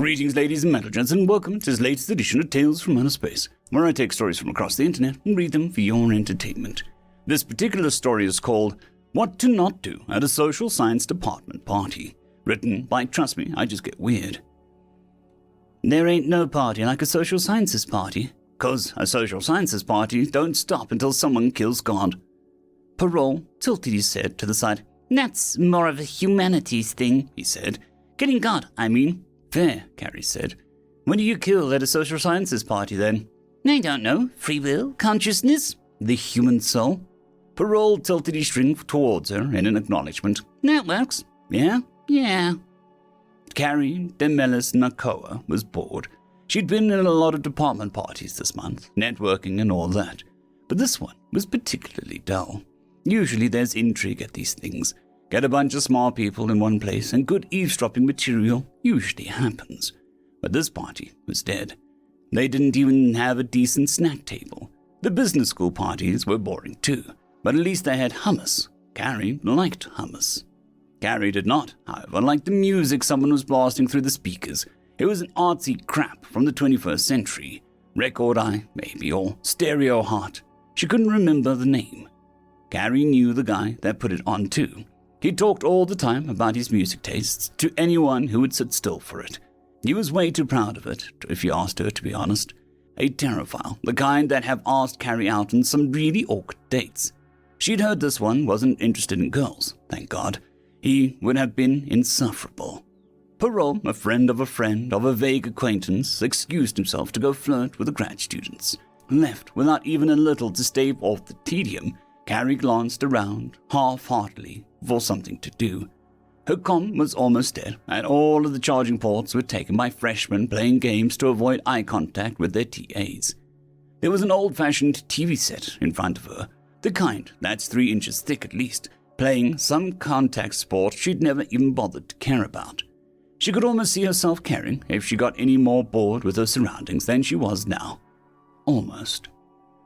Greetings, ladies and metalheads, and welcome to this latest edition of Tales from Outer Space, where I take stories from across the internet and read them for your entertainment. This particular story is called What to Not Do at a Social Science Department Party, written by, trust me, I just get weird. There ain't no party like a social sciences party, 'cause a social sciences party don't stop until someone kills God. Parole tilted his head to the side. That's more of a humanities thing, he said. Killing God, I mean. Fair, Carrie said. When do you kill at a social sciences party, then? I don't know. Free will? Consciousness? The human soul? Parole tilted his string towards her in an acknowledgement. That works. Yeah? Yeah. Carrie Demelis Nakoa was bored. She'd been in a lot of department parties this month, networking and all that. But this one was particularly dull. Usually there's intrigue at these things. Get a bunch of smart people in one place and good eavesdropping material usually happens. But this party was dead. They didn't even have a decent snack table. The business school parties were boring too, but at least they had hummus. Carrie liked hummus. Carrie did not, however, like the music someone was blasting through the speakers. It was an artsy crap from the 21st century. Record Eye, maybe, or Stereo Heart. She couldn't remember the name. Carrie knew the guy that put it on too. He talked all the time about his music tastes to anyone who would sit still for it. He was way too proud of it, if you asked her, to be honest. A terrophile, the kind that have asked Carrie out on some really awkward dates. She'd heard this one wasn't interested in girls, thank God. He would have been insufferable. Parole, a friend of a vague acquaintance, excused himself to go flirt with the grad students. Left without even a little to stave off the tedium, Carrie glanced around, half-heartedly, for something to do. Her comm was almost dead, and all of the charging ports were taken by freshmen playing games to avoid eye contact with their TAs. There was an old-fashioned TV set in front of her, the kind that's 3 inches thick at least, playing some contact sport she'd never even bothered to care about. She could almost see herself caring if she got any more bored with her surroundings than she was now. Almost.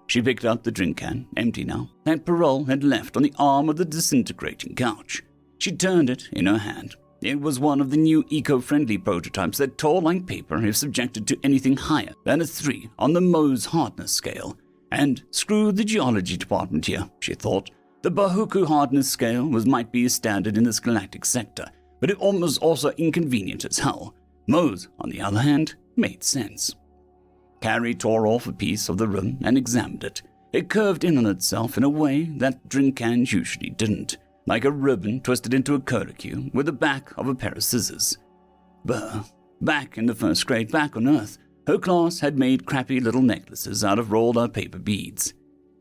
She picked up the drink can, empty now, that Parole had left on the arm of the disintegrating couch. She turned it in her hand. It was one of the new eco-friendly prototypes that tore like paper if subjected to anything higher than a 3 on the Mohs hardness scale. And screw the geology department here, she thought. The Bahuku hardness scale might be a standard in this galactic sector, but it was also inconvenient as hell. Mohs, on the other hand, made sense. Carrie tore off a piece of the rim and examined it. It curved in on itself in a way that drink cans usually didn't, like a ribbon twisted into a curlicue with the back of a pair of scissors. Burr. Back in the first grade, back on Earth, her class had made crappy little necklaces out of rolled-up paper beads.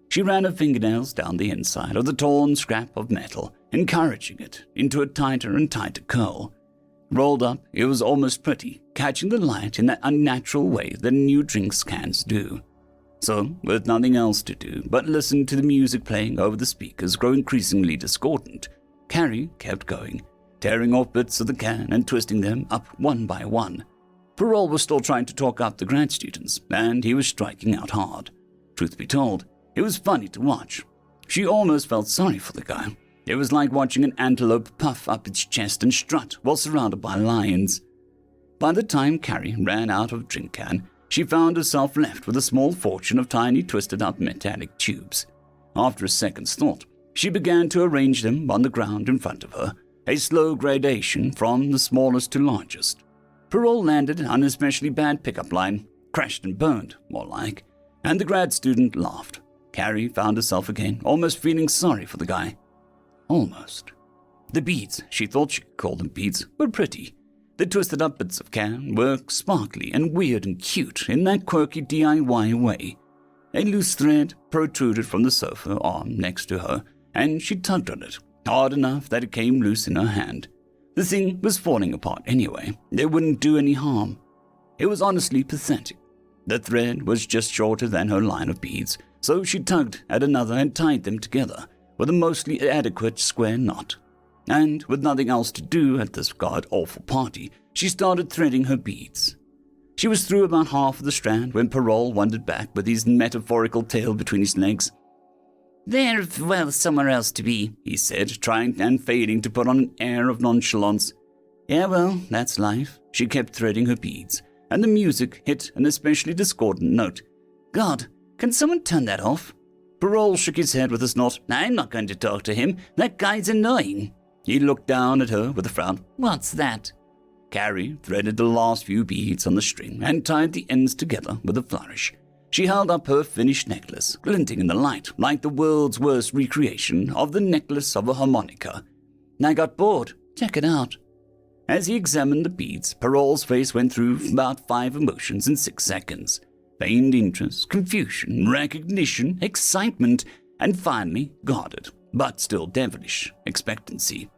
She ran her fingernails down the inside of the torn scrap of metal, encouraging it into a tighter and tighter curl. Rolled up, it was almost pretty, catching the light in that unnatural way that new drinks cans do. So, with nothing else to do but listen to the music playing over the speakers grow increasingly discordant, Carrie kept going, tearing off bits of the can and twisting them up one by one. Parole was still trying to talk up the grad students, and he was striking out hard. Truth be told, it was funny to watch. She almost felt sorry for the guy. It was like watching an antelope puff up its chest and strut while surrounded by lions. By the time Carrie ran out of drink can, she found herself left with a small fortune of tiny twisted-up metallic tubes. After a second's thought, she began to arrange them on the ground in front of her, a slow gradation from the smallest to largest. Parole landed on an especially bad pickup line, crashed and burned, more like, and the grad student laughed. Carrie found herself again, almost feeling sorry for the guy. Almost. The beads, she thought she could call them beads, were pretty. The twisted-up bits of can were sparkly and weird and cute in that quirky DIY way. A loose thread protruded from the sofa arm next to her, and she tugged on it, hard enough that it came loose in her hand. The thing was falling apart anyway. It wouldn't do any harm. It was honestly pathetic. The thread was just shorter than her line of beads, so she tugged at another and tied them together with a mostly adequate square knot. And with nothing else to do at this god-awful party, she started threading her beads. She was through about half of the strand when Parole wandered back with his metaphorical tail between his legs. There, well, somewhere else to be, he said, trying and failing to put on an air of nonchalance. Yeah, well, that's life. She kept threading her beads, and the music hit an especially discordant note. God, can someone turn that off? Parole shook his head with a snort. I'm not going to talk to him. That guy's annoying. He looked down at her with a frown. What's that? Carrie threaded the last few beads on the string and tied the ends together with a flourish. She held up her finished necklace, glinting in the light like the world's worst recreation of the necklace of a harmonica. I got bored. Check it out. As he examined the beads, Parole's face went through about 5 emotions in 6 seconds. Feigned interest, confusion, recognition, excitement, and finally guarded, but still devilish, expectancy.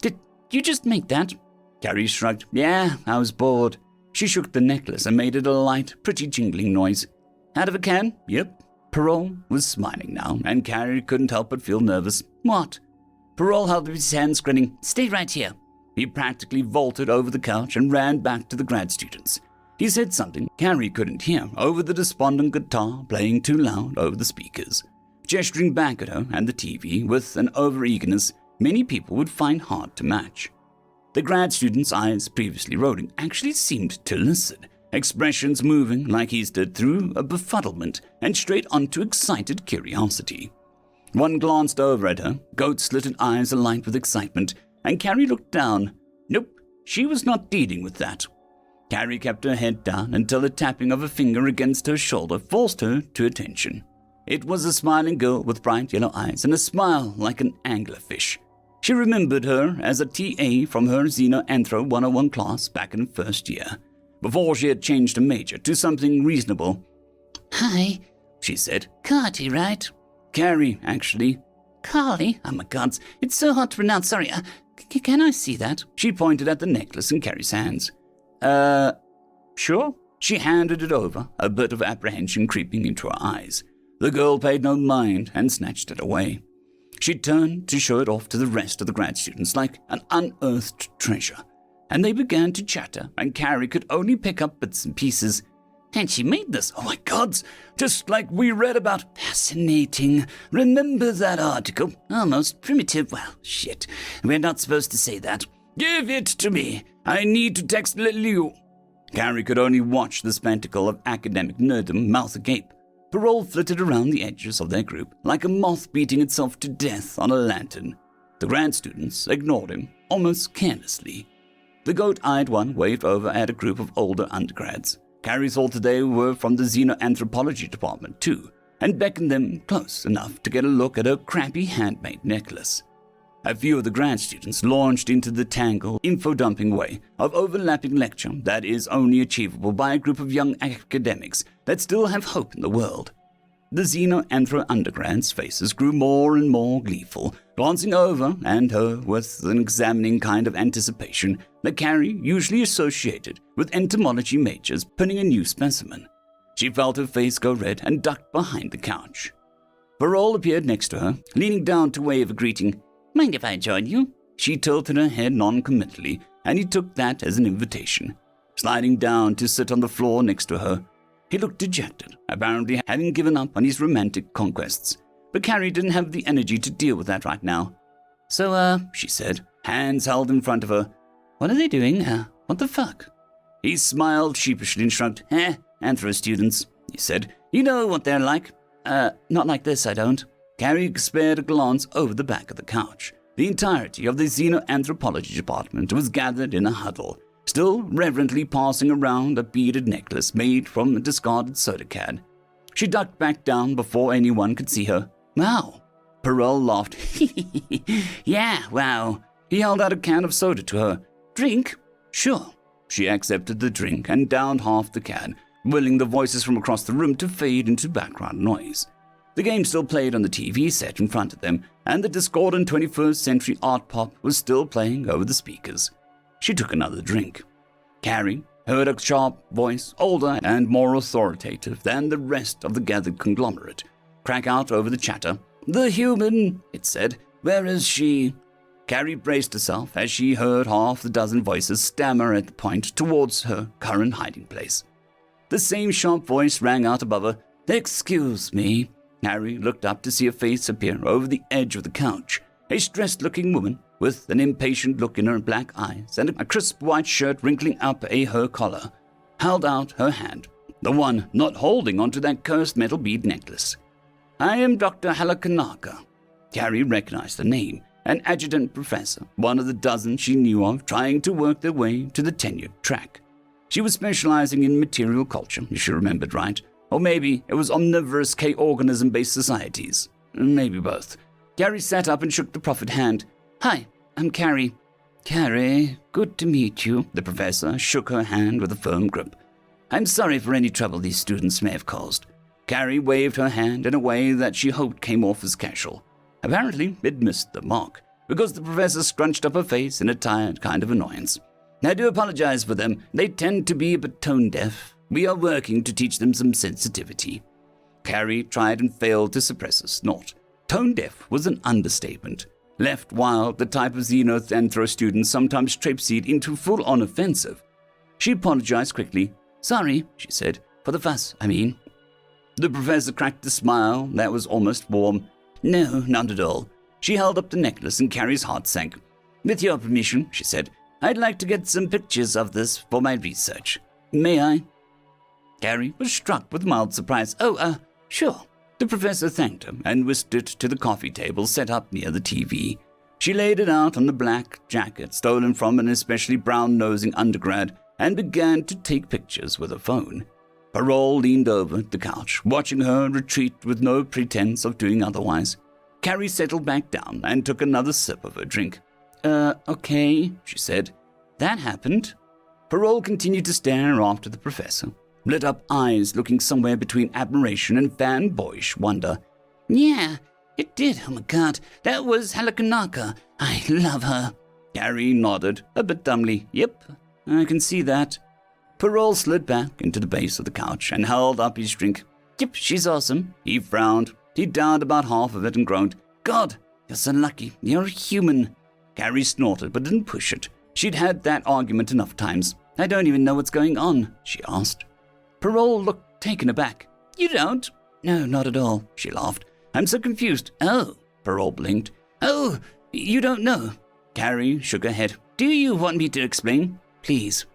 Did you just make that? Carrie shrugged. Yeah, I was bored. She shook the necklace and made it a light, pretty jingling noise. Out of a can? Yep. Parole was smiling now, and Carrie couldn't help but feel nervous. What? Parole held up his hands, grinning. Stay right here. He practically vaulted over the couch and ran back to the grad students. He said something Carrie couldn't hear over the despondent guitar playing too loud over the speakers, gesturing back at her and the TV with an over-eagerness many people would find hard to match. The grad student's eyes, previously rolling, actually seemed to listen, expressions moving like he stood through a befuddlement and straight onto excited curiosity. One glanced over at her, goat-slitted eyes alight with excitement, and Carrie looked down. Nope, she was not dealing with that. Carrie kept her head down until the tapping of a finger against her shoulder forced her to attention. It was a smiling girl with bright yellow eyes and a smile like an anglerfish. She remembered her as a TA from her Xenoanthro 101 class back in first year, before she had changed her major to something reasonable. Hi, she said. Carty, right? Carrie, actually. Carly? Oh my gods, it's so hard to pronounce, sorry. Can I see that? She pointed at the necklace in Carrie's hands. Sure. She handed it over, a bit of apprehension creeping into her eyes. The girl paid no mind and snatched it away. She turned to show it off to the rest of the grad students like an unearthed treasure, and they began to chatter, and Carrie could only pick up bits and pieces. And she made this, oh my gods, just like we read about. Fascinating. Remember that article? Almost primitive. Well, shit, we're not supposed to say that. Give it to me. I need to text Liu. Carrie could only watch the spectacle of academic nerddom mouth agape. Parole flitted around the edges of their group like a moth beating itself to death on a lantern. The grad students ignored him, almost carelessly. The goat-eyed one waved over at a group of older undergrads. Carrie thought they were from the xenoanthropology department too, and beckoned them close enough to get a look at her crappy handmade necklace. A few of the grad students launched into the tangled, info-dumping way of overlapping lecture that is only achievable by a group of young academics that still have hope in the world. The xenoanthro undergrads' faces grew more and more gleeful, glancing over and her with an examining kind of anticipation that Carrie usually associated with entomology majors pinning a new specimen. She felt her face go red and ducked behind the couch. Parole appeared next to her, leaning down to wave a greeting. Mind if I join you? She tilted her head non-committally, and he took that as an invitation. Sliding down to sit on the floor next to her, he looked dejected, apparently having given up on his romantic conquests. But Carrie didn't have the energy to deal with that right now. So, she said, hands held in front of her. What are they doing? What the fuck? He smiled sheepishly and shrugged. Anthro students, he said. You know what they're like. Not like this, I don't. Carrie spared a glance over the back of the couch. The entirety of the xenoanthropology department was gathered in a huddle, still reverently passing around a beaded necklace made from a discarded soda can. She ducked back down before anyone could see her. Wow. Parole laughed. Yeah, wow. He held out a can of soda to her. Drink? Sure. She accepted the drink and downed half the can, willing the voices from across the room to fade into background noise. The game still played on the TV set in front of them, and the discordant 21st century art pop was still playing over the speakers. She took another drink. Carrie heard a sharp voice, older and more authoritative than the rest of the gathered conglomerate, crack out over the chatter. The human, it said. Where is she? Carrie braced herself as she heard half the dozen voices stammer at the point towards her current hiding place. The same sharp voice rang out above her. Excuse me. Harry looked up to see a face appear over the edge of the couch. A stressed-looking woman, with an impatient look in her black eyes and a crisp white shirt wrinkling up her collar, held out her hand, the one not holding onto that cursed metal bead necklace. "I am Dr. Halakanaka." Carrie recognized the name, an adjutant professor, one of the dozen she knew of trying to work their way to the tenured track. She was specializing in material culture, if she remembered right. Or maybe it was omnivorous K-organism-based societies. Maybe both. Carrie sat up and shook the proffered hand. "Hi, I'm Carrie." "Carrie, good to meet you." The professor shook her hand with a firm grip. "I'm sorry for any trouble these students may have caused." Carrie waved her hand in a way that she hoped came off as casual. Apparently, it missed the mark, because the professor scrunched up her face in a tired kind of annoyance. "I do apologize for them. They tend to be a bit tone-deaf. We are working to teach them some sensitivity." Carrie tried and failed to suppress a snort. Tone-deaf was an understatement. Left wild, the type of xenanthro students sometimes traipsed into full-on offensive. She apologized quickly. "Sorry," she said. "For the fuss, I mean." The professor cracked a smile that was almost warm. "No, not at all." She held up the necklace and Carrie's heart sank. "With your permission," she said, "I'd like to get some pictures of this for my research. May I?" Carrie was struck with mild surprise. "Oh, sure." The professor thanked her and whisked it to the coffee table set up near the TV. She laid it out on the black jacket stolen from an especially brown-nosing undergrad and began to take pictures with her phone. Parole leaned over the couch, watching her retreat with no pretense of doing otherwise. Carrie settled back down and took another sip of her drink. Okay," she said. "That happened." Parole continued to stare after the professor, lit-up eyes looking somewhere between admiration and fanboyish wonder. "Yeah, it did. Oh my God, that was Halakanaka. I love her." Carrie nodded, a bit dumbly. "Yep, I can see that." Parole slid back into the base of the couch and held up his drink. "Yep, she's awesome." He frowned. He downed about half of it and groaned. "God, you're so lucky. You're a human." Carrie snorted but didn't push it. She'd had that argument enough times. "I don't even know what's going on," she asked. Parole looked taken aback. "You don't?" "No, not at all," she laughed. "I'm so confused." "Oh," Parole blinked. "Oh, you don't know?" Carrie shook her head. "Do you want me to explain?" "Please."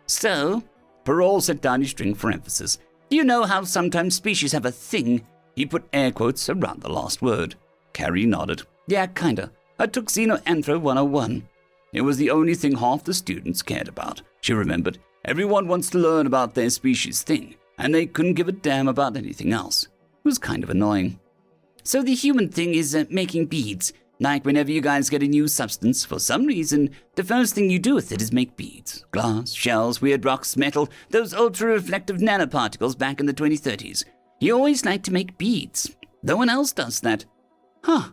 "So," Parole set down his drink for emphasis. "You know how sometimes species have a thing?" He put air quotes around the last word. Carrie nodded. "Yeah, kinda. I took Xenoanthro 101. It was the only thing half the students cared about," she remembered. "Everyone wants to learn about their species thing, and they couldn't give a damn about anything else." It was kind of annoying. "So the human thing is making beads. Like whenever you guys get a new substance, for some reason, the first thing you do with it is make beads. Glass, shells, weird rocks, metal, those ultra-reflective nanoparticles back in the 2030s. You always like to make beads. No one else does that." "Huh.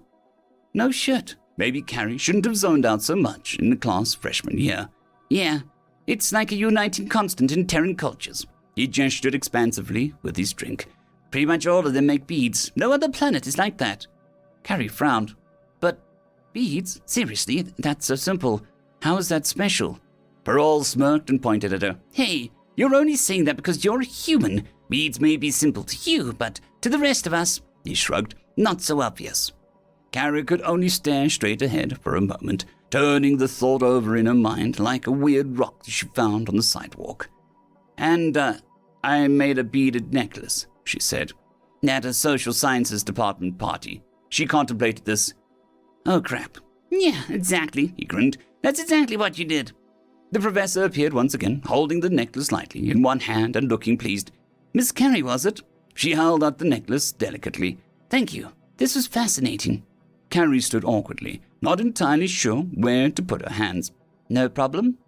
No shit." Maybe Carrie shouldn't have zoned out so much in the class freshman year. "Yeah, it's like a uniting constant in Terran cultures." He gestured expansively with his drink. "Pretty much all of them make beads. No other planet is like that." Carrie frowned. "But beads? Seriously? That's so simple. How is that special?" Parole smirked and pointed at her. "Hey, you're only saying that because you're a human. Beads may be simple to you, but to the rest of us," he shrugged, "not so obvious." Carrie could only stare straight ahead for a moment, turning the thought over in her mind like a weird rock that she found on the sidewalk. "And, I made a beaded necklace," she said, "at a social sciences department party." She contemplated this. "Oh, crap. Yeah, exactly," he grinned. "That's exactly what you did." The professor appeared once again, holding the necklace lightly in one hand and looking pleased. "Miss Carrie, was it?" She held out the necklace delicately. "Thank you. This was fascinating." Carrie stood awkwardly, not entirely sure where to put her hands. "No problem?"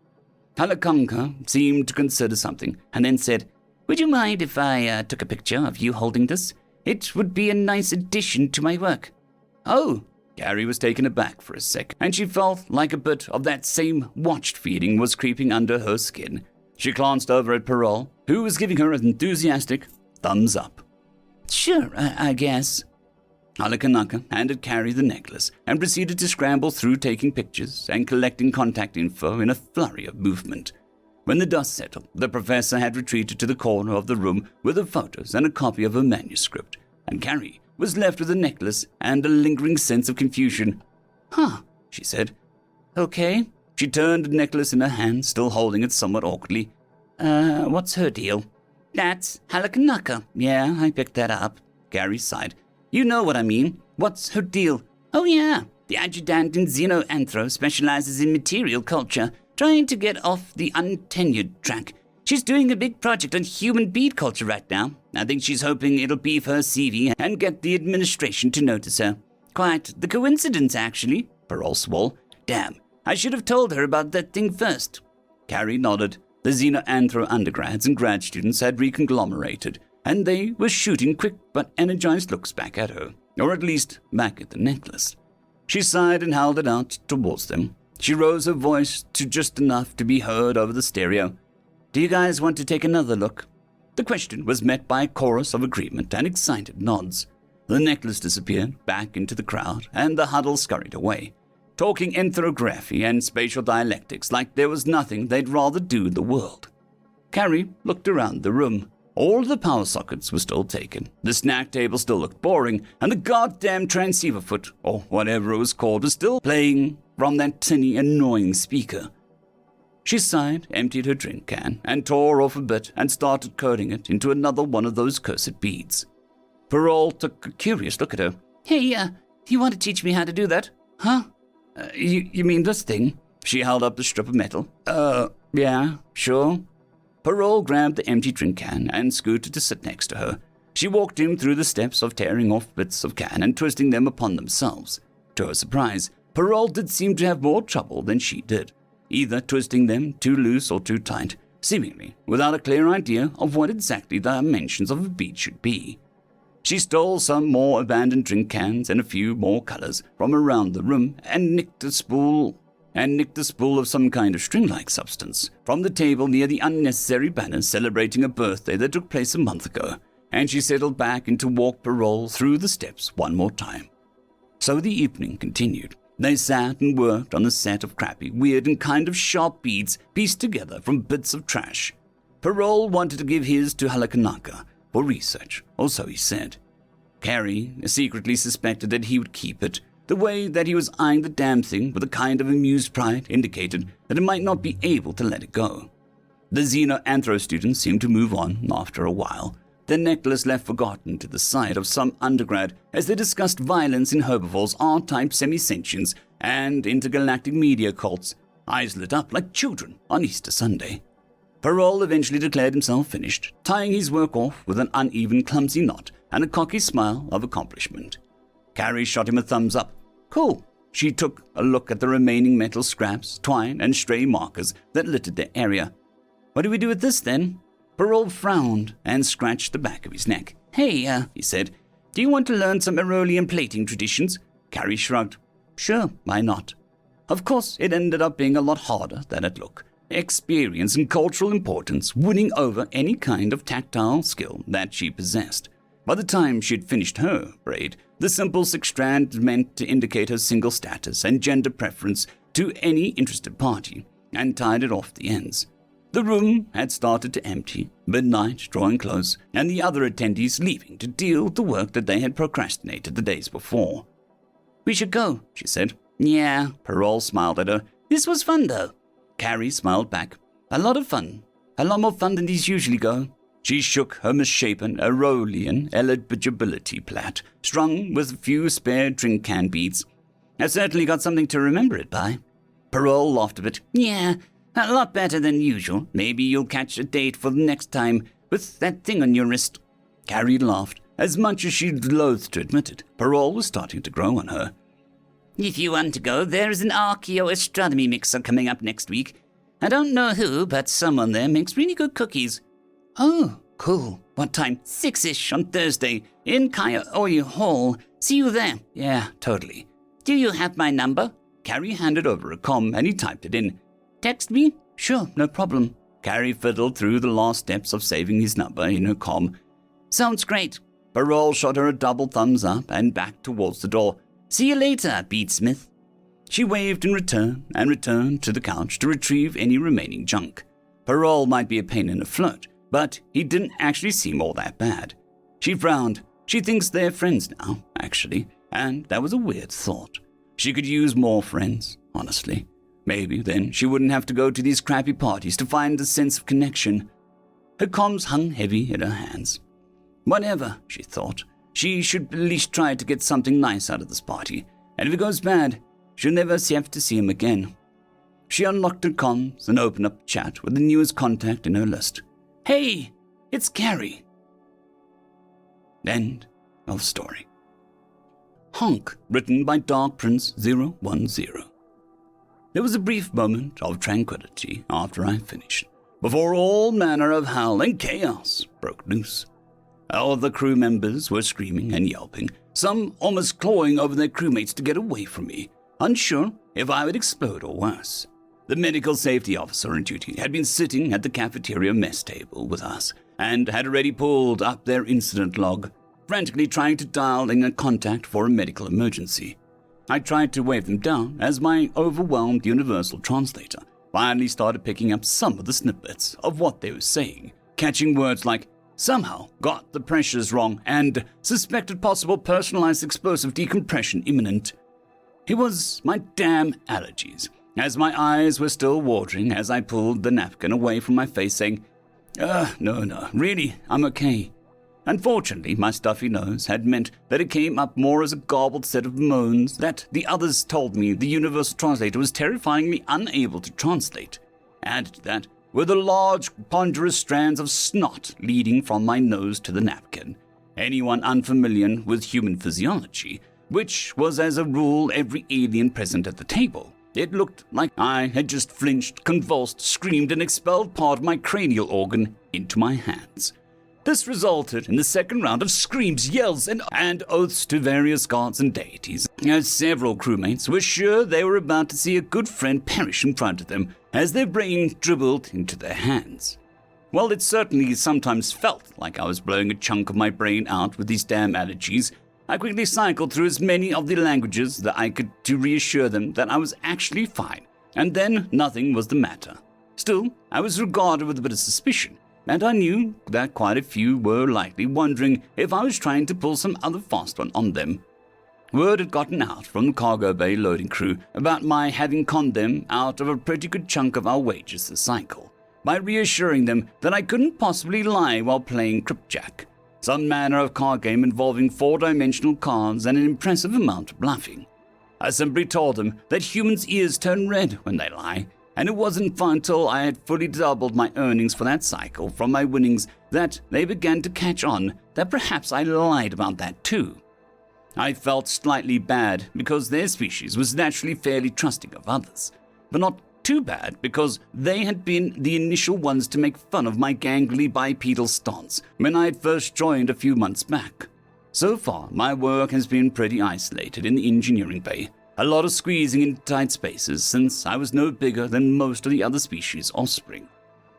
Halakanka seemed to consider something, and then said, "Would you mind if I took a picture of you holding this? It would be a nice addition to my work." "Oh!" Carrie was taken aback for a sec, and she felt like a bit of that same watched feeling was creeping under her skin. She glanced over at Parole, who was giving her an enthusiastic thumbs up. "Sure, I guess." Halakanaka handed Carrie the necklace and proceeded to scramble through taking pictures and collecting contact info in a flurry of movement. When the dust settled, the professor had retreated to the corner of the room with her photos and a copy of her manuscript, and Carrie was left with the necklace and a lingering sense of confusion. "Huh," she said. Okay. She turned the necklace in her hand, still holding it somewhat awkwardly. What's her deal? That's Halakanaka. Yeah, I picked that up. Gary sighed. You know what I mean. What's her deal? Oh yeah, the adjutant in Xenoanthro specializes in material culture, trying to get off the untenured track. She's doing a big project on human bead culture right now. I think she's hoping it'll beef her CV and get the administration to notice her. Quite the coincidence, actually. Parole swore. Damn, I should have told her about that thing first. Carrie nodded. The Xenoanthro undergrads and grad students had reconglomerated, and they were shooting quick but energized looks back at her, or at least back at the necklace. She sighed and held it out towards them. She rose her voice to just enough to be heard over the stereo. Do you guys want to take another look? The question was met by a chorus of agreement and excited nods. The necklace disappeared back into the crowd, and the huddle scurried away, talking ethnography and spatial dialectics like there was nothing they'd rather do in the world. Carrie looked around the room. All the power sockets were still taken, the snack table still looked boring, and the goddamn transceiver foot, or whatever it was called, was still playing from that tinny, annoying speaker. She sighed, emptied her drink can, and tore off a bit and started coating it into another one of those cursed beads. Parole took a curious look at her. Hey, you want to teach me how to do that? Huh? You mean this thing? She held up the strip of metal. Yeah, sure. Parole grabbed the empty drink can and scooted to sit next to her. She walked him through the steps of tearing off bits of can and twisting them upon themselves. To her surprise, Parole did seem to have more trouble than she did, either twisting them too loose or too tight, seemingly without a clear idea of what exactly the dimensions of a bead should be. She stole some more abandoned drink cans and a few more colors from around the room and nicked a spool of some kind of string-like substance from the table near the unnecessary banners celebrating a birthday that took place a month ago, and she settled back in to walk Parole through the steps one more time. So the evening continued. They sat and worked on a set of crappy, weird, and kind of sharp beads pieced together from bits of trash. Parole wanted to give his to Halakanaka for research, or so he said. Carrie secretly suspected that he would keep it. The way that he was eyeing the damn thing with a kind of amused pride indicated that it might not be able to let it go. The Xenoanthro students seemed to move on after a while, their necklace left forgotten to the side of some undergrad as they discussed violence in herbivores, R-type semi-sentients, and intergalactic media cults, eyes lit up like children on Easter Sunday. Parole eventually declared himself finished, tying his work off with an uneven, clumsy knot and a cocky smile of accomplishment. Carrie shot him a thumbs up. Cool. She took a look at the remaining metal scraps, twine, and stray markers that littered their area. What do we do with this, then? Parole frowned and scratched the back of his neck. Hey, he said, do you want to learn some Aurelian plating traditions? Carrie shrugged. Sure, why not? Of course, it ended up being a lot harder than it looked. Experience and cultural importance winning over any kind of tactile skill that she possessed. By the time she had finished her braid, the simple 6-strand meant to indicate her single status and gender preference to any interested party, and tied it off the ends. The room had started to empty, midnight drawing close, and the other attendees leaving to deal with the work that they had procrastinated the days before. We should go, she said. Yeah, Parole smiled at her. This was fun, though. Carrie smiled back. A lot of fun. A lot more fun than these usually go. She shook her misshapen Aurelian eligibility plait, strung with a few spare drink can beads. I've certainly got something to remember it by. Parole laughed a bit. Yeah, a lot better than usual. Maybe you'll catch a date for the next time with that thing on your wrist. Carrie laughed. As much as she loathed to admit it, Parole was starting to grow on her. If you want to go, there is an archaeoastronomy mixer coming up next week. I don't know who, but someone there makes really good cookies. Oh, cool. What time? 6-ish on Thursday in Kaya-Oyu Hall. See you there. Yeah, totally. Do you have my number? Carrie handed over a comm and he typed it in. Text me? Sure, no problem. Carrie fiddled through the last steps of saving his number in her comm. Sounds great. Parole shot her a double thumbs up and backed towards the door. See you later, Beadsmith. She waved in return and returned to the couch to retrieve any remaining junk. Parole might be a pain in the flirt, but he didn't actually seem all that bad. She frowned. She thinks they're friends now, actually, and that was a weird thought. She could use more friends, honestly. Maybe then she wouldn't have to go to these crappy parties to find a sense of connection. Her comms hung heavy in her hands. Whatever, she thought. She should at least try to get something nice out of this party, and if it goes bad, she'll never have to see him again. She unlocked her comms and opened up chat with the newest contact in her list. Hey, it's Carrie. End of story. Honk, written by Dark Prince 010. There was a brief moment of tranquility after I finished, before all manner of howl and chaos broke loose. All the crew members were screaming and yelping, some almost clawing over their crewmates to get away from me, unsure if I would explode or worse. The medical safety officer on duty had been sitting at the cafeteria mess table with us and had already pulled up their incident log, frantically trying to dial in a contact for a medical emergency. I tried to wave them down as my overwhelmed universal translator finally started picking up some of the snippets of what they were saying, catching words like somehow got the pressures wrong and suspected possible personalized explosive decompression imminent. It was my damn allergies, as my eyes were still watering as I pulled the napkin away from my face saying, no, really, I'm okay. Unfortunately, my stuffy nose had meant that it came up more as a garbled set of moans that the others told me the universal translator was terrifyingly unable to translate. Added to that were the large, ponderous strands of snot leading from my nose to the napkin. Anyone unfamiliar with human physiology, which was as a rule every alien present at the table, it looked like I had just flinched, convulsed, screamed, and expelled part of my cranial organ into my hands. This resulted in the second round of screams, yells, and oaths to various gods and deities, as several crewmates were sure they were about to see a good friend perish in front of them as their brain dribbled into their hands. While it certainly sometimes felt like I was blowing a chunk of my brain out with these damn allergies, I quickly cycled through as many of the languages that I could to reassure them that I was actually fine, and then nothing was the matter. Still, I was regarded with a bit of suspicion, and I knew that quite a few were likely wondering if I was trying to pull some other fast one on them. Word had gotten out from the cargo bay loading crew about my having conned them out of a pretty good chunk of our wages this cycle, by reassuring them that I couldn't possibly lie while playing Cripjack, some manner of card game involving 4-dimensional cards and an impressive amount of bluffing. I simply told them that humans' ears turn red when they lie, and it wasn't until I had fully doubled my earnings for that cycle from my winnings that they began to catch on that perhaps I lied about that too. I felt slightly bad because their species was naturally fairly trusting of others, but not too bad because they had been the initial ones to make fun of my gangly bipedal stance when I had first joined a few months back. So far, my work has been pretty isolated in the engineering bay, a lot of squeezing in tight spaces since I was no bigger than most of the other species' offspring.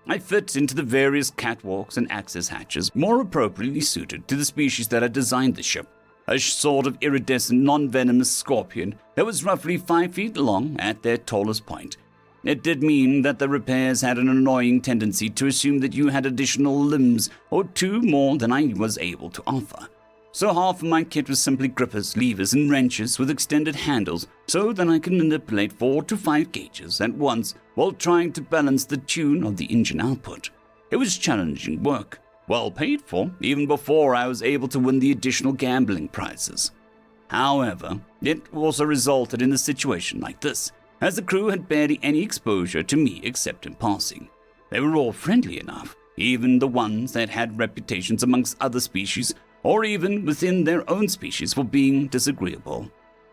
I fit into the various catwalks and access hatches more appropriately suited to the species that had designed the ship, a sort of iridescent non-venomous scorpion that was roughly 5 feet long at their tallest point. It did mean that the repairs had an annoying tendency to assume that you had additional limbs or two more than I was able to offer. So half of my kit was simply grippers, levers, and wrenches with extended handles so that I could manipulate 4 to 5 gauges at once while trying to balance the tune of the engine output. It was challenging work, well paid for, even before I was able to win the additional gambling prizes. However, it also resulted in a situation like this, as the crew had barely any exposure to me except in passing. They were all friendly enough, even the ones that had reputations amongst other species or even within their own species for being disagreeable.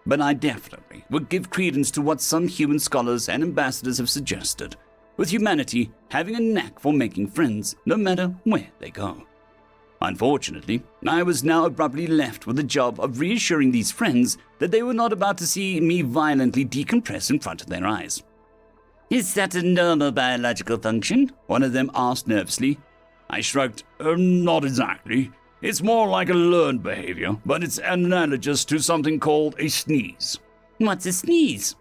But I definitely would give credence to what some human scholars and ambassadors have suggested, with humanity having a knack for making friends no matter where they go. Unfortunately, I was now abruptly left with the job of reassuring these friends that they were not about to see me violently decompress in front of their eyes. "Is that a normal biological function?" one of them asked nervously. I shrugged. Not exactly. It's more like a learned behavior, but it's analogous to something called a sneeze." "What's a sneeze?"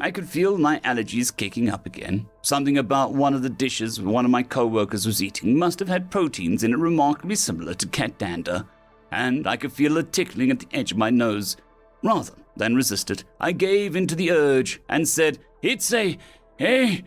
I could feel my allergies kicking up again. Something about one of the dishes one of my co-workers was eating must have had proteins in it remarkably similar to cat dander, and I could feel a tickling at the edge of my nose. Rather than resist it, I gave in to the urge and said, It's a... It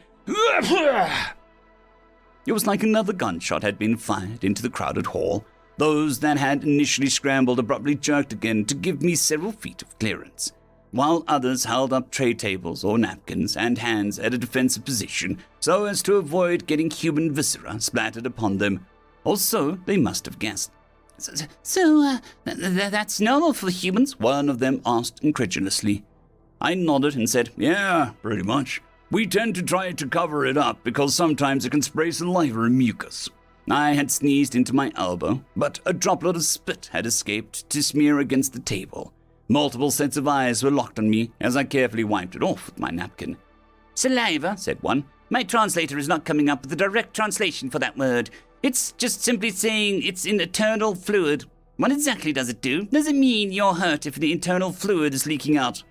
was like another gunshot had been fired into the crowded hall. Those that had initially scrambled abruptly jerked again to give me several feet of clearance, while others held up tray tables or napkins and hands at a defensive position so as to avoid getting human viscera splattered upon them. Or so they must have guessed. So, that's normal for humans? One of them asked incredulously. I nodded and said, yeah, pretty much. We tend to try to cover it up because sometimes it can spray saliva and mucus. I had sneezed into my elbow, but a droplet of spit had escaped to smear against the table. Multiple sets of eyes were locked on me as I carefully wiped it off with my napkin. Saliva, said one. My translator is not coming up with a direct translation for that word. It's just simply saying it's an internal fluid. What exactly does it do? Does it mean you're hurt if the internal fluid is leaking out?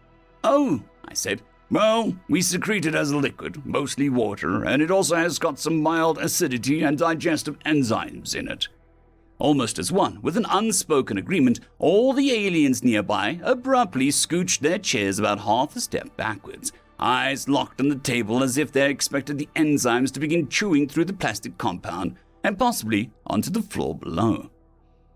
Oh, I said. Well, we secrete it as a liquid, mostly water, and it also has got some mild acidity and digestive enzymes in it. Almost as one, with an unspoken agreement, all the aliens nearby abruptly scooched their chairs about half a step backwards, eyes locked on the table as if they expected the enzymes to begin chewing through the plastic compound and possibly onto the floor below.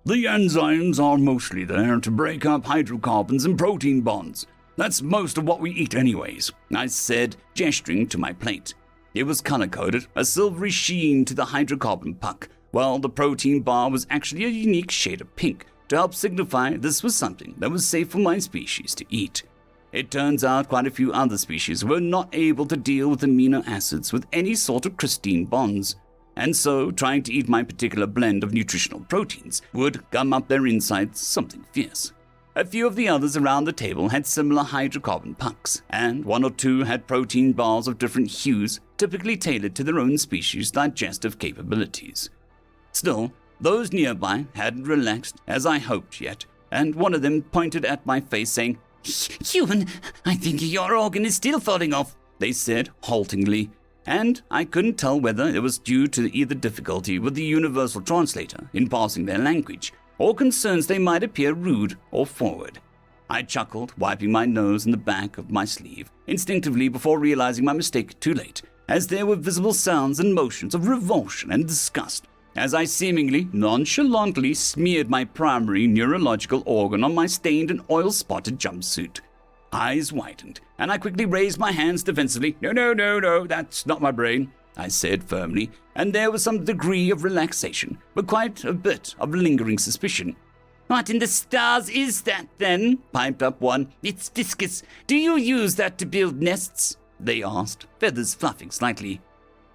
The enzymes are mostly there to break up hydrocarbons and protein bonds. That's most of what we eat anyways, I said, gesturing to my plate. It was color-coded, a silvery sheen to the hydrocarbon puck, while the protein bar was actually a unique shade of pink to help signify this was something that was safe for my species to eat. It turns out quite a few other species were not able to deal with amino acids with any sort of crystalline bonds, and so trying to eat my particular blend of nutritional proteins would gum up their insides something fierce. A few of the others around the table had similar hydrocarbon pucks, and one or two had protein bars of different hues, typically tailored to their own species' digestive capabilities. Still, those nearby hadn't relaxed as I hoped yet, and one of them pointed at my face saying, Human, I think your organ is still falling off, they said haltingly, and I couldn't tell whether it was due to either difficulty with the universal translator in passing their language, or concerns they might appear rude or forward. I chuckled, wiping my nose and the back of my sleeve, instinctively before realizing my mistake too late, as there were visible sounds and motions of revulsion and disgust, as I seemingly nonchalantly smeared my primary neurological organ on my stained and oil-spotted jumpsuit. Eyes widened, and I quickly raised my hands defensively. No, that's not my brain, I said firmly, and there was some degree of relaxation, but quite a bit of lingering suspicion. What in the stars is that, then? Piped up one. It's viscous. Do you use that to build nests? They asked, feathers fluffing slightly.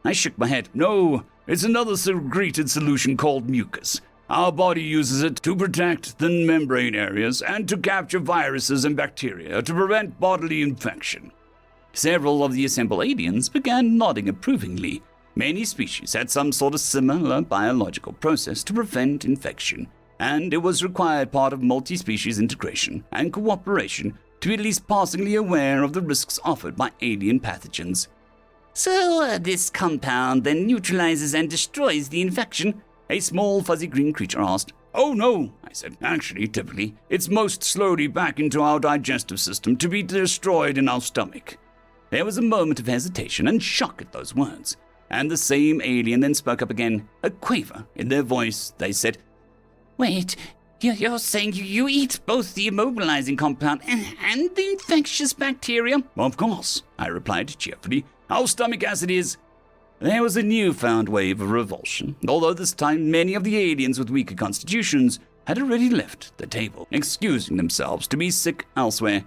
I shook my head. No, it's another secreted solution called mucus. Our body uses it to protect thin membrane areas and to capture viruses and bacteria to prevent bodily infection. Several of the assembled aliens began nodding approvingly. Many species had some sort of similar biological process to prevent infection, and it was required part of multi-species integration and cooperation to be at least passingly aware of the risks offered by alien pathogens. So, this compound then neutralizes and destroys the infection? A small fuzzy green creature asked. Oh no, I said. Actually, typically, it's most slowly back into our digestive system to be destroyed in our stomach. There was a moment of hesitation and shock at those words, and the same alien then spoke up again, a quaver in their voice. They said, Wait, you're saying you eat both the immobilizing compound and the infectious bacteria? Of course, I replied cheerfully. Our stomach acid is... There was a newfound wave of revulsion, although this time many of the aliens with weaker constitutions had already left the table, excusing themselves to be sick elsewhere.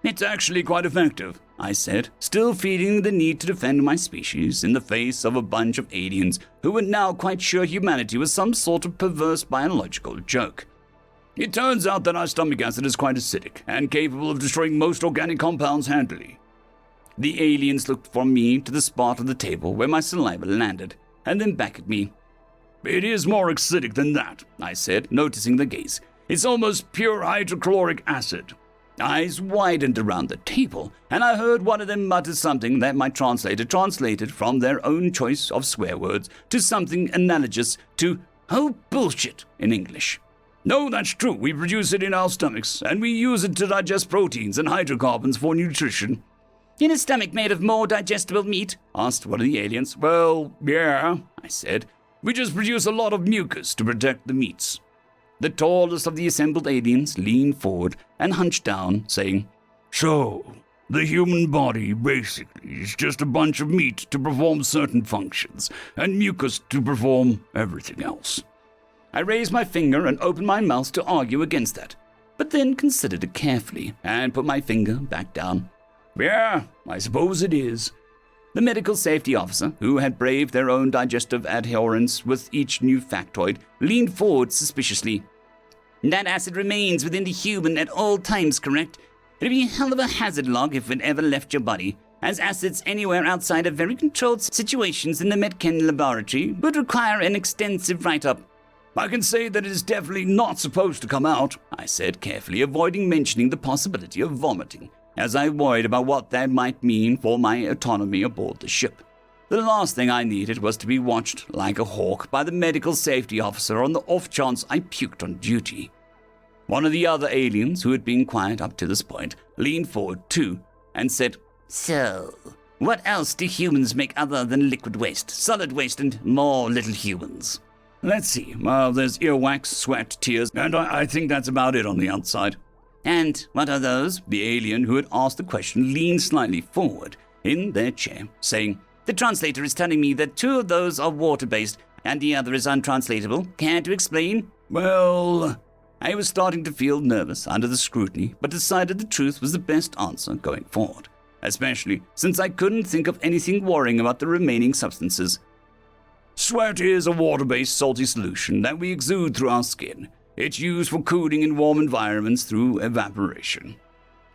It's actually quite effective, I said, still feeling the need to defend my species in the face of a bunch of aliens who were now quite sure humanity was some sort of perverse biological joke. It turns out that our stomach acid is quite acidic and capable of destroying most organic compounds handily. The aliens looked from me to the spot on the table where my saliva landed, and then back at me. It is more acidic than that, I said, noticing the gaze. It's almost pure hydrochloric acid. Eyes widened around the table, and I heard one of them mutter something that my translator translated from their own choice of swear words to something analogous to, oh, bullshit, in English. No, that's true. We produce it in our stomachs, and we use it to digest proteins and hydrocarbons for nutrition. In a stomach made of more digestible meat? Asked one of the aliens. Well, yeah, I said. We just produce a lot of mucus to protect the meats. The tallest of the assembled aliens leaned forward and hunched down, saying, So, the human body basically is just a bunch of meat to perform certain functions, and mucus to perform everything else. I raised my finger and opened my mouth to argue against that, but then considered it carefully and put my finger back down. Yeah, I suppose it is. The medical safety officer, who had braved their own digestive adherence with each new factoid, leaned forward suspiciously. That acid remains within the human at all times, correct? It'd be a hell of a hazard log if it ever left your body, as acids anywhere outside of very controlled situations in the Medchem laboratory would require an extensive write-up. I can say that it is definitely not supposed to come out, I said, carefully avoiding mentioning the possibility of vomiting, as I worried about what that might mean for my autonomy aboard the ship. The last thing I needed was to be watched like a hawk by the medical safety officer on the off chance I puked on duty. One of the other aliens, who had been quiet up to this point, leaned forward too and said, So, what else do humans make other than liquid waste, solid waste, and more little humans? Let's see, there's earwax, sweat, tears, and I think that's about it on the outside. And what are those? The alien who had asked the question leaned slightly forward in their chair, saying, The translator is telling me that 2 of those are water-based and the other is untranslatable. Care to explain? Well, I was starting to feel nervous under the scrutiny, but decided the truth was the best answer going forward, especially since I couldn't think of anything worrying about the remaining substances. Sweat is a water-based salty solution that we exude through our skin. It's used for cooling in warm environments through evaporation.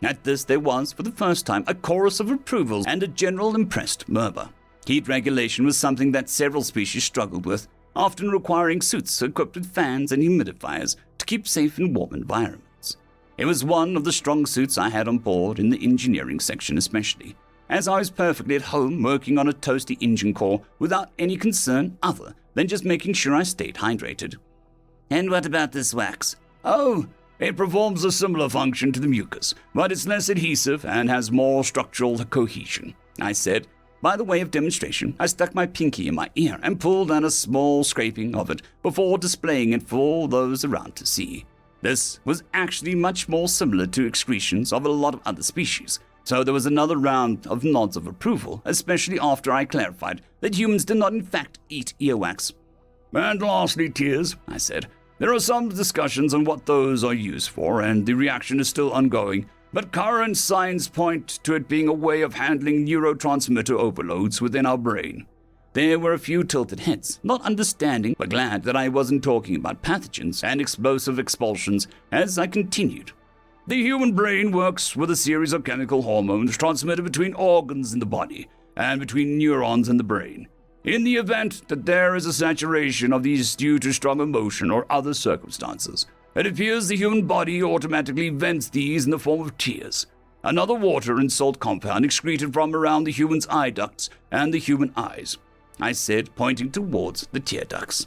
At this, there was, for the first time, a chorus of approval and a general impressed murmur. Heat regulation was something that several species struggled with, often requiring suits equipped with fans and humidifiers to keep safe in warm environments. It was one of the strong suits I had on board in the engineering section especially, as I was perfectly at home working on a toasty engine core without any concern other than just making sure I stayed hydrated. And what about this wax? Oh, it performs a similar function to the mucus, but it's less adhesive and has more structural cohesion, I said. By the way of demonstration, I stuck my pinky in my ear and pulled out a small scraping of it before displaying it for those around to see. This was actually much more similar to excretions of a lot of other species, so there was another round of nods of approval, especially after I clarified that humans did not in fact eat earwax. And lastly, tears, I said. There are some discussions on what those are used for, and the reaction is still ongoing, but current science point to it being a way of handling neurotransmitter overloads within our brain. There were a few tilted heads, not understanding, but glad that I wasn't talking about pathogens and explosive expulsions as I continued. The human brain works with a series of chemical hormones transmitted between organs in the body and between neurons in the brain. In the event that there is a saturation of these due to strong emotion or other circumstances, it appears the human body automatically vents these in the form of tears, another water and salt compound excreted from around the human's eye ducts and the human eyes, I said, pointing towards the tear ducts.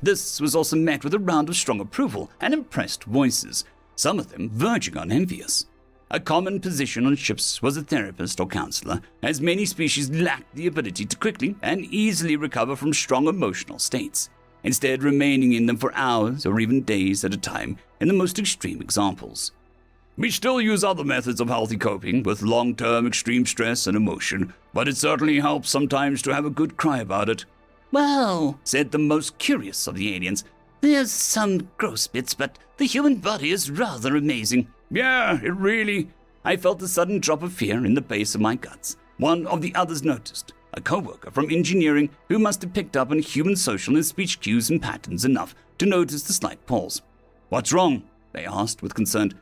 This was also met with a round of strong approval and impressed voices, some of them verging on envious. A common position on ships was a therapist or counselor, as many species lacked the ability to quickly and easily recover from strong emotional states, instead remaining in them for hours or even days at a time in the most extreme examples. We still use other methods of healthy coping with long-term extreme stress and emotion, but it certainly helps sometimes to have a good cry about it. Well, said the most curious of the aliens, there's some gross bits, but the human body is rather amazing. Yeah, it really... I felt a sudden drop of fear in the base of my guts. One of the others noticed, a co-worker from engineering who must have picked up on human social and speech cues and patterns enough to notice the slight pause. What's wrong? They asked with concern.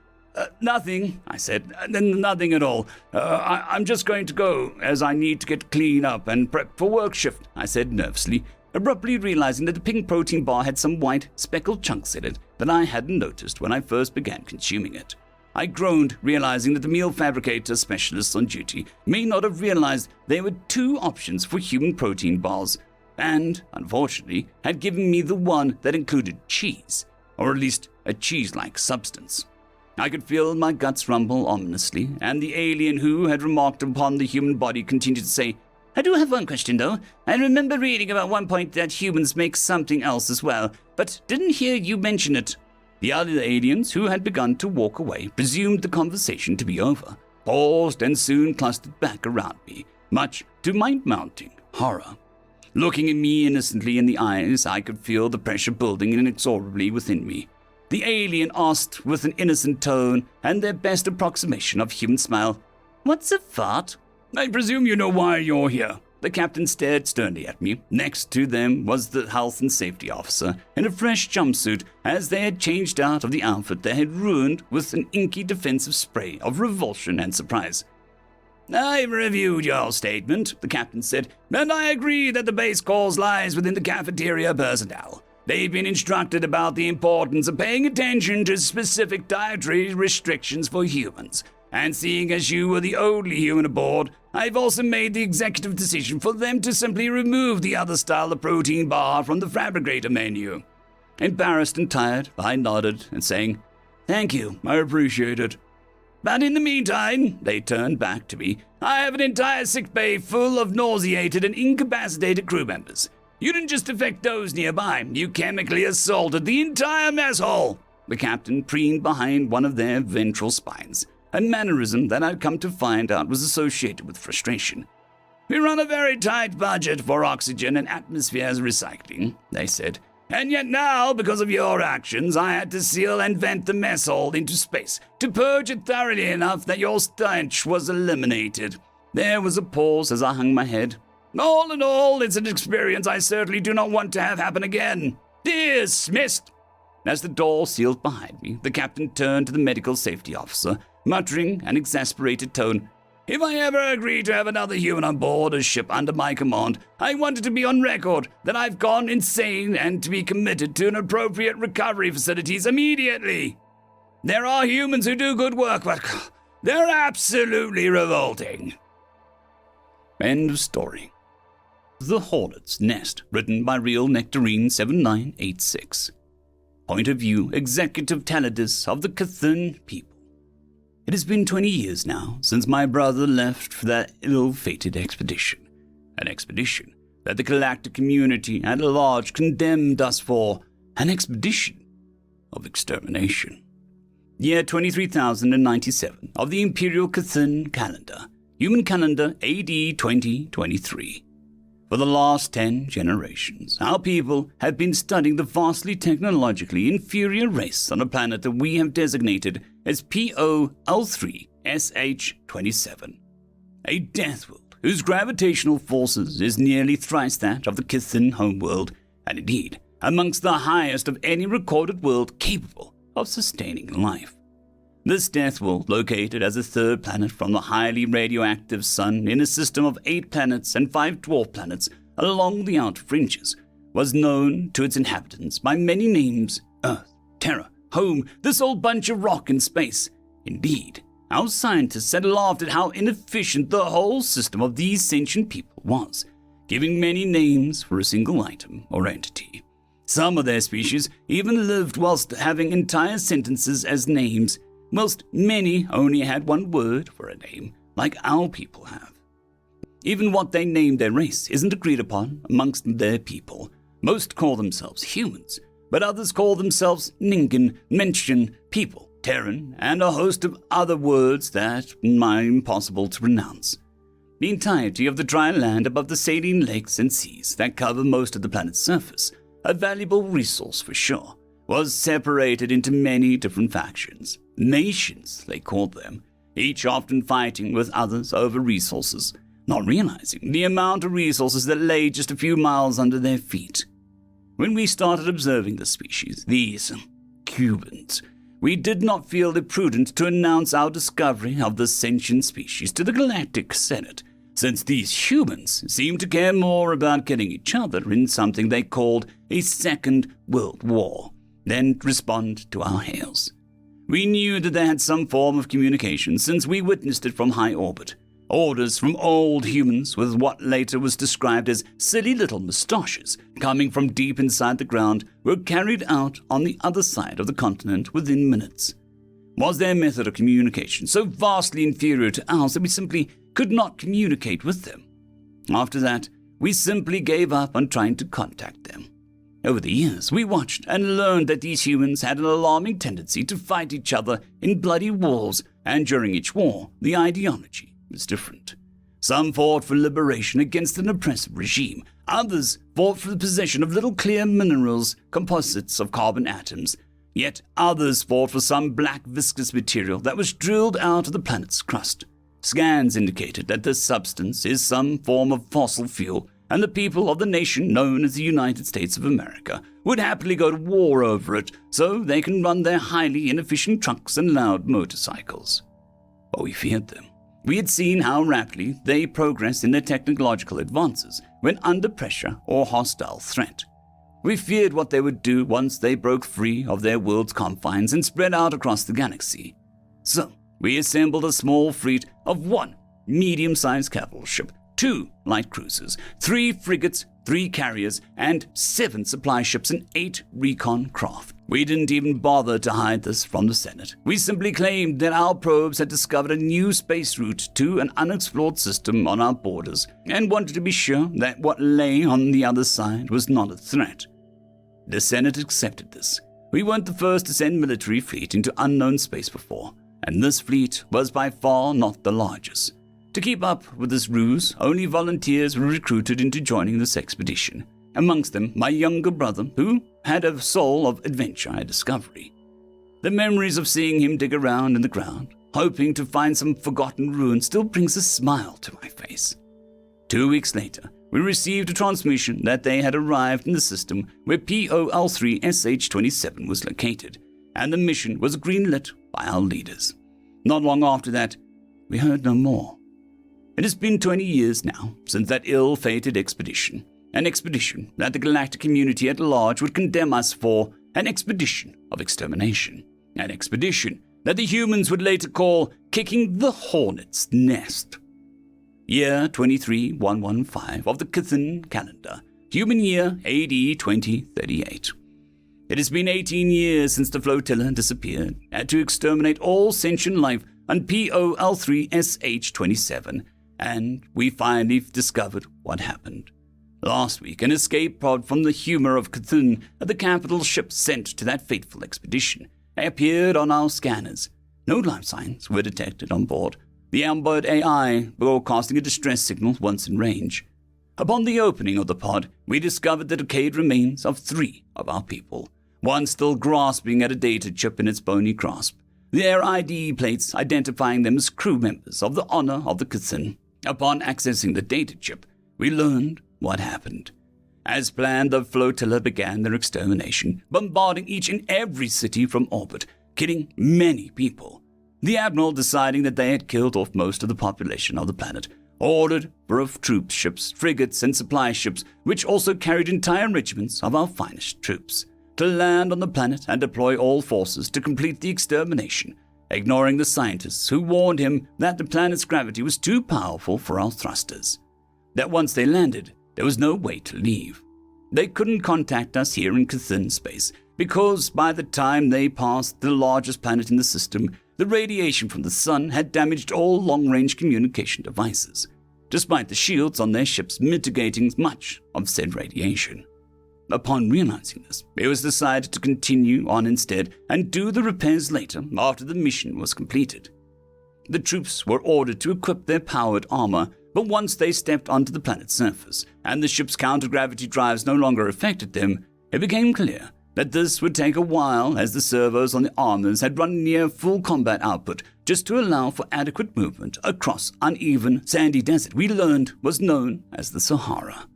Nothing, I said. Nothing at all. I'm just going to go, as I need to get clean up and prep for work shift, I said nervously, abruptly realizing that the pink protein bar had some white, speckled chunks in it that I hadn't noticed when I first began consuming it. I groaned, realizing that the meal fabricator specialists on duty may not have realized there were 2 options for human protein bars, and, unfortunately, had given me the one that included cheese, or at least a cheese-like substance. I could feel my guts rumble ominously, and the alien who had remarked upon the human body continued to say, "I do have one question, though. I remember reading about one point that humans make something else as well, but didn't hear you mention it." The other aliens, who had begun to walk away, presumed the conversation to be over, paused, and soon clustered back around me, much to my mounting horror. Looking at me innocently in the eyes, I could feel the pressure building inexorably within me. The alien asked with an innocent tone and their best approximation of human smile, "What's a fart?" "I presume you know why you're here." The captain stared sternly at me. Next to them was the health and safety officer in a fresh jumpsuit, as they had changed out of the outfit they had ruined with an inky defensive spray of revulsion and surprise. "I've reviewed your statement," the captain said, "and I agree that the base cause lies within the cafeteria personnel. They've been instructed about the importance of paying attention to specific dietary restrictions for humans. And seeing as you were the only human aboard, I've also made the executive decision for them to simply remove the other style of protein bar from the fabricator menu." Embarrassed and tired, I nodded and saying, "Thank you, I appreciate it." "But in the meantime," they turned back to me, "I have an entire sickbay full of nauseated and incapacitated crew members. You didn't just affect those nearby, you chemically assaulted the entire mess hall." The captain preened behind one of their ventral spines, a mannerism that I'd come to find out was associated with frustration. "We run a very tight budget for oxygen and atmosphere's recycling," they said. "And yet now, because of your actions, I had to seal and vent the mess hall into space to purge it thoroughly enough that your stench was eliminated." There was a pause as I hung my head. "All in all, it's an experience I certainly do not want to have happen again. Dismissed." As the door sealed behind me, the captain turned to the medical safety officer, muttering an exasperated tone, "If I ever agree to have another human on board a ship under my command, I want it to be on record that I've gone insane and to be committed to an appropriate recovery facilities immediately. There are humans who do good work, but they're absolutely revolting." End of story. The Hornet's Nest, written by Real Nectarine 7986. Point of view, Executive Taladis of the Cthulhu people. It has been 20 years now since my brother left for that ill-fated expedition. An expedition that the galactic community at large condemned us for. An expedition of extermination. Year 23,097 of the Imperial Cthulhu calendar. Human calendar AD 2023. For the last 10 generations, our people have been studying the vastly technologically inferior race on a planet that we have designated as POL3SH27. A Deathworld whose gravitational forces is nearly thrice that of the Cthulhu homeworld, and indeed amongst the highest of any recorded world capable of sustaining life. This Deathworld, located as a third planet from the highly radioactive sun in a system of 8 planets and 5 dwarf planets along the outer fringes, was known to its inhabitants by many names: Earth, Terra, Home, this old bunch of rock in space. Indeed, our scientists had laughed at how inefficient the whole system of these sentient people was, giving many names for a single item or entity. Some of their species even lived whilst having entire sentences as names, whilst many only had one word for a name, like our people have. Even what they named their race isn't agreed upon amongst their people. Most call themselves humans, but others call themselves Ningen, Mention, People, Terran, and a host of other words that are impossible to pronounce. The entirety of the dry land above the saline lakes and seas that cover most of the planet's surface, a valuable resource for sure, was separated into many different factions. Nations, they called them, each often fighting with others over resources, not realizing the amount of resources that lay just a few miles under their feet. When we started observing the species, these Cubans, we did not feel it prudent to announce our discovery of the sentient species to the Galactic Senate, since these humans seemed to care more about killing each other in something they called a Second World War than respond to our hails. We knew that they had some form of communication since we witnessed it from high orbit. Orders from old humans with what later was described as silly little moustaches coming from deep inside the ground were carried out on the other side of the continent within minutes. Was their method of communication so vastly inferior to ours that we simply could not communicate with them? After that, we simply gave up on trying to contact them. Over the years, we watched and learned that these humans had an alarming tendency to fight each other in bloody wars, and during each war, the ideology was different. Some fought for liberation against an oppressive regime. Others fought for the possession of little clear minerals, composites of carbon atoms. Yet others fought for some black viscous material that was drilled out of the planet's crust. Scans indicated that this substance is some form of fossil fuel, and the people of the nation known as the United States of America would happily go to war over it so they can run their highly inefficient trucks and loud motorcycles. But we feared them. We had seen how rapidly they progressed in their technological advances when under pressure or hostile threat. We feared what they would do once they broke free of their world's confines and spread out across the galaxy. So, we assembled a small fleet of 1 medium-sized capital ship, 2 light cruisers, 3 frigates, 3 carriers, and 7 supply ships and 8 recon craft. We didn't even bother to hide this from the Senate. We simply claimed that our probes had discovered a new space route to an unexplored system on our borders and wanted to be sure that what lay on the other side was not a threat. The Senate accepted this. We weren't the first to send military fleet into unknown space before, and this fleet was by far not the largest. To keep up with this ruse, only volunteers were recruited into joining this expedition. Amongst them, my younger brother, who had a soul of adventure and discovery. The memories of seeing him dig around in the ground, hoping to find some forgotten ruin, still brings a smile to my face. 2 weeks later, we received a transmission that they had arrived in the system where POL3SH27 was located, and the mission was greenlit by our leaders. Not long after that, we heard no more. It has been 20 years now since that ill-fated expedition, an expedition that the galactic community at large would condemn us for, an expedition of extermination, an expedition that the humans would later call kicking the hornet's nest. Year 23115 of the Cthulhu calendar, human year AD 2038. It has been 18 years since the flotilla disappeared, had to exterminate all sentient life on POL3SH27, and we finally discovered what happened. Last week, an escape pod from the humor of Cthulhu, the capital ship sent to that fateful expedition, appeared on our scanners. No life signs were detected on board, the onboard AI broadcasting a distress signal once in range. Upon the opening of the pod, we discovered the decayed remains of 3 of our people, one still grasping at a data chip in its bony grasp, their ID plates identifying them as crew members of the Honor of the Cthulhu. Upon accessing the data chip, we learned what happened. As planned, the flotilla began their extermination, bombarding each and every city from orbit, killing many people. The Admiral, deciding that they had killed off most of the population of the planet, ordered for troop ships, frigates, and supply ships, which also carried entire regiments of our finest troops, to land on the planet and deploy all forces to complete the extermination, ignoring the scientists who warned him that the planet's gravity was too powerful for our thrusters. That once they landed, there was no way to leave. They couldn't contact us here in Cthulhu space, because by the time they passed the largest planet in the system, the radiation from the sun had damaged all long-range communication devices, despite the shields on their ships mitigating much of said radiation. Upon realizing this, it was decided to continue on instead and do the repairs later after the mission was completed. The troops were ordered to equip their powered armor, but once they stepped onto the planet's surface and the ship's counter-gravity drives no longer affected them, it became clear that this would take a while as the servos on the armors had run near full combat output just to allow for adequate movement across uneven, sandy desert we learned was known as the Sahara.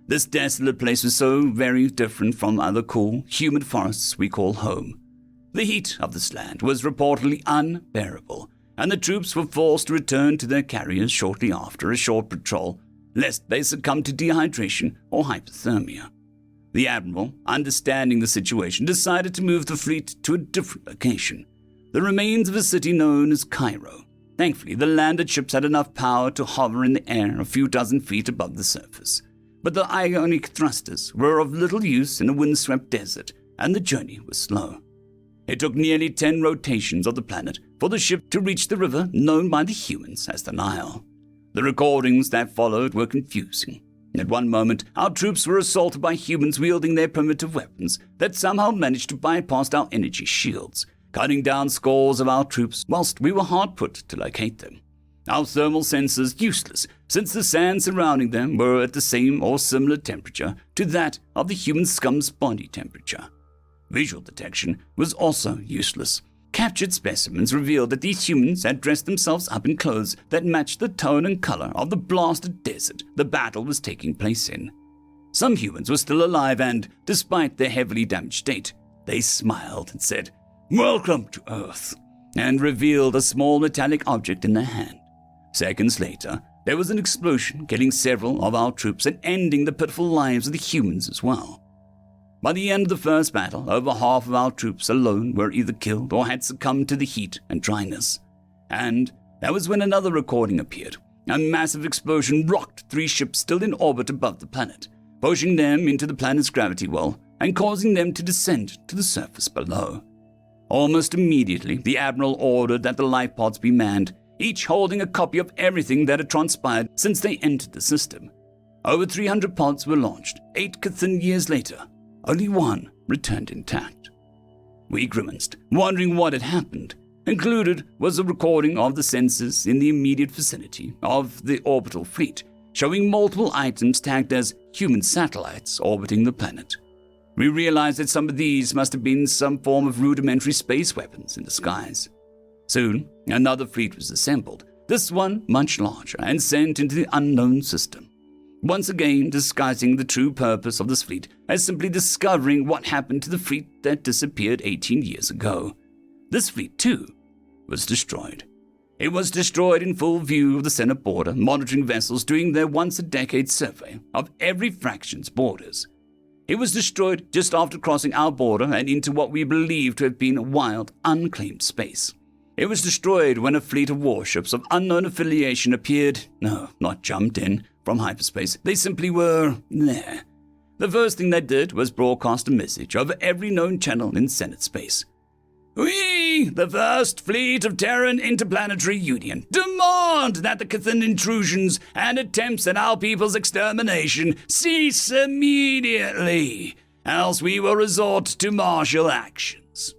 This desolate place was so very different from other cool, humid forests we call home. The heat of this land was reportedly unbearable, and the troops were forced to return to their carriers shortly after a short patrol, lest they succumb to dehydration or hypothermia. The Admiral, understanding the situation, decided to move the fleet to a different location, the remains of a city known as Cairo. Thankfully, the landed ships had enough power to hover in the air a few dozen feet above the surface, but the ionic thrusters were of little use in a windswept desert, and the journey was slow. It took nearly 10 rotations of the planet for the ship to reach the river known by the humans as the Nile. The recordings that followed were confusing. At one moment, our troops were assaulted by humans wielding their primitive weapons that somehow managed to bypass our energy shields, cutting down scores of our troops whilst we were hard put to locate them. Our thermal sensors useless, since the sand surrounding them were at the same or similar temperature to that of the human scum's body temperature. Visual detection was also useless. Captured specimens revealed that these humans had dressed themselves up in clothes that matched the tone and color of the blasted desert the battle was taking place in. Some humans were still alive and, despite their heavily damaged state, they smiled and said, "Welcome to Earth," and revealed a small metallic object in their hand. Seconds later, there was an explosion, killing several of our troops and ending the pitiful lives of the humans as well. By the end of the first battle, over half of our troops alone were either killed or had succumbed to the heat and dryness. And that was when another recording appeared. A massive explosion rocked 3 ships still in orbit above the planet, pushing them into the planet's gravity well and causing them to descend to the surface below. Almost immediately, the Admiral ordered that the life pods be manned, each holding a copy of everything that had transpired since they entered the system. Over 300 pods were launched. 8 Cthulhu years later, only 1 returned intact. We grimaced, wondering what had happened. Included was a recording of the sensors in the immediate vicinity of the orbital fleet, showing multiple items tagged as human satellites orbiting the planet. We realized that some of these must have been some form of rudimentary space weapons in disguise. Soon, another fleet was assembled, this one much larger, and sent into the unknown system. Once again, disguising the true purpose of this fleet as simply discovering what happened to the fleet that disappeared 18 years ago. This fleet, too, was destroyed. It was destroyed in full view of the Senate border, monitoring vessels doing their once-a-decade survey of every fraction's borders. It was destroyed just after crossing our border and into what we believed to have been wild, unclaimed space. It was destroyed when a fleet of warships of unknown affiliation appeared, no, not jumped in, from hyperspace. They simply were there. The first thing they did was broadcast a message over every known channel in Senate space. "We, the first fleet of Terran Interplanetary Union, demand that the Cthulhu intrusions and attempts at our people's extermination cease immediately, else we will resort to martial actions."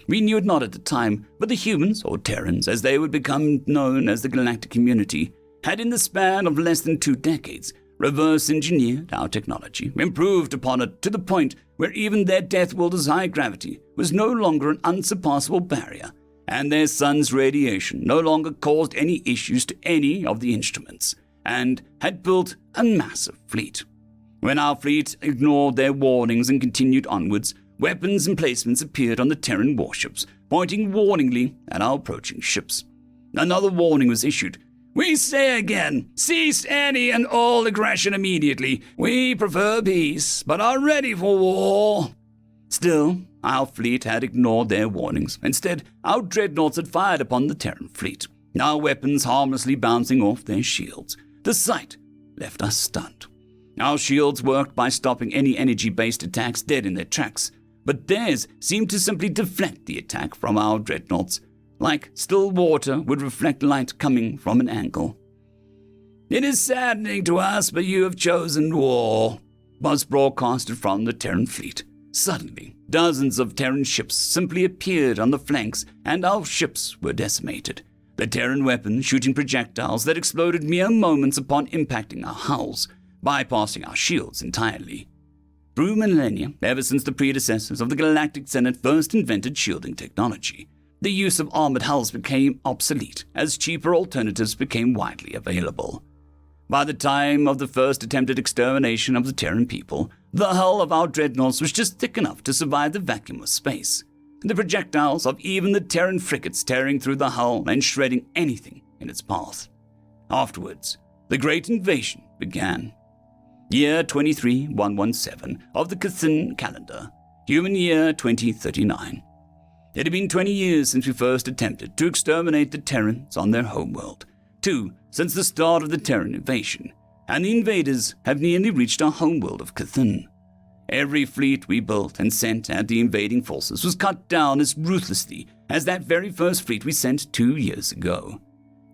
We knew it not at the time, but the humans, or Terrans as they would become known as the galactic community, had in the span of less than 2 decades reverse-engineered our technology, improved upon it to the point where even their Deathworlds' high gravity was no longer an unsurpassable barrier, and their sun's radiation no longer caused any issues to any of the instruments, and had built a massive fleet. When our fleet ignored their warnings and continued onwards, weapons emplacements appeared on the Terran warships, pointing warningly at our approaching ships. Another warning was issued. "We say again, cease any and all aggression immediately. We prefer peace, but are ready for war." Still, our fleet had ignored their warnings. Instead, our dreadnaughts had fired upon the Terran fleet, our weapons harmlessly bouncing off their shields. The sight left us stunned. Our shields worked by stopping any energy-based attacks dead in their tracks, but theirs seemed to simply deflect the attack from our dreadnaughts, like still water would reflect light coming from an angle. "It is saddening to us, but you have chosen war," was broadcasted from the Terran fleet. Suddenly, dozens of Terran ships simply appeared on the flanks, and our ships were decimated. The Terran weapons shooting projectiles that exploded mere moments upon impacting our hulls, bypassing our shields entirely. Through millennia, ever since the predecessors of the Galactic Senate first invented shielding technology, the use of armored hulls became obsolete as cheaper alternatives became widely available. By the time of the first attempted extermination of the Terran people, the hull of our dreadnaughts was just thick enough to survive the vacuum of space, the projectiles of even the Terran frigates tearing through the hull and shredding anything in its path. Afterwards, the Great Invasion began. Year 23117 of the Cthulhu calendar, human year 2039. It had been 20 years since we first attempted to exterminate the Terrans on their homeworld, 2 since the start of the Terran invasion, and the invaders have nearly reached our homeworld of Cthulhu. Every fleet we built and sent at the invading forces was cut down as ruthlessly as that very first fleet we sent 2 years ago.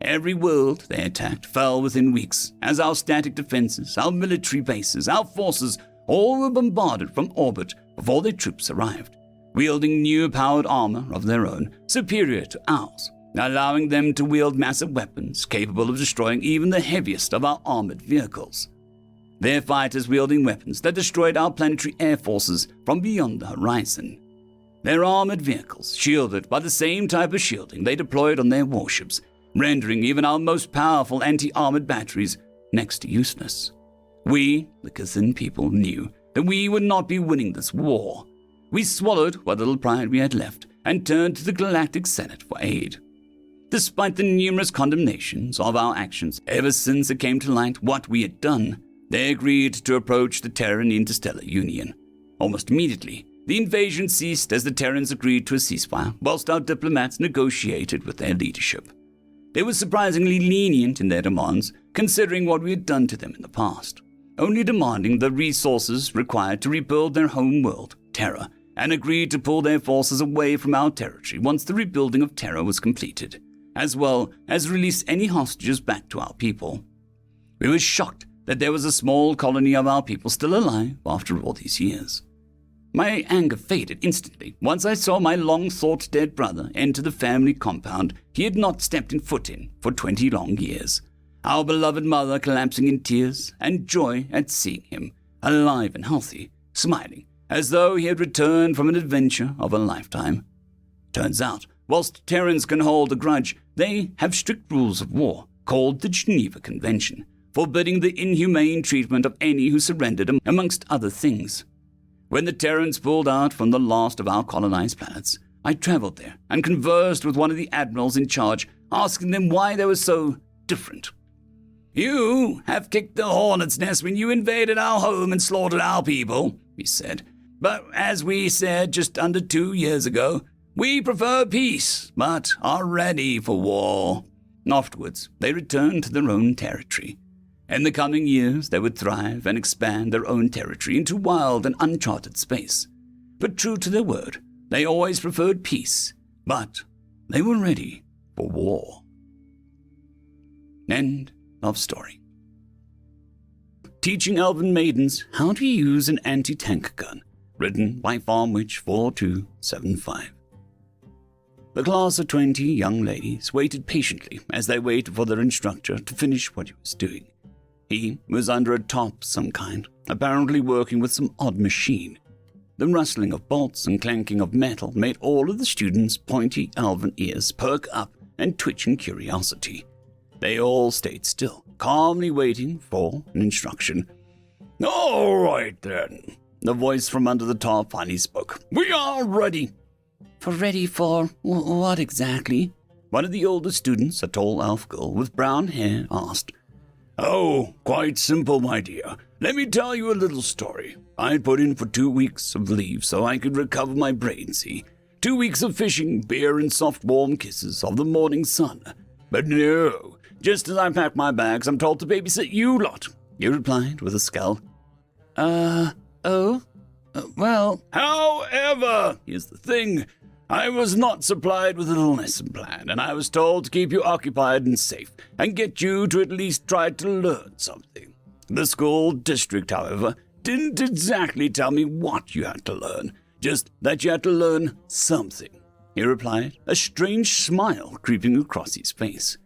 Every world they attacked fell within weeks, as our static defenses, our military bases, our forces, all were bombarded from orbit before their troops arrived, wielding new powered armor of their own, superior to ours, allowing them to wield massive weapons capable of destroying even the heaviest of our armored vehicles. Their fighters wielding weapons that destroyed our planetary air forces from beyond the horizon. Their armored vehicles shielded by the same type of shielding they deployed on their warships, rendering even our most powerful anti-armored batteries next to useless. We, the Kazin people, knew that we would not be winning this war. We swallowed what little pride we had left and turned to the Galactic Senate for aid. Despite the numerous condemnations of our actions ever since it came to light what we had done, they agreed to approach the Terran Interstellar Union. Almost immediately, the invasion ceased as the Terrans agreed to a ceasefire, whilst our diplomats negotiated with their leadership. They were surprisingly lenient in their demands, considering what we had done to them in the past, only demanding the resources required to rebuild their home world, Terra, and agreed to pull their forces away from our territory once the rebuilding of Terra was completed, as well as release any hostages back to our people. We were shocked that there was a small colony of our people still alive after all these years. My anger faded instantly once I saw my long-sought dead brother enter the family compound he had not stepped in foot in for 20 long years, our beloved mother collapsing in tears and joy at seeing him, alive and healthy, smiling, as though he had returned from an adventure of a lifetime. Turns out, whilst Terrans can hold a grudge, they have strict rules of war, called the Geneva Convention, forbidding the inhumane treatment of any who surrendered, amongst other things. When the Terrans pulled out from the last of our colonized planets, I traveled there and conversed with one of the admirals in charge, asking them why they were so different. "You have kicked the hornet's nest when you invaded our home and slaughtered our people," he said. "But as we said just under 2 years ago, we prefer peace, but are ready for war." Afterwards, they returned to their own territory. In the coming years, they would thrive and expand their own territory into wild and uncharted space. But true to their word, they always preferred peace, but they were ready for war. End of story. Teaching Elven Maidens How to Use an Anti-Tank Gun, written by Farmwitch4275. The class of 20 young ladies waited patiently as they waited for their instructor to finish what he was doing. He was under a top of some kind, apparently working with some odd machine. The rustling of bolts and clanking of metal made all of the students' pointy elven ears perk up and twitch in curiosity. They all stayed still, calmly waiting for an instruction. "All right, then," the voice from under the top finally spoke. "We are ready." Ready for what exactly?" One of the older students, a tall elf girl with brown hair, asked. "Oh, quite simple, my dear. Let me tell you a little story. I'd put in for 2 weeks of leave so I could recover my brain, see? 2 weeks of fishing, beer, and soft warm kisses of the morning sun. But no, just as I pack my bags, I'm told to babysit you lot," he replied with a scowl. Well... However, here's the thing. I was not supplied with a lesson plan, and I was told to keep you occupied and safe, and get you to at least try to learn something. The school district, however, didn't exactly tell me what you had to learn, just that you had to learn something, he replied, a strange smile creeping across his face.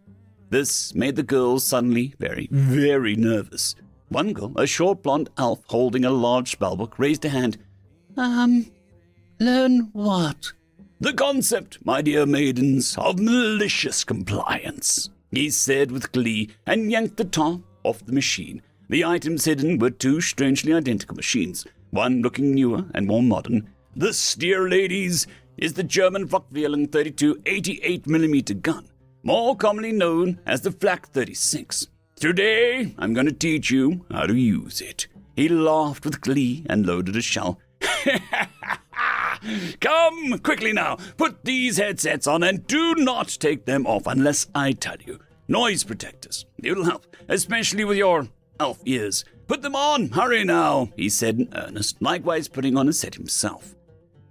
This made the girls suddenly very, very nervous. One girl, a short blonde elf holding a large spellbook, raised a hand. Learn what? "The concept, my dear maidens, of malicious compliance," he said with glee, and yanked the top off the machine. The items hidden were 2 strangely identical machines, one looking newer and more modern. "This, dear ladies, is the German Flakvierling 32 88mm gun, more commonly known as the Flak 36. Today, I'm going to teach you how to use it." He laughed with glee and loaded a shell. "Come, quickly now, put these headsets on and do not take them off unless I tell you. Noise protectors. It'll help, especially with your elf ears. Put them on! Hurry now! He said in earnest, likewise putting on a set himself.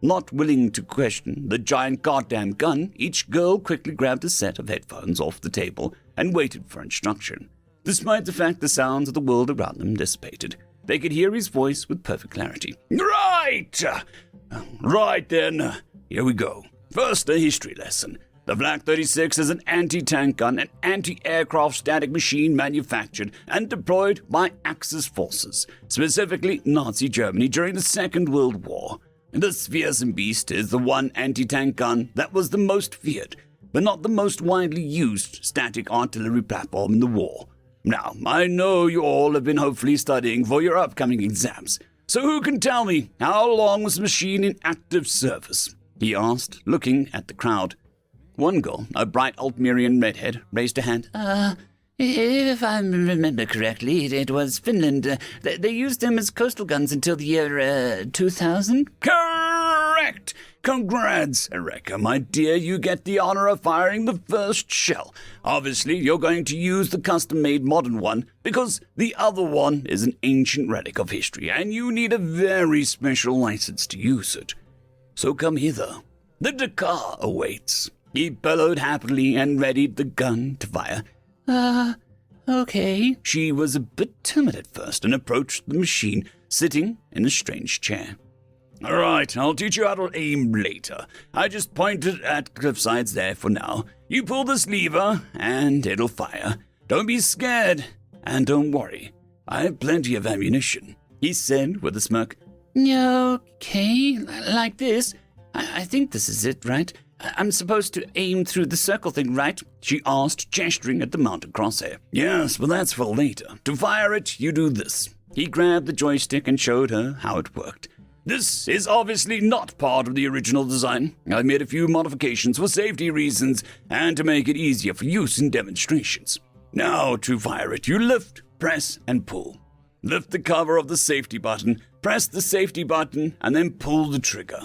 Not willing to question the giant goddamn gun, each girl quickly grabbed a set of headphones off the table and waited for instruction. Despite the fact the sounds of the world around them dissipated, they could hear his voice with perfect clarity. Right! Right then, here we go. First, a history lesson. The Flak 36 is an anti-tank gun, an anti-aircraft static machine manufactured and deployed by Axis forces, specifically Nazi Germany during the Second World War. This fearsome beast is the one anti-tank gun that was the most feared, but not the most widely used static artillery platform in the war. Now, I know you all have been hopefully studying for your upcoming exams, so who can tell me how long was the machine in active service? He asked, looking at the crowd. One girl, a bright Altmerian redhead, raised a hand. If I remember correctly, it was Finland. They used them as coastal guns until the year 2000? Correct! Congrats, Ereka, my dear. You get the honor of firing the first shell. Obviously, you're going to use the custom-made modern one because the other one is an ancient relic of history, and you need a very special license to use it. So come hither. The Dakar awaits. He bellowed happily and readied the gun to fire. Okay. She was a bit timid at first and approached the machine, sitting in a strange chair. All right, I'll teach you how to aim later. I just pointed at cliffsides there for now. You pull this lever, and it'll fire. Don't be scared, and don't worry. I have plenty of ammunition, he said with a smirk. Okay, like this. I think this is it, right? I'm supposed to aim through the circle thing, right? She asked, gesturing at the mounted crosshair. Yes, but that's for later. To fire it, you do this. He grabbed the joystick and showed her how it worked. This is obviously not part of the original design. I made a few modifications for safety reasons and to make it easier for use in demonstrations. Now, to fire it, you lift, press, and pull. Lift the cover of the safety button, press the safety button, and then pull the trigger.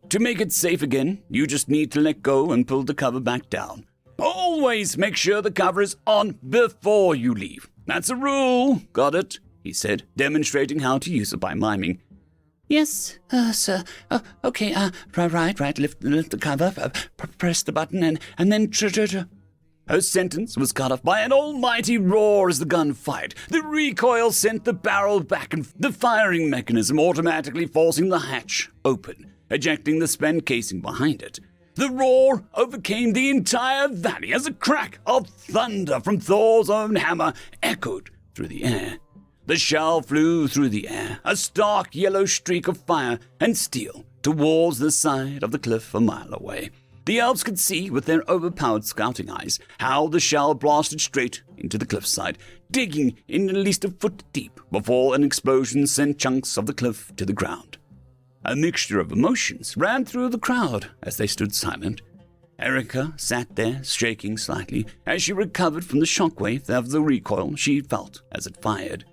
To make it safe again, you just need to let go and pull the cover back down. Always make sure the cover is on before you leave. That's a rule. Got it? He said, demonstrating how to use it by miming. Yes, sir. Okay, right. Lift the cover, press the button, and then... Her sentence was cut off by an almighty roar as the gun fired. The recoil sent the barrel back and the firing mechanism automatically forcing the hatch open, ejecting the spent casing behind it. The roar overcame the entire valley as a crack of thunder from Thor's own hammer echoed through the air. The shell flew through the air, a stark yellow streak of fire and steel, towards the side of the cliff a mile away. The elves could see with their overpowered scouting eyes how the shell blasted straight into the cliffside, digging in at least a foot deep before an explosion sent chunks of the cliff to the ground. A mixture of emotions ran through the crowd as they stood silent. Ereka sat there, shaking slightly, as she recovered from the shockwave of the recoil she felt as it fired.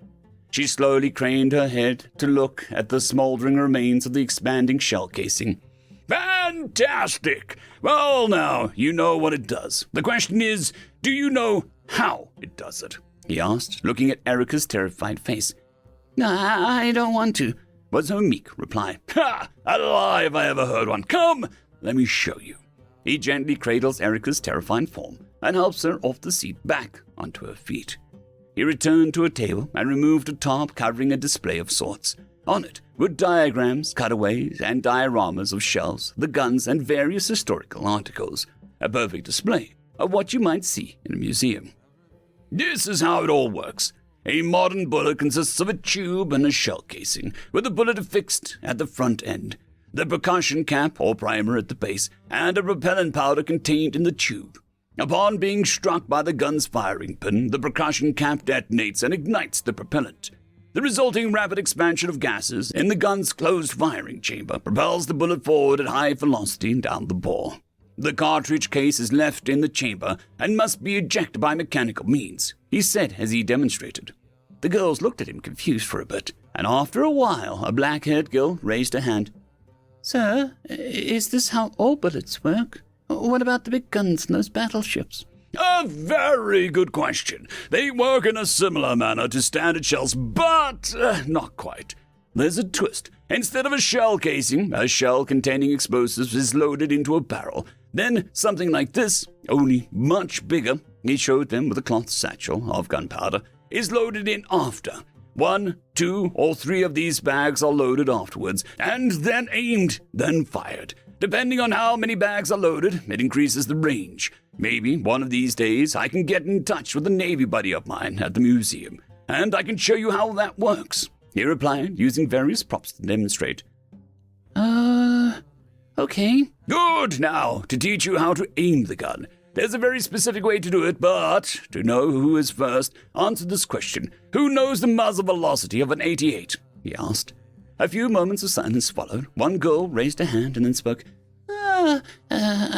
She slowly craned her head to look at the smoldering remains of the expanding shell casing. Fantastic! Well, now, you know what it does. The question is, do you know how it does it? He asked, looking at Erika's terrified face. I don't want to, was her meek reply. Ha! A lie if I ever heard one. Come, let me show you. He gently cradles Erika's terrifying form and helps her off the seat back onto her feet. He returned to a table and removed a tarp covering a display of sorts. On it were diagrams, cutaways, and dioramas of shells, the guns, and various historical articles. A perfect display of what you might see in a museum. This is how it all works. A modern bullet consists of a tube and a shell casing, with the bullet affixed at the front end, the percussion cap or primer at the base, and a propellant powder contained in the tube. Upon being struck by the gun's firing pin, the percussion cap detonates and ignites the propellant. The resulting rapid expansion of gases in the gun's closed firing chamber propels the bullet forward at high velocity down the bore. The cartridge case is left in the chamber and must be ejected by mechanical means, he said as he demonstrated. The girls looked at him confused for a bit, and after a while a black-haired girl raised her hand. Sir, is this how all bullets work? What about the big guns and those battleships? A very good question. They work in a similar manner to standard shells, but not quite. There's a twist. Instead of a shell casing, a shell containing explosives is loaded into a barrel. Then something like this, only much bigger, he showed them with a cloth satchel of gunpowder, is loaded in after. 1, 2, or 3 of these bags are loaded afterwards, and then aimed, then fired. Depending on how many bags are loaded, it increases the range. Maybe one of these days I can get in touch with a Navy buddy of mine at the museum, and I can show you how that works, he replied, using various props to demonstrate. Okay. Good. Now, to teach you how to aim the gun. There's a very specific way to do it, but to know who is first, answer this question. Who knows the muzzle velocity of an 88? He asked. A few moments of silence followed. One girl raised her hand and then spoke.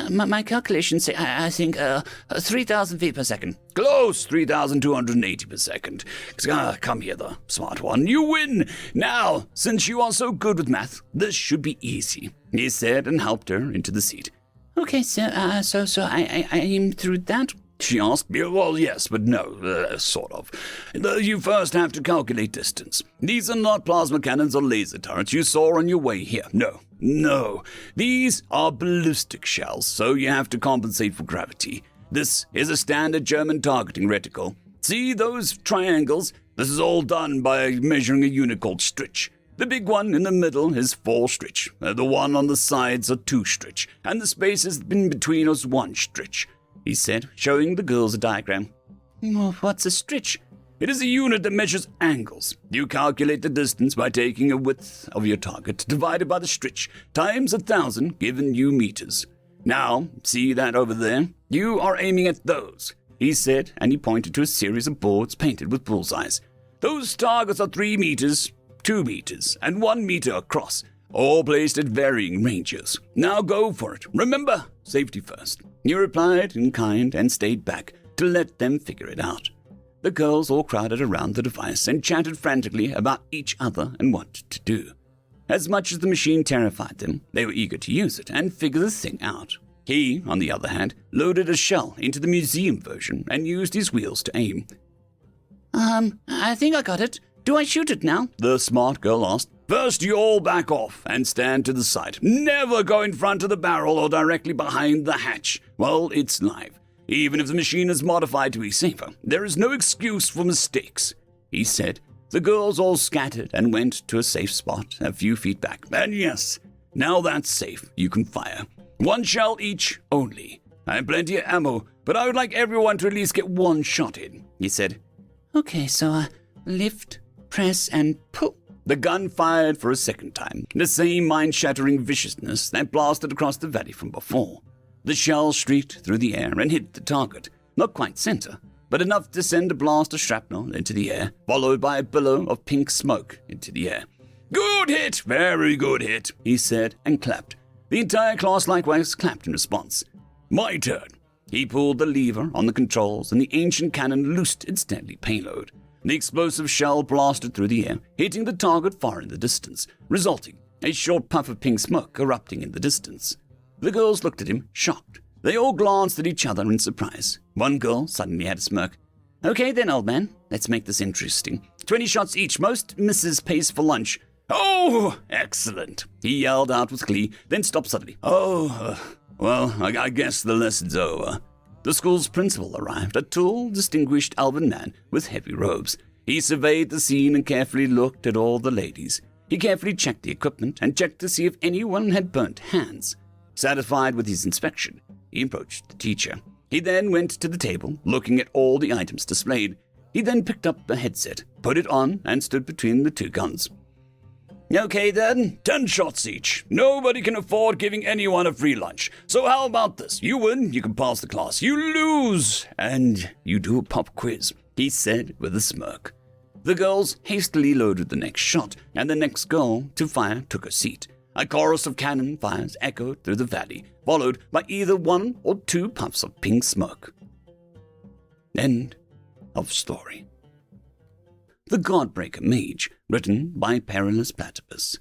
My calculations say, I think, 3,000 feet per second. Close, 3,280 per second. Come here, the smart one. You win. Now, since you are so good with math, this should be easy, he said and helped her into the seat. Okay, so I aim through that? She asked. Well, yes, but no, sort of. You first have to calculate distance. These are not plasma cannons or laser turrets you saw on your way here. No. These are ballistic shells, so you have to compensate for gravity. This is a standard German targeting reticle. See those triangles? This is all done by measuring a unit called Stritch. The big one in the middle is 4 Stritch. The one on the sides are 2 Stritch, and the spaces in between is 1 Stritch, he said, showing the girls a diagram. What's a Stritch? It is a unit that measures angles. You calculate the distance by taking a width of your target divided by the Stritch times 1,000, giving you meters. Now, see that over there? You are aiming at those, he said, and he pointed to a series of boards painted with bullseyes. Those targets are 3 meters, 2 meters, and 1 meter across, all placed at varying ranges. Now go for it. Remember, safety first. He replied in kind and stayed back to let them figure it out. The girls all crowded around the device and chatted frantically about each other and what to do. As much as the machine terrified them, they were eager to use it and figure the thing out. He, on the other hand, loaded a shell into the museum version and used his wheels to aim. I think I got it. Do I shoot it now? The smart girl asked. First, you all back off and stand to the side. Never go in front of the barrel or directly behind the hatch. Well, it's live. Even if the machine is modified to be safer, there is no excuse for mistakes, he said. The girls all scattered and went to a safe spot a few feet back. And yes, now that's safe, you can fire. 1 shell each only. I have plenty of ammo, but I would like everyone to at least get 1 shot in, he said. Okay, so lift, press, and pull. The gun fired for a second time, the same mind-shattering viciousness that blasted across the valley from before. The shell streaked through the air and hit the target, not quite center, but enough to send a blast of shrapnel into the air, followed by a billow of pink smoke into the air. Good hit! Very good hit, he said and clapped. The entire class likewise clapped in response. My turn. He pulled the lever on the controls and the ancient cannon loosed its deadly payload. The explosive shell blasted through the air, hitting the target far in the distance, resulting in a short puff of pink smoke erupting in the distance. The girls looked at him, shocked. They all glanced at each other in surprise. One girl suddenly had a smirk. Okay then, old man, let's make this interesting. 20 shots each, most misses pays for lunch. Oh, excellent, he yelled out with glee, then stopped suddenly. Well, I guess the lesson's over. The school's principal arrived, a tall, distinguished elven man with heavy robes. He surveyed the scene and carefully looked at all the ladies. He carefully checked the equipment and checked to see if anyone had burnt hands. Satisfied with his inspection, he approached the teacher. He then went to the table, looking at all the items displayed. He then picked up a headset, put it on, and stood between the 2 guns. Okay then, 10 shots each. Nobody can afford giving anyone a free lunch. So how about this? You win, you can pass the class. You lose, and you do a pop quiz, he said with a smirk. The girls hastily loaded the next shot, and the next girl to fire took her seat. A chorus of cannon fires echoed through the valley, followed by either 1 or 2 puffs of pink smoke. End of story. The Godbreaker Mage, written by Perilous Platypus.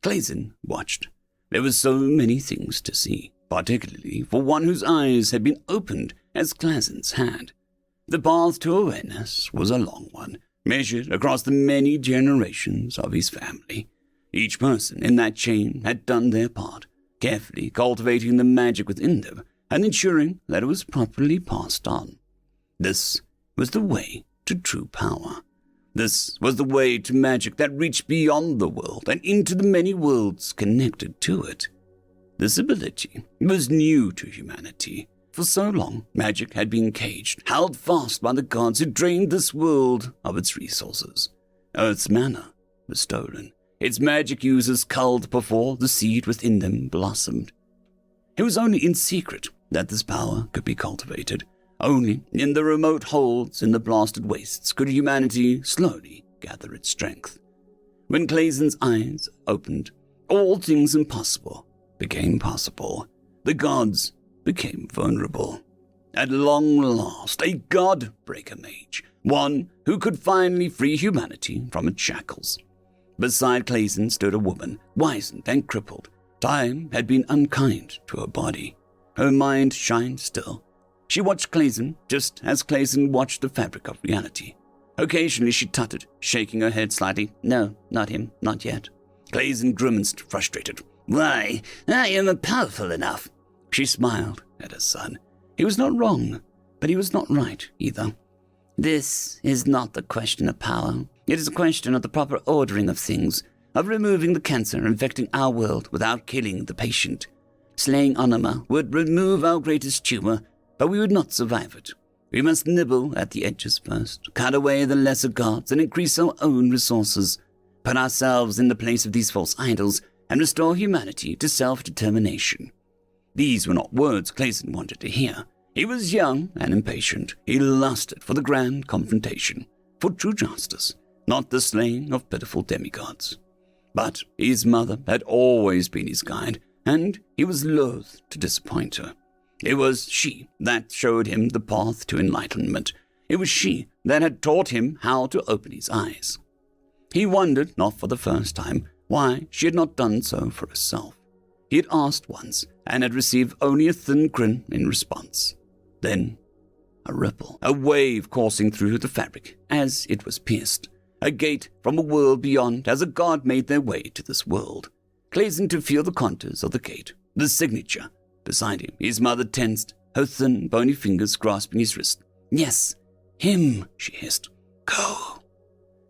Clazen watched. There were so many things to see, particularly for one whose eyes had been opened as Clazen's had. The path to awareness was a long one, measured across the many generations of his family. Each person in that chain had done their part, carefully cultivating the magic within them and ensuring that it was properly passed on. This was the way to true power. This was the way to magic that reached beyond the world and into the many worlds connected to it. This ability was new to humanity. For so long, magic had been caged, held fast by the gods who drained this world of its resources. Earth's mana was stolen, its magic users culled before the seed within them blossomed. It was only in secret that this power could be cultivated. Only in the remote holds in the blasted wastes could humanity slowly gather its strength. When Clazen's eyes opened, all things impossible became possible. The gods became vulnerable. At long last, a god-breaker mage, one who could finally free humanity from its shackles. Beside Clazen stood a woman, wizened and crippled. Time had been unkind to her body. Her mind shined still. She watched Clazen just as Clazen watched the fabric of reality. Occasionally she tutted, shaking her head slightly. No, not him, not yet. Clazen grimaced, frustrated. Why, I am powerful enough. She smiled at her son. He was not wrong, but he was not right either. This is not the question of power. It is a question of the proper ordering of things, of removing the cancer infecting our world without killing the patient. Slaying Anima would remove our greatest tumor, but we would not survive it. We must nibble at the edges first, cut away the lesser gods and increase our own resources, put ourselves in the place of these false idols, and restore humanity to self-determination. These were not words Clazen wanted to hear. He was young and impatient. He lusted for the grand confrontation, for true justice, not the slaying of pitiful demigods. But his mother had always been his guide, and he was loath to disappoint her. It was she that showed him the path to enlightenment. It was she that had taught him how to open his eyes. He wondered, not for the first time, why she had not done so for herself. He had asked once, and had received only a thin grin in response. Then, a ripple, a wave coursing through the fabric as it was pierced. A gate from a world beyond as a god made their way to this world. Clazen to feel the contours of the gate, the signature. Beside him, his mother tensed, her thin, bony fingers grasping his wrist. Yes, him, she hissed. Go.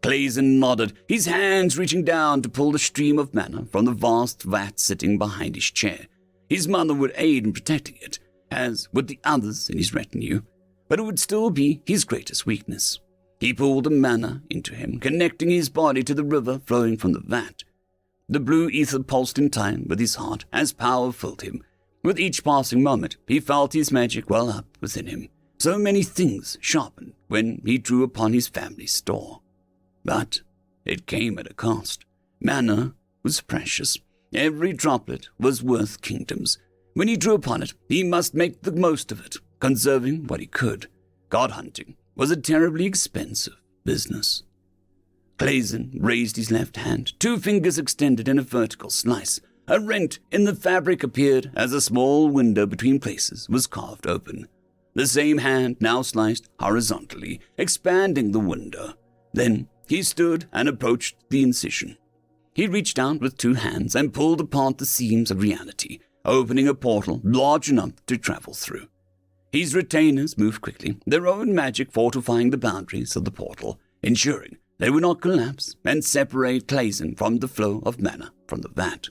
Clazen nodded, his hands reaching down to pull the stream of mana from the vast vat sitting behind his chair. His mother would aid in protecting it, as would the others in his retinue, but it would still be his greatest weakness. He pulled the mana into him, connecting his body to the river flowing from the vat. The blue ether pulsed in time with his heart as power filled him. With each passing moment, he felt his magic well up within him. So many things sharpened when he drew upon his family's store. But it came at a cost. Mana was precious. Every droplet was worth kingdoms. When he drew upon it, he must make the most of it, conserving what he could. God hunting was a terribly expensive business. Clazen raised his left hand, 2 fingers extended in a vertical slice. A rent in the fabric appeared as a small window between places was carved open. The same hand now sliced horizontally, expanding the window. Then he stood and approached the incision. He reached out with 2 hands and pulled apart the seams of reality, opening a portal large enough to travel through. His retainers moved quickly, their own magic fortifying the boundaries of the portal, ensuring they would not collapse and separate Clazen from the flow of mana from the vat.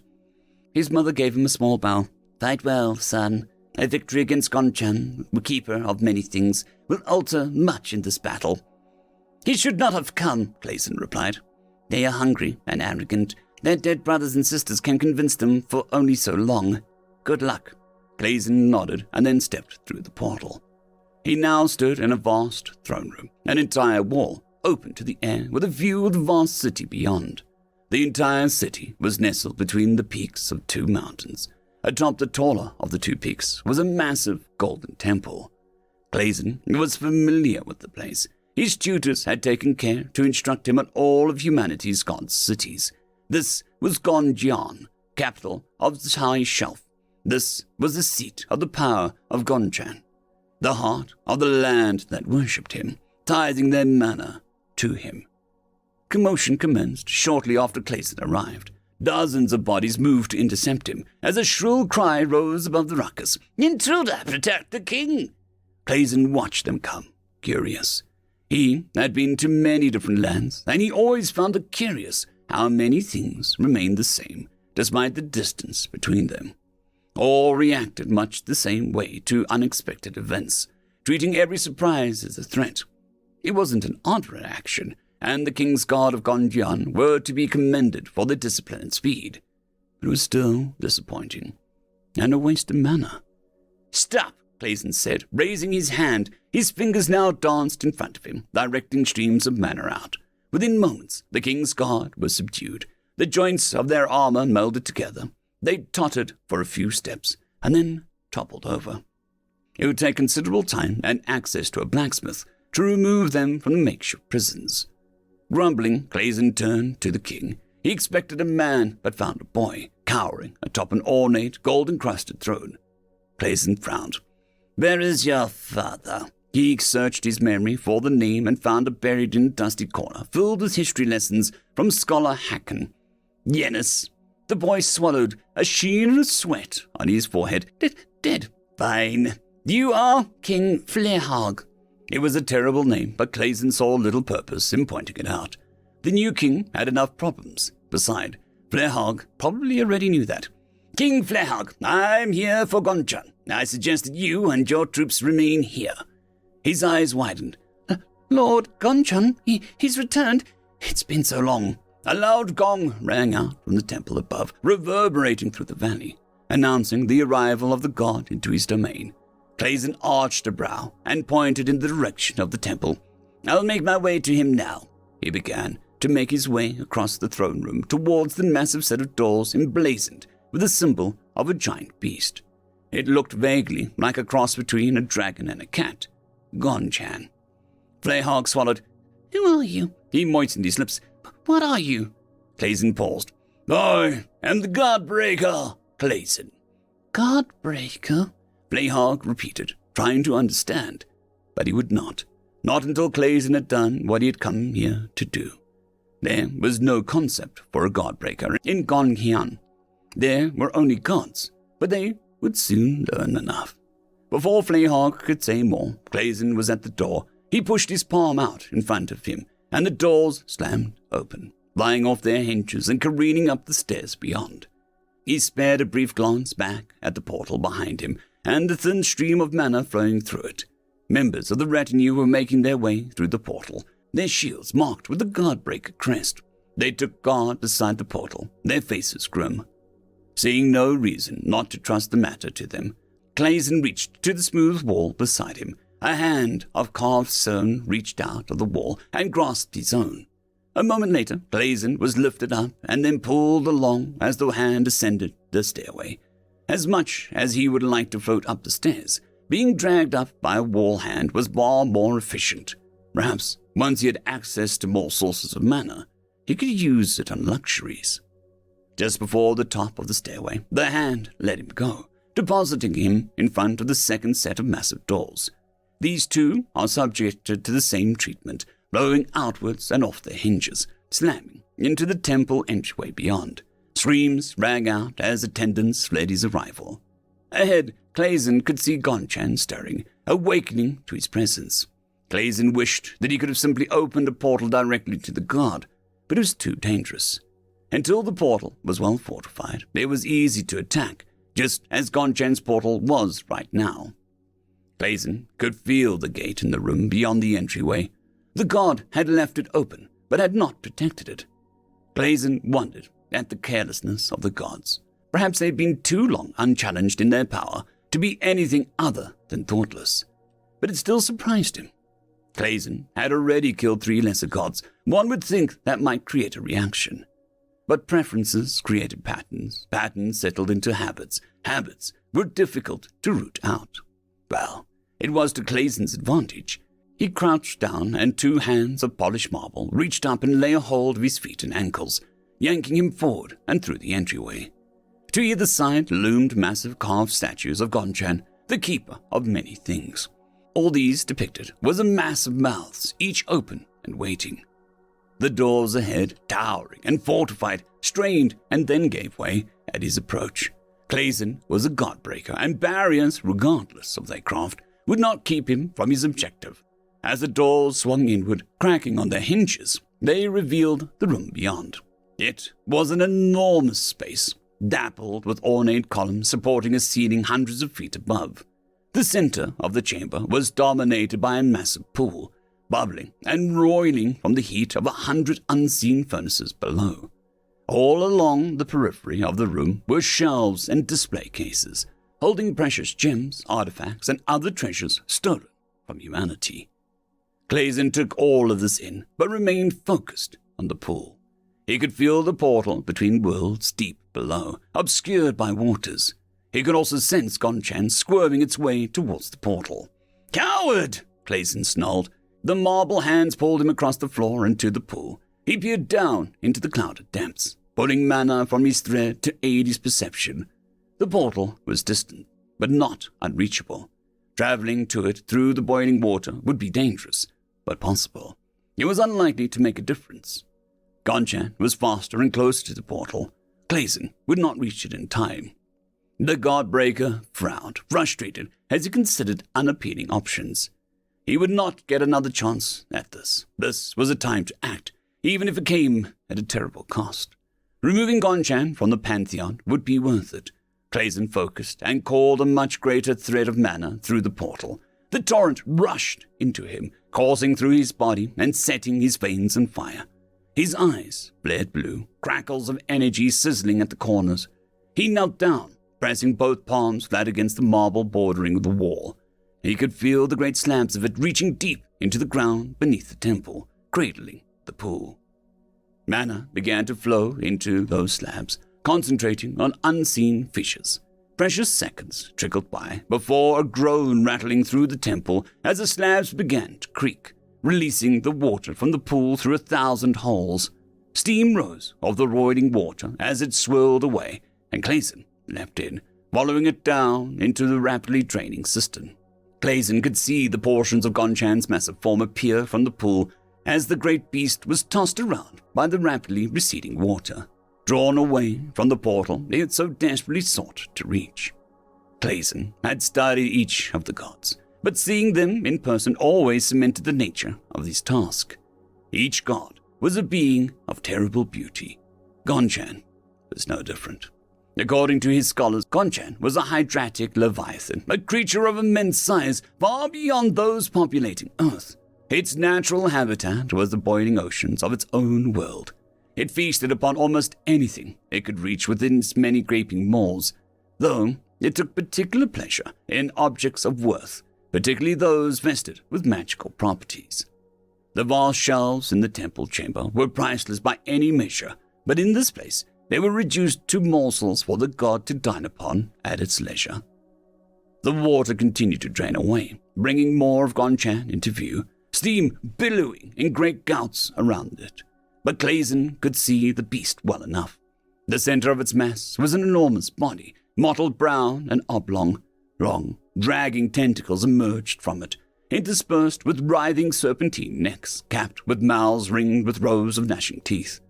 His mother gave him a small bow. Fight well, son. A victory against Gonchan, the keeper of many things, will alter much in this battle. He should not have come, Clazen replied. They are hungry and arrogant. Their dead brothers and sisters can convince them for only so long. Good luck. Clazen nodded and then stepped through the portal. He now stood in a vast throne room, an entire wall open to the air with a view of the vast city beyond. The entire city was nestled between the peaks of 2 mountains. Atop the taller of the 2 peaks was a massive golden temple. Clazen was familiar with the place. His tutors had taken care to instruct him on all of humanity's gods' cities. This was Gonjian, capital of the High Shelf. This was the seat of the power of Gonchan. the heart of the land that worshipped him, tithing their mana to him. Commotion commenced shortly after Clayson arrived. Dozens of bodies moved to intercept him as a shrill cry rose above the ruckus. "Intruder, protect the king!" Clayson watched them come, curious. He had been to many different lands, and he always found it curious how many things remained the same, despite the distance between them. All reacted much the same way to unexpected events, treating every surprise as a threat. It wasn't an odd reaction, and the King's Guard of Gongjian were to be commended for their discipline and speed. But it was still disappointing, and a waste of mana. "Stop!" Clayson said, raising his hand. His fingers now danced in front of him, directing streams of mana out. Within moments, the King's Guard was subdued. The joints of their armor melded together. They tottered for a few steps, and then toppled over. It would take considerable time and access to a blacksmith to remove them from the makeshift prisons. Grumbling, Clayson turned to the king. He expected a man, but found a boy, cowering atop an ornate, gold-encrusted throne. Clayson frowned. "Where is your father?" He searched his memory for the name and found it buried in a dusty corner, filled with history lessons from Scholar Hacken. "Yennis." The boy swallowed, a sheen of sweat on his forehead. Dead. "Fine. You are King Flairhog." It was a terrible name, but Clayson saw little purpose in pointing it out. The new king had enough problems. Besides, Flairhog probably already knew that. "King Flairhog, I'm here for Gonchan. I suggest that you and your troops remain here." His eyes widened. "Lord Gonchan, he's returned. It's been so long." A loud gong rang out from the temple above, reverberating through the valley, announcing the arrival of the god into his domain. Clayson arched a brow and pointed in the direction of the temple. "I'll make my way to him now," he began, to make his way across the throne room towards the massive set of doors emblazoned with the symbol of a giant beast. It looked vaguely like a cross between a dragon and a cat. Gonchan. Flayhawk swallowed. "Who are you?" He moistened his lips. "What are you?" Clayson paused. "I am the Godbreaker, Clayson." "Godbreaker?" Flayhawk repeated, trying to understand, but he would not. Not until Clayson had done what he had come here to do. There was no concept for a Godbreaker in Gongjian. There were only gods, but they would soon learn enough. Before Flayhawk could say more, Clayson was at the door. He pushed his palm out in front of him, and the doors slammed open, flying off their hinges and careening up the stairs beyond. He spared a brief glance back at the portal behind him and the thin stream of mana flowing through it. Members of the retinue were making their way through the portal, their shields marked with the Godbreaker crest. They took guard beside the portal, their faces grim. Seeing no reason not to trust the matter to them, Clayson reached to the smooth wall beside him. A hand of carved stone reached out of the wall and grasped his own. A moment later, Clayson was lifted up and then pulled along as the hand ascended the stairway. As much as he would like to float up the stairs, being dragged up by a wall hand was far more efficient. Perhaps, once he had access to more sources of mana, he could use it on luxuries. Just before the top of the stairway, the hand let him go, depositing him in front of the second set of massive doors. These too are subjected to the same treatment, blowing outwards and off their hinges, slamming into the temple entryway beyond. Screams rang out as attendants fled his arrival. Ahead, Clayson could see Gonchan stirring, awakening to his presence. Clayson wished that he could have simply opened a portal directly to the god, but it was too dangerous. Until the portal was well fortified, it was easy to attack, just as Gonchan's portal was right now. Clayson could feel the gate in the room beyond the entryway. The god had left it open, but had not protected it. Clayson wondered at the carelessness of the gods. Perhaps they had been too long unchallenged in their power to be anything other than thoughtless. But it still surprised him. Clayson had already killed 3 lesser gods. One would think that might create a reaction. But preferences created patterns. Patterns settled into habits. Habits were difficult to root out. Well, it was to Clayson's advantage. He crouched down, and 2 hands of polished marble reached up and lay a hold of his feet and ankles, yanking him forward and through the entryway. To either side loomed massive carved statues of Gonchan, the keeper of many things. All these depicted was a mass of mouths, each open and waiting. The doors ahead, towering and fortified, strained and then gave way at his approach. Clayson was a godbreaker, and barriers, regardless of their craft, would not keep him from his objective. As the doors swung inward, cracking on their hinges, they revealed the room beyond. It was an enormous space, dappled with ornate columns supporting a ceiling hundreds of feet above. The center of the chamber was dominated by a massive pool, bubbling and roiling from the heat of 100 unseen furnaces below. All along the periphery of the room were shelves and display cases, holding precious gems, artifacts, and other treasures stolen from humanity. Clayson took all of this in, but remained focused on the pool. He could feel the portal between worlds deep below, obscured by waters. He could also sense Gonchan squirming its way towards the portal. "Coward!" Clayson snarled. The marble hands pulled him across the floor and to the pool. He peered down into the clouded depths, pulling mana from his thread to aid his perception. The portal was distant, but not unreachable. Traveling to it through the boiling water would be dangerous, but possible. It was unlikely to make a difference. Gonchan was faster and closer to the portal. Clayson would not reach it in time. The Godbreaker frowned, frustrated, as he considered unappealing options. He would not get another chance at this. This was a time to act, even if it came at a terrible cost. Removing Gonchan from the Pantheon would be worth it. Clayson focused and called a much greater thread of mana through the portal. The torrent rushed into him, coursing through his body and setting his veins on fire. His eyes blared blue, crackles of energy sizzling at the corners. He knelt down, pressing both palms flat against the marble bordering the wall. He could feel the great slabs of it reaching deep into the ground beneath the temple, cradling the pool. Mana began to flow into those slabs, concentrating on unseen fissures. Precious seconds trickled by before a groan rattling through the temple as the slabs began to creak, releasing the water from the pool through 1,000 holes. Steam rose of the roiling water as it swirled away, and Clayson leapt in, following it down into the rapidly draining cistern. Clayson could see the portions of Gonchan's massive form appear from the pool as the great beast was tossed around by the rapidly receding water, drawn away from the portal it so desperately sought to reach. Clayson had studied each of the gods, but seeing them in person always cemented the nature of this task. Each god was a being of terrible beauty. Gonchan was no different. According to his scholars, Gonchan was a hydratic leviathan, a creature of immense size, far beyond those populating Earth. Its natural habitat was the boiling oceans of its own world. It feasted upon almost anything it could reach within its many gaping maws, though it took particular pleasure in objects of worth, particularly those vested with magical properties. The vast shelves in the temple chamber were priceless by any measure, but in this place they were reduced to morsels for the god to dine upon at its leisure. The water continued to drain away, bringing more of Gonchan into view, steam billowing in great gouts around it. But Clayson could see the beast well enough. The center of its mass was an enormous body, mottled brown and oblong. Long, dragging tentacles emerged from it, interspersed with writhing serpentine necks, capped with mouths ringed with rows of gnashing teeth.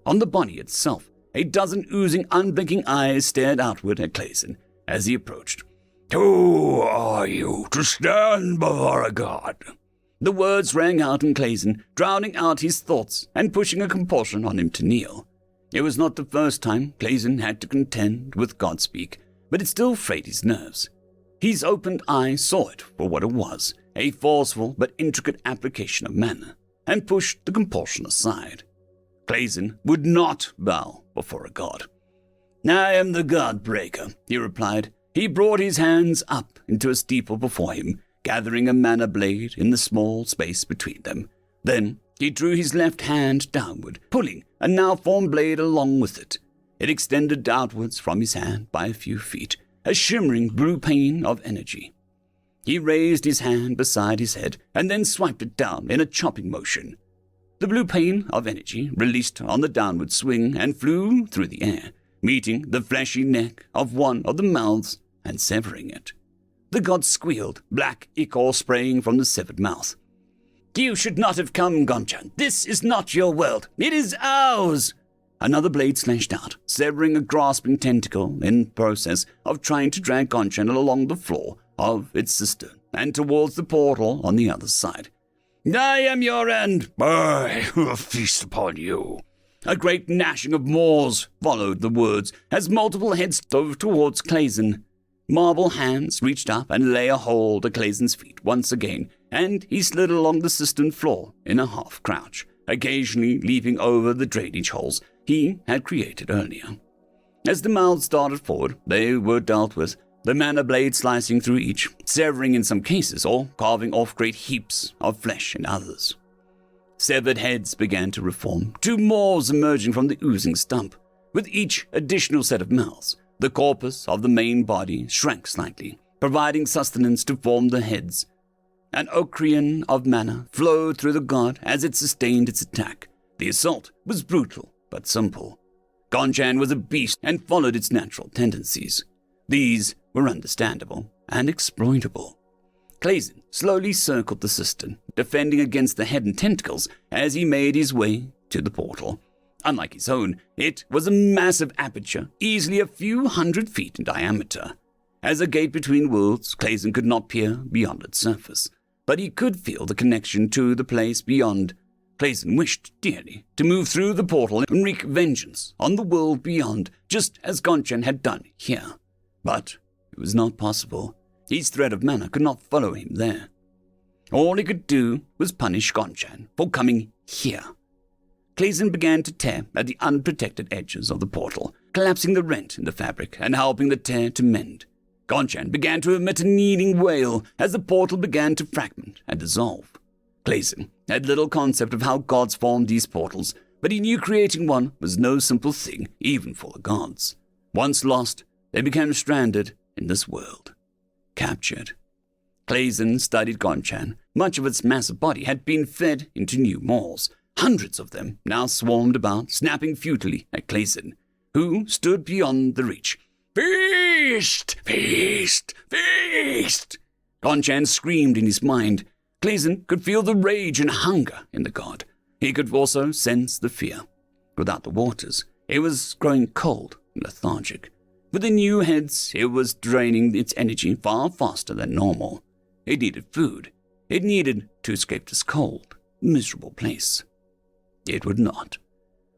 On the body itself, a dozen oozing, unblinking eyes stared outward at Clayson as he approached. "Who are you to stand before a god?" The words rang out in Clayson, drowning out his thoughts and pushing a compulsion on him to kneel. It was not the first time Clayson had to contend with Godspeak, but it still frayed his nerves. His opened eye saw it for what it was, a forceful but intricate application of mana, and pushed the compulsion aside. Clayson would not bow before a god. "I am the God-breaker," he replied. He brought his hands up into a steeple before him, gathering a mana blade in the small space between them. Then he drew his left hand downward, pulling a now-formed blade along with it. It extended outwards from his hand by a few feet, a shimmering blue pane of energy. He raised his hand beside his head and then swiped it down in a chopping motion. The blue pane of energy released on the downward swing and flew through the air, meeting the fleshy neck of one of the mouths and severing it. the god squealed, black ichor spraying from the severed mouth. "You should not have come, Gonchan. This is not your world. It is ours." Another blade slashed out, severing a grasping tentacle in the process of trying to drag Gonchan along the floor of its cistern and towards the portal on the other side. "I am your end. I will feast upon you." A great gnashing of maws followed the words as multiple heads dove towards Clazen. Marble hands reached up and lay a hold of Clazen's feet once again, and he slid along the cistern floor in a half-crouch, occasionally leaping over the drainage holes he had created earlier. As the mouths darted forward, they were dealt with, the mana blade slicing through each, severing in some cases or carving off great heaps of flesh in others. Severed heads began to reform, two maws emerging from the oozing stump. With each additional set of mouths, the corpus of the main body shrank slightly, providing sustenance to form the heads. An ocean of mana flowed through the god as it sustained its attack. The assault was brutal but simple. Gonchan was a beast and followed its natural tendencies. These were understandable and exploitable. Clazen slowly circled the cistern, defending against the head and tentacles as he made his way to the portal. Unlike his own, it was a massive aperture, easily a few hundred feet in diameter. As a gate between worlds, Clazen could not peer beyond its surface, but he could feel the connection to the place beyond. Clazen wished dearly to move through the portal and wreak vengeance on the world beyond, just as Gonchan had done here. But it was not possible. His thread of mana could not follow him there. All he could do was punish Gonchan for coming here. Clazen began to tear at the unprotected edges of the portal, collapsing the rent in the fabric and helping the tear to mend. Gonchan began to emit a kneading wail as the portal began to fragment and dissolve. Clazen had little concept of how gods formed these portals, but he knew creating one was no simple thing even for the gods. Once lost, they became stranded in this world. Captured. Clazen studied Gonchan. Much of its massive body had been fed into new maws. Hundreds of them now swarmed about, snapping futilely at Clazen, who stood beyond the reach. "Feast! Feast! Feast!" Gonchan screamed in his mind. Clazen could feel the rage and hunger in the god. He could also sense the fear. Without the waters, it was growing cold and lethargic. With the new heads, it was draining its energy far faster than normal. It needed food. It needed to escape this cold, miserable place. It would not.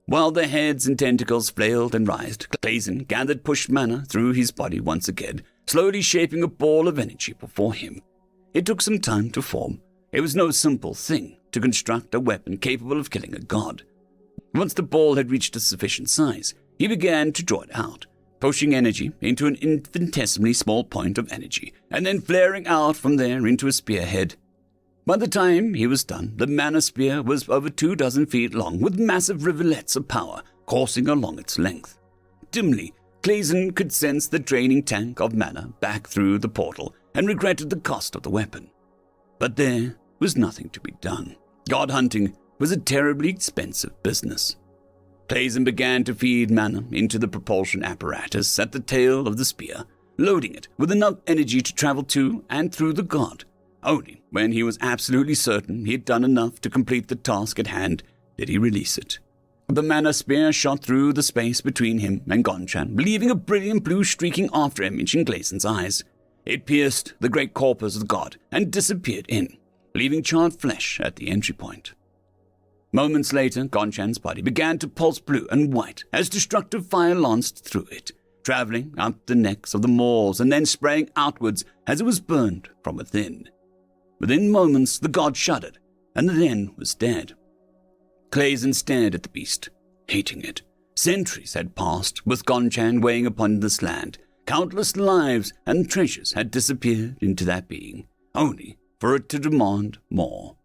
While the heads and tentacles flailed and writhed, Clazen gathered pushed mana through his body once again, slowly shaping a ball of energy before him. It took some time to form. It was no simple thing to construct a weapon capable of killing a god. Once the ball had reached a sufficient size, he began to draw it out, pushing energy into an infinitesimally small point of energy, and then flaring out from there into a spearhead. By the time he was done, the mana spear was over 24 feet long, with massive rivulets of power coursing along its length. Dimly, Clazen could sense the draining tank of mana back through the portal and regretted the cost of the weapon. But there was nothing to be done. God hunting was a terribly expensive business. Clazen began to feed mana into the propulsion apparatus at the tail of the spear, loading it with enough energy to travel to and through the god. Only when he was absolutely certain he had done enough to complete the task at hand did he release it. The mana spear shot through the space between him and Gonchan, leaving a brilliant blue streaking after-image in Clazen's eyes. It pierced the great corpus of the god and disappeared in, leaving charred flesh at the entry point. Moments later, Gonchan's body began to pulse blue and white as destructive fire lanced through it, traveling up the necks of the maws and then spraying outwards as it was burned from within. Within moments, the god shuddered, and then was dead. Clazen stared at the beast, hating it. Centuries had passed, with Gonchan weighing upon this land. Countless lives and treasures had disappeared into that being, only for it to demand more.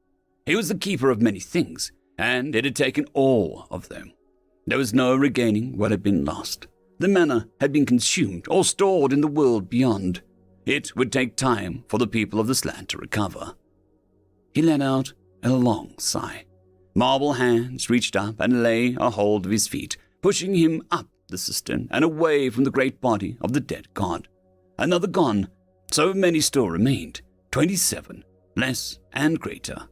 He was the keeper of many things, and it had taken all of them. There was no regaining what had been lost. The mana had been consumed or stored in the world beyond. It would take time for the people of this land to recover. He let out a long sigh. Marble hands reached up and lay a hold of his feet, pushing him up the cistern and away from the great body of the dead god. Another gone, So many still remained, 27, less and greater.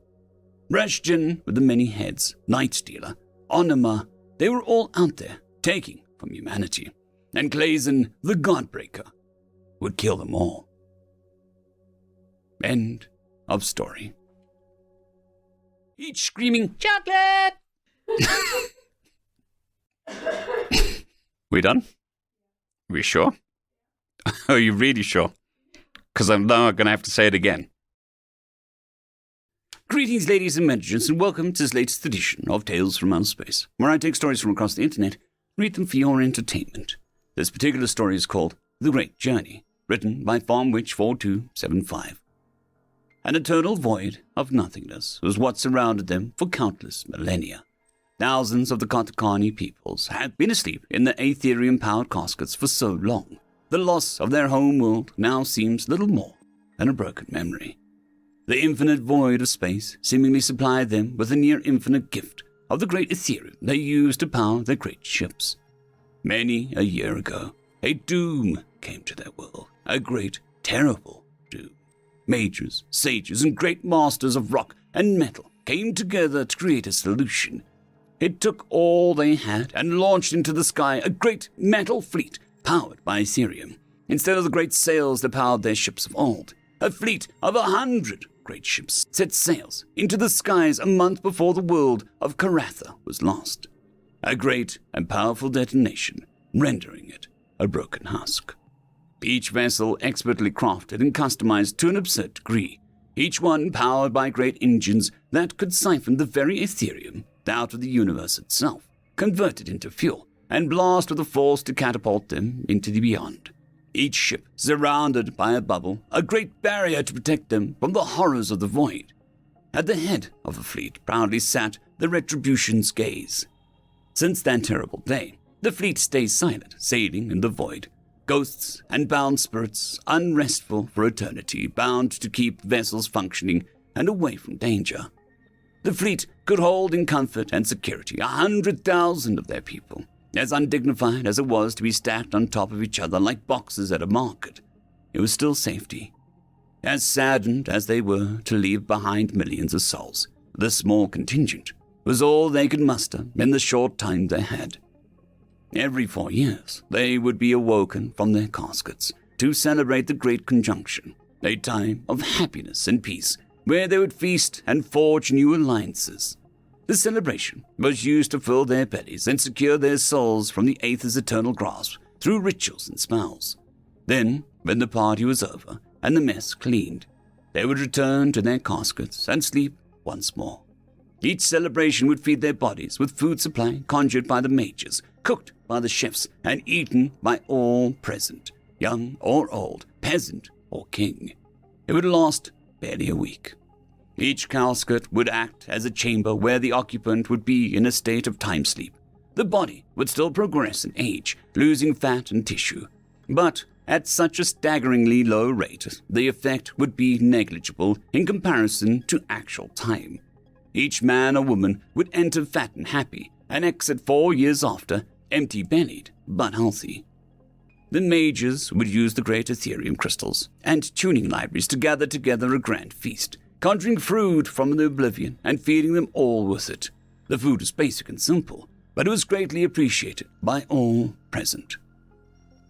Rashjan with the many heads, Nightstealer, Onima, they were all out there, taking from humanity. And Clazen, the Godbreaker, would kill them all. End of story. Each screaming, "Chocolate!" We done? We sure? Are you really sure? Because I'm now going to have to say it again. Greetings, ladies and gentlemen, and welcome to this latest edition of Tales from Outer Space, where I take stories from across the internet and read them for your entertainment. This particular story is called The Great Journey, written by FarmWitch4275. An eternal void of nothingness was what surrounded them for countless millennia. Thousands of the Katakani peoples had been asleep in their Aetherium-powered caskets for so long. The loss of their home world now seems little more than a broken memory. The infinite void of space seemingly supplied them with a near-infinite gift of the great Aetherium they used to power their great ships. Many a year ago, a doom came to their world, a great, terrible doom. Mages, sages, and great masters of rock and metal came together to create a solution. It took all they had and launched into the sky a great metal fleet powered by Aetherium, instead of the great sails that powered their ships of old. A fleet of 100 great ships set sails into the skies a month before the world of Karatha was lost. A great and powerful detonation, rendering it a broken husk. Each vessel expertly crafted and customized to an absurd degree, each one powered by great engines that could siphon the very Aetherium out of the universe itself, convert it into fuel, and blast with a force to catapult them into the beyond. Each ship surrounded by a bubble, a great barrier to protect them from the horrors of the void. At the head of the fleet proudly sat the Retribution's gaze. Since that terrible day, the fleet stays silent, sailing in the void. Ghosts and bound spirits, unrestful for eternity, bound to keep vessels functioning and away from danger. The fleet could hold in comfort and security 100,000 of their people, as undignified as it was to be stacked on top of each other like boxes at a market. It was still safety. As saddened as they were to leave behind millions of souls, this small contingent was all they could muster in the short time they had. Every 4 years, they would be awoken from their caskets to celebrate the Great Conjunction, a time of happiness and peace, where they would feast and forge new alliances. The celebration was used to fill their bellies and secure their souls from the Aether's eternal grasp through rituals and spells. Then, when the party was over and the mess cleaned, they would return to their caskets and sleep once more. Each celebration would feed their bodies with food supply conjured by the mages, cooked by the chefs, and eaten by all present, young or old, peasant or king. It would last barely a week. Each casket would act as a chamber where the occupant would be in a state of time sleep. The body would still progress in age, losing fat and tissue, but at such a staggeringly low rate, the effect would be negligible in comparison to actual time. Each man or woman would enter fat and happy, and exit 4 years after, empty-bellied but healthy. The mages would use the great Aetherium crystals and tuning libraries to gather together a grand feast, conjuring fruit from the oblivion and feeding them all with it. The food was basic and simple, but it was greatly appreciated by all present.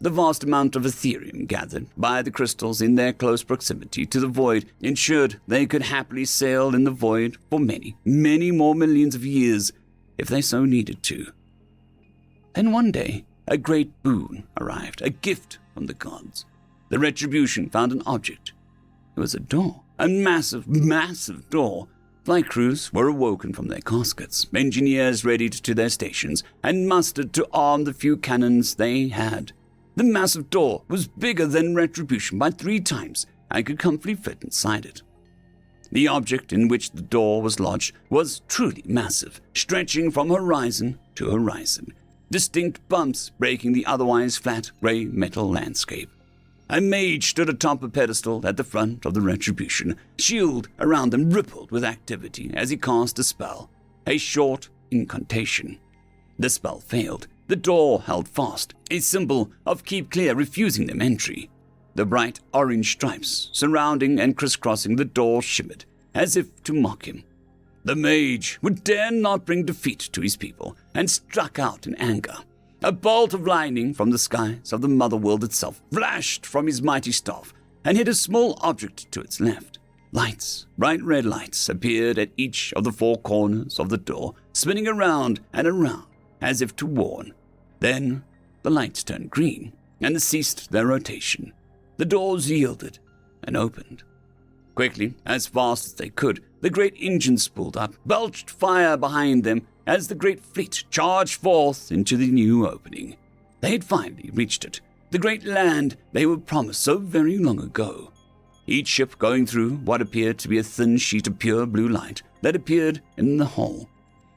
The vast amount of Aetherium gathered by the crystals in their close proximity to the void ensured they could happily sail in the void for many, many more millions of years if they so needed to. Then one day, a great boon arrived, a gift from the gods. The Retribution found an object. It was a door, a massive, massive door. Flight crews were awoken from their caskets, engineers readied to their stations, and mustered to arm the few cannons they had. The massive door was bigger than Retribution by 3 times and could comfortably fit inside it. The object in which the door was lodged was truly massive, stretching from horizon to horizon, distinct bumps breaking the otherwise flat grey metal landscape. A mage stood atop a pedestal at the front of the Retribution. Shield around them rippled with activity as he cast a spell, a short incantation. The spell failed. The door held fast, a symbol of keep clear refusing them entry. The bright orange stripes surrounding and crisscrossing the door shimmered, as if to mock him. The mage would dare not bring defeat to his people, and struck out in anger. A bolt of lightning from the skies of the mother world itself flashed from his mighty staff and hit a small object to its left. Lights, bright red lights, appeared at each of the four corners of the door, spinning around and around, as if to warn. Then the lights turned green and ceased their rotation. The doors yielded and opened. Quickly, as fast as they could, the great engines spooled up, belched fire behind them as the great fleet charged forth into the new opening. They had finally reached it, the great land they were promised so very long ago. Each ship going through what appeared to be a thin sheet of pure blue light that appeared in the hull.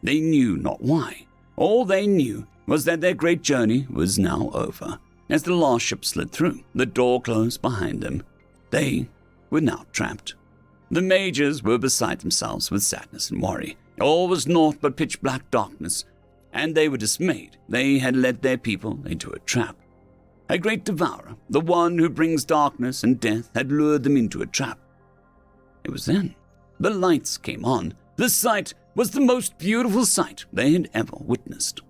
They knew not why. All they knew was that their great journey was now over. As the last ship slid through, the door closed behind them. They were now trapped. The mages were beside themselves with sadness and worry. All was naught but pitch-black darkness, and they were dismayed. They had led their people into a trap. A great devourer, the one who brings darkness and death, had lured them into a trap. It was then the lights came on. The sight was the most beautiful sight they had ever witnessed.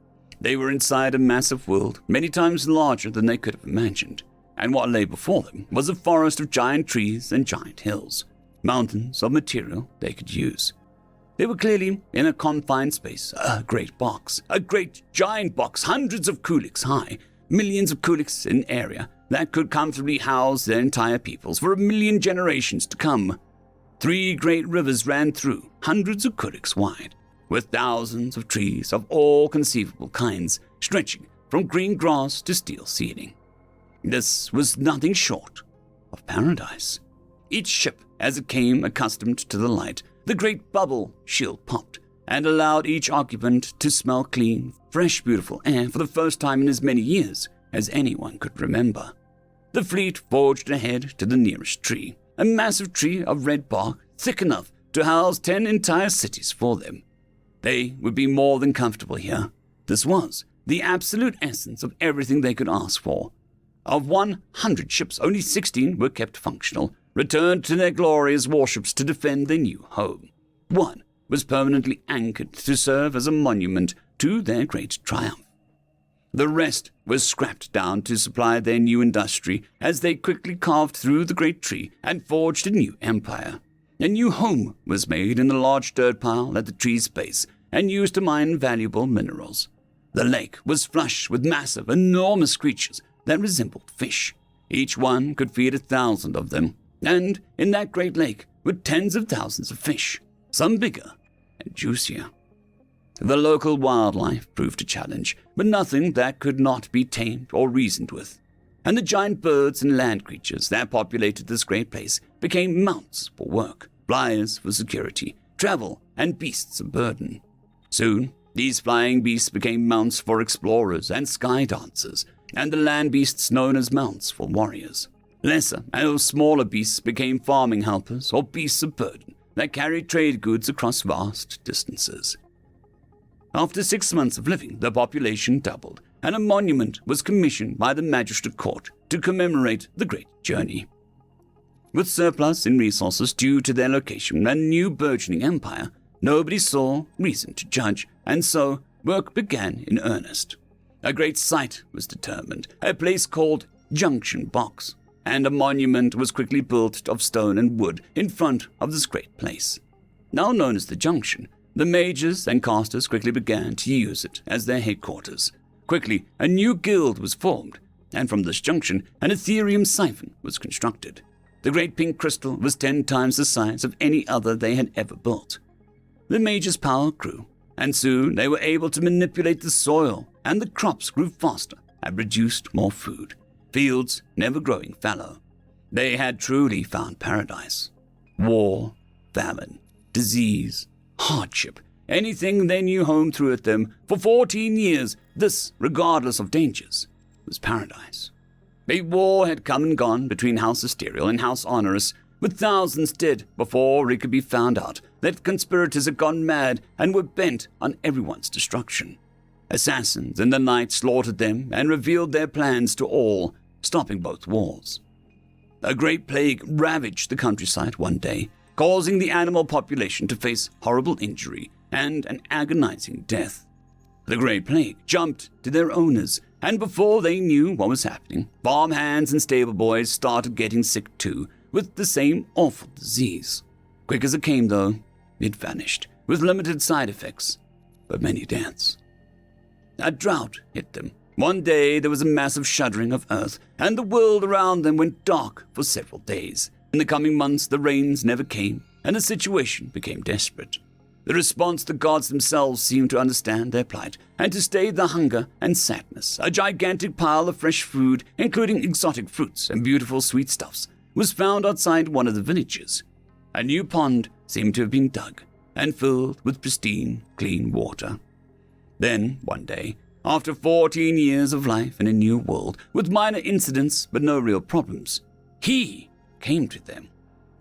They were inside a massive world, many times larger than they could have imagined, and what lay before them was a forest of giant trees and giant hills, mountains of material they could use. They were clearly in a confined space, a great box, a great giant box, hundreds of kuliks high, millions of kuliks in area that could comfortably house their entire peoples for 1,000,000 generations to come. 3 great rivers ran through, hundreds of kuliks wide, with thousands of trees of all conceivable kinds, stretching from green grass to steel ceiling. This was nothing short of paradise. Each ship, as it came accustomed to the light, the great bubble shield popped and allowed each occupant to smell clean, fresh, beautiful air for the first time in as many years as anyone could remember. The fleet forged ahead to the nearest tree, a massive tree of red bark, thick enough to house 10 entire cities for them. They would be more than comfortable here. This was the absolute essence of everything they could ask for. Of 100 ships, only 16 were kept functional, returned to their glorious warships to defend their new home. One was permanently anchored to serve as a monument to their great triumph. The rest was scrapped down to supply their new industry as they quickly carved through the great tree and forged a new empire. A new home was made in the large dirt pile at the tree's base and used to mine valuable minerals. The lake was flush with massive, enormous creatures that resembled fish. Each one could feed 1,000 of them, and in that great lake were tens of thousands of fish, some bigger and juicier. The local wildlife proved a challenge, but nothing that could not be tamed or reasoned with. And the giant birds and land creatures that populated this great place became mounts for work, flyers for security, travel, and beasts of burden. Soon, these flying beasts became mounts for explorers and sky dancers, and the land beasts known as mounts for warriors. Lesser and smaller beasts became farming helpers or beasts of burden that carried trade goods across vast distances. After 6 months of living, the population doubled, and a monument was commissioned by the magistrate court to commemorate the great journey. With surplus in resources due to their location and new burgeoning empire, nobody saw reason to judge, and so work began in earnest. A great site was determined, a place called Junction Box, and a monument was quickly built of stone and wood in front of this great place. Now known as the Junction, the mages and casters quickly began to use it as their headquarters. Quickly, a new guild was formed, and from this junction, an Ethereum siphon was constructed. The great pink crystal was 10 times the size of any other they had ever built. The mages' power grew, and soon they were able to manipulate the soil, and the crops grew faster and produced more food, fields never growing fallow. They had truly found paradise. War, famine, disease, hardship, anything their new home threw at them for 14 years, this, regardless of dangers, was paradise. A war had come and gone between House Asterial and House Honorus, with thousands dead before it could be found out that conspirators had gone mad and were bent on everyone's destruction. Assassins in the night slaughtered them and revealed their plans to all, stopping both wars. A great plague ravaged the countryside one day, causing the animal population to face horrible injury and an agonizing death. The Great Plague jumped to their owners, and before they knew what was happening, farmhands and stable boys started getting sick too, with the same awful disease. Quick as it came, though, it vanished, with limited side effects, but many deaths. A drought hit them. One day there was a massive shuddering of earth, and the world around them went dark for several days. In the coming months, the rains never came, and the situation became desperate. The response, the gods themselves seemed to understand their plight, and to stay the hunger and sadness, a gigantic pile of fresh food, including exotic fruits and beautiful sweet stuffs, was found outside one of the villages. A new pond seemed to have been dug, and filled with pristine, clean water. Then, one day, after 14 years of life in a new world, with minor incidents but no real problems, he came to them.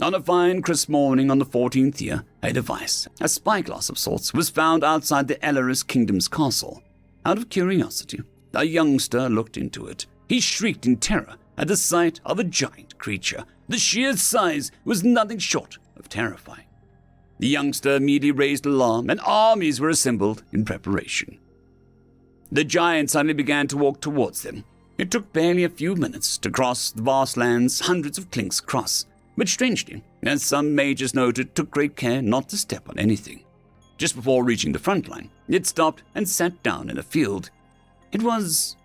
On a fine, crisp morning on the 14th year, a device, a spyglass of sorts, was found outside the Elleris Kingdom's castle. Out of curiosity, a youngster looked into it. He shrieked in terror at the sight of a giant creature. The sheer size was nothing short of terrifying. The youngster immediately raised alarm, and armies were assembled in preparation. The giant suddenly began to walk towards them. It took barely a few minutes to cross the vast lands hundreds of clinks across. But strangely, as some mages noted, took great care not to step on anything. Just before reaching the front line, it stopped and sat down in a field. It was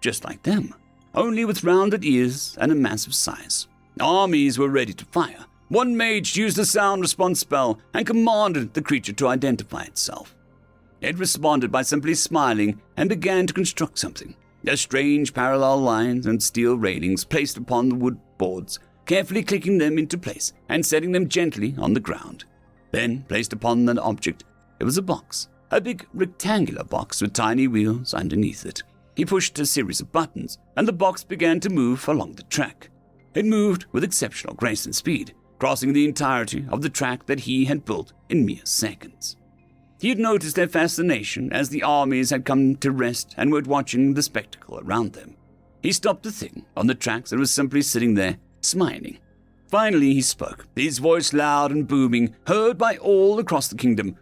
just like them, only with rounded ears and a massive size. Armies were ready to fire. One mage used a sound response spell and commanded the creature to identify itself. It responded by simply smiling and began to construct something. A strange parallel lines and steel railings placed upon the wood boards, carefully clicking them into place and setting them gently on the ground. Then, placed upon an object, it was a box, a big rectangular box with tiny wheels underneath it. He pushed a series of buttons, and the box began to move along the track. It moved with exceptional grace and speed, crossing the entirety of the track that he had built in mere seconds. He had noticed their fascination as the armies had come to rest and were watching the spectacle around them. He stopped the thing on the tracks and was simply sitting there, smiling. Finally he spoke, his voice loud and booming, heard by all across the kingdom.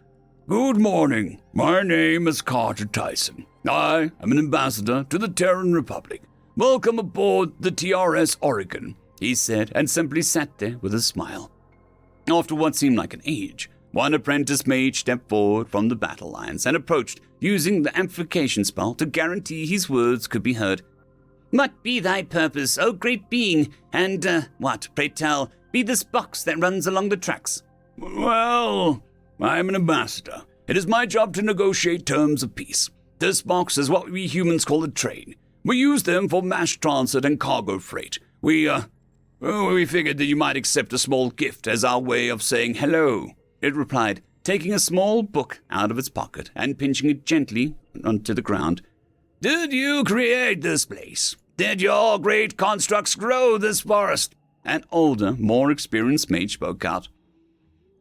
"Good morning. My name is Carter Tyson. I am an ambassador to the Terran Republic. Welcome aboard the TRS Oregon," he said, and simply sat there with a smile. After what seemed like an age, one apprentice mage stepped forward from the battle lines and approached, using the amplification spell to guarantee his words could be heard. "What be thy purpose, O great being? And, what, pray tell, be this box that runs along the tracks?" "Well, I am an ambassador. It is my job to negotiate terms of peace. This box is what we humans call a train. We use them for mass transit and cargo freight. We figured that you might accept a small gift as our way of saying hello," it replied, taking a small book out of its pocket and pinching it gently onto the ground. "Did you create this place? Did your great constructs grow this forest?" An older, more experienced mage spoke out.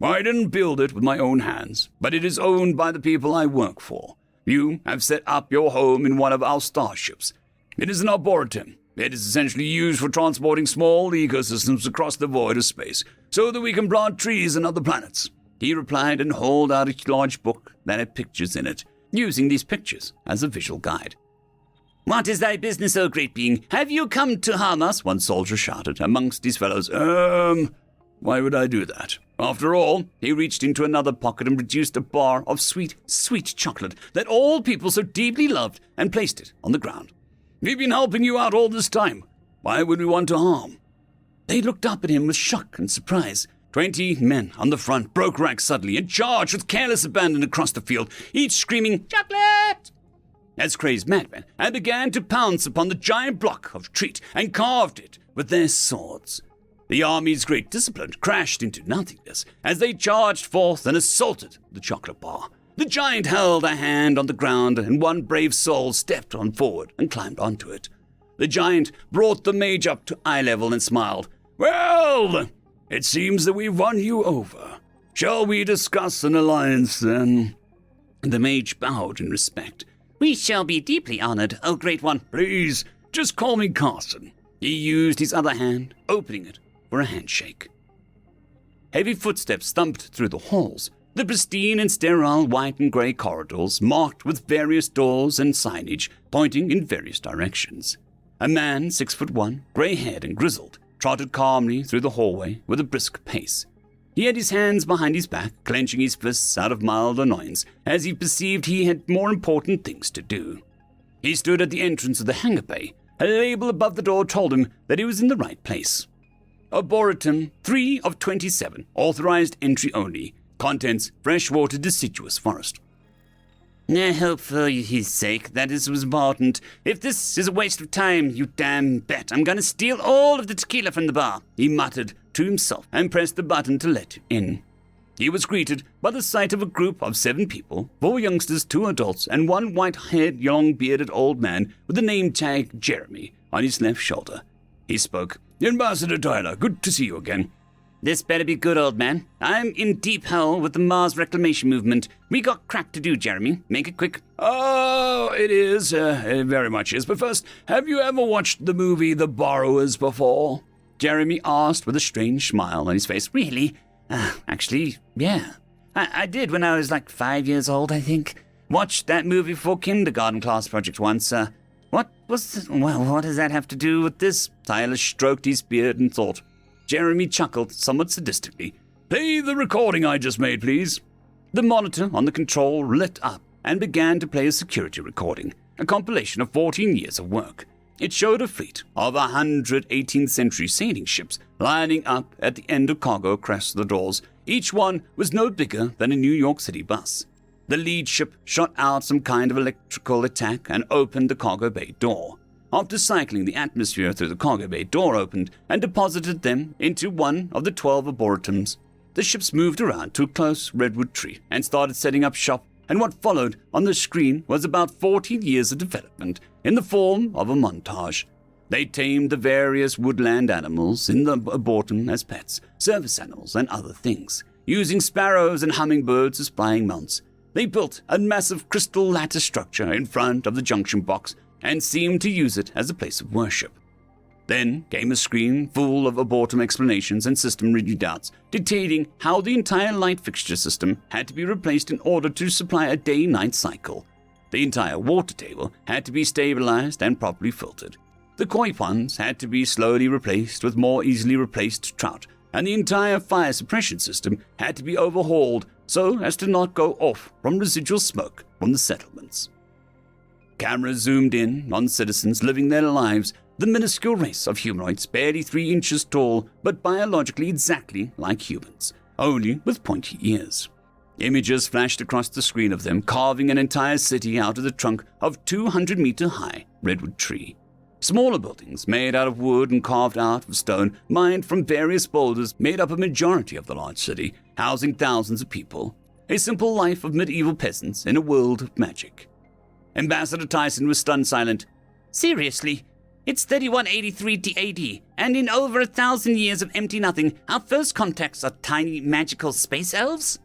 "I didn't build it with my own hands, but it is owned by the people I work for. You have set up your home in one of our starships. It is an arboretum. It is essentially used for transporting small ecosystems across the void of space, so that we can plant trees on other planets," he replied, and held out a large book that had pictures in it, using these pictures as a visual guide. "What is thy business, O great being? Have you come to harm us?" one soldier shouted amongst his fellows. Why would I do that? After all," he reached into another pocket and produced a bar of sweet, sweet chocolate that all people so deeply loved and placed it on the ground. "We've been helping you out all this time. Why would we want to harm?" They looked up at him with shock and surprise. 20 men on the front broke ranks suddenly and charged with careless abandon across the field, each screaming, "Chocolate!" as crazed madmen, and began to pounce upon the giant block of treat and carved it with their swords. The army's great discipline crashed into nothingness as they charged forth and assaulted the chocolate bar. The giant held a hand on the ground, and one brave soul stepped on forward and climbed onto it. The giant brought the mage up to eye level and smiled. "Well, it seems that we've won you over. Shall we discuss an alliance, then?" The mage bowed in respect. "We shall be deeply honored, O great one." "Please, just call me Carson. He used his other hand, opening it for a handshake. Heavy footsteps thumped through the halls, the pristine and sterile white and grey corridors marked with various doors and signage pointing in various directions. A man 6'1", grey-haired and grizzled, trotted calmly through the hallway with a brisk pace. He had his hands behind his back, clenching his fists out of mild annoyance, as he perceived he had more important things to do. He stood at the entrance of the hangar bay. A label above the door told him that he was in the right place. Arboretum 3 of 27, authorized entry only. Contents, freshwater deciduous forest. I hope for his sake that this was important. If this is a waste of time, you damn bet I'm gonna steal all of the tequila from the bar, he muttered to himself and pressed the button to let him in. He was greeted by the sight of a group of 7 people, 4 youngsters, 2 adults, and 1 white-haired, long-bearded old man with the name tag Jeremy on his left shoulder. He spoke. Ambassador Tyler, good to see you again. This better be good, old man. I'm in deep hell with the Mars reclamation movement. We got crap to do, Jeremy. Make it quick. Oh, it is. It very much is. But first, have you ever watched the movie The Borrowers before? Jeremy asked with a strange smile on his face. Really? Actually, yeah. I did when I was like 5 years old, I think. Watched that movie for kindergarten class project once. What does that have to do with this? Tyler stroked his beard and thought. Jeremy chuckled somewhat sadistically. Play the recording I just made, please. The monitor on the control lit up and began to play a security recording, a compilation of 14 years of work. It showed a fleet of 100 18th century sailing ships lining up at the end of cargo across the doors. Each one was no bigger than a New York City bus. The lead ship shot out some kind of electrical attack and opened the cargo bay door. After cycling the atmosphere through the cargo bay door opened and deposited them into one of the 12 arboretums. The ships moved around to a close redwood tree and started setting up shop, and what followed on the screen was about 14 years of development in the form of a montage. They tamed the various woodland animals in the arboretum as pets, service animals, and other things, using sparrows and hummingbirds as flying mounts. They built a massive crystal lattice structure in front of the junction box and seemed to use it as a place of worship. Then came a screen full of arboretum explanations and system readouts detailing how the entire light fixture system had to be replaced in order to supply a day-night cycle. The entire water table had to be stabilized and properly filtered. The koi ponds had to be slowly replaced with more easily replaced trout, and the entire fire suppression system had to be overhauled so as to not go off from residual smoke from the settlements. Cameras zoomed in on citizens living their lives, the minuscule race of humanoids barely 3 inches tall, but biologically exactly like humans, only with pointy ears. Images flashed across the screen of them, carving an entire city out of the trunk of 200-meter-high redwood tree. Smaller buildings made out of wood and carved out of stone, mined from various boulders, made up a majority of the large city, housing thousands of people. A simple life of medieval peasants in a world of magic. Ambassador Tyson was stunned silent. Seriously? It's 3183 DAD, and in over 1,000 years of empty nothing, our first contacts are tiny magical space elves?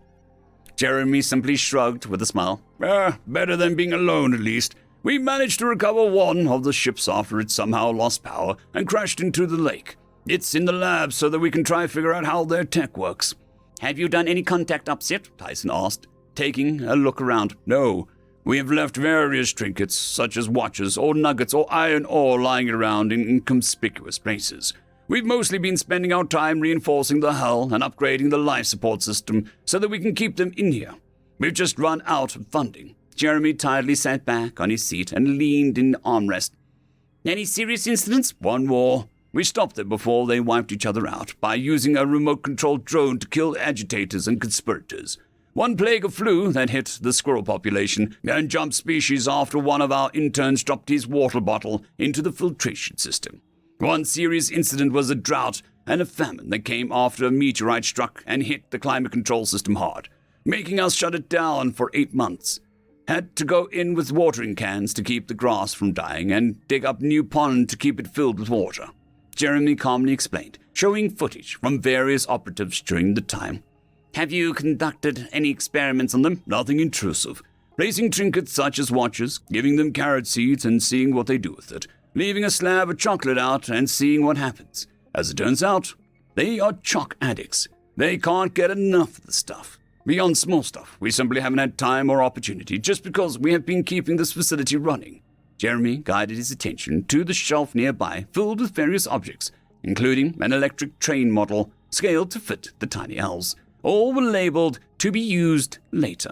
Jeremy simply shrugged with a smile. Better than being alone at least. We managed to recover one of the ships after it somehow lost power and crashed into the lake. It's in the lab so that we can try to figure out how their tech works. Have you done any contact ups yet? Tyson asked, taking a look around. No. We have left various trinkets, such as watches or nuggets or iron ore lying around in inconspicuous places. We've mostly been spending our time reinforcing the hull and upgrading the life support system so that we can keep them in here. We've just run out of funding. Jeremy tiredly sat back on his seat and leaned in the armrest. Any serious incidents? One more. We stopped them before they wiped each other out by using a remote-controlled drone to kill agitators and conspirators. One plague of flu that hit the squirrel population and jumped species after one of our interns dropped his water bottle into the filtration system. One serious incident was a drought and a famine that came after a meteorite struck and hit the climate control system hard, making us shut it down for 8 months. Had to go in with watering cans to keep the grass from dying and dig up new pond to keep it filled with water. Jeremy calmly explained, showing footage from various operatives during the time. Have you conducted any experiments on them? Nothing intrusive. Placing trinkets such as watches, giving them carrot seeds and seeing what they do with it. leaving a slab of chocolate out and seeing what happens. As it turns out, they are chalk addicts. They can't get enough of the stuff. Beyond small stuff, we simply haven't had time or opportunity just because we have been keeping this facility running. Jeremy guided his attention to the shelf nearby filled with various objects, including an electric train model scaled to fit the tiny elves. All were labeled to be used later.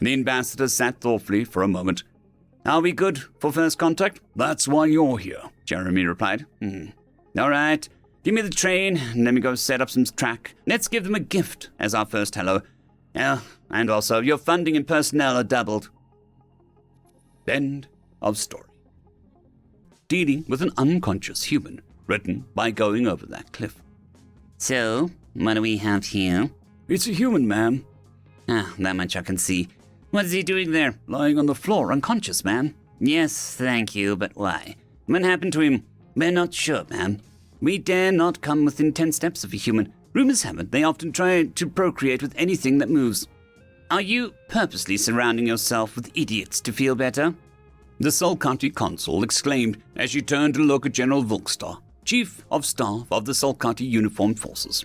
The ambassador sat thoughtfully for a moment. Are we good for first contact? That's why you're here, Jeremy replied. All right, give me the train and let me go set up some track. Let's give them a gift as our first hello. And also, your funding and personnel are doubled. End of story. Dealing with an unconscious human, written by Going Over That Cliff. So, what do we have here? It's a human, ma'am. That much I can see. What is he doing there? Lying on the floor, unconscious, ma'am. Yes, thank you, but why? What happened to him? We're not sure, ma'am. We dare not come within 10 steps of a human. Rumors have it they often try to procreate with anything that moves. Are you purposely surrounding yourself with idiots to feel better? The Salkati consul exclaimed as she turned to look at General Volkstar, Chief of Staff of the Salkati Uniformed Forces.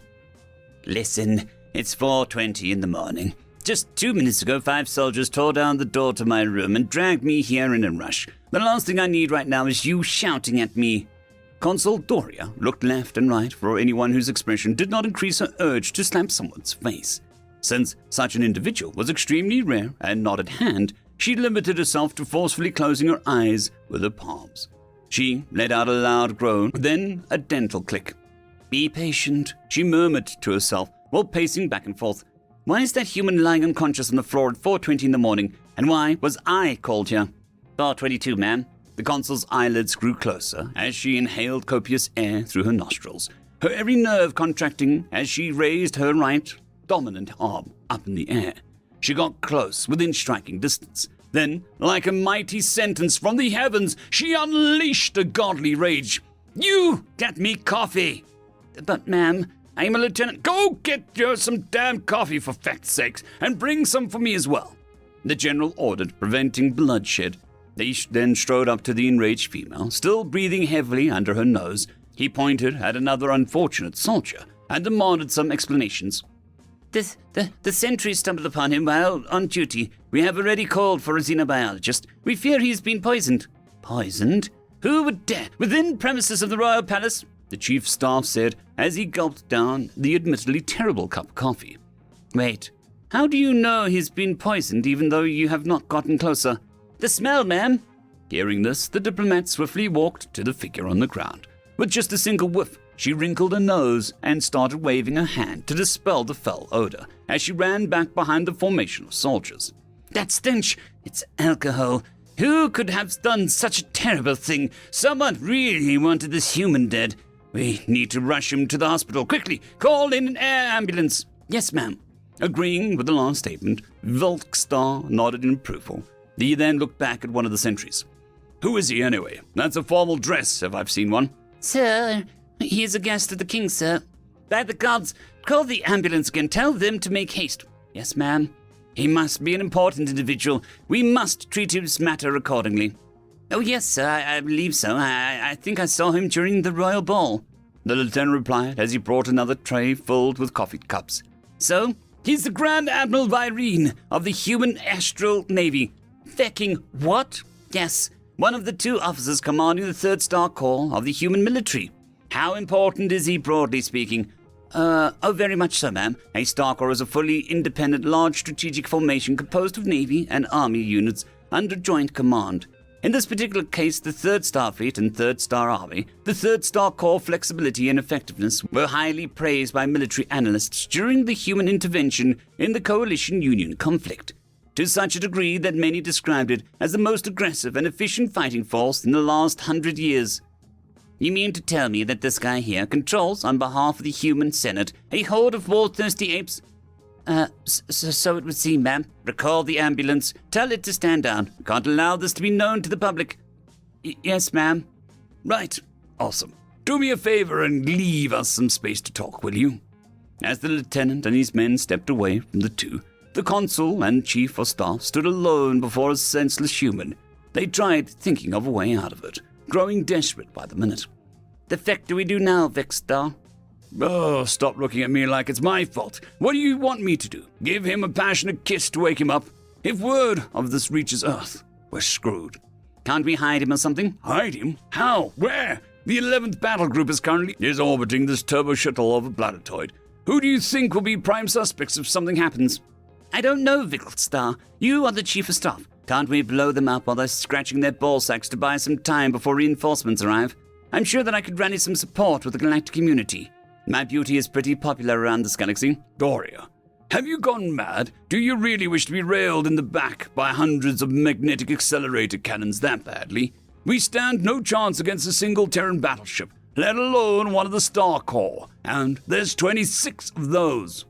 Listen, it's 4:20 in the morning. Just 2 minutes ago, 5 soldiers tore down the door to my room and dragged me here in a rush. The last thing I need right now is you shouting at me. Consul Doria looked left and right for anyone whose expression did not increase her urge to slap someone's face. Since such an individual was extremely rare and not at hand, she limited herself to forcefully closing her eyes with her palms. She let out a loud groan, then a dental click. Be patient, she murmured to herself while pacing back and forth. Why is that human lying unconscious on the floor at 4:20 in the morning, and why was I called here? 4:22, ma'am. The consul's eyelids grew closer as she inhaled copious air through her nostrils, her every nerve contracting as she raised her right, dominant arm up in the air. She got close, within striking distance. Then, like a mighty sentence from the heavens, she unleashed a godly rage. You get me coffee! But, ma'am, I am a lieutenant. Go get you some damn coffee, for fact's sakes, and bring some for me as well. The general ordered, preventing bloodshed. They then strode up to the enraged female, still breathing heavily under her nose. He pointed at another unfortunate soldier and demanded some explanations. The sentry stumbled upon him while on duty. We have already called for a xenobiologist. We fear he's been poisoned. Poisoned? Who would dare? Within premises of the royal palace? The chief staff said as he gulped down the admittedly terrible cup of coffee. Wait, how do you know he's been poisoned even though you have not gotten closer? The smell, ma'am. Hearing this, the diplomat swiftly walked to the figure on the ground. With just a single whiff, she wrinkled her nose and started waving her hand to dispel the foul odor as she ran back behind the formation of soldiers. That stench! It's alcohol. Who could have done such a terrible thing? Someone really wanted this human dead. We need to rush him to the hospital. Quickly, call in an air ambulance. Yes, ma'am. Agreeing with the last statement, Volkstar nodded in approval. He then looked back at one of the sentries. Who is he anyway? That's a formal dress, if I've seen one. Sir, he is a guest of the king, sir. By the gods, call the ambulance again. Tell them to make haste. Yes, ma'am. He must be an important individual. We must treat his matter accordingly. Oh, yes, sir, I believe so. I think I saw him during the royal ball. The lieutenant replied as he brought another tray filled with coffee cups. So, he's the Grand Admiral Virene of the Human Astral Navy. Fecking what? Yes, one of the 2 officers commanding the 3rd Star Corps of the human military. How important is he, broadly speaking? Very much so, ma'am. A Star Corps is a fully independent, large strategic formation composed of Navy and Army units under joint command. In this particular case, the 3rd Star Fleet and 3rd Star Army, the 3rd Star Corps flexibility and effectiveness were highly praised by military analysts during the human intervention in the Coalition-Union conflict, to such a degree that many described it as the most aggressive and efficient fighting force in the last 100 years. You mean to tell me that this guy here controls, on behalf of the human Senate, a horde of war-thirsty apes? So it would seem, ma'am. Recall the ambulance. Tell it to stand down. We can't allow this to be known to the public. Yes, ma'am. Right. Awesome. Do me a favor and leave us some space to talk, will you? As the lieutenant and his men stepped away from the 2, the consul and chief of staff stood alone before a senseless human. They tried thinking of a way out of it. growing desperate by the minute. The feck do we do now, Vexstar? Oh, stop looking at me like it's my fault. What do you want me to do? Give him a passionate kiss to wake him up? If word of this reaches Earth, we're screwed. Can't we hide him or something? Hide him? How? Where? The 11th battle group is orbiting this turbo shuttle over Planetoid. Who do you think will be prime suspects if something happens? I don't know, Vexstar. You are the chief of staff. Can't we blow them up while they're scratching their ball sacks to buy some time before reinforcements arrive? I'm sure that I could rally some support with the galactic community. My beauty is pretty popular around this galaxy. Doria, have you gone mad? Do you really wish to be railed in the back by hundreds of magnetic accelerator cannons that badly? We stand no chance against a single Terran battleship, let alone one of the Star Corps, and there's 26 of those.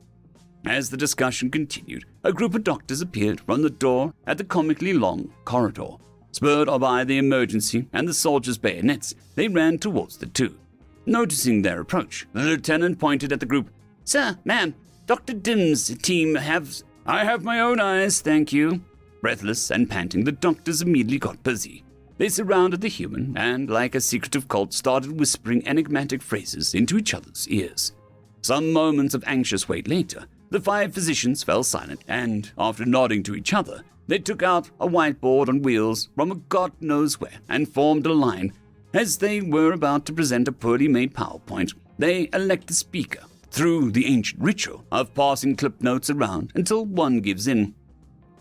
As the discussion continued, a group of doctors appeared from the door at the comically long corridor. Spurred by the emergency and the soldiers' bayonets, they ran towards the two. Noticing their approach, the lieutenant pointed at the group. Sir, ma'am, Dr. Dim's team have... I have my own eyes, thank you. Breathless and panting, the doctors immediately got busy. They surrounded the human and, like a secretive cult, started whispering enigmatic phrases into each other's ears. Some moments of anxious wait later, the 5 physicians fell silent and, after nodding to each other, they took out a whiteboard on wheels from a god knows where and formed a line. As they were about to present a poorly made PowerPoint, they elect the speaker through the ancient ritual of passing clip notes around until one gives in.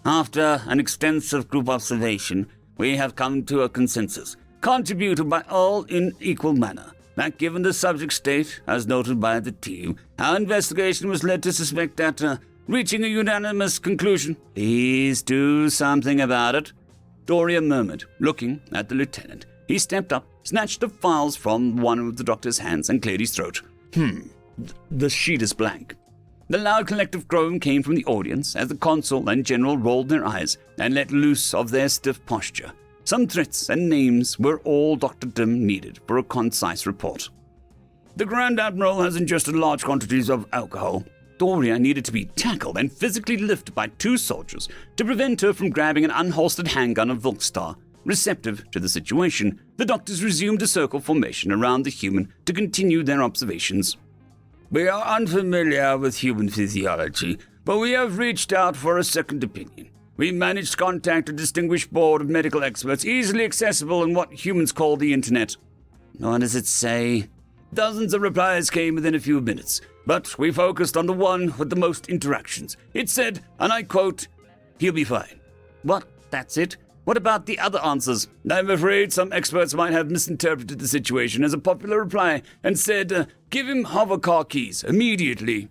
After an extensive group observation, we have come to a consensus, contributed by all in equal manner, that given the subject state, as noted by the team, our investigation was led to suspect that, reaching a unanimous conclusion. Please do something about it, Doria murmured, looking at the lieutenant. He stepped up, snatched the files from one of the doctor's hands, and cleared his throat. The sheet is blank. The loud collective groan came from the audience as the consul and general rolled their eyes and let loose of their stiff posture. Some threats and names were all Dr. Dim needed for a concise report. The Grand Admiral has ingested large quantities of alcohol. Doria needed to be tackled and physically lifted by 2 soldiers to prevent her from grabbing an unholstered handgun of Volkstar. Receptive to the situation, the doctors resumed a circle formation around the human to continue their observations. We are unfamiliar with human physiology, but we have reached out for a second opinion. We managed to contact a distinguished board of medical experts easily accessible in what humans call the internet. What does it say? Dozens of replies came within a few minutes, but we focused on the one with the most interactions. It said, and I quote, "He'll be fine." What? That's it? What about the other answers? I'm afraid some experts might have misinterpreted the situation as a popular reply and said, give him hover car keys immediately.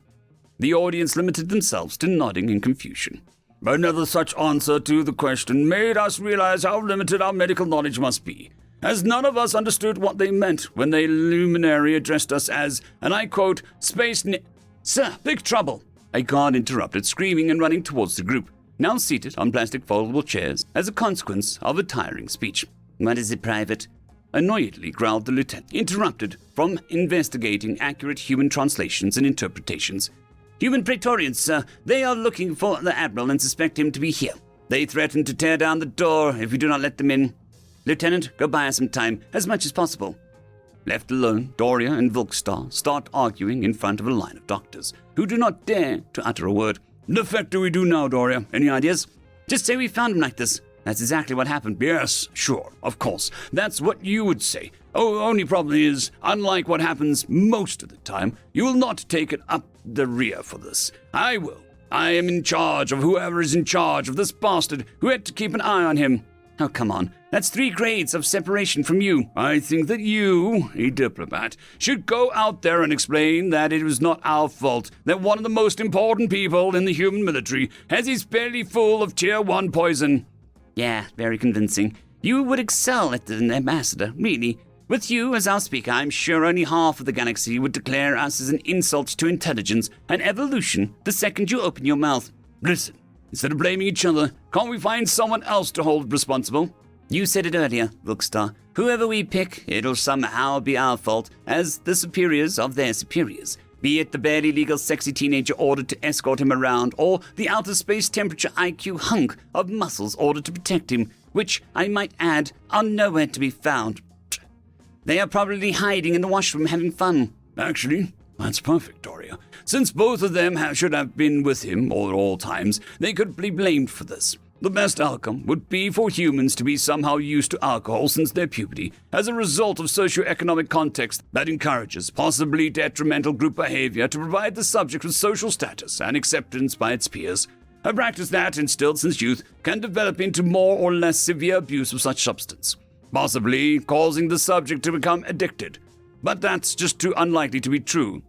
The audience limited themselves to nodding in confusion. Another such answer to the question made us realize how limited our medical knowledge must be, as none of us understood what they meant when the luminary addressed us as, and I quote, Sir, big trouble! A guard interrupted, screaming and running towards the group, now seated on plastic foldable chairs as a consequence of a tiring speech. What is it, Private? Annoyedly growled the lieutenant, interrupted from investigating accurate human translations and interpretations. Human Praetorians, sir. They are looking for the Admiral and suspect him to be here. They threaten to tear down the door if we do not let them in. Lieutenant, go buy us some time, as much as possible. Left alone, Doria and Volkstar start arguing in front of a line of doctors, who do not dare to utter a word. The fuck do we do now, Doria? Any ideas? Just say we found him like this. That's exactly what happened. Yes, sure, of course. That's what you would say. Only problem is, unlike what happens most of the time, you will not take it up the rear for this. I will. I am in charge of whoever is in charge of this bastard who had to keep an eye on him. Oh, come on. That's 3 grades of separation from you. I think that you, a diplomat, should go out there and explain that it was not our fault that one of the most important people in the human military has his belly full of Tier 1 poison. Yeah, very convincing. You would excel at an ambassador, really. With you as our speaker, I'm sure only half of the galaxy would declare us as an insult to intelligence and evolution the second you open your mouth. Listen, instead of blaming each other, can't we find someone else to hold responsible? You said it earlier, Volkstar. Whoever we pick, it'll somehow be our fault as the superiors of their superiors. Be it the barely legal sexy teenager ordered to escort him around, or the outer space temperature IQ hunk of muscles ordered to protect him, which, I might add, are nowhere to be found. They are probably hiding in the washroom having fun. Actually, that's perfect, Doria. Since both of them should have been with him at all times, they could be blamed for this. The best outcome would be for humans to be somehow used to alcohol since their puberty, as a result of socioeconomic context that encourages possibly detrimental group behavior to provide the subject with social status and acceptance by its peers. A practice that, instilled since youth, can develop into more or less severe abuse of such substance, possibly causing the subject to become addicted. But that's just too unlikely to be true.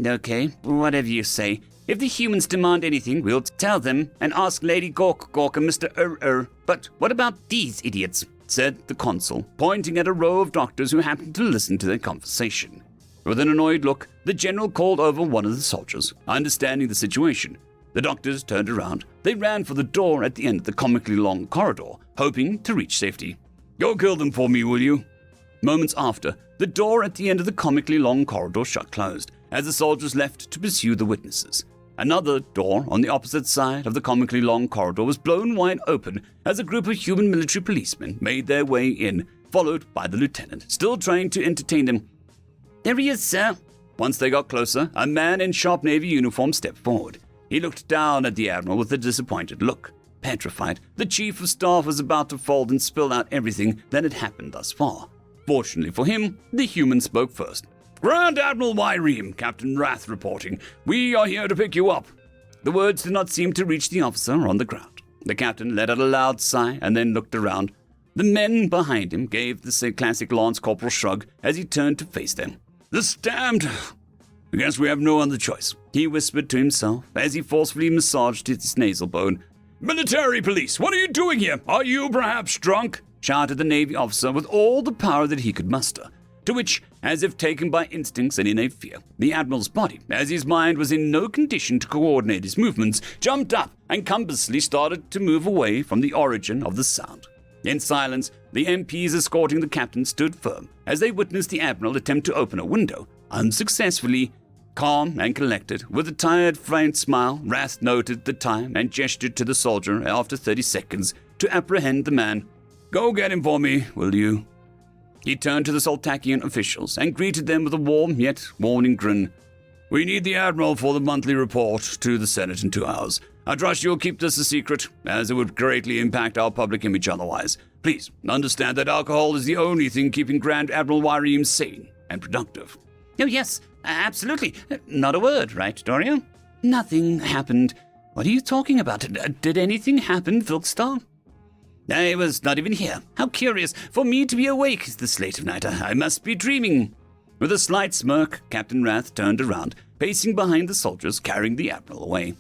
Okay, whatever you say. If the humans demand anything, we'll tell them and ask Lady Gork and Mr. But what about these idiots? Said the consul, pointing at a row of doctors who happened to listen to their conversation. With an annoyed look, the general called over one of the soldiers, understanding the situation. The doctors turned around. They ran for the door at the end of the comically long corridor, hoping to reach safety. Go kill them for me, will you? Moments after, the door at the end of the comically long corridor shut closed, as the soldiers left to pursue the witnesses. Another door on the opposite side of the comically long corridor was blown wide open as a group of human military policemen made their way in, followed by the lieutenant, still trying to entertain them. There he is, sir. Once they got closer, a man in sharp navy uniform stepped forward. He looked down at the admiral with a disappointed look. Petrified, the chief of staff was about to fold and spill out everything that had happened thus far. Fortunately for him, the human spoke first. Grand Admiral Wyreme, Captain Wrath reporting. We are here to pick you up. The words did not seem to reach the officer on the ground. The captain let out a loud sigh and then looked around. The men behind him gave the classic Lance Corporal shrug as he turned to face them. This damned... I guess we have no other choice, he whispered to himself as he forcefully massaged his nasal bone. Military police, what are you doing here? Are you perhaps drunk? Shouted the Navy officer with all the power that he could muster. To which, as if taken by instincts and innate fear, the Admiral's body, as his mind was in no condition to coordinate his movements, jumped up and compassedly started to move away from the origin of the sound. In silence, the MPs escorting the captain stood firm as they witnessed the Admiral attempt to open a window, unsuccessfully. Calm and collected, with a tired, frank smile, Wrath noted the time and gestured to the soldier after 30 seconds to apprehend the man. Go get him for me, will you? He turned to the Soltakian officials and greeted them with a warm yet warning grin. We need the Admiral for the monthly report to the Senate in 2 hours. I trust you'll keep this a secret, as it would greatly impact our public image otherwise. Please, understand that alcohol is the only thing keeping Grand Admiral Wyreme sane and productive. Oh, yes, absolutely. Not a word, right, Doria? Nothing happened. What are you talking about? Did anything happen, Vilkstar? I was not even here. How curious for me to be awake this late of night. I must be dreaming. With a slight smirk, Captain Wrath turned around, pacing behind the soldiers, carrying the Admiral away.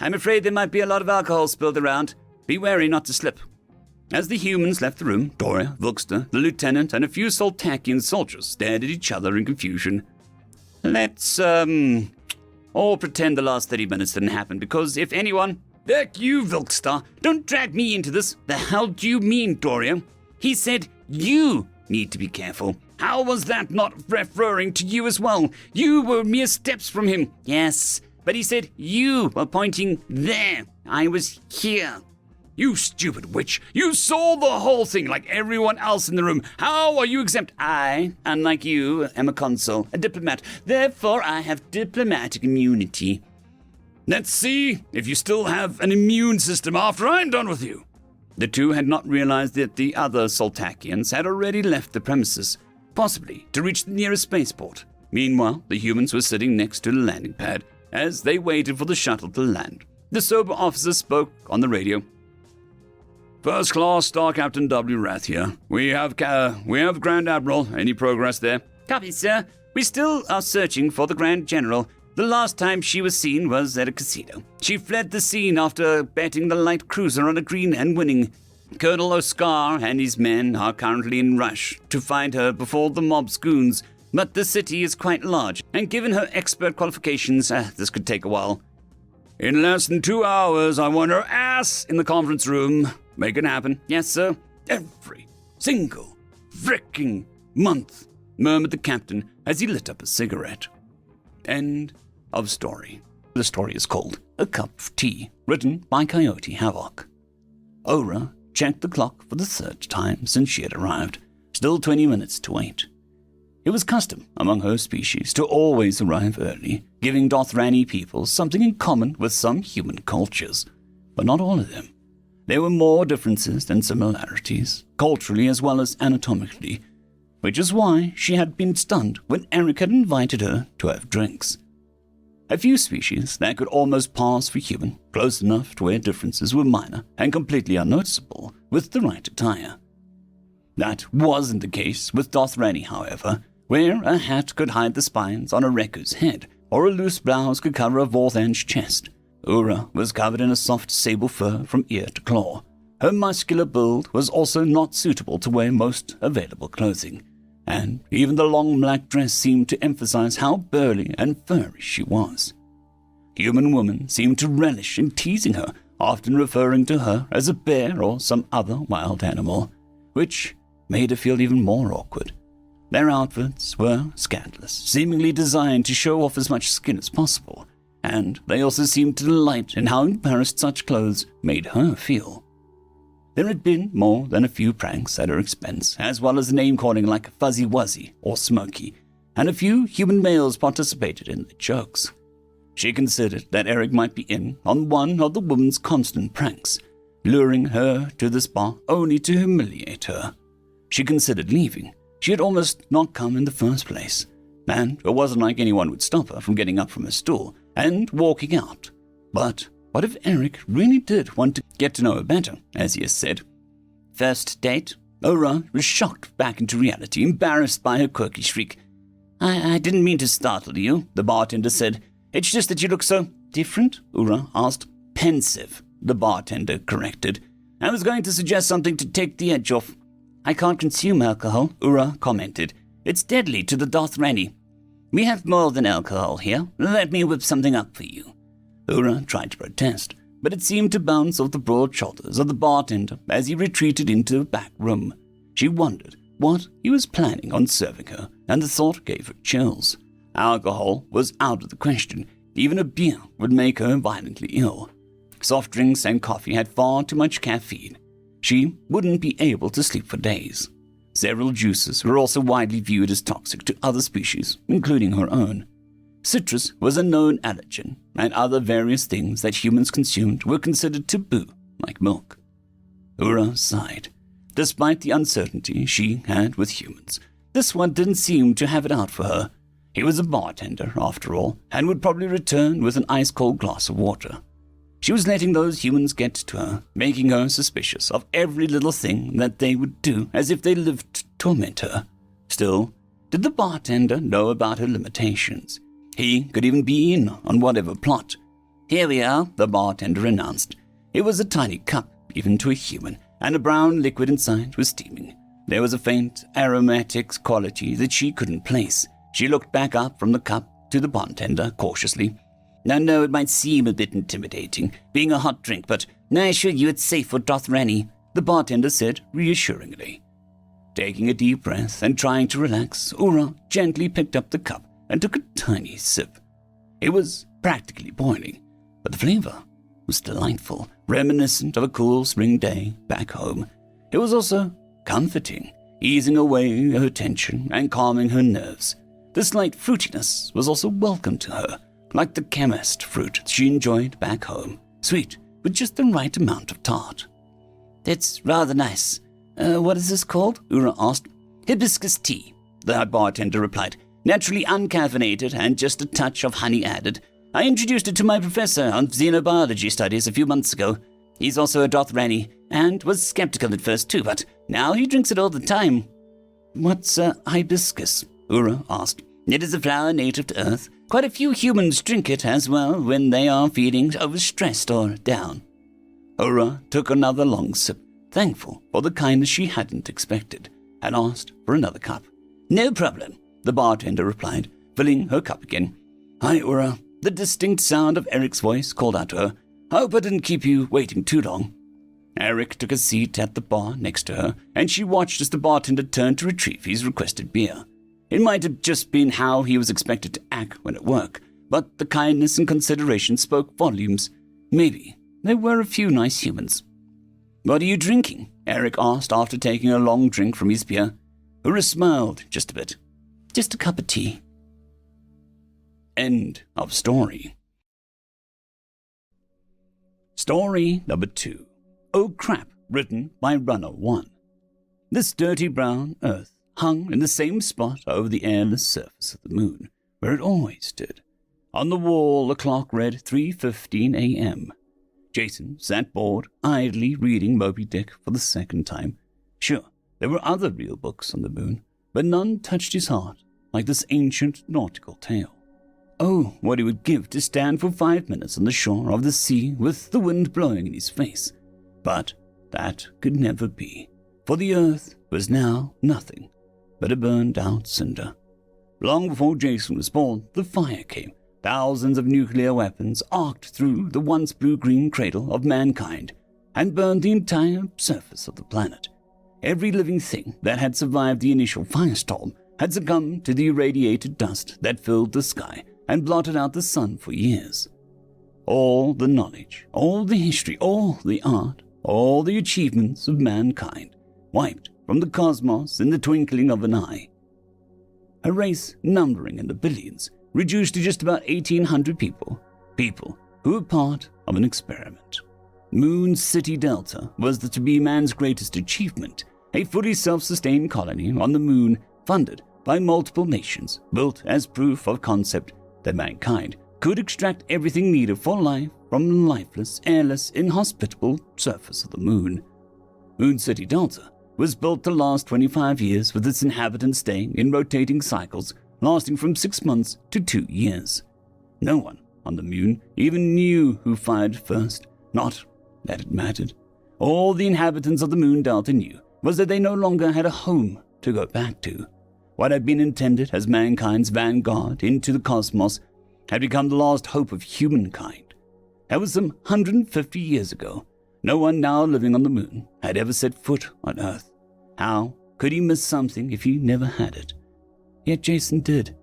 I'm afraid there might be a lot of alcohol spilled around. Be wary not to slip. As the humans left the room, Doria, Vilkster, the lieutenant, and a few Soltakian soldiers stared at each other in confusion. Let's, all pretend the last 30 minutes didn't happen, because if anyone... Heck you, Vilkstar! Don't drag me into this! The hell do you mean, Doria? He said you need to be careful. How was that not referring to you as well? You were mere steps from him. Yes, but he said you were pointing there. I was here. You stupid witch! You saw the whole thing like everyone else in the room. How are you exempt? I, unlike you, am a consul, a diplomat. Therefore, I have diplomatic immunity. Let's see if you still have an immune system after I'm done with you. The two had not realized that the other Soltakians had already left the premises, possibly to reach the nearest spaceport. Meanwhile, the humans were sitting next to the landing pad as they waited for the shuttle to land. The sober officer spoke on the radio. First Class Star Captain W. Wrath here. We have Grand Admiral. Any progress there? Copy, sir. We still are searching for the Grand General. The last time she was seen was at a casino. She fled the scene after betting the light cruiser on a green and winning. Colonel Oscar and his men are currently in rush to find her before the mob's goons, but the city is quite large, and given her expert qualifications, this could take a while. In less than 2 hours, I want her ass in the conference room. Make it happen. Yes, sir. Every single fricking month, murmured the captain as he lit up a cigarette. End of story. The story is called A Cup of Tea, written by Coyote Havoc. Ora checked the clock for the third time since she had arrived. Still 20 minutes to wait. It was custom among her species to always arrive early, giving Dothrani people something in common with some human cultures. But not all of them. There were more differences than similarities, culturally as well as anatomically, which is why she had been stunned when Eric had invited her to have drinks. A few species that could almost pass for human, close enough to where differences were minor and completely unnoticeable with the right attire. That wasn't the case with Dothrani, however, where a hat could hide the spines on a Reku's head, or a loose blouse could cover a Vorthan's chest. Ura was covered in a soft sable fur from ear to claw. Her muscular build was also not suitable to wear most available clothing, and even the long black dress seemed to emphasize how burly and furry she was. Human women seemed to relish in teasing her, often referring to her as a bear or some other wild animal, which made her feel even more awkward. Their outfits were scandalous, seemingly designed to show off as much skin as possible, and they also seemed to delight in how embarrassed such clothes made her feel. There had been more than a few pranks at her expense, as well as name-calling like Fuzzy Wuzzy or Smokey, and a few human males participated in the jokes. She considered that Eric might be in on one of the woman's constant pranks, luring her to this bar only to humiliate her. She considered leaving. She had almost not come in the first place, and it wasn't like anyone would stop her from getting up from her stool and walking out. But what if Eric really did want to get to know her better, as he has said? First date? Ura was shocked back into reality, embarrassed by her quirky shriek. I didn't mean to startle you, the bartender said. It's just that you look so different, Ura asked. Pensive, the bartender corrected. I was going to suggest something to take the edge off. I can't consume alcohol, Ura commented. It's deadly to the Dothrani. We have more than alcohol here. Let me whip something up for you. Ura tried to protest, but it seemed to bounce off the broad shoulders of the bartender as he retreated into the back room. She wondered what he was planning on serving her, and the thought gave her chills. Alcohol was out of the question. Even a beer would make her violently ill. Soft drinks and coffee had far too much caffeine. She wouldn't be able to sleep for days. Several juices were also widely viewed as toxic to other species, including her own. Citrus was a known allergen, and other various things that humans consumed were considered taboo, like milk. Ura sighed. Despite the uncertainty she had with humans, this one didn't seem to have it out for her. He was a bartender, after all, and would probably return with an ice-cold glass of water. She was letting those humans get to her, making her suspicious of every little thing that they would do as if they lived to torment her. Still, did the bartender know about her limitations? He could even be in on whatever plot. Here we are, the bartender announced. It was a tiny cup, even to a human, and a brown liquid inside was steaming. There was a faint aromatic quality that she couldn't place. She looked back up from the cup to the bartender cautiously. I know it might seem a bit intimidating, being a hot drink, but I assure you it's safe for Dothrani, the bartender said reassuringly. Taking a deep breath and trying to relax, Ura gently picked up the cup and took a tiny sip. It was practically boiling, but the flavor was delightful, reminiscent of a cool spring day back home. It was also comforting, easing away her tension and calming her nerves. The slight fruitiness was also welcome to her, like the chemist fruit she enjoyed back home, sweet with just the right amount of tart. It's rather nice. What is this called? Ura asked. Hibiscus tea, the bartender replied. Naturally uncaffeinated and just a touch of honey added. I introduced it to my professor on xenobiology studies a few months ago. He's also a Dothrani and was skeptical at first too, but now he drinks it all the time. What's hibiscus? Ura asked. It is a flower native to Earth. Quite a few humans drink it as well when they are feeling overstressed or down. Ura took another long sip, thankful for the kindness she hadn't expected, and asked for another cup. No problem, the bartender replied, filling her cup again. Hi, Ura. The distinct sound of Eric's voice called out to her. Hope I didn't keep you waiting too long. Eric took a seat at the bar next to her, and she watched as the bartender turned to retrieve his requested beer. It might have just been how he was expected to act when at work, but the kindness and consideration spoke volumes. Maybe there were a few nice humans. What are you drinking? Eric asked after taking a long drink from his beer. Ura smiled just a bit. Just a cup of tea. End of story. Story number 2. Oh Crap, written by Runner 1. This dirty brown earth hung in the same spot over the airless surface of the moon, where it always did. On the wall, the clock read 3:15 a.m. Jason sat bored, idly reading Moby Dick for the second time. Sure, there were other real books on the moon, but none touched his heart like this ancient nautical tale. Oh, what he would give to stand for 5 minutes on the shore of the sea with the wind blowing in his face. But that could never be, for the earth was now nothing but a burned-out cinder. Long before Jason was born, the fire came. Thousands of nuclear weapons arced through the once blue-green cradle of mankind and burned the entire surface of the planet. Every living thing that had survived the initial firestorm had succumbed to the irradiated dust that filled the sky and blotted out the sun for years. All the knowledge, all the history, all the art, all the achievements of mankind wiped from the cosmos in the twinkling of an eye. A race numbering in the billions, reduced to just about 1,800 people who were part of an experiment. Moon City Delta was to be man's greatest achievement, a fully self-sustained colony on the moon funded by multiple nations, built as proof of concept that mankind could extract everything needed for life from the lifeless, airless, inhospitable surface of the moon. Moon City Delta was built to last 25 years, with its inhabitants staying in rotating cycles lasting from 6 months to 2 years. No one on the moon even knew who fired first, not that it mattered. All the inhabitants of the moon Delta knew was that they no longer had a home to go back to. What had been intended as mankind's vanguard into the cosmos had become the last hope of humankind. That was some 150 years ago. No one now living on the moon had ever set foot on Earth. How could he miss something if he never had it? Yet Jason did.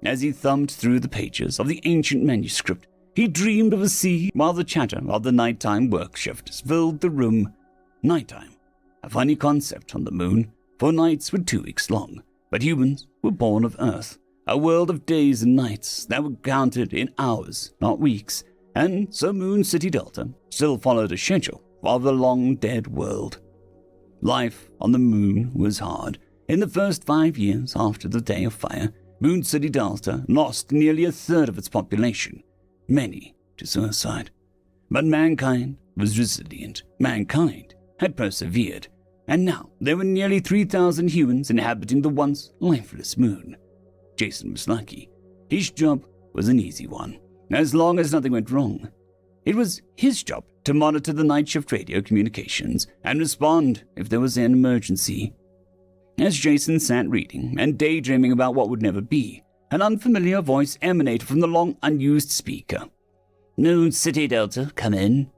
As he thumbed through the pages of the ancient manuscript, he dreamed of a sea while the chatter of the nighttime work shifts filled the room. Nighttime, a funny concept on the moon, for nights were 2 weeks long, but humans were born of Earth, a world of days and nights that were counted in hours, not weeks, and so Moon City Delta still followed a schedule of the long-dead world. Life on the moon was hard. In the first 5 years after the Day of Fire, Moon City Delta lost nearly a third of its population, many to suicide. But mankind was resilient. Mankind had persevered, and now there were nearly 3,000 humans inhabiting the once lifeless moon. Jason was lucky. His job was an easy one, as long as nothing went wrong. It was his job to monitor the night shift radio communications and respond if there was an emergency. As Jason sat reading and daydreaming about what would never be, an unfamiliar voice emanated from the long-unused speaker. "Moon City Delta, come in."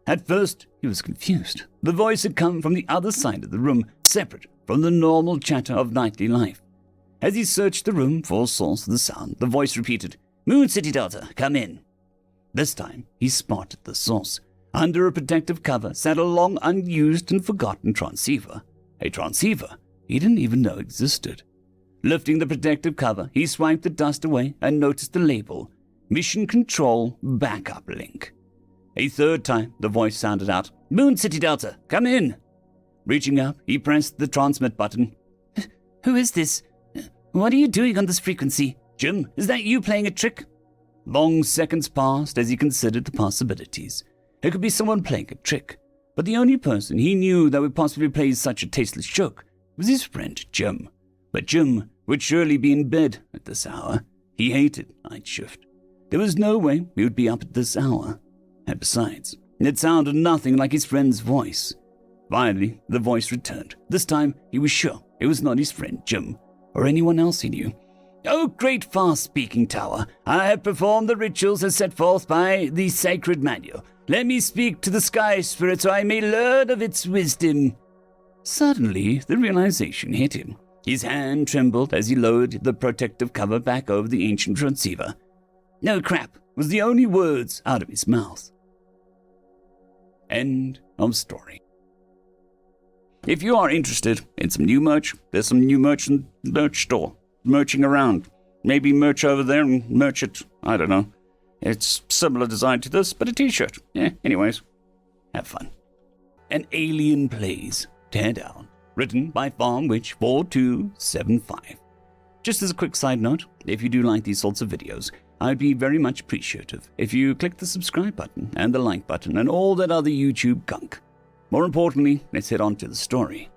At first, he was confused. The voice had come from the other side of the room, separate from the normal chatter of nightly life. As he searched the room for a source of the sound, the voice repeated, "Moon City Delta, come in." This time, he spotted the source. Under a protective cover sat a long-unused and forgotten transceiver. A transceiver he didn't even know existed. Lifting the protective cover, he swiped the dust away and noticed the label, Mission Control Backup Link. A third time, the voice sounded out, "Moon City Delta, come in." Reaching up, he pressed the transmit button. "Who is this? What are you doing on this frequency? Jim, is that you playing a trick?" Long seconds passed as he considered the possibilities. It could be someone playing a trick, but the only person he knew that would possibly play such a tasteless joke was his friend Jim. But Jim would surely be in bed at this hour. He hated night shift. There was no way he would be up at this hour. And besides, it sounded nothing like his friend's voice. Finally, the voice returned. This time, he was sure it was not his friend Jim, or anyone else he knew. "Oh, great fast-speaking tower, I have performed the rituals as set forth by the sacred manual. Let me speak to the sky spirit so I may learn of its wisdom." Suddenly, the realization hit him. His hand trembled as he lowered the protective cover back over the ancient transceiver. "No crap," was the only words out of his mouth. End of story. If you are interested in some new merch, there's some new merch in the merch store. merching around. Maybe merch over there and merch it. I don't know. It's similar design to this, but a t-shirt. Yeah, anyways. Have fun. An Alien Plays Tear Down. Written by FarmWitch4275. Just as a quick side note, if you do like these sorts of videos, I'd be very much appreciative if you click the subscribe button and the like button and all that other YouTube gunk. More importantly, let's head on to the story.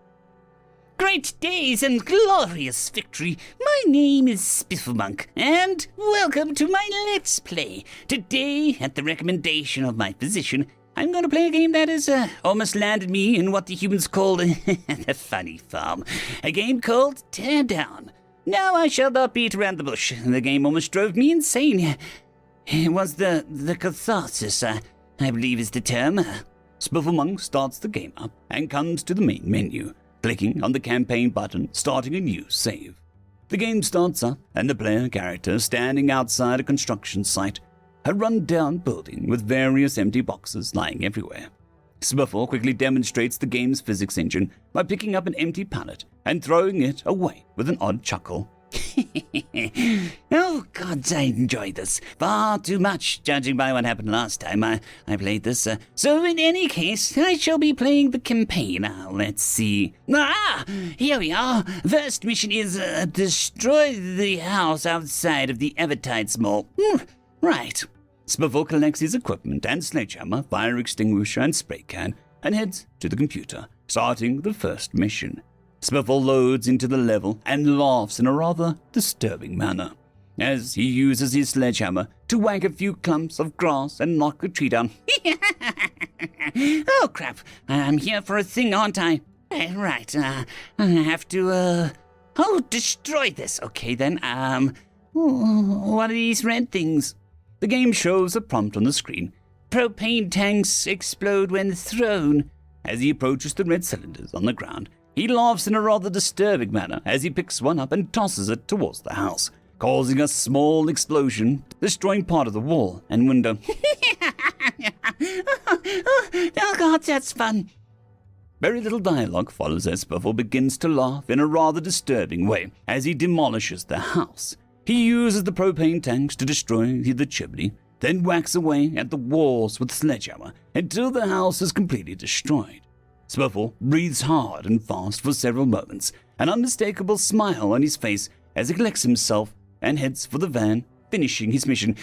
Great days and glorious victory. My name is Spifflemonk, and welcome to my Let's Play. Today, at the recommendation of my physician, I'm going to play a game that has almost landed me in what the humans call the funny farm. A game called Tear Down. No, I shall not beat around the bush. The game almost drove me insane. It was the catharsis, I believe is the term. Spifflemonk starts the game up and comes to the main menu, clicking on the campaign button, starting a new save. The game starts up, and the player character standing outside a construction site, a run-down building with various empty boxes lying everywhere. Spiffle quickly demonstrates the game's physics engine by picking up an empty pallet and throwing it away with an odd chuckle. Oh, gods, I enjoyed this. Far too much, judging by what happened last time I played this. So in any case, I shall be playing the campaign. Let's see. Here we are. First mission is destroy the house outside of the Evertide Mall. Right. Spiffle collects his equipment and sledgehammer, fire extinguisher and spray can and heads to the computer, starting the first mission. Spiffle loads into the level and laughs in a rather disturbing manner as he uses his sledgehammer to whack a few clumps of grass and knock a tree down. Oh, crap. I'm here for a thing, aren't I? Right. I have to, destroy this. Okay, then. What are these red things? The game shows a prompt on the screen. Propane tanks explode when thrown. As he approaches the red cylinders on the ground, he laughs in a rather disturbing manner as he picks one up and tosses it towards the house, causing a small explosion, destroying part of the wall and window. Oh, God, that's fun. Very little dialogue follows as Spiffle begins to laugh in a rather disturbing way as he demolishes the house. He uses the propane tanks to destroy the chimney, then whacks away at the walls with sledgehammer until the house is completely destroyed. Spiffle breathes hard and fast for several moments, an unmistakable smile on his face as he collects himself and heads for the van, finishing his mission.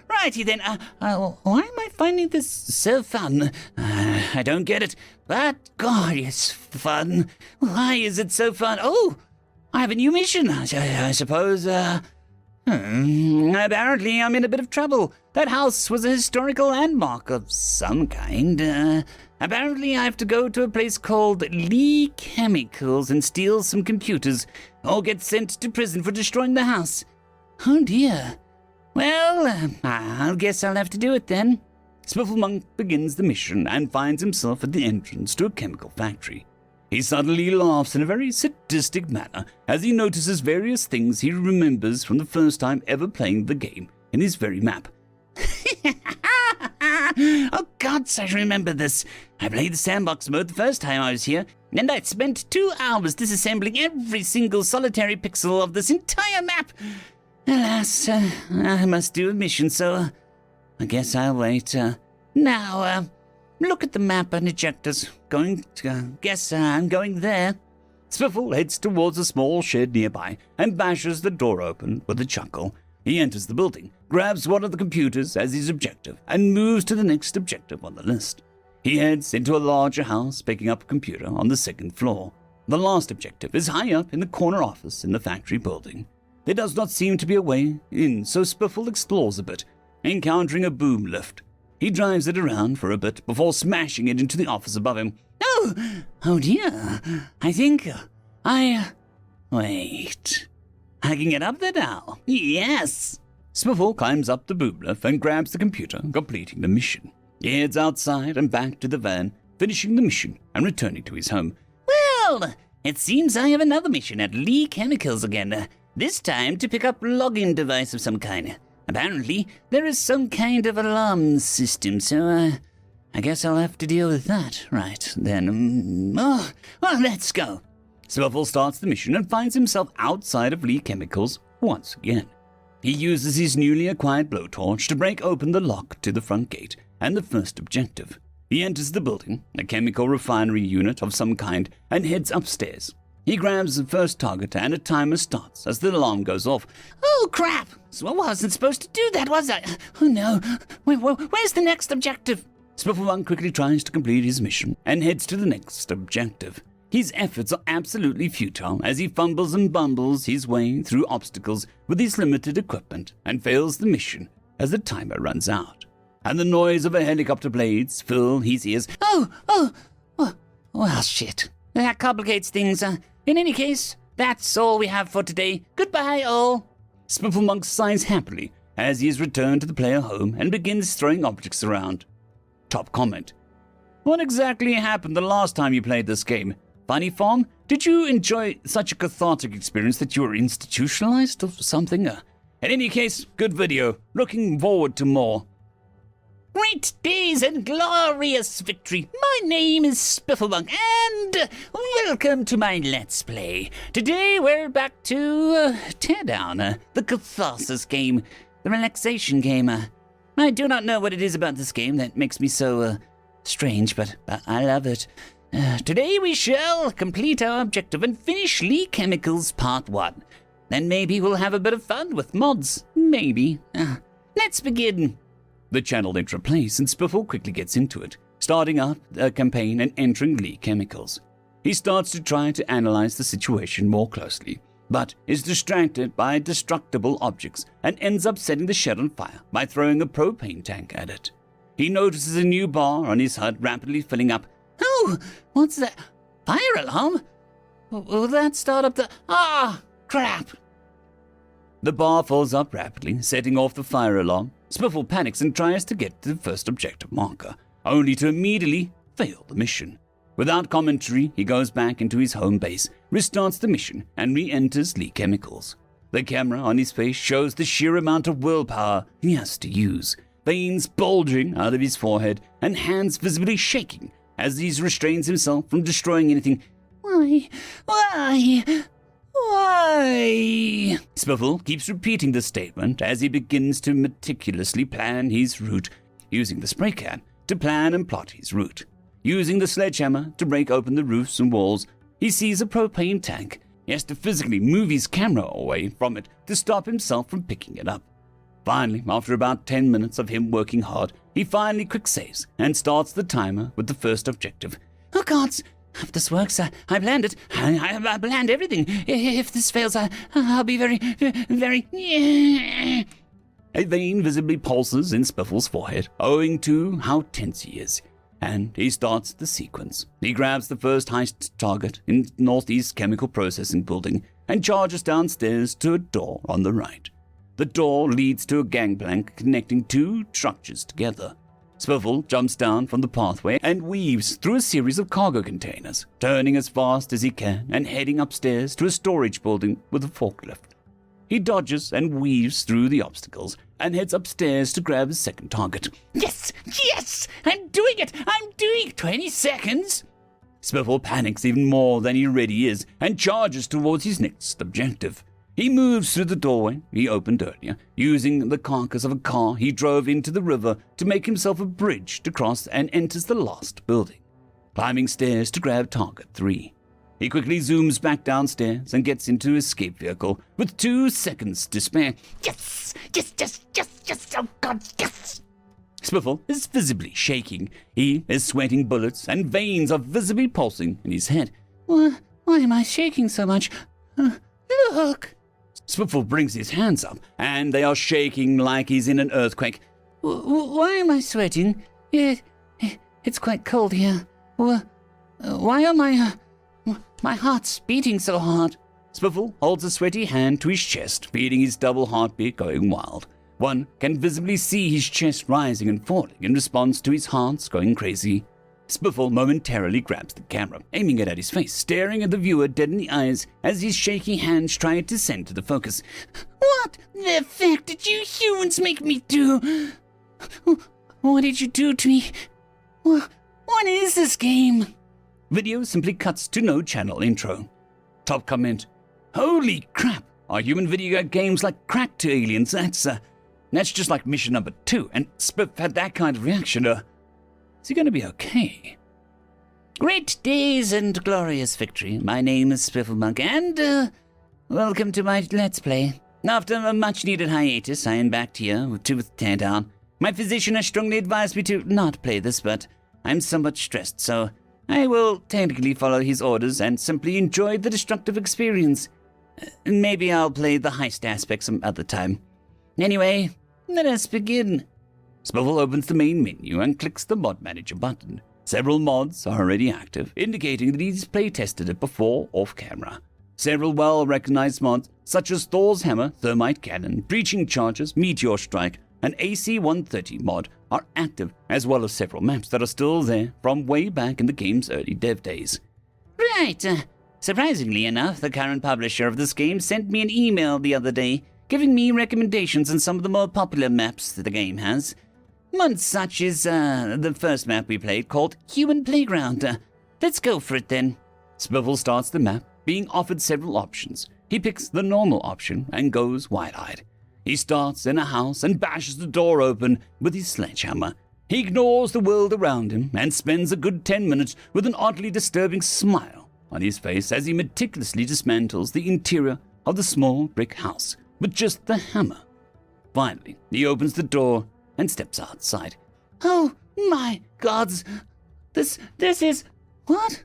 Righty then, why am I finding this so fun? I don't get it, but God, it's fun. Why is it so fun? Oh, I have a new mission, I suppose. Apparently I'm in a bit of trouble. That house was a historical landmark of some kind. Apparently I have to go to a place called Lee Chemicals and steal some computers, or get sent to prison for destroying the house. Oh dear. Well, I guess I'll have to do it then. Spifflemonk begins the mission and finds himself at the entrance to a chemical factory. He suddenly laughs in a very sadistic manner as he notices various things he remembers from the first time ever playing the game in his very map. Oh, gods, I remember this. I played the sandbox mode the first time I was here, and I spent 2 hours disassembling every single solitary pixel of this entire map. Alas, I must do a mission, so I guess I'll wait. Now, look at the map and ejectors. Guess I'm going there. Spiffle heads towards a small shed nearby and bashes the door open with a chuckle. He enters the building, grabs one of the computers as his objective, and moves to the next objective on the list. He heads into a larger house, picking up a computer on the 2nd floor. The last objective is high up in the corner office in the factory building. There does not seem to be a way in, so Spiffle explores a bit, encountering a boom lift. He drives it around for a bit before smashing it into the office above him. Oh dear. I think wait. I can get up there now. Yes. Spiffle climbs up the boom lift and grabs the computer, completing the mission. He heads outside and back to the van, finishing the mission and returning to his home. Well, it seems I have another mission at Lee Chemicals again. This time to pick up a login device of some kind. Apparently, there is some kind of alarm system, so I guess I'll have to deal with that. Right, then. Well, let's go. Spiffle starts the mission and finds himself outside of Lee Chemicals once again. He uses his newly acquired blowtorch to break open the lock to the front gate and the first objective. He enters the building, a chemical refinery unit of some kind, and heads upstairs. He grabs the first target and a timer starts as the alarm goes off. Oh, crap! So I wasn't supposed to do that, was I? Oh, no. Where's the next objective? Spifflebunk quickly tries to complete his mission and heads to the next objective. His efforts are absolutely futile as he fumbles and bumbles his way through obstacles with his limited equipment and fails the mission as the timer runs out. And the noise of a helicopter blades fill his ears. Well, shit. That complicates things. In any case, that's all we have for today. Goodbye, all. Spifflebunk sighs happily as he is returned to the player home and begins throwing objects around. Top comment. What exactly happened the last time you played this game? Funny Farm? Did you enjoy such a cathartic experience that you were institutionalized or something? In any case, good video. Looking forward to more. Great days and glorious victory. My name is Spifflebunk, and welcome to my Let's Play. Today we're back to Teardown, the catharsis game, the relaxation game. I do not know what it is about this game that makes me so strange, but I love it. Today we shall complete our objective and finish Lee Chemicals Part 1. Then maybe we'll have a bit of fun with mods. Maybe. Let's begin. The channel intro plays and Spiffle quickly gets into it, starting up a campaign and entering Lee Chemicals. He starts to try to analyze the situation more closely, but is distracted by destructible objects and ends up setting the shed on fire by throwing a propane tank at it. He notices a new bar on his HUD rapidly filling up. Oh, what's that? Fire alarm? Will that start up the... crap! The bar fills up rapidly, setting off the fire alarm. Spiffle panics and tries to get to the first objective marker, only to immediately fail the mission. Without commentary, he goes back into his home base, restarts the mission, and re-enters Lee Chemicals. The camera on his face shows the sheer amount of willpower he has to use, veins bulging out of his forehead and hands visibly shaking as he restrains himself from destroying anything. Why? Spiffle keeps repeating this statement as he begins to meticulously plan his route, using the spray can to plan and plot his route. Using the sledgehammer to break open the roofs and walls, he sees a propane tank. He has to physically move his camera away from it to stop himself from picking it up. Finally, after about 10 minutes of him working hard, he finally quick saves and starts the timer with the first objective. Oh, gods! If this works, I planned it. I planned everything. If this fails, I'll be very... A vein visibly pulses in Spiffle's forehead, owing to how tense he is, and he starts the sequence. He grabs the first heist target in Northeast Chemical Processing Building and charges downstairs to a door on the right. The door leads to a gangplank connecting two structures together. Spiffle jumps down from the pathway and weaves through a series of cargo containers, turning as fast as he can and heading upstairs to a storage building with a forklift. He dodges and weaves through the obstacles and heads upstairs to grab his second target. Yes! I'm doing it! 20 seconds! Spiffle panics even more than he already is and charges towards his next objective. He moves through the doorway he opened earlier, using the carcass of a car he drove into the river to make himself a bridge to cross, and enters the last building, climbing stairs to grab target 3. He quickly zooms back downstairs and gets into his escape vehicle with 2 seconds to spare. Yes! Oh, God, yes! Spiffle is visibly shaking. He is sweating bullets and veins are visibly pulsing in his head. Why am I shaking so much? Look! Spiffle brings his hands up, and they are shaking like he's in an earthquake. Why am I sweating? It's quite cold here. Why are my heart's beating so hard? Spiffle holds a sweaty hand to his chest, feeling his double heartbeat going wild. One can visibly see his chest rising and falling in response to his heart's going crazy. Spiffle momentarily grabs the camera, aiming it at his face, staring at the viewer dead in the eyes as his shaky hands try to center the focus. What the fuck did you humans make me do? What did you do to me? What is this game? Video simply cuts to no channel intro. Top comment. Holy crap! Are human video games like crack to aliens? That's just like mission number 2, and Spiff had that kind of reaction. Is he going to be okay? Great days and glorious victory. My name is Spifflemonk, and welcome to my Let's Play. After a much-needed hiatus, I am back here with Tooth Teardown. My physician has strongly advised me to not play this, but I'm somewhat stressed, so I will technically follow his orders and simply enjoy the destructive experience. Maybe I'll play the heist aspect some other time. Anyway, let us begin. Spiffle opens the main menu and clicks the Mod Manager button. Several mods are already active, indicating that he's playtested it before off-camera. Several well-recognized mods, such as Thor's Hammer, Thermite Cannon, Breaching Charges, Meteor Strike, and AC-130 mod are active, as well as several maps that are still there from way back in the game's early dev days. Right. Surprisingly enough, the current publisher of this game sent me an email the other day, giving me recommendations on some of the more popular maps that the game has. Mods such as the first map we played called Human Playground. Let's go for it then. Spiffle starts the map, being offered several options. He picks the normal option and goes wide-eyed. He starts in a house and bashes the door open with his sledgehammer. He ignores the world around him and spends a good 10 minutes with an oddly disturbing smile on his face as he meticulously dismantles the interior of the small brick house with just the hammer. Finally, he opens the door and steps outside. Oh my gods! This is... what?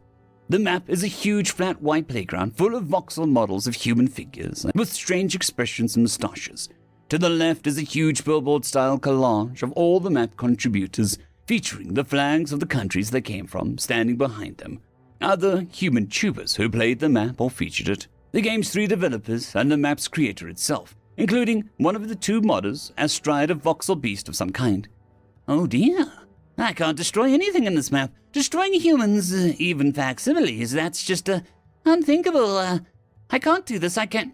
The map is a huge flat white playground full of voxel models of human figures with strange expressions and moustaches. To the left is a huge billboard-style collage of all the map contributors, featuring the flags of the countries they came from standing behind them. Other human tubers who played the map or featured it. The game's 3 developers and the map's creator itself, including one of the 2 modders astride a voxel beast of some kind. Oh dear. I can't destroy anything in this map. Destroying humans, even facsimiles, that's just unthinkable. I can't do this, I can't...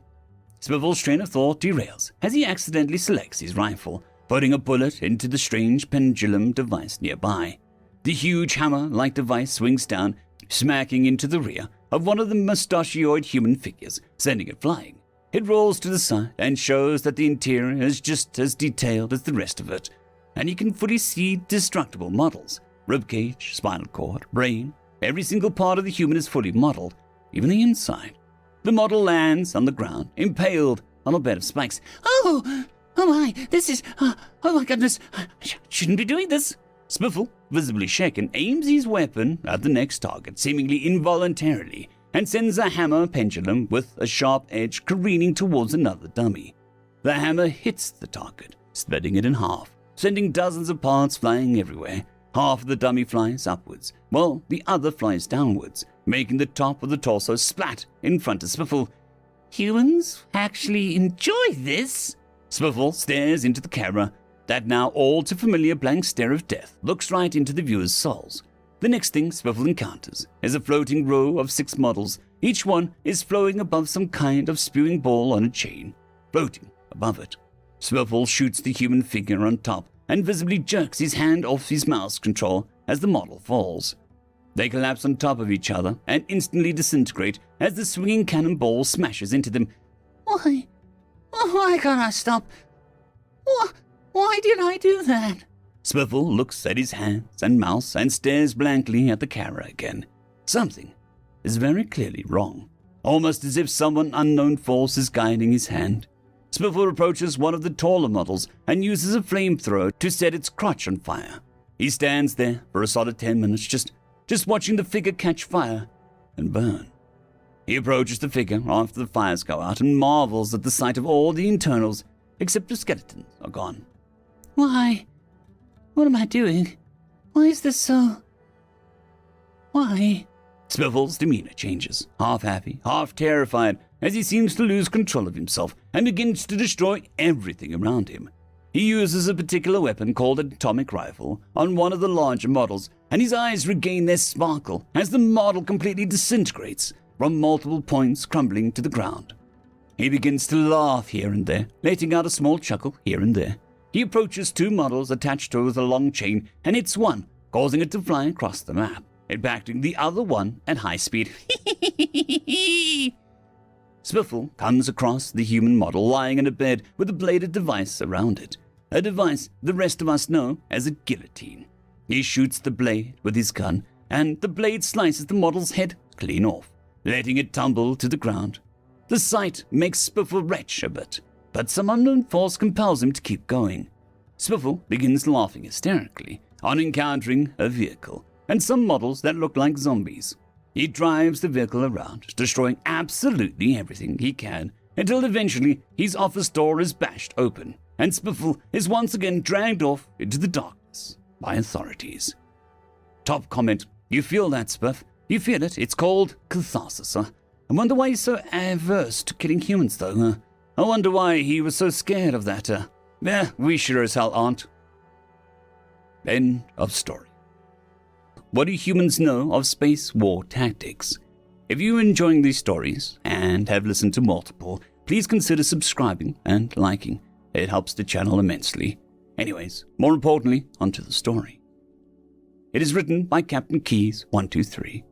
Spiffle's train of thought derails as he accidentally selects his rifle, putting a bullet into the strange pendulum device nearby. The huge hammer-like device swings down, smacking into the rear of one of the mustachioid human figures, sending it flying. It rolls to the side and shows that the interior is just as detailed as the rest of it, and you can fully see destructible models. Ribcage, spinal cord, brain, every single part of the human is fully modeled, even the inside. The model lands on the ground, impaled on a bed of spikes. Oh my, this is... oh my goodness, I shouldn't be doing this. Spiffle, visibly shaken, aims his weapon at the next target, seemingly involuntarily, and sends a hammer pendulum with a sharp edge careening towards another dummy. The hammer hits the target, splitting it in half, sending dozens of parts flying everywhere. Half of the dummy flies upwards, while the other flies downwards, making the top of the torso splat in front of Spiffle. Humans actually enjoy this? Spiffle stares into the camera. That now all too familiar blank stare of death looks right into the viewer's souls. The next thing Spiffle encounters is a floating row of 6 models. Each one is floating above some kind of spewing ball on a chain, floating above it. Spiffle shoots the human figure on top and visibly jerks his hand off his mouse control as the model falls. They collapse on top of each other and instantly disintegrate as the swinging cannonball smashes into them. Why can't I stop? Why did I do that? Spiffle looks at his hands and mouse and stares blankly at the camera again. Something is very clearly wrong, almost as if some unknown force is guiding his hand. Spiffle approaches one of the taller models and uses a flamethrower to set its crotch on fire. He stands there for a solid 10 minutes just watching the figure catch fire and burn. He approaches the figure after the fires go out and marvels at the sight of all the internals except the skeletons are gone. Why? What am I doing? Why is this so... Why? Spiffle's demeanor changes, half happy, half terrified, as he seems to lose control of himself and begins to destroy everything around him. He uses a particular weapon called an atomic rifle on one of the larger models, and his eyes regain their sparkle as the model completely disintegrates from multiple points crumbling to the ground. He begins to laugh here and there, letting out a small chuckle here and there. He approaches 2 models attached to it with a long chain and hits one, causing it to fly across the map, impacting the other one at high speed. Spiffle comes across the human model lying in a bed with a bladed device around it, a device the rest of us know as a guillotine. He shoots the blade with his gun, and the blade slices the model's head clean off, letting it tumble to the ground. The sight makes Spiffle retch a bit, but some unknown force compels him to keep going. Spiffle begins laughing hysterically on encountering a vehicle and some models that look like zombies. He drives the vehicle around, destroying absolutely everything he can, until eventually his office door is bashed open, and Spiffle is once again dragged off into the darkness by authorities. Top comment: you feel that, Spiff? You feel it? It's called catharsis. I wonder why he's so averse to killing humans, though. I wonder why he was so scared of that. Yeah, we sure as hell aren't. End of story. What do humans know of space war tactics? If you're enjoying these stories and have listened to multiple, please consider subscribing and liking. It helps the channel immensely. Anyways, more importantly, onto the story. It is written by Captain Keys 123.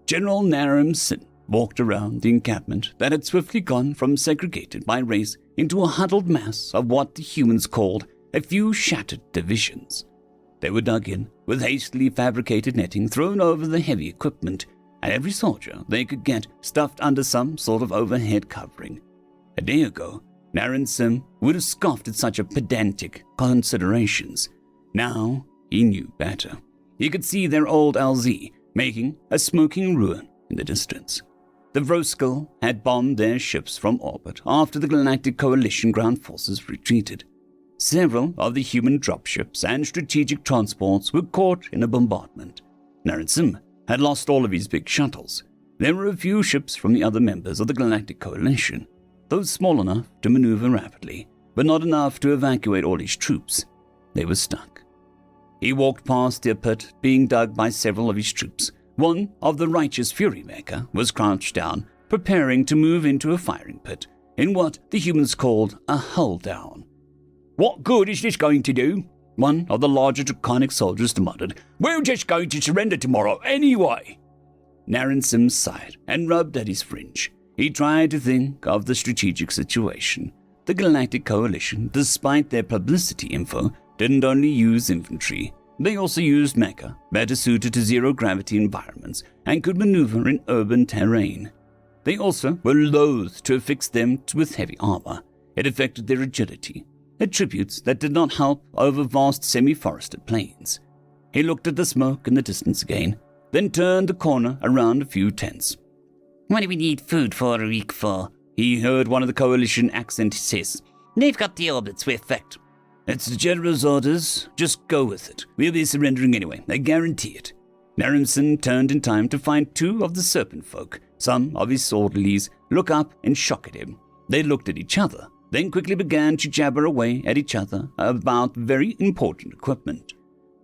General Naram Sin walked around the encampment that had swiftly gone from segregated by race into a huddled mass of what the humans called a few shattered divisions. They were dug in, with hastily fabricated netting thrown over the heavy equipment, and every soldier they could get stuffed under some sort of overhead covering. A day ago, Naren Sim would have scoffed at such a pedantic considerations. Now, he knew better. He could see their old LZ making a smoking ruin in the distance. The Vroskil had bombed their ships from orbit after the Galactic Coalition ground forces retreated. Several of the human dropships and strategic transports were caught in a bombardment. Naransim had lost all of his big shuttles. There were a few ships from the other members of the Galactic Coalition, those small enough to maneuver rapidly, but not enough to evacuate all his troops. They were stuck. He walked past the pit being dug by several of his troops. One of the Righteous Fury Maker was crouched down, preparing to move into a firing pit, in what the humans called a hull down. "What good is this going to do?" one of the larger draconic soldiers demanded. "We're just going to surrender tomorrow anyway." Naren Sim sighed and rubbed at his fringe. He tried to think of the strategic situation. The Galactic Coalition, despite their publicity info, didn't only use infantry. They also used mecha, better suited to zero-gravity environments, and could maneuver in urban terrain. They also were loath to affix them with heavy armor. It affected their agility, attributes that did not help over vast semi-forested plains. He looked at the smoke in the distance again, then turned the corner around a few tents. "What do we need food for a week for?" he heard one of the Coalition accents hiss. "They've got the orbits we effect." "It's the General's orders. Just go with it. We'll be surrendering anyway, I guarantee it." Narimson turned in time to find two of the serpent folk, some of his orderlies, look up and shock at him. They looked at each other, then quickly began to jabber away at each other about very important equipment.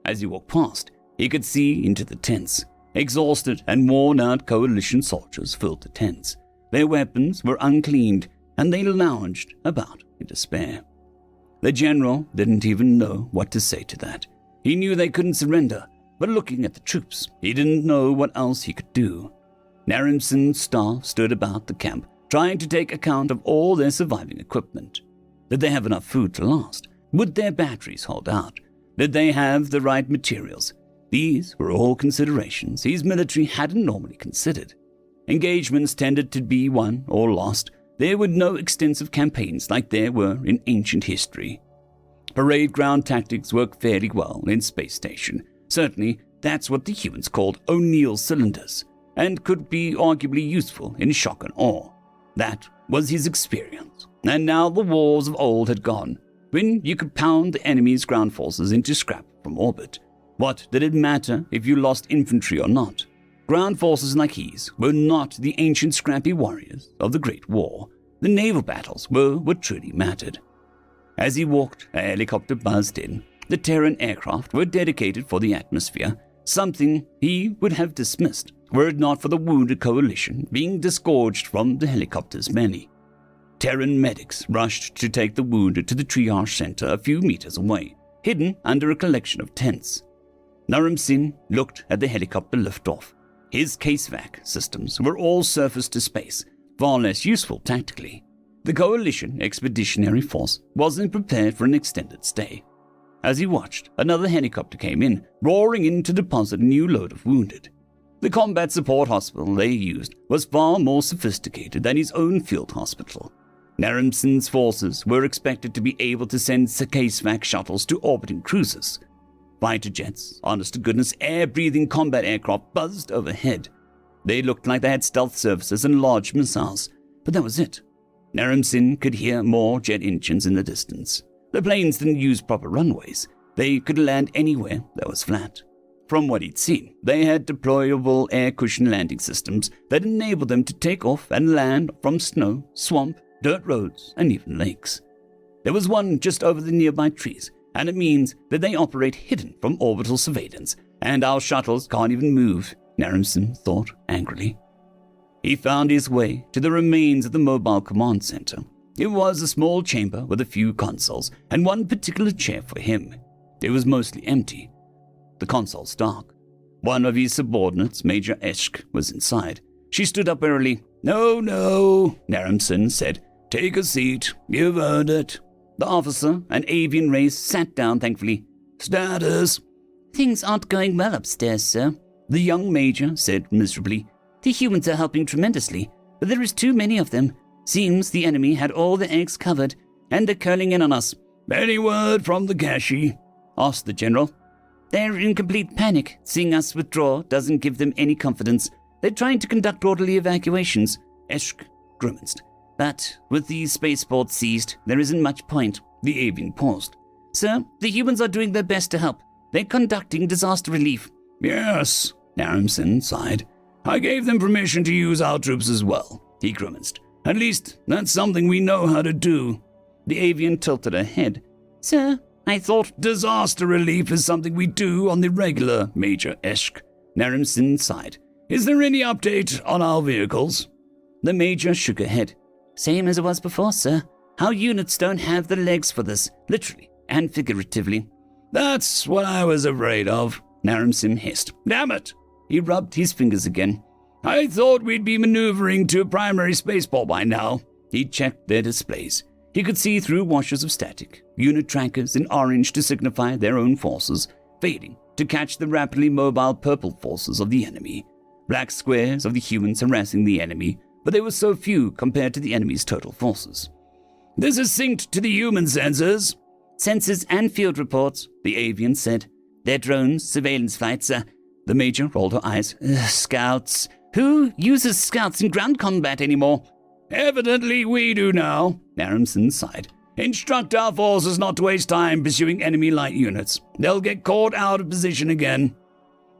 As he walked past, he could see into the tents. Exhausted and worn-out Coalition soldiers filled the tents. Their weapons were uncleaned, and they lounged about in despair. The general didn't even know what to say to that. He knew they couldn't surrender, but looking at the troops, he didn't know what else he could do. Narimson's staff stood about the camp, trying to take account of all their surviving equipment. Did they have enough food to last? Would their batteries hold out? Did they have the right materials? These were all considerations his military hadn't normally considered. Engagements tended to be won or lost. There were no extensive campaigns like there were in ancient history. Parade ground tactics work fairly well in Space Station. Certainly, that's what the humans called O'Neill cylinders, and could be arguably useful in shock and awe. That was his experience. And now the wars of old had gone, when you could pound the enemy's ground forces into scrap from orbit. What did it matter if you lost infantry or not? Ground forces like his were not the ancient scrappy warriors of the Great War. The naval battles were what truly mattered. As he walked, a helicopter buzzed in. The Terran aircraft were dedicated for the atmosphere, something he would have dismissed were it not for the wounded Coalition being disgorged from the helicopter's belly. Terran medics rushed to take the wounded to the triage center a few meters away, hidden under a collection of tents. Naram Singh looked at the helicopter liftoff. His casevac systems were all surface to space, far less useful tactically. The Coalition Expeditionary Force wasn't prepared for an extended stay. As he watched, another helicopter came in, roaring in to deposit a new load of wounded. The combat support hospital they used was far more sophisticated than his own field hospital. Naramson's forces were expected to be able to send Case-Vac shuttles to orbiting cruisers. Fighter jets, honest-to-goodness air-breathing combat aircraft buzzed overhead. They looked like they had stealth services and large missiles, but that was it. Naramson could hear more jet engines in the distance. The planes didn't use proper runways. They could land anywhere that was flat. From what he'd seen, they had deployable air cushion landing systems that enabled them to take off and land from snow, swamp, dirt roads, and even lakes. There was one just over the nearby trees, and it means that they operate hidden from orbital surveillance, and our shuttles can't even move, Naramson thought angrily. He found his way to the remains of the mobile command center. It was a small chamber with a few consoles and one particular chair for him. It was mostly empty. The console's dark. One of his subordinates, Major Eshk, was inside. She stood up early. No, Naramson said. Take a seat. You've earned it. The officer, an avian race, sat down thankfully. Status? Things aren't going well upstairs, sir, the young major said miserably. The humans are helping tremendously, but there is too many of them. Seems the enemy had all the eggs covered, and they're curling in on us. Any word from the Kashi? Asked the general. They're in complete panic. Seeing us withdraw doesn't give them any confidence. They're trying to conduct orderly evacuations. Eshk grimaced. But with these spaceports seized, there isn't much point. The avian paused. Sir, the humans are doing their best to help. They're conducting disaster relief. Yes, Naramson sighed. I gave them permission to use our troops as well, he grimaced. At least, that's something we know how to do. The avian tilted her head. Sir, I thought... Disaster relief is something we do on the regular, Major Eshk. Naramson sighed. Is there any update on our vehicles? The major shook her head. Same as it was before, sir. Our units don't have the legs for this, literally and figuratively. That's what I was afraid of, Naramson hissed. Damn it! He rubbed his fingers again. I thought we'd be maneuvering to a primary spaceport by now. He checked their displays. He could see through washes of static, unit trackers in orange to signify their own forces, fading to catch the rapidly mobile purple forces of the enemy. Black squares of the humans harassing the enemy, but they were so few compared to the enemy's total forces. This is synced to the human sensors. Sensors and field reports, the avian said. They're drones, surveillance flights, The major rolled her eyes. Scouts. Who uses scouts in ground combat anymore? Evidently we do now, Naramson sighed. Instruct our forces not to waste time pursuing enemy light units. They'll get caught out of position again.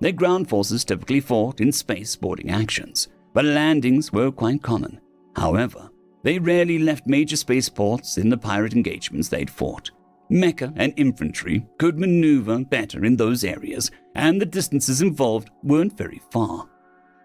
Their ground forces typically fought in space-boarding actions, but landings were quite common. However, they rarely left major spaceports in the pirate engagements they'd fought. Mecha and infantry could maneuver better in those areas, and the distances involved weren't very far.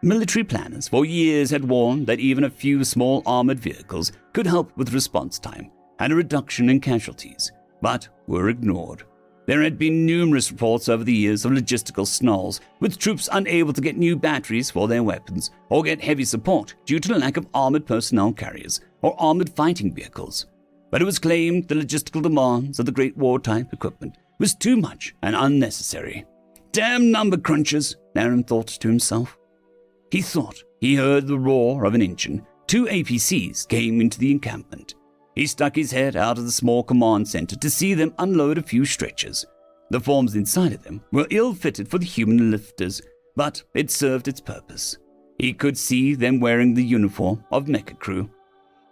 Military planners for years had warned that even a few small armored vehicles could help with response time and a reduction in casualties, but were ignored. There had been numerous reports over the years of logistical snarls, with troops unable to get new batteries for their weapons or get heavy support due to the lack of armored personnel carriers or armored fighting vehicles. But it was claimed the logistical demands of the Great War-type equipment was too much and unnecessary. Damn number crunchers, Naram thought to himself. He thought he heard the roar of an engine. 2 APCs came into the encampment. He stuck his head out of the small command center to see them unload a few stretchers. The forms inside of them were ill-fitted for the human lifters, but it served its purpose. He could see them wearing the uniform of mecha crew.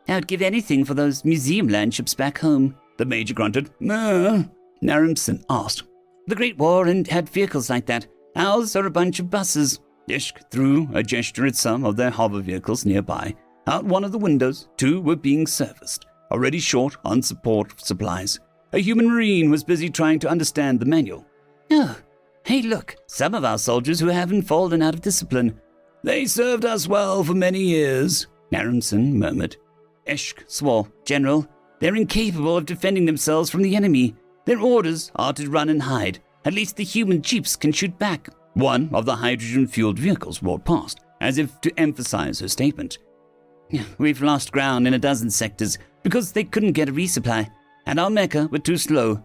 I would give anything for those museum landships back home, the major grunted. Naramson asked. The Great War had vehicles like that. Ours are a bunch of buses. Ishk threw a gesture at some of their hover vehicles nearby. Out one of the windows, 2 were being serviced, already short on support supplies. A human marine was busy trying to understand the manual. Oh, hey look, some of our soldiers who haven't fallen out of discipline. They served us well for many years, Naramson murmured. Eshk swore. General, they're incapable of defending themselves from the enemy. Their orders are to run and hide. At least the human jeeps can shoot back. One of the hydrogen-fueled vehicles roared past, as if to emphasize her statement. We've lost ground in a dozen sectors because they couldn't get a resupply, and our mecha were too slow.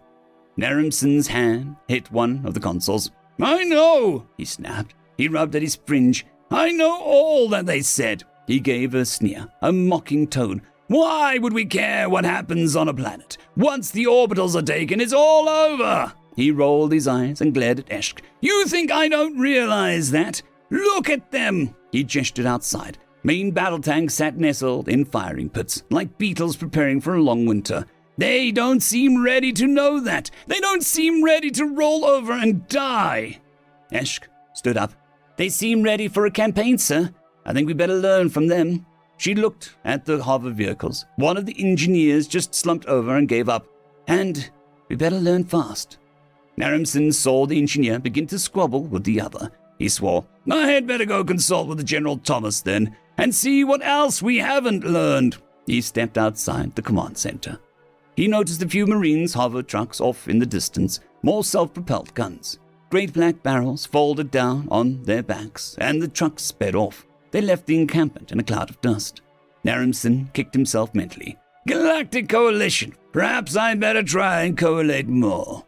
Naramson's hand hit one of the consoles. I know, he snapped. He rubbed at his fringe. I know all that they said. He gave a sneer, a mocking tone. Why would we care what happens on a planet? Once the orbitals are taken, it's all over. He rolled his eyes and glared at Eshk. You think I don't realize that? Look at them. He gestured outside. Main battle tanks sat nestled in firing pits, like beetles preparing for a long winter. They don't seem ready to know that. They don't seem ready to roll over and die. Eshk stood up. They seem ready for a campaign, sir. I think we better learn from them. She looked at the hover vehicles. One of the engineers just slumped over and gave up. And we better learn fast. Naramson saw the engineer begin to squabble with the other. He swore, I had better go consult with the General Thomas then, and see what else we haven't learned. He stepped outside the command center. He noticed a few Marines hover trucks off in the distance, more self-propelled guns. Great black barrels folded down on their backs, and the trucks sped off. They left the encampment in a cloud of dust. Naramson kicked himself mentally. Galactic Coalition. Perhaps I'd better try and collate more.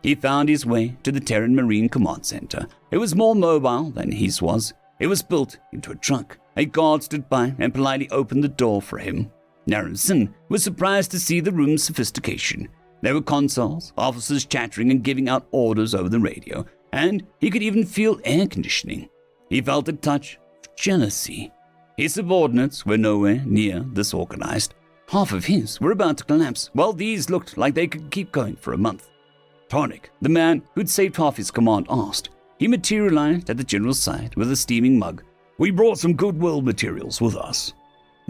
He found his way to the Terran Marine Command Center. It was more mobile than his was. It was built into a truck. A guard stood by and politely opened the door for him. Naramson was surprised to see the room's sophistication. There were consoles, officers chattering and giving out orders over the radio, and he could even feel air conditioning. He felt a touch of jealousy. His subordinates were nowhere near this organized. Half of his were about to collapse, while these looked like they could keep going for a month. Tornik, the man who'd saved half his command, asked. He materialized at the general's side with a steaming mug. We brought some goodwill materials with us.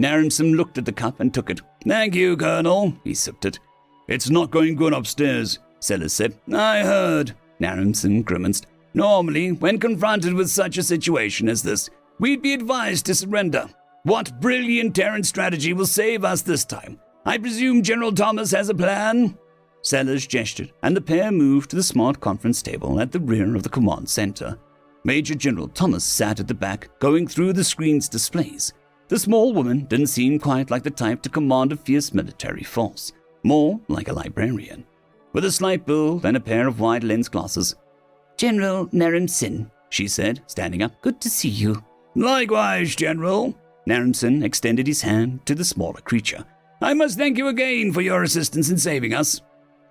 Naramson looked at the cup and took it. Thank you, Colonel. He sipped it. It's not going good upstairs, Sellers said. I heard. Naramson grimaced. Normally, when confronted with such a situation as this, we'd be advised to surrender. What brilliant Terran strategy will save us this time? I presume General Thomas has a plan? Sellers gestured, and the pair moved to the smart conference table at the rear of the command center. Major General Thomas sat at the back, going through the screen's displays. The small woman didn't seem quite like the type to command a fierce military force, more like a librarian, with a slight build and a pair of wide lens glasses. General Naramson, she said, standing up. Good to see you. Likewise, General. Naramson extended his hand to the smaller creature. I must thank you again for your assistance in saving us.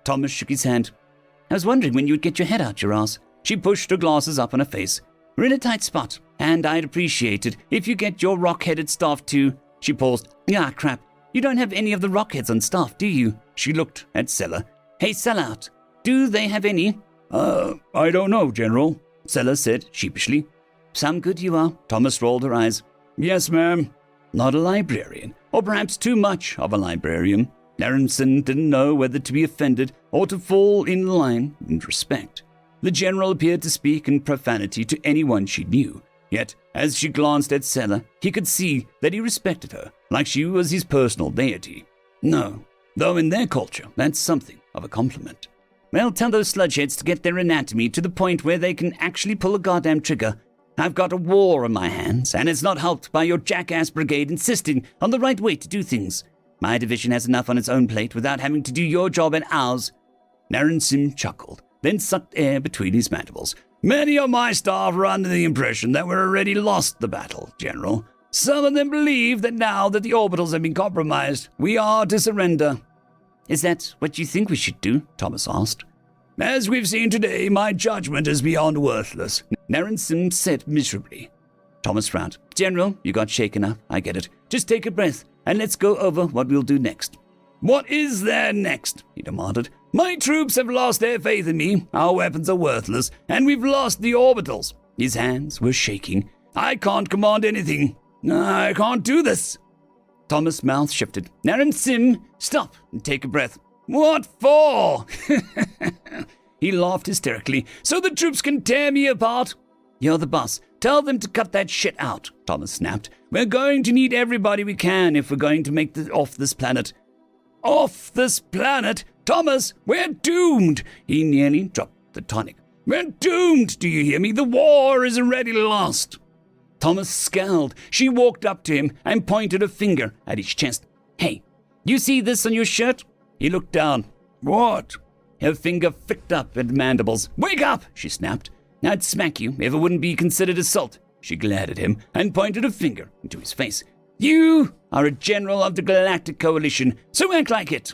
Thomas shook his hand. I was wondering when you'd get your head out your ass. She pushed her glasses up on her face. We're in a tight spot, and I'd appreciate it if you get your rock-headed staff to... She paused. Ah, crap. You don't have any of the rockheads on staff, do you? She looked at Sella. Hey, Sellout, do they have any? I don't know, General, Sella said sheepishly. Some good you are. Thomas rolled her eyes. Yes, ma'am. Not a librarian, or perhaps too much of a librarian. Naramson didn't know whether to be offended or to fall in line in respect. The general appeared to speak in profanity to anyone she knew, yet as she glanced at Sella, he could see that he respected her, like she was his personal deity. No, though in their culture, that's something of a compliment. Well, tell those sludgeheads to get their anatomy to the point where they can actually pull a goddamn trigger. I've got a war on my hands, and it's not helped by your jackass brigade insisting on the right way to do things. My division has enough on its own plate without having to do your job and ours. Naramson chuckled, then sucked air between his mandibles. Many of my staff are under the impression that we've already lost the battle, General. Some of them believe that now that the orbitals have been compromised, we are to surrender. Is that what you think we should do? Thomas asked. As we've seen today, my judgment is beyond worthless, Naramson said miserably. Thomas frowned. General, you got shaken up. I get it. Just take a breath, and let's go over what we'll do next. What is there next? He demanded. My troops have lost their faith in me. Our weapons are worthless, and we've lost the orbitals. His hands were shaking. I can't command anything. I can't do this. Thomas' mouth shifted. Naramson, stop and take a breath. What for? He laughed hysterically. So the troops can tear me apart? You're the boss. Tell them to cut that shit out, Thomas snapped. We're going to need everybody we can if we're going to make it off this planet. Off this planet? Thomas, we're doomed. He nearly dropped the tonic. We're doomed, do you hear me? The war is already lost. Thomas scowled. She walked up to him and pointed a finger at his chest. Hey, you see this on your shirt? He looked down. What? Her finger flicked up at mandibles. Wake up, she snapped. I'd smack you if it wouldn't be considered assault. She glared at him and pointed a finger into his face. You are a general of the Galactic Coalition, so act like it.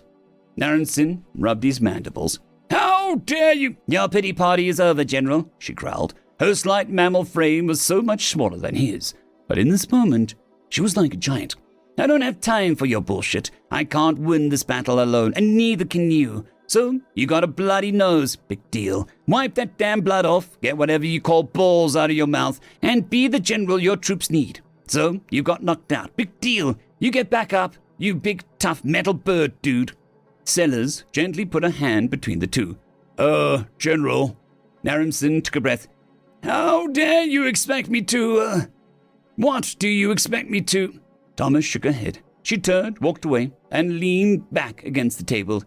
Narenson rubbed his mandibles. How dare you? Your pity party is over, General, she growled. Her slight mammal frame was so much smaller than his, but in this moment, she was like a giant. I don't have time for your bullshit. I can't win this battle alone, and neither can you. So, you got a bloody nose, big deal. Wipe that damn blood off, get whatever you call balls out of your mouth, and be the general your troops need. So, you got knocked out, big deal. You get back up, you big tough metal bird dude. Sellers gently put a hand between the two. General. Narenson took a breath. How dare you expect me to, What do you expect me to? Thomas shook her head. She turned, walked away, and leaned back against the table.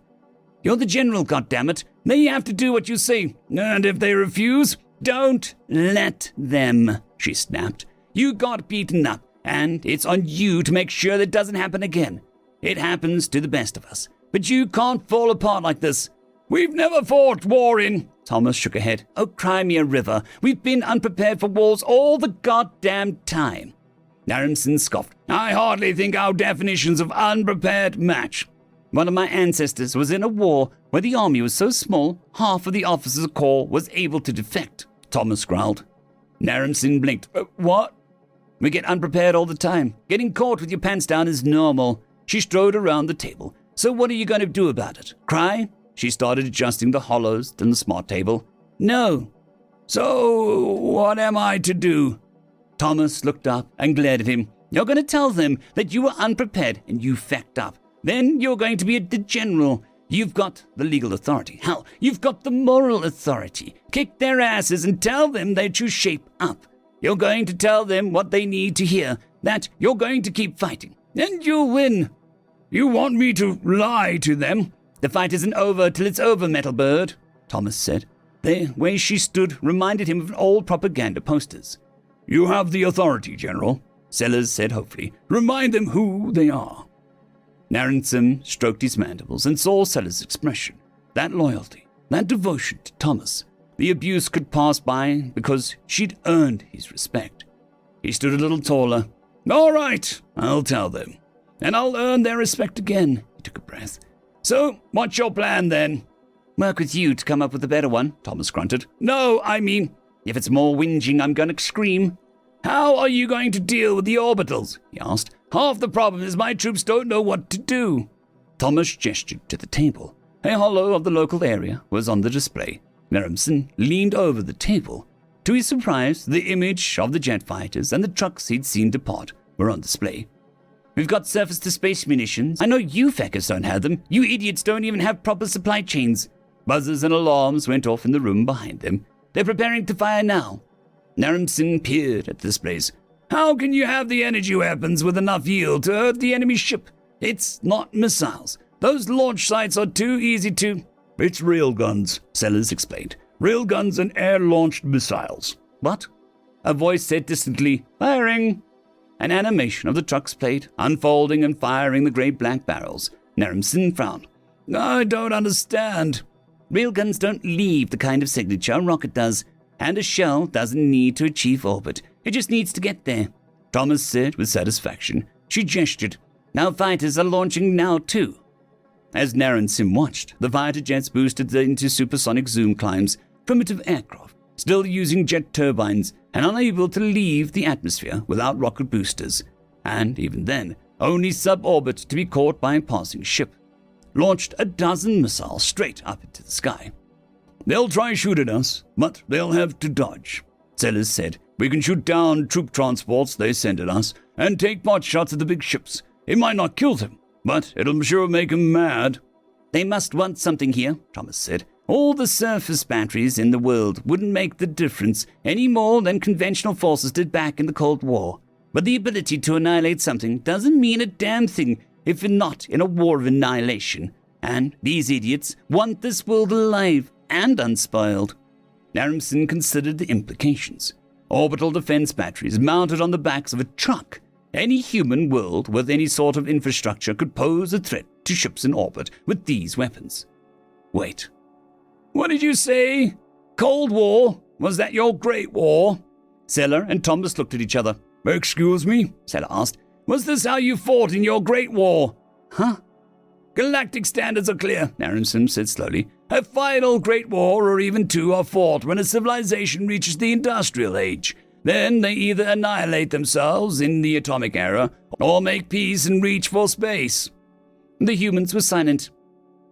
You're the general, goddammit. They have to do what you say. And if they refuse, don't let them, she snapped. You got beaten up, and it's on you to make sure that doesn't happen again. It happens to the best of us. But you can't fall apart like this. We've never fought war in... Thomas shook her head. Oh, Crimea River. We've been unprepared for wars all the goddamn time. Narenson scoffed. I hardly think our definitions of unprepared match. One of my ancestors was in a war where the army was so small, half of the officers' corps was able to defect, Thomas growled. Narenson blinked. What? We get unprepared all the time. Getting caught with your pants down is normal. She strode around the table. So what are you going to do about it? Cry? She started adjusting the hollows in the smart table. No. So what am I to do? Thomas looked up and glared at him. You're going to tell them that you were unprepared and you fecked up. Then you're going to be the general. You've got the legal authority. Hell, you've got the moral authority. Kick their asses and tell them that you shape up. You're going to tell them what they need to hear, that you're going to keep fighting. And you'll win. You want me to lie to them? The fight isn't over till it's over, Metal Bird, Thomas said. The way she stood reminded him of old propaganda posters. You have the authority, General, Sellers said hopefully. Remind them who they are. Narenson stroked his mandibles and saw Sellers' expression. That loyalty, that devotion to Thomas. The abuse could pass by because she'd earned his respect. He stood a little taller. All right, I'll tell them. And I'll earn their respect again. He took a breath. So, what's your plan then? Work with you to come up with a better one, Thomas grunted. No, I mean, if it's more whinging, I'm going to scream. How are you going to deal with the orbitals? He asked. Half the problem is my troops don't know what to do. Thomas gestured to the table. A hollow of the local area was on the display. Narenson leaned over the table. To his surprise, the image of the jet fighters and the trucks he'd seen depart were on display. We've got surface-to-space munitions. I know you feckers don't have them. You idiots don't even have proper supply chains. Buzzers and alarms went off in the room behind them. They're preparing to fire now. Narenson peered at the displays. How can you have the energy weapons with enough yield to hurt the enemy ship? It's not missiles. Those launch sites are too easy to... It's railguns, Sellers explained. Railguns and air-launched missiles. What? A voice said distantly, firing. An animation of the trucks played, unfolding and firing the grey-black barrels. Narenson frowned. I don't understand. Railguns don't leave the kind of signature a rocket does, and a shell doesn't need to achieve orbit. It just needs to get there, Thomas said with satisfaction. She gestured. Our fighters are launching now, too. As Narenson watched, the fighter jets boosted into supersonic zoom climbs, primitive aircraft, still using jet turbines and unable to leave the atmosphere without rocket boosters, and even then, only suborbit to be caught by a passing ship. Launched a dozen missiles straight up into the sky. They'll try shoot at us, but they'll have to dodge, Sellers said. We can shoot down troop transports they send at us and take pot shots at the big ships. It might not kill them, but it'll sure make them mad. They must want something here, Thomas said. All the surface batteries in the world wouldn't make the difference any more than conventional forces did back in the Cold War. But the ability to annihilate something doesn't mean a damn thing if you're not in a war of annihilation. And these idiots want this world alive and unspoiled. Narenson considered the implications. Orbital defense batteries mounted on the backs of a truck. Any human world with any sort of infrastructure could pose a threat to ships in orbit with these weapons. Wait. What did you say? Cold War? Was that your Great War? Seller and Thomas looked at each other. Excuse me? Seller asked. Was this how you fought in your Great War? Huh? Galactic standards are clear, Aronson said slowly. A final Great War or even two are fought when a civilization reaches the industrial age. Then they either annihilate themselves in the atomic era or make peace and reach for space. The humans were silent.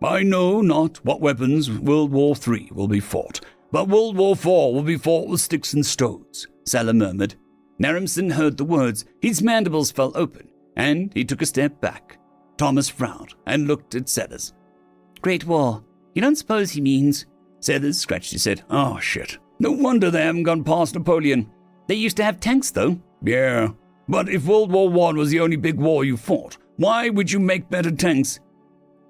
I know not what weapons World War III will be fought, but World War IV will be fought with sticks and stones, Seller murmured. Naramson heard the words. His mandibles fell open, and he took a step back. Thomas frowned and looked at Sellers. Great War. You don't suppose he means... Sellers scratched his head. Oh, shit. No wonder they haven't gone past Napoleon. They used to have tanks, though. Yeah, but if World War I was the only big war you fought, why would you make better tanks?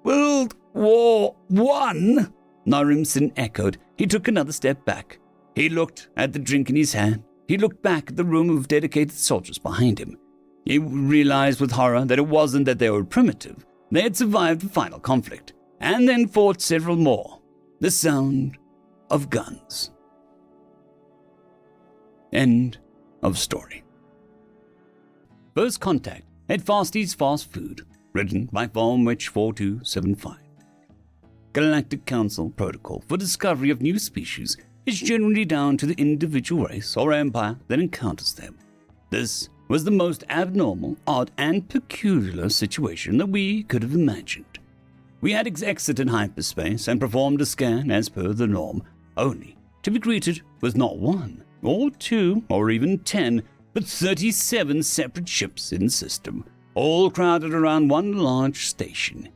World War I? Narimson echoed. He took another step back. He looked at the drink in his hand. He looked back at the room of dedicated soldiers behind him. He realized with horror that it wasn't that they were primitive. They had survived the final conflict, and then fought several more. The sound of guns. End of story. First Contact at Fasty's Fast Food, written by Farmwitch 4275. Galactic Council Protocol for Discovery of New Species is generally down to the individual race or empire that encounters them. This was the most abnormal, odd, and peculiar situation that we could have imagined. We had exited hyperspace and performed a scan as per the norm, only to be greeted with not one, or two, or even 10, but 37 separate ships in the system, all crowded around one large station.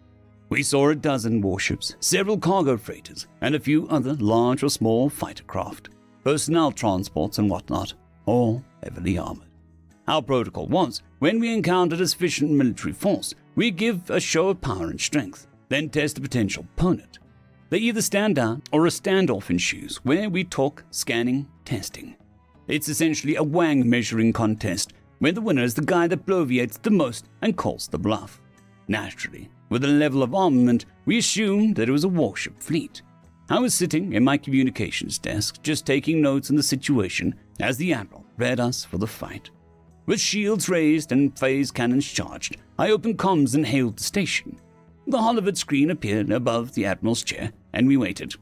We saw a dozen warships, several cargo freighters, and a few other large or small fighter craft, personnel transports and whatnot, all heavily armored. Our protocol was, when we encountered a sufficient military force, we give a show of power and strength, then test a potential opponent. They either stand down or a standoff ensues, where we talk scanning, testing. It's essentially a wang measuring contest, where the winner is the guy that bloviates the most and calls the bluff. Naturally, with the level of armament, we assumed that it was a warship fleet. I was sitting in my communications desk, just taking notes on the situation as the Admiral prepared us for the fight. With shields raised and phase cannons charged, I opened comms and hailed the station. The Hollywood screen appeared above the Admiral's chair, and we waited.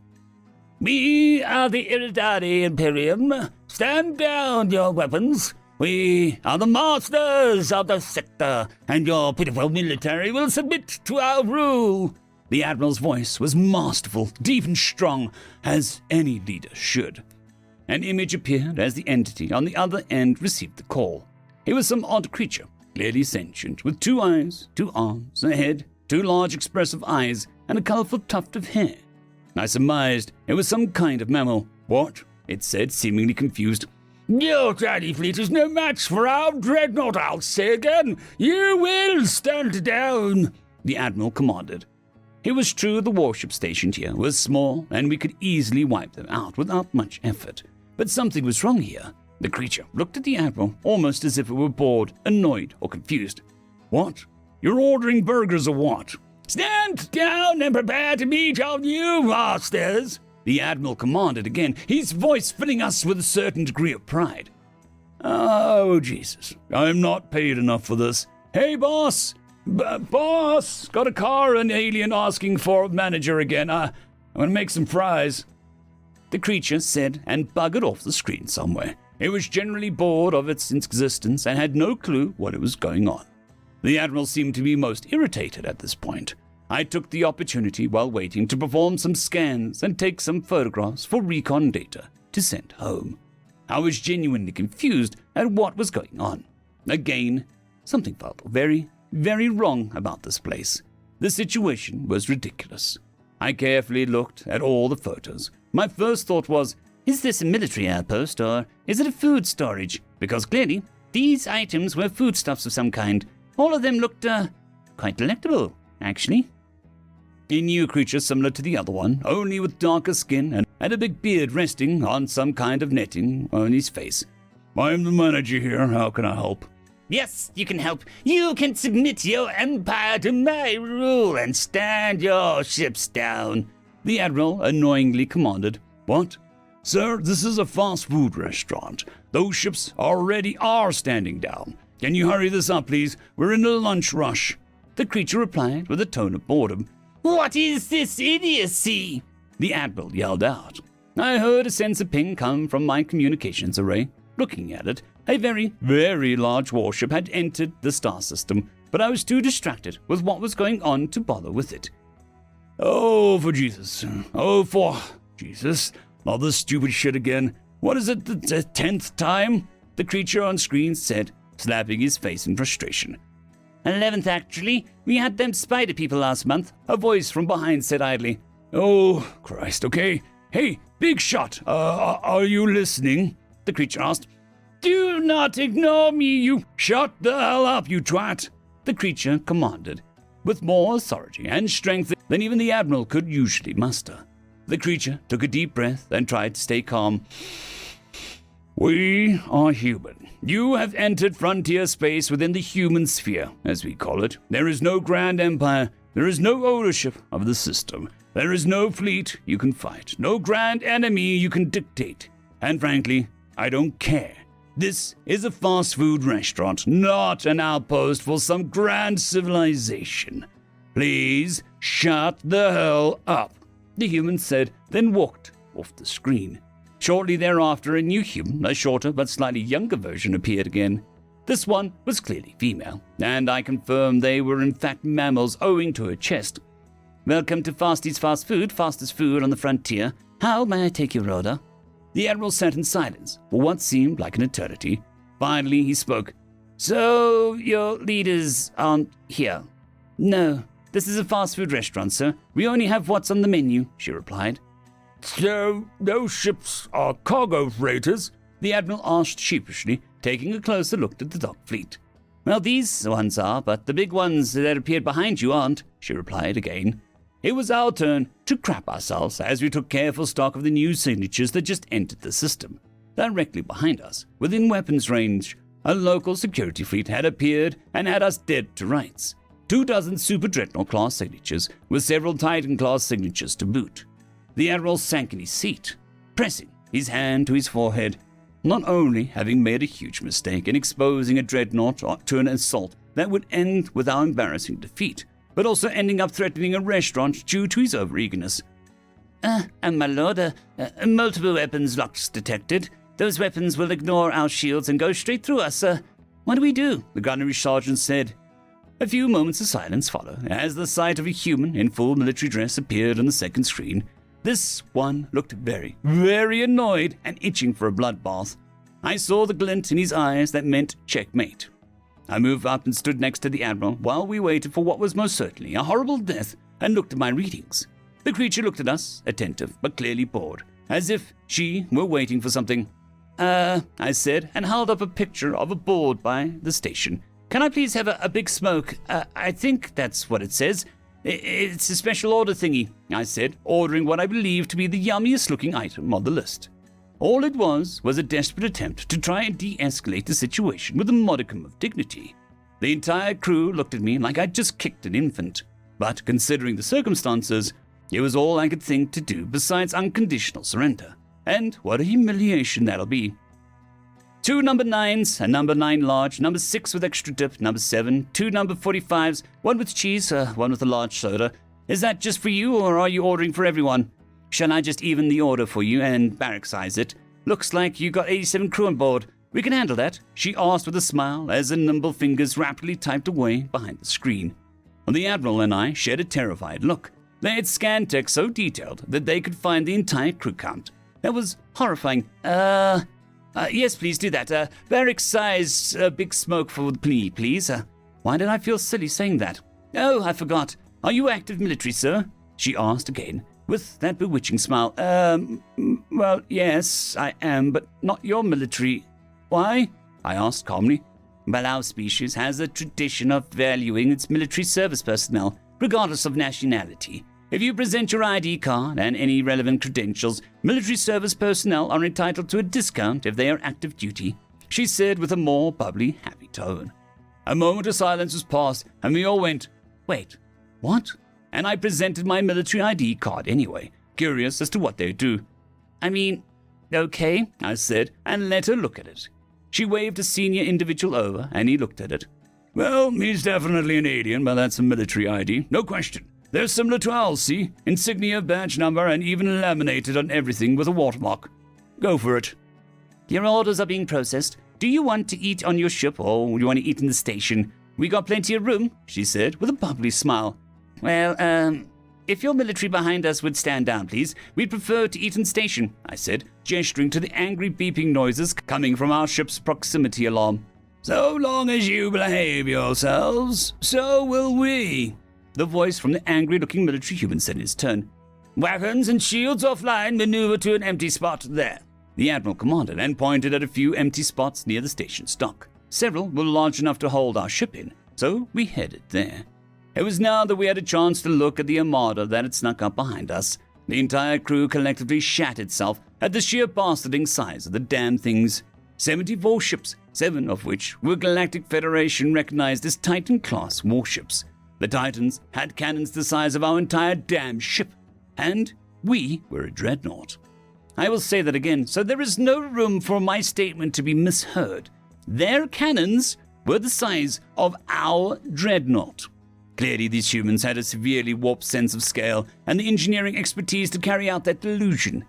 We are the Iridani Imperium. Stand down your weapons. We are the masters of the sector, and your pitiful military will submit to our rule. The Admiral's voice was masterful, deep and strong, as any leader should. An image appeared as the entity on the other end received the call. It was some odd creature, clearly sentient, with 2 eyes, 2 arms, a head, 2 large expressive eyes, and a colorful tuft of hair. I surmised it was some kind of mammal. What? It said, seemingly confused. Your tiny fleet is no match for our Dreadnought, I'll say again. You will stand down, the Admiral commanded. It was true the warship stationed here was small, and we could easily wipe them out without much effort. But something was wrong here. The creature looked at the Admiral almost as if it were bored, annoyed, or confused. What? You're ordering burgers or what? Stand down and prepare to meet our new masters, the Admiral commanded again, his voice filling us with a certain degree of pride. Oh, Jesus, I'm not paid enough for this. Hey, boss! Boss! Got a car and alien asking for a manager again. I'm gonna make some fries. The creature said and buggered off the screen somewhere. It was generally bored of its existence and had no clue what it was going on. The Admiral seemed to be most irritated at this point. I took the opportunity while waiting to perform some scans and take some photographs for recon data to send home. I was genuinely confused at what was going on. Again, something felt very, very wrong about this place. The situation was ridiculous. I carefully looked at all the photos. My first thought was, is this a military outpost or is it a food storage? Because clearly, these items were foodstuffs of some kind. All of them looked, quite delectable, actually. A new creature similar to the other one, only with darker skin and a big beard resting on some kind of netting on his face. I'm the manager here. How can I help? Yes, you can help. You can submit your empire to my rule and stand your ships down, the Admiral annoyingly commanded. What? Sir, this is a fast food restaurant. Those ships already are standing down. Can you hurry this up, please? We're in a lunch rush. The creature replied with a tone of boredom. What is this idiocy? The Admiral yelled out. I heard a sensor ping come from my communications array. Looking at it, a very, very large warship had entered the star system, but I was too distracted with what was going on to bother with it. Oh, for Jesus. Oh, for Jesus. Not this stupid shit again. What is it, the 10th time? The creature on screen said, slapping his face in frustration. 11th, actually. We had them spider people last month, a voice from behind said idly. Oh, Christ, okay. Hey, big shot. Are you listening? The creature asked. Do not ignore me, you. Shut the hell up, you twat. The creature commanded, with more authority and strength than even the Admiral could usually muster. The creature took a deep breath and tried to stay calm. We are human. You have entered frontier space within the human sphere, as we call it. There is no grand empire. There is no ownership of the system. There is no fleet you can fight. No grand enemy you can dictate. And frankly, I don't care. This is a fast food restaurant, not an outpost for some grand civilization. Please shut the hell up, the human said, then walked off the screen. Shortly thereafter, a new human, a shorter but slightly younger version, appeared again. This one was clearly female, and I confirmed they were in fact mammals owing to her chest. Welcome to Fasty's Fast Food, fastest food on the frontier. How may I take your order? The Admiral sat in silence for what seemed like an eternity. Finally, he spoke. So, your leaders aren't here? No, this is a fast food restaurant, sir. We only have what's on the menu, she replied. So, those ships are cargo freighters? The Admiral asked sheepishly, taking a closer look at the dock fleet. Well, these ones are, but the big ones that appeared behind you aren't, she replied again. It was our turn to crap ourselves as we took careful stock of the new signatures that just entered the system. Directly behind us, within weapons range, a local security fleet had appeared and had us dead to rights. 24 Super Dreadnought class signatures, with several Titan class signatures to boot. The Admiral sank in his seat, pressing his hand to his forehead, not only having made a huge mistake in exposing a Dreadnought to an assault that would end with our embarrassing defeat, but also ending up threatening a restaurant due to his overeagerness. My lord, multiple weapons locks detected. Those weapons will ignore our shields and go straight through us. What do we do? The gunnery sergeant said. A few moments of silence followed as the sight of a human in full military dress appeared on the second screen. This one looked very, very annoyed and itching for a bloodbath. I saw the glint in his eyes that meant checkmate. I moved up and stood next to the Admiral while we waited for what was most certainly a horrible death and looked at my readings. The creature looked at us, attentive but clearly bored, as if she were waiting for something. I said, and held up a picture of a board by the station. Can I please have a big smoke? I think that's what it says. It's a special order thingy, I said, ordering what I believed to be the yummiest looking item on the list. All it was a desperate attempt to try and de-escalate the situation with a modicum of dignity. The entire crew looked at me like I'd just kicked an infant, but considering the circumstances, it was all I could think to do besides unconditional surrender. And what a humiliation that'll be. 2 number 9s, a number 9 large, number 6 with extra dip, number 7, 2 number 45s, 1 with cheese, 1 with a large soda. Is that just for you, or are you ordering for everyone? Shall I just even the order for you and barrack size it? Looks like you got 87 crew on board. We can handle that, she asked with a smile as the nimble fingers rapidly typed away behind the screen. The Admiral and I shared a terrified look. They had scanned tech so detailed that they could find the entire crew count. That was horrifying. Yes, please do that. Barrack size, big smoke for the plea, please. Why did I feel silly saying that? Oh, I forgot. Are you active military, sir? She asked again, with that bewitching smile. Well, yes, I am, but not your military. Why? I asked calmly. Well, our species has a tradition of valuing its military service personnel, regardless of nationality. If you present your ID card and any relevant credentials, military service personnel are entitled to a discount if they are active duty. she said with a more bubbly, happy tone. A moment of silence was passed, and we all went, "Wait, what?" And I presented my military ID card anyway, curious as to what they'd do. "I mean, okay," I said, and let her look at it. She waved a senior individual over, and he looked at it. "Well, he's definitely an alien, but that's a military ID, no question. They're similar to ours, see? Insignia, badge number, and even laminated on everything with a watermark. Go for it." "Your orders are being processed. Do you want to eat on your ship, or do you want to eat in the station? We got plenty of room," she said, with a bubbly smile. "Well, if your military behind us would stand down, please. We'd prefer to eat in the station," I said, gesturing to the angry beeping noises coming from our ship's proximity alarm. "So long as you behave yourselves, so will we," the voice from the angry-looking military human said in his turn. "Weapons and shields offline, maneuver to an empty spot there," the Admiral commanded, and pointed at a few empty spots near the station's dock. Several were large enough to hold our ship in, so we headed there. It was now that we had a chance to look at the armada that had snuck up behind us. The entire crew collectively shat itself at the sheer bastarding size of the damn things. 74 ships, 7 of which were Galactic Federation recognized as Titan-class warships. The Titans had cannons the size of our entire damn ship, and we were a dreadnought. I will say that again, so there is no room for my statement to be misheard. Their cannons were the size of our dreadnought. Clearly, these humans had a severely warped sense of scale and the engineering expertise to carry out that delusion.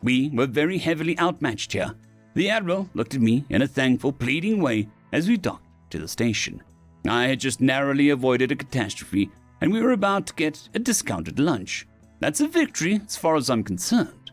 We were very heavily outmatched here. The Admiral looked at me in a thankful, pleading way as we docked to the station. I had just narrowly avoided a catastrophe, and we were about to get a discounted lunch. That's a victory as far as I'm concerned.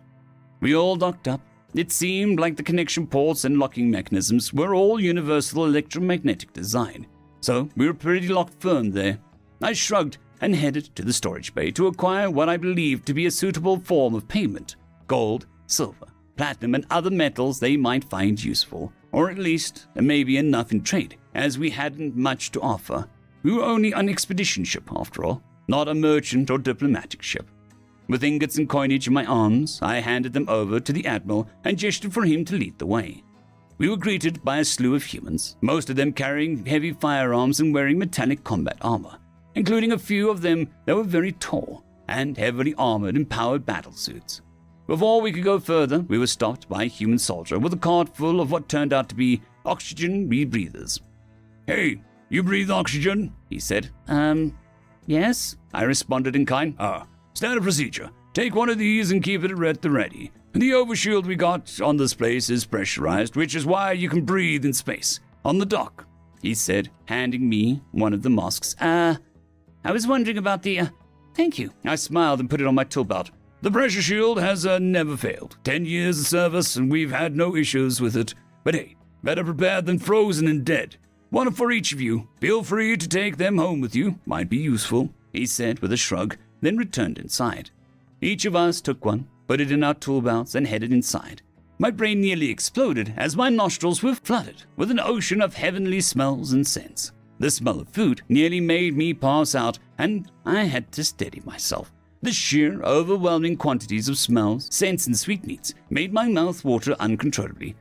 We all docked up. It seemed like the connection ports and locking mechanisms were all universal electromagnetic design, so we were pretty locked firm there. I shrugged and headed to the storage bay to acquire what I believed to be a suitable form of payment: gold, silver, platinum, and other metals they might find useful, or at least maybe enough in trade, as we hadn't much to offer. We were only an expedition ship, after all, not a merchant or diplomatic ship. With ingots and coinage in my arms, I handed them over to the Admiral and gestured for him to lead the way. We were greeted by a slew of humans, most of them carrying heavy firearms and wearing metallic combat armor, including a few of them that were very tall and heavily armored in powered battlesuits. Before we could go further, we were stopped by a human soldier with a cart full of what turned out to be oxygen rebreathers. "Hey, you breathe oxygen?" he said. Yes, I responded in kind. Standard procedure. Take one of these and keep it at the ready. The overshield we got on this place is pressurized, which is why you can breathe in space. On the dock," he said, handing me one of the masks. I was wondering about the, Thank you." I smiled and put it on my tool belt. "The pressure shield has never failed. 10 years of service, and we've had no issues with it. But hey, better prepared than frozen and dead. One for each of you. Feel free to take them home with you. Might be useful," he said with a shrug, then returned inside. Each of us took one, put it in our tool belts, and headed inside. My brain nearly exploded as my nostrils were flooded with an ocean of heavenly smells and scents. The smell of food nearly made me pass out, and I had to steady myself. The sheer, overwhelming quantities of smells, scents, and sweetmeats made my mouth water uncontrollably.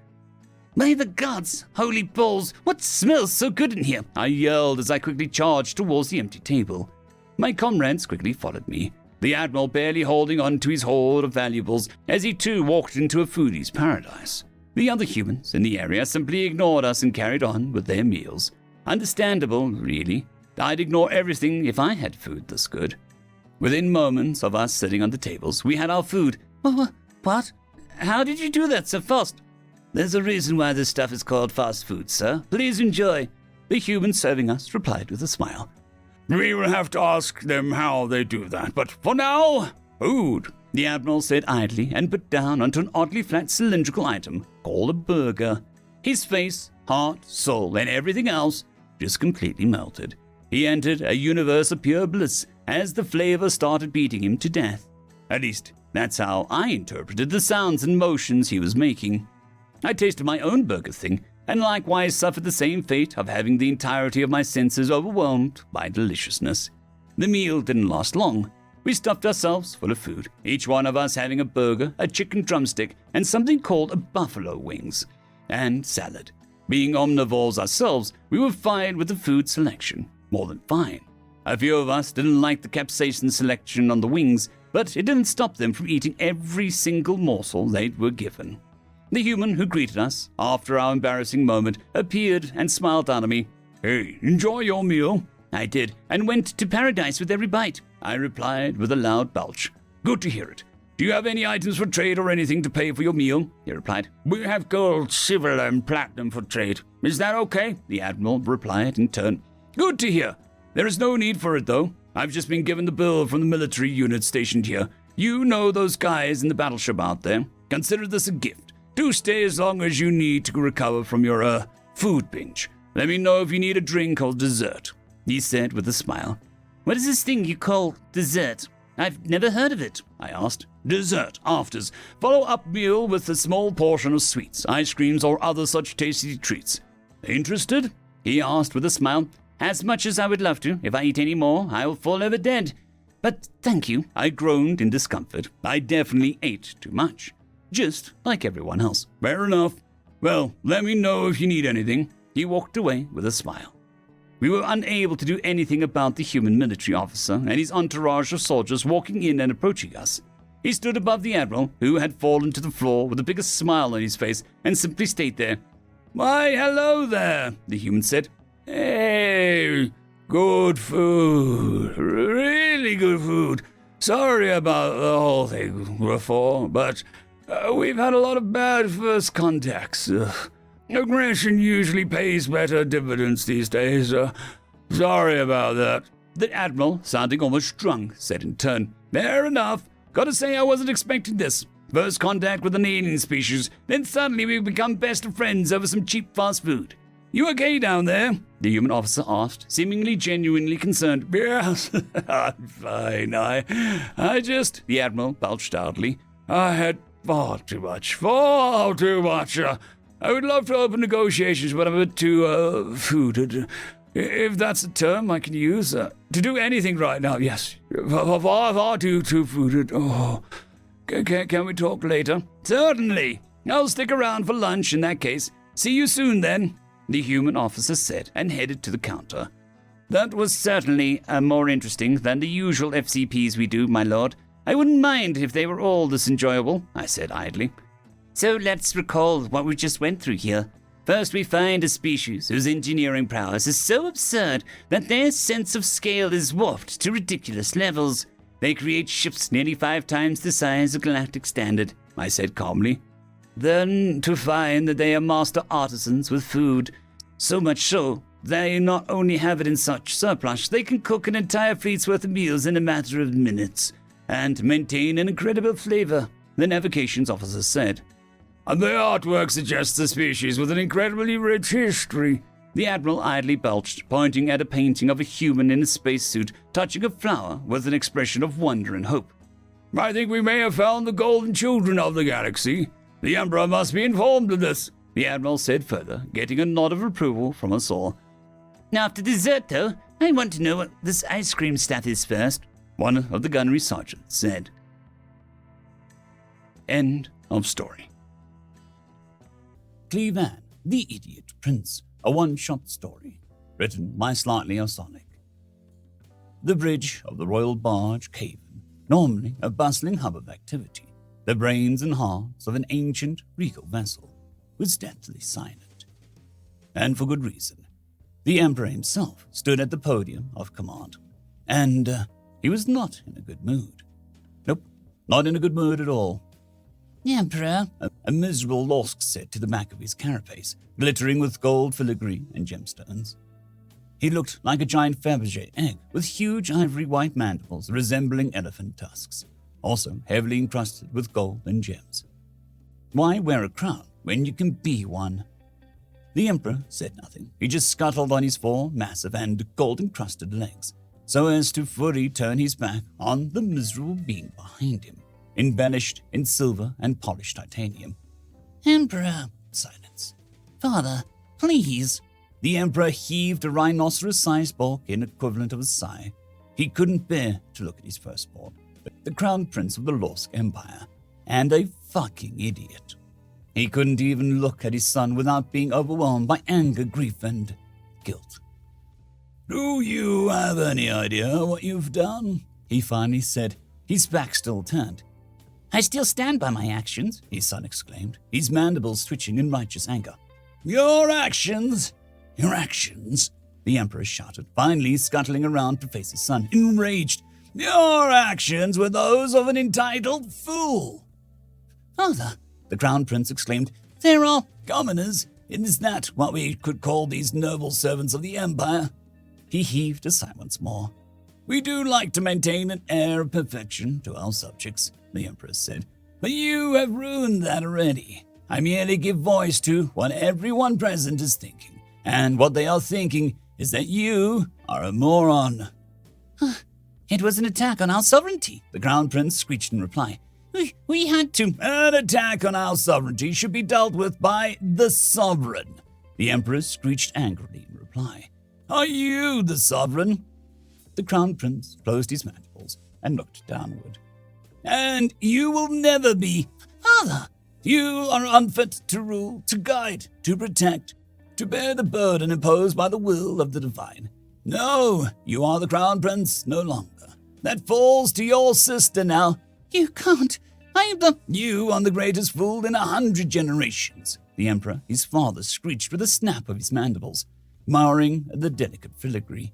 "By the gods, holy balls, what smells so good in here?" I yelled as I quickly charged towards the empty table. My comrades quickly followed me, the Admiral barely holding on to his hoard of valuables as he too walked into a foodie's paradise. The other humans in the area simply ignored us and carried on with their meals. Understandable, really. I'd ignore everything if I had food this good. Within moments of us sitting on the tables, we had our food. What? How did you do that so fast?" "There's a reason why this stuff is called fast food, sir. Please enjoy," the human serving us replied with a smile. "We will have to ask them how they do that, but for now, food," the Admiral said idly and put down onto an oddly flat cylindrical item called a burger. His face, heart, soul, and everything else just completely melted. He entered a universe of pure bliss as the flavor started beating him to death. At least, that's how I interpreted the sounds and motions he was making. I tasted my own burger thing, and likewise suffered the same fate of having the entirety of my senses overwhelmed by deliciousness. The meal didn't last long. We stuffed ourselves full of food, each one of us having a burger, a chicken drumstick, and something called a buffalo wings, and salad. Being omnivores ourselves, we were fine with the food selection. More than fine. A few of us didn't like the capsaicin selection on the wings, but it didn't stop them from eating every single morsel they were given. The human who greeted us, after our embarrassing moment, appeared and smiled down at me. "Hey, enjoy your meal." I did, and went to paradise with every bite, I replied with a loud belch. "Good to hear it. Do you have any items for trade or anything to pay for your meal?" he replied. "We have gold, silver, and platinum for trade. Is that okay?" the Admiral replied in turn. "Good to hear. There is no need for it, though. I've just been given the bill from the military unit stationed here. You know those guys in the battleship out there. Consider this a gift. Do stay as long as you need to recover from your, food binge. Let me know if you need a drink or dessert," he said with a smile. "What is this thing you call dessert? I've never heard of it," I asked. "Dessert, afters. Follow-up meal with a small portion of sweets, ice creams, or other such tasty treats. Interested?" he asked with a smile. "As much as I would love to. If I eat any more, I will fall over dead. But thank you." I groaned in discomfort. I definitely ate too much. Just like everyone else. "Fair enough. Well, let me know if you need anything." He walked away with a smile. We were unable to do anything about the human military officer and his entourage of soldiers walking in and approaching us. He stood above the Admiral, who had fallen to the floor with the biggest smile on his face, and simply stayed there. "Why, hello there," the human said. "Hey, good food. Really good food. Sorry about the whole thing before, but we've had a lot of bad first contacts. Aggression usually pays better dividends these days. Sorry about that." The Admiral, sounding almost drunk, said in turn, "Fair enough. Gotta say I wasn't expecting this. First contact with an alien species, then suddenly we become best of friends over some cheap fast food. You okay down there?" the human officer asked, seemingly genuinely concerned. "Yes, I'm fine. I just..." the Admiral belched loudly. "I had far too much. I would love to open negotiations, but I'm a bit too, fooded. If that's a term I can use. To do anything right now, yes. Far too fooded. Oh, can we talk later?" "Certainly. I'll stick around for lunch in that case. See you soon, then," the human officer said, and headed to the counter. "That was certainly more interesting than the usual FCPs we do, my lord. I wouldn't mind if they were all this enjoyable," I said idly. "So let's recall what we just went through here. First, we find a species whose engineering prowess is so absurd that their sense of scale is warped to ridiculous levels. They create ships nearly 5 times the size of galactic standard," I said calmly. "Then to find that they are master artisans with food. So much so, they not only have it in such surplus, they can cook an entire fleet's worth of meals in a matter of minutes, and maintain an incredible flavor," the navigations officer said. "And the artwork suggests a species with an incredibly rich history," the Admiral idly belched, pointing at a painting of a human in a spacesuit touching a flower with an expression of wonder and hope. "I think we may have found the golden children of the galaxy. The Emperor must be informed of this," the Admiral said further, getting a nod of approval from us all. "Now, after dessert, though, I want to know what this ice cream stuff is first," one of the gunnery sergeants said. End of story. Cleavan, the Idiot Prince, a one-shot story, written by Slightly Osonic. The bridge of the royal barge Caven, normally a bustling hub of activity, the brains and hearts of an ancient, regal vessel, was deathly silent. And for good reason. The Emperor himself stood at the podium of command, and he was not in a good mood. Nope, not in a good mood at all. "Emperor," a miserable Losk said to the back of his carapace, glittering with gold filigree and gemstones. He looked like a giant Fabergé egg with huge ivory white mandibles resembling elephant tusks, also heavily encrusted with gold and gems. "Why wear a crown when you can be one?" The Emperor said nothing. He just scuttled on his 4 massive and gold-encrusted legs, so as to fully turn his back on the miserable being behind him, embellished in silver and polished titanium. "Emperor." Silence. "Father, please." The Emperor heaved a rhinoceros-sized bulk in equivalent of a sigh. He couldn't bear to look at his firstborn, the crown prince of the Losk Empire, and a fucking idiot. He couldn't even look at his son without being overwhelmed by anger, grief, and guilt. "Do you have any idea what you've done?" he finally said, his back still turned. "I still stand by my actions," his son exclaimed, his mandibles twitching in righteous anger. "Your actions? Your actions?" the Emperor shouted, finally scuttling around to face his son, enraged. "Your actions were those of an entitled fool." "Father," the Crown Prince exclaimed, "they're all commoners. Is that what we could call these noble servants of the Empire?" He heaved a sigh once more. "We do like to maintain an air of perfection to our subjects," the Emperor said, "but you have ruined that already. I merely give voice to what everyone present is thinking, and what they are thinking is that you are a moron." "It was an attack on our sovereignty," the Crown Prince screeched in reply. We had to." "An attack on our sovereignty should be dealt with by the sovereign," the Emperor screeched angrily in reply. "Are you the sovereign?" The Crown Prince closed his mandibles and looked downward. "And you will never be." "Father!" "You are unfit to rule, to guide, to protect, to bear the burden imposed by the will of the divine. No, you are the Crown Prince no longer. That falls to your sister now." "You can't. I am the—" "You are the greatest fool in 100 generations," the Emperor, his father, screeched with a snap of his mandibles, marring at the delicate filigree.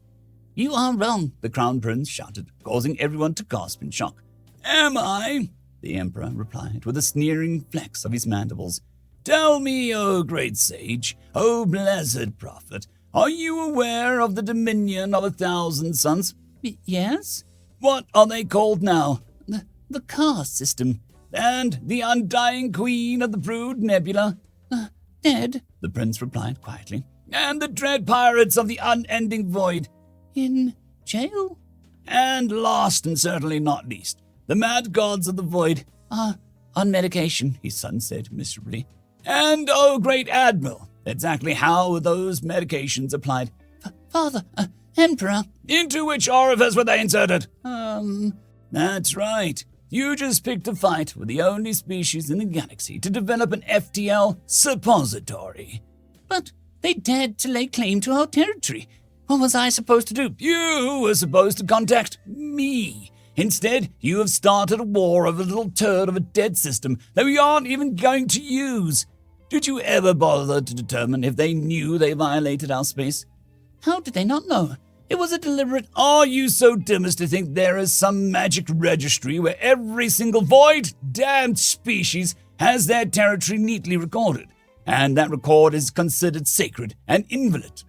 "You are wrong," the Crown Prince shouted, causing everyone to gasp in shock. "Am I?" the Emperor replied with a sneering flex of his mandibles. "Tell me, O great sage, O blessed prophet, are you aware of the dominion of 1,000 suns?" "Yes." "What are they called now?" The caste system." "And the undying queen of the Brood Nebula?" "Dead," the prince replied quietly. "And the dread pirates of the unending void?" "In jail." "And last and certainly not least, the mad gods of the void?" On medication," his son said miserably. "And, O great admiral, exactly how were those medications applied?" "Father, Emperor." "Into which orifice were they inserted?" That's right. You just picked a fight with the only species in the galaxy to develop an FTL suppository." "But they dared to lay claim to our territory. What was I supposed to do?" "You were supposed to contact me. Instead, you have started a war over a little turd of a dead system that we aren't even going to use. Did you ever bother to determine if they knew they violated our space?" "How did they not know? It was a deliberate—" "Are you so dim as to think there is some magic registry where every single void-damned species has their territory neatly recorded, and that record is considered sacred and inviolate?"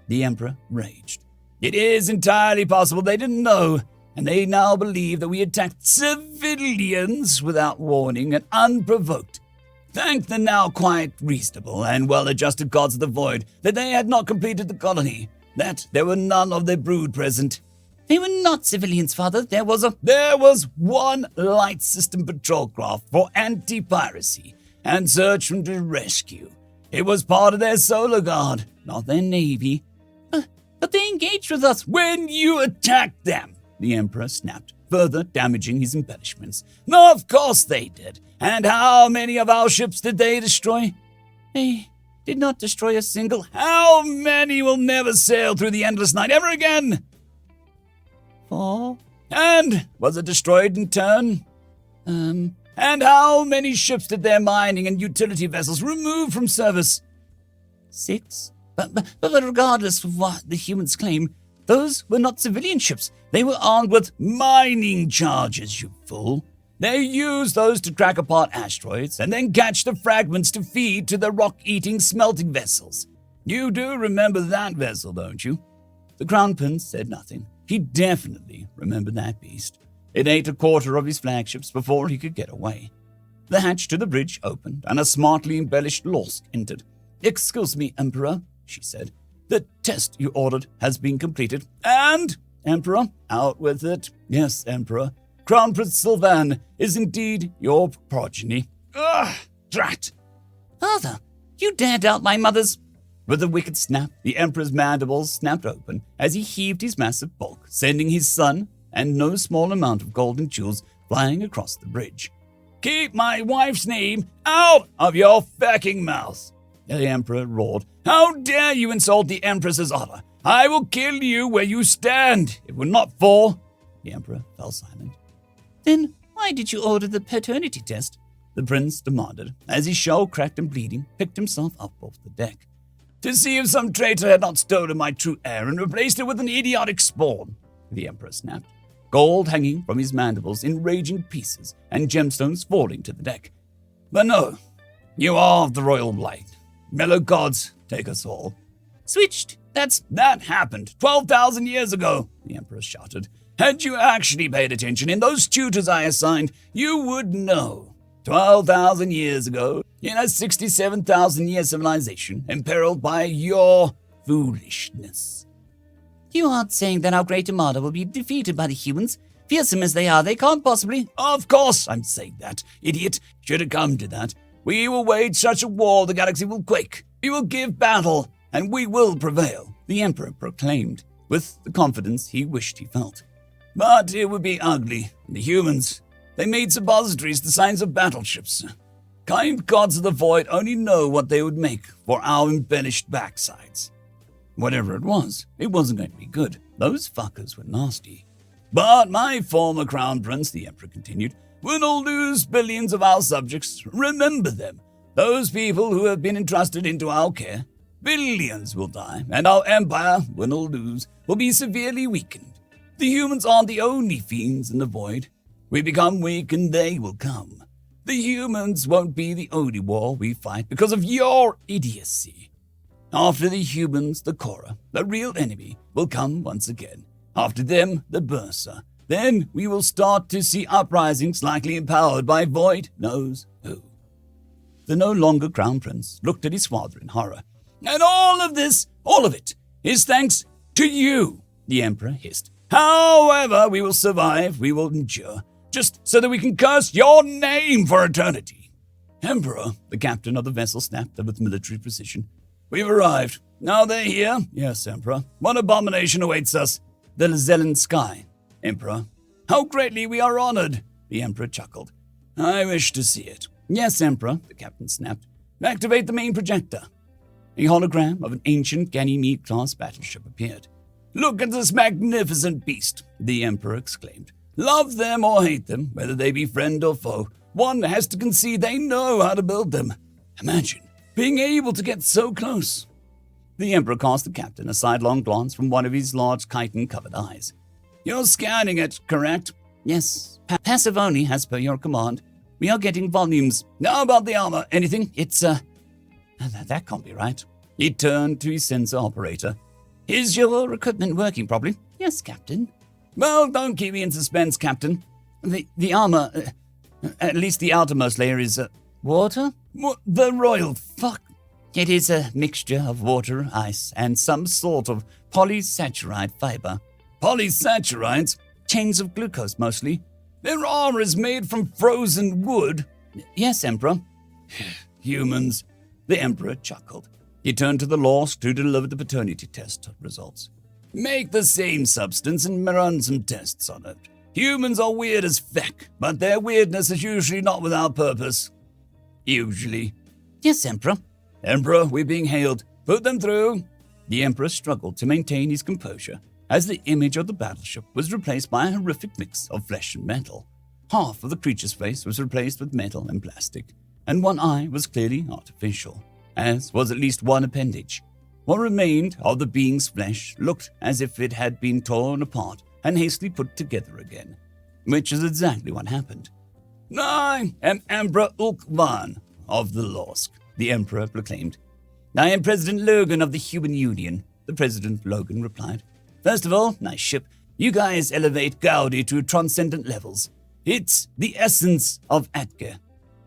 The Emperor raged. "It is entirely possible they didn't know, and they now believe that we attacked civilians without warning and unprovoked. Thank the now quite reasonable and well-adjusted gods of the void that they had not completed the colony, that there were none of their brood present." "They were not civilians, Father. There was one light system patrol craft for anti-piracy and search and rescue. It was part of their solar guard, not their navy." But they engaged with us." "When you attacked them," the Emperor snapped, further damaging his embellishments. "No, of course they did. And how many of our ships did they destroy?" "They did not destroy a single—" "How many will never sail through the endless night ever again?" 4. "And was it destroyed in turn?" "And how many ships did their mining and utility vessels remove from service?" 6. But regardless of what the humans claim, those were not civilian ships. They were armed with mining charges, you fool. They used those to crack apart asteroids and then catch the fragments to feed to the rock-eating smelting vessels. You do remember that vessel, don't you?" The Crown Prince said nothing. He definitely remembered that beast. It ate a quarter of his flagships before he could get away. The hatch to the bridge opened, and a smartly embellished Lorsk entered. "Excuse me, Emperor," she said. "The test you ordered has been completed." "And, Emperor, out with it." "Yes, Emperor. Crown Prince Sylvan is indeed your progeny." "Ugh, drat!" "Father, you dare doubt my mother's—" With a wicked snap, the Emperor's mandibles snapped open as he heaved his massive bulk, sending his son and no small amount of gold and jewels flying across the bridge. Keep my wife's name out of your fucking mouth. The Emperor roared. How dare you insult the Empress's honor? I will kill you where you stand. It will not fall. The Emperor fell silent. Then why did you order the paternity test? The prince demanded, as his shell, cracked and bleeding, picked himself up off the deck. To see if some traitor had not stolen my true heir and replaced it with an idiotic spawn, the Emperor snapped, gold hanging from his mandibles in raging pieces and gemstones falling to the deck. But no, you are of the royal light. Mellow gods, take us all. Switched. That happened 12,000 years ago, the Emperor shouted. Had you actually paid attention in those tutors I assigned, you would know. 12,000 years ago, in a 67,000-year civilization imperiled by your foolishness. You aren't saying that our great armada will be defeated by the humans? Fearsome as they are, they can't possibly... Of course I'm saying that, idiot. Should it come to that, we will wage such a war the galaxy will quake. We will give battle, and we will prevail, the Emperor proclaimed, with the confidence he wished he felt. But it would be ugly. The humans, they made suppositories the signs of battleships. Kind gods of the void only know what they would make for our embellished backsides. Whatever it wasn't going to be good. Those fuckers were nasty. But my former crown prince, the Emperor continued, will lose billions of our subjects. Remember them. Those people who have been entrusted into our care. Billions will die, and our empire, win or lose, will be severely weakened. The humans aren't the only fiends in the void. We become weak and they will come. The humans won't be the only war we fight because of your idiocy. After the humans, the Korra, the real enemy, will come once again. After them, the Bursa. Then we will start to see uprisings likely empowered by Void knows who. The no longer Crown Prince looked at his father in horror. And all of it, is thanks to you, the Emperor hissed. However, we will survive, we will endure, just so that we can curse your name for eternity. Emperor, the captain of the vessel snapped with military precision. We've arrived. Now they're here. Yes, Emperor. What abomination awaits us? The Zellan sky. Emperor. How greatly we are honored. The Emperor chuckled. I wish to see it. Yes, Emperor, the captain snapped. Activate the main projector. A hologram of an ancient Ganymede-class battleship appeared. Look at this magnificent beast, the Emperor exclaimed. Love them or hate them, whether they be friend or foe, one has to concede they know how to build them. Imagine being able to get so close. The Emperor cast the captain a sidelong glance from one of his large chitin-covered eyes. You're scanning it, correct? Yes, passive only as per your command. We are getting volumes. How about the armor? Anything? That can't be right. He turned to his sensor operator. Is your equipment working properly? Yes, Captain. Well, don't keep me in suspense, Captain. The armor, at least the outermost layer is, water? The royal fuck. It is a mixture of water, ice, and some sort of polysaccharide fiber. Polysaccharides? Chains of glucose, mostly. Their armor is made from frozen wood. Yes, Emperor. Humans. The Emperor chuckled. He turned to the Lorsk to deliver the paternity test results. Make the same substance and run some tests on it. Humans are weird as feck, but their weirdness is usually not without purpose. Usually. Yes, Emperor. Emperor, we're being hailed. Put them through. The Emperor struggled to maintain his composure as the image of the battleship was replaced by a horrific mix of flesh and metal. Half of the creature's face was replaced with metal and plastic, and one eye was clearly artificial, as was at least one appendage. What remained of the being's flesh looked as if it had been torn apart and hastily put together again, which is exactly what happened. I am Emperor Ulkvan of the Lorsk, the Emperor proclaimed. I am President Logan of the Human Union, the President Logan replied. First of all, nice ship. You guys elevate Gaudi to transcendent levels. It's the essence of Atger.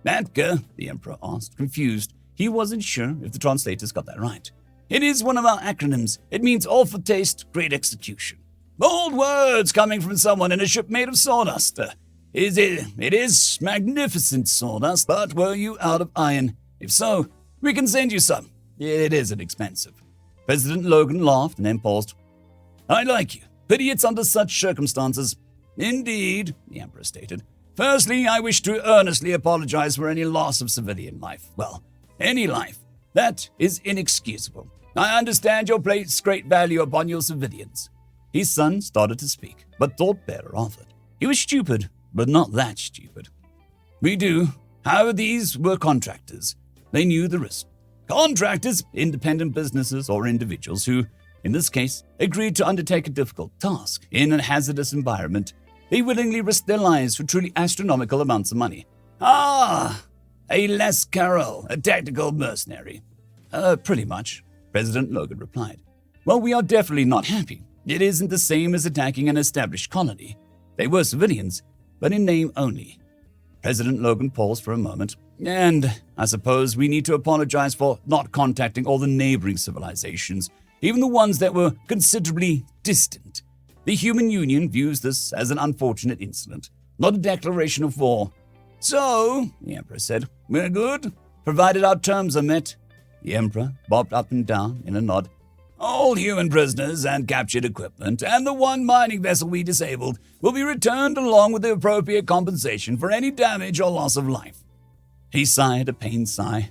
Atger? The Emperor asked, confused. He wasn't sure if the translators got that right. It is one of our acronyms. It means all for taste, great execution. Bold words coming from someone in a ship made of sawdust. It is magnificent sawdust, but were you out of iron? If so, we can send you some. It isn't expensive. President Logan laughed and then paused. I like you. Pity it's under such circumstances. Indeed, the Emperor stated. Firstly, I wish to earnestly apologize for any loss of civilian life. Well, any life. That is inexcusable. I understand you place great value upon your civilians. His son started to speak, but thought better of it. He was stupid, but not that stupid. We do. However, these were contractors. They knew the risk. Contractors, independent businesses or individuals who, in this case, agreed to undertake a difficult task in a hazardous environment. They willingly risked their lives for truly astronomical amounts of money. Ah, a Les Carroll, a tactical mercenary. Pretty much, President Logan replied. Well, we are definitely not happy. It isn't the same as attacking an established colony. They were civilians, but in name only. President Logan paused for a moment. And I suppose we need to apologize for not contacting all the neighboring civilizations, even the ones that were considerably distant. The human union views this as an unfortunate incident, not a declaration of war. So, the Emperor said, we're good, provided our terms are met. The Emperor bobbed up and down in a nod. All human prisoners and captured equipment, and the one mining vessel we disabled, will be returned along with the appropriate compensation for any damage or loss of life. He sighed a pained sigh.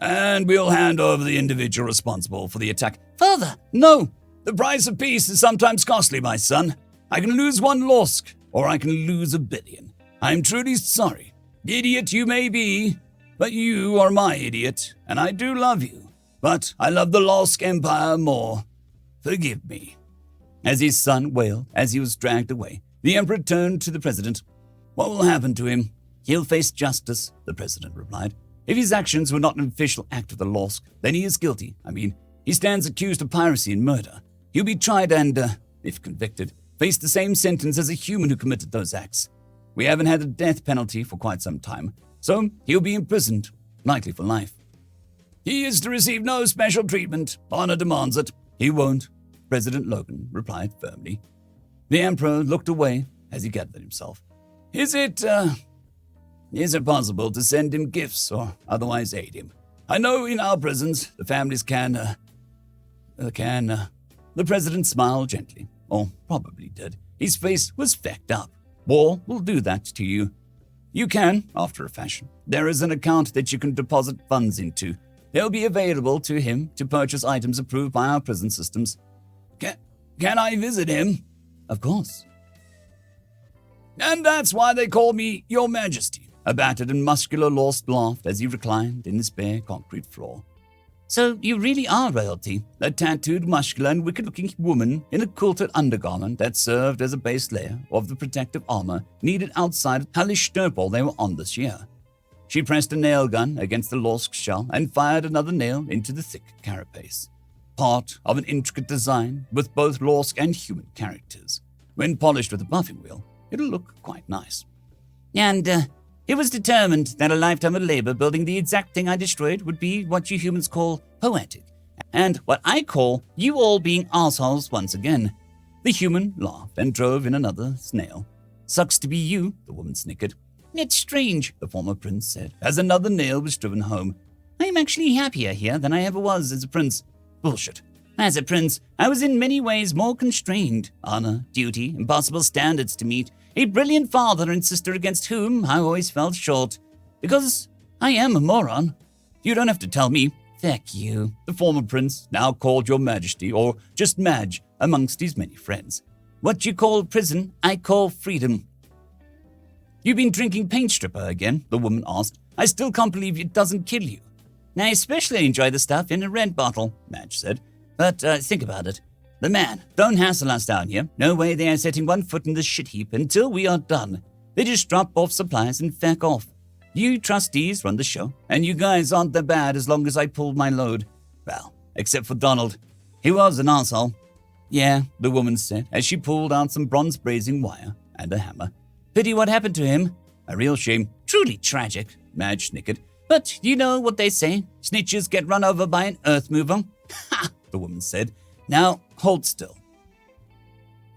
And we'll hand over the individual responsible for the attack. Father, no! The price of peace is sometimes costly, my son. I can lose one Lorsk, or I can lose 1 billion. I am truly sorry. Idiot you may be, but you are my idiot, and I do love you. But I love the Lorsk Empire more. Forgive me. As his son wailed as he was dragged away, the Emperor turned to the President. What will happen to him? He'll face justice, the President replied. If his actions were not an official act of the Lorsk, then he is guilty. He stands accused of piracy and murder. He'll be tried and, if convicted, face the same sentence as a human who committed those acts. We haven't had a death penalty for quite some time, so he'll be imprisoned, likely for life. He is to receive no special treatment. Honor demands it. He won't, President Logan replied firmly. The Emperor looked away as he gathered himself. Is it possible to send him gifts or otherwise aid him? I know in our prisons the families can. The President smiled gently, or probably did. His face was fecked up. War will do that to you. You can, after a fashion. There is an account that you can deposit funds into. They'll be available to him to purchase items approved by our prison systems. Can I visit him? Of course. And that's why they call me Your Majesty. A battered and muscular Lorsk laughed as he reclined in his bare concrete floor. So you really are royalty, a tattooed, muscular and wicked-looking woman in a quilted undergarment that served as a base layer of the protective armor needed outside of hellish snowball they were on this year. She pressed a nail gun against the Lorsk shell and fired another nail into the thick carapace. Part of an intricate design with both Lorsk and human characters. When polished with a buffing wheel, it'll look quite nice. And, it was determined that a lifetime of labor building the exact thing I destroyed would be what you humans call poetic, and what I call you all being assholes once again. The human laughed and drove in another snail. Sucks to be you, the woman snickered. It's strange, the former prince said, as another nail was driven home. I am actually happier here than I ever was as a prince. Bullshit. As a prince, I was in many ways more constrained. Honor, duty, impossible standards to meet. A brilliant father and sister against whom I always fell short. Because I am a moron. You don't have to tell me. Feck you. The former prince, now called Your Majesty, or just Madge, amongst his many friends. What you call prison, I call freedom. You been drinking paint stripper again? The woman asked. I still can't believe it doesn't kill you. I especially enjoy the stuff in a red bottle, Madge said. But think about it. The man, don't hassle us down here. No way they are setting one foot in this shit heap until we are done. They just drop off supplies and feck off. You trustees run the show, and you guys aren't that bad as long as I pulled my load. Well, except for Donald. He was an arsehole. Yeah, the woman said, as she pulled out some bronze brazing wire and a hammer. Pity what happened to him. A real shame. Truly tragic, Madge snickered. But you know what they say. Snitches get run over by an earth mover. Ha, the woman said. Now, hold still.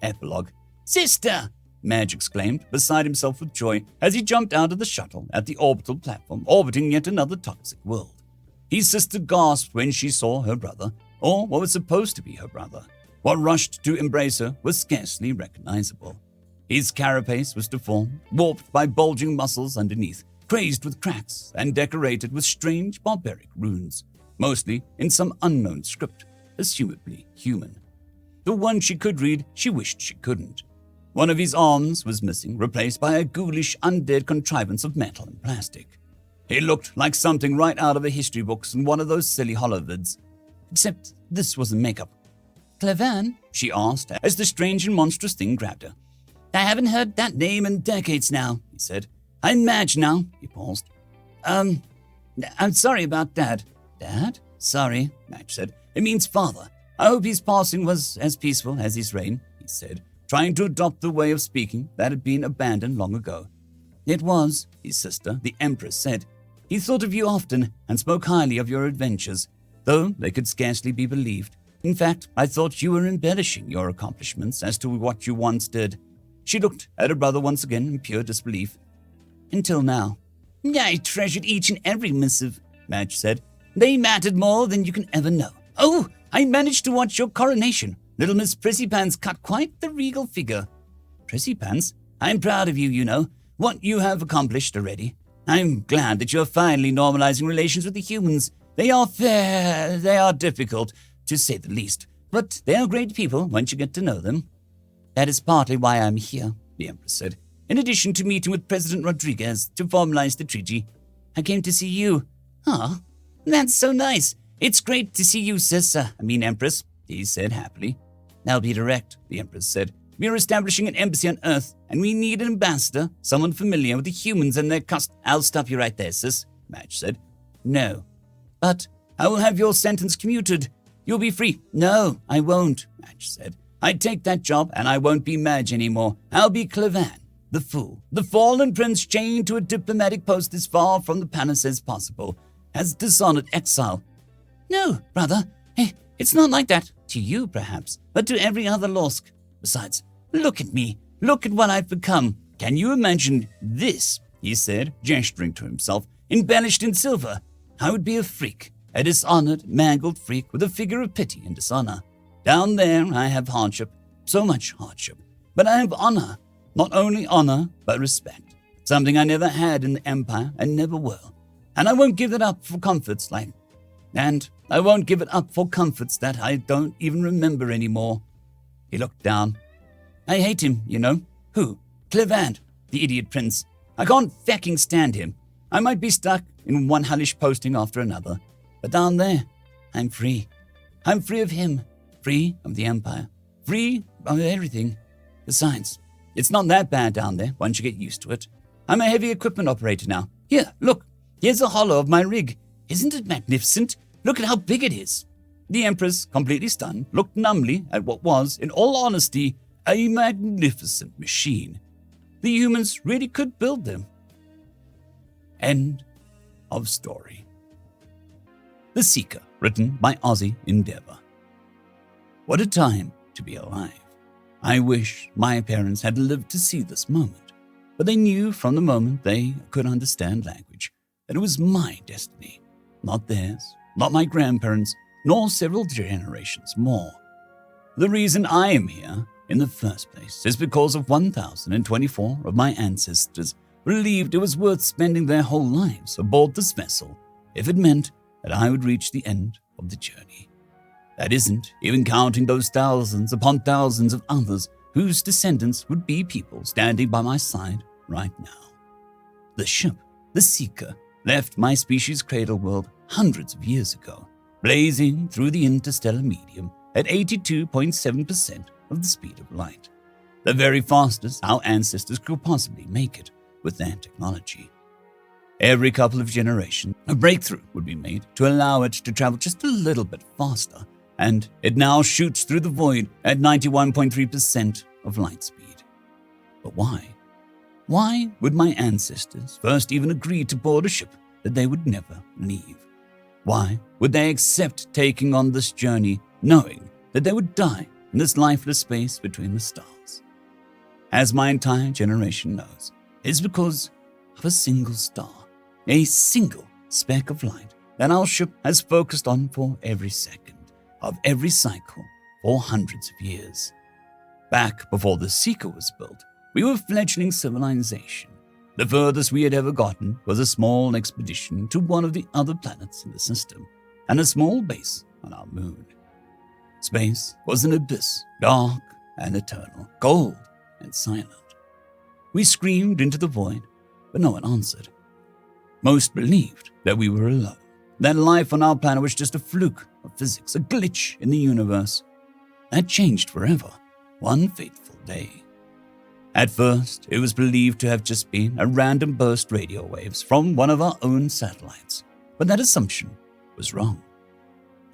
Epilogue. Sister! Madge exclaimed, beside himself with joy, as he jumped out of the shuttle at the orbital platform, orbiting yet another toxic world. His sister gasped when she saw her brother, or what was supposed to be her brother. What rushed to embrace her was scarcely recognizable. His carapace was deformed, warped by bulging muscles underneath, crazed with cracks, and decorated with strange barbaric runes, mostly in some unknown script, assumably human. The one she could read, she wished she couldn't. One of his arms was missing, replaced by a ghoulish undead contrivance of metal and plastic. He looked like something right out of the history books in one of those silly holovids. Except this wasn't makeup. Clevan? She asked as the strange and monstrous thing grabbed her. I haven't heard that name in decades now, He said. I'm Madge now. He paused. I'm sorry about Dad. Dad? Sorry, Madge said. It means father. I hope his passing was as peaceful as his reign, he said, trying to adopt the way of speaking that had been abandoned long ago. It was, his sister, the Empress, said. He thought of you often and spoke highly of your adventures, though they could scarcely be believed. In fact, I thought you were embellishing your accomplishments as to what you once did. She looked at her brother once again in pure disbelief. Until now. I treasured each and every missive, Madge said. They mattered more than you can ever know. Oh, I managed to watch your coronation. Little Miss Prissypants cut quite the regal figure. Prissypants? I'm proud of you, you know, what you have accomplished already. I'm glad that you're finally normalizing relations with the humans. They are difficult, to say the least, but they are great people once you get to know them. That is partly why I'm here, the Empress said. In addition to meeting with President Rodriguez to formalize the treaty, I came to see you. Ah, that's so nice. It's great to see you, Empress, he said happily. I'll be direct, the Empress said. We're establishing an embassy on Earth, and we need an ambassador, someone familiar with the humans and their I'll stop you right there, sis, Madge said. No. But I will have your sentence commuted. You'll be free. No, I won't, Madge said. I'd take that job, and I won't be Madge anymore. I'll be Clevan, the fool, the fallen prince chained to a diplomatic post as far from the palace as possible, as dishonored exile. No, brother, it's not like that. To you, perhaps, but to every other Lorsk. Besides, look at me. Look at what I've become. Can you imagine this? He said, gesturing to himself, embellished in silver. I would be a freak, a dishonored, mangled freak with a figure of pity and dishonor. Down there I have hardship, so much hardship. But I have honor, not only honor, but respect. Something I never had in the Empire and never will. And I won't give it up for comforts that I don't even remember anymore. He looked down. I hate him, you know. Who? Clevan, the idiot prince. I can't fucking stand him. I might be stuck in one hellish posting after another. But down there, I'm free. I'm free of him. Free of the Empire. Free of everything. Besides, it's not that bad down there once you get used to it. I'm a heavy equipment operator now. Here, look. Here's a hollow of my rig. Isn't it magnificent? Look at how big it is. The Empress, completely stunned, looked numbly at what was, in all honesty, a magnificent machine. The humans really could build them. End of story. The Seeker, written by Ozzy Endeavor. What a time to be alive. I wish my parents had lived to see this moment, but they knew from the moment they could understand language that it was my destiny, not theirs, not my grandparents', nor several generations more. The reason I am here in the first place is because of 1,024 of my ancestors believed it was worth spending their whole lives aboard this vessel if it meant that I would reach the end of the journey. That isn't even counting those thousands upon thousands of others whose descendants would be people standing by my side right now. The ship, the Seeker, left my species' cradle world hundreds of years ago, blazing through the interstellar medium at 82.7% of the speed of light, the very fastest our ancestors could possibly make it with their technology. Every couple of generations, a breakthrough would be made to allow it to travel just a little bit faster, and it now shoots through the void at 91.3% of light speed. But why? Why would my ancestors first even agree to board a ship that they would never leave? Why would they accept taking on this journey knowing that they would die in this lifeless space between the stars? As my entire generation knows, it's because of a single star, a single speck of light that our ship has focused on for every second of every cycle for hundreds of years. Back before the Seeker was built, We were fledgling civilization. The furthest we had ever gotten was a small expedition to one of the other planets in the system, and a small base on our moon. Space was an abyss, dark and eternal, cold and silent. We screamed into the void, but no one answered. Most believed that we were alone, that life on our planet was just a fluke of physics, a glitch in the universe. That changed forever, one fateful day. At first, it was believed to have just been a random burst radio waves from one of our own satellites, but that assumption was wrong.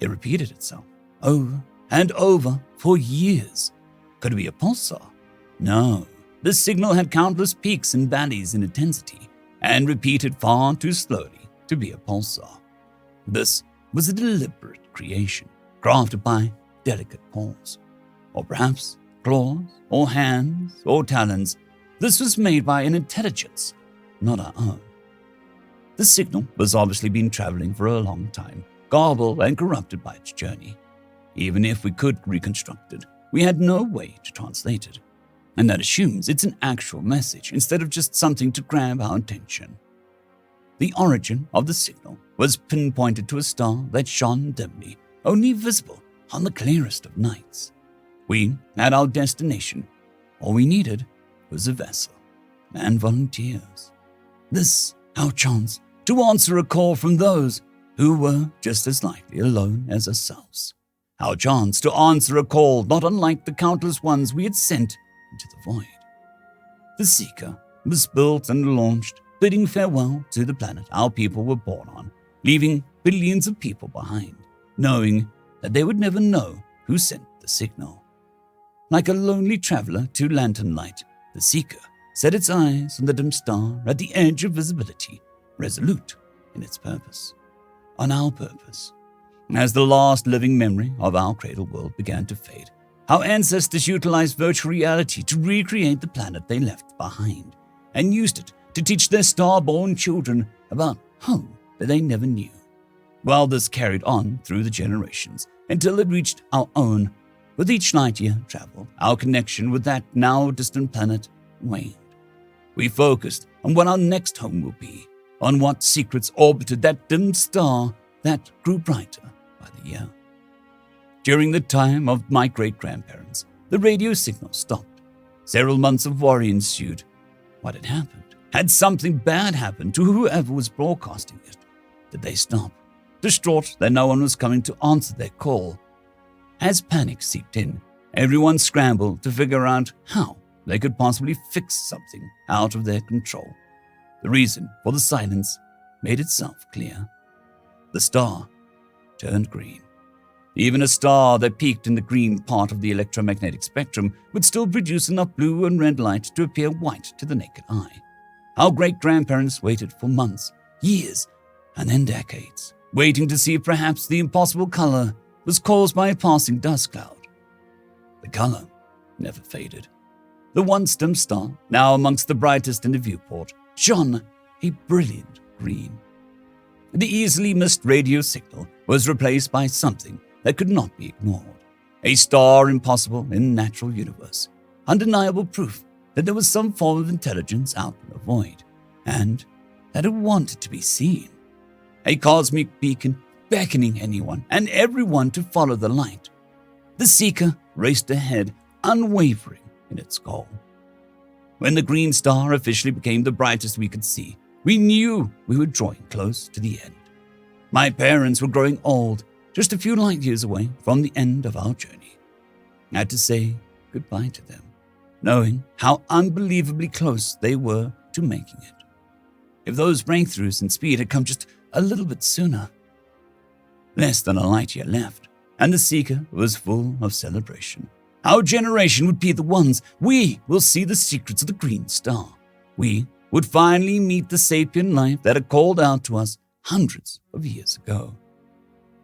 It repeated itself over and over for years. Could it be a pulsar? No. The signal had countless peaks and valleys in intensity and repeated far too slowly to be a pulsar. This was a deliberate creation, crafted by delicate paws, or perhaps claws, or hands, or talons. This was made by an intelligence, not our own. The signal was obviously been traveling for a long time, garbled and corrupted by its journey. Even if we could reconstruct it, we had no way to translate it. And that assumes it's an actual message instead of just something to grab our attention. The origin of the signal was pinpointed to a star that shone dimly, only visible on the clearest of nights. We had our destination. All we needed was a vessel and volunteers. This, our chance to answer a call from those who were just as likely alone as ourselves. Our chance to answer a call not unlike the countless ones we had sent into the void. The Seeker was built and launched, bidding farewell to the planet our people were born on, leaving billions of people behind, knowing that they would never know who sent the signal. Like a lonely traveler to lantern light, the Seeker set its eyes on the dim star at the edge of visibility, resolute in its purpose. On our purpose. As the last living memory of our cradle world began to fade, our ancestors utilized virtual reality to recreate the planet they left behind, and used it to teach their star-born children about home that they never knew. While this carried on through the generations until it reached our own, with each light year traveled, our connection with that now distant planet waned. We focused on what our next home will be, on what secrets orbited that dim star that grew brighter by the year. During the time of my great-grandparents, the radio signal stopped. Several months of worry ensued. What had happened? Had something bad happened to whoever was broadcasting it? Did they stop? Distraught that no one was coming to answer their call. As panic seeped in, everyone scrambled to figure out how they could possibly fix something out of their control. The reason for the silence made itself clear. The star turned green. Even a star that peaked in the green part of the electromagnetic spectrum would still produce enough blue and red light to appear white to the naked eye. Our great-grandparents waited for months, years, and then decades, waiting to see if perhaps the impossible color was caused by a passing dust cloud. The color never faded. The once dim star, now amongst the brightest in the viewport, shone a brilliant green. The easily missed radio signal was replaced by something that could not be ignored. A star impossible in the natural universe. Undeniable proof that there was some form of intelligence out in the void, and that it wanted to be seen. A cosmic beacon beckoning anyone and everyone to follow the light. The Seeker raced ahead, unwavering in its goal. When the green star officially became the brightest we could see, we knew we were drawing close to the end. My parents were growing old, just a few light years away from the end of our journey. I had to say goodbye to them, knowing how unbelievably close they were to making it. If those breakthroughs in speed had come just a little bit sooner. Less than a light year left, and the Seeker was full of celebration. Our generation would be the ones. We will see the secrets of the green star. We would finally meet the sapient life that had called out to us hundreds of years ago.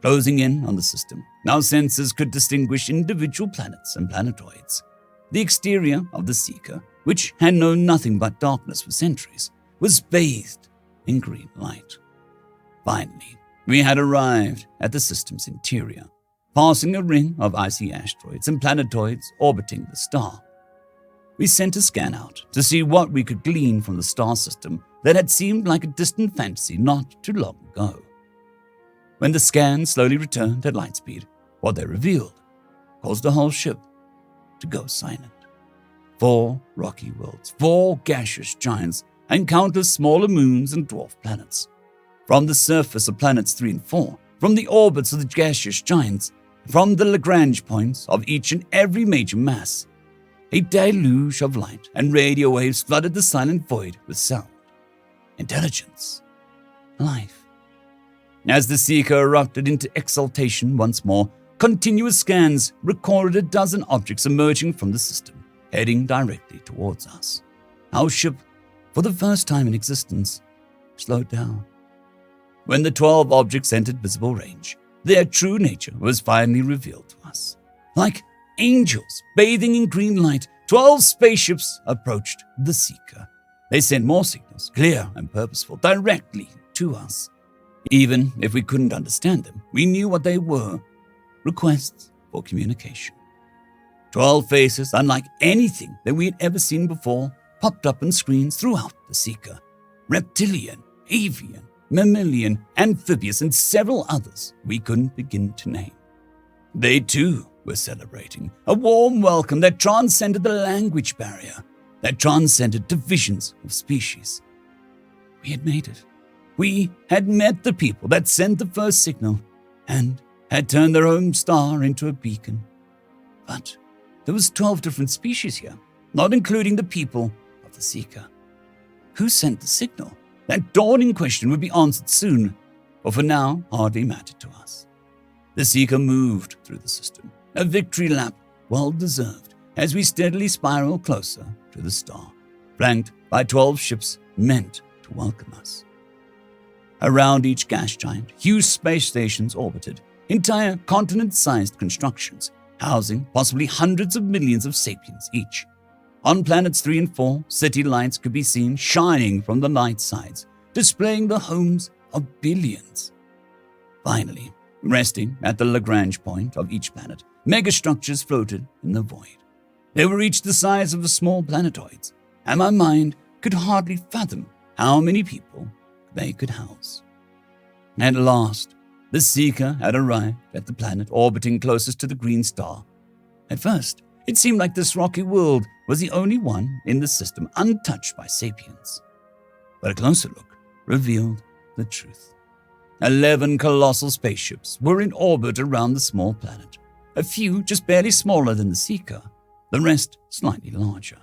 Closing in on the system, our senses could distinguish individual planets and planetoids. The exterior of the Seeker, which had known nothing but darkness for centuries, was bathed in green light. Finally, we had arrived at the system's interior, passing a ring of icy asteroids and planetoids orbiting the star. We sent a scan out to see what we could glean from the star system that had seemed like a distant fantasy not too long ago. When the scan slowly returned at light speed, what they revealed caused the whole ship to go silent. 4 rocky worlds, 4 gaseous giants, and countless smaller moons and dwarf planets. From the surface of planets 3 and 4, from the orbits of the gaseous giants, from the Lagrange points of each and every major mass, a deluge of light and radio waves flooded the silent void with sound, intelligence, life. As the Seeker erupted into exultation once more, continuous scans recorded a dozen objects emerging from the system, heading directly towards us. Our ship, for the first time in existence, slowed down. When the 12 objects entered visible range, their true nature was finally revealed to us. Like angels bathing in green light, 12 spaceships approached the Seeker. They sent more signals, clear and purposeful, directly to us. Even if we couldn't understand them, we knew what they were: requests for communication. 12 faces, unlike anything that we had ever seen before, popped up on screens throughout the Seeker. Reptilian, avian, mammalian, amphibious, and several others we couldn't begin to name. They too were celebrating a warm welcome that transcended the language barrier, that transcended divisions of species. We had made it. We had met the people that sent the first signal and had turned their own star into a beacon. But there was 12 different species here, not including the people of the Seeker. Who sent the signal? That dawning question would be answered soon, but for now hardly mattered to us. The Seeker moved through the system, a victory lap well-deserved, as we steadily spiraled closer to the star, flanked by 12 ships meant to welcome us. Around each gas giant, huge space stations orbited, entire continent-sized constructions, housing possibly hundreds of millions of sapiens each. On planets 3 and 4, city lights could be seen shining from the light sides, displaying the homes of billions. Finally, resting at the Lagrange point of each planet, megastructures floated in the void. They were each the size of the small planetoids, and my mind could hardly fathom how many people they could house. At last, the Seeker had arrived at the planet orbiting closest to the green star. At first, it seemed like this rocky world was the only one in the system untouched by sapiens. But a closer look revealed the truth. 11 colossal spaceships were in orbit around the small planet, a few just barely smaller than the Seeker, the rest slightly larger.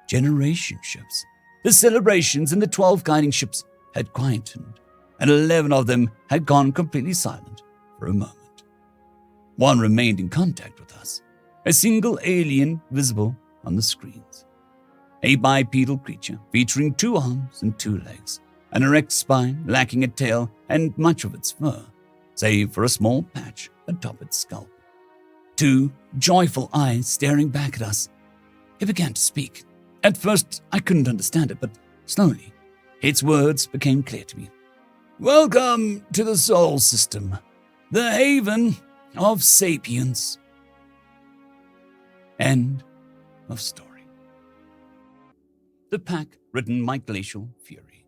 Generation ships. The celebrations in the 12 guiding ships had quietened, and 11 of them had gone completely silent for a moment. One remained in contact with us, a single alien visible on the screens. A bipedal creature featuring 2 arms and 2 legs, an erect spine lacking a tail and much of its fur, save for a small patch atop its scalp. 2 joyful eyes staring back at us. It began to speak. At first, I couldn't understand it, but slowly, its words became clear to me. "Welcome to the Sol System, the haven of sapience." End of story. The pack ridden by glacial fury.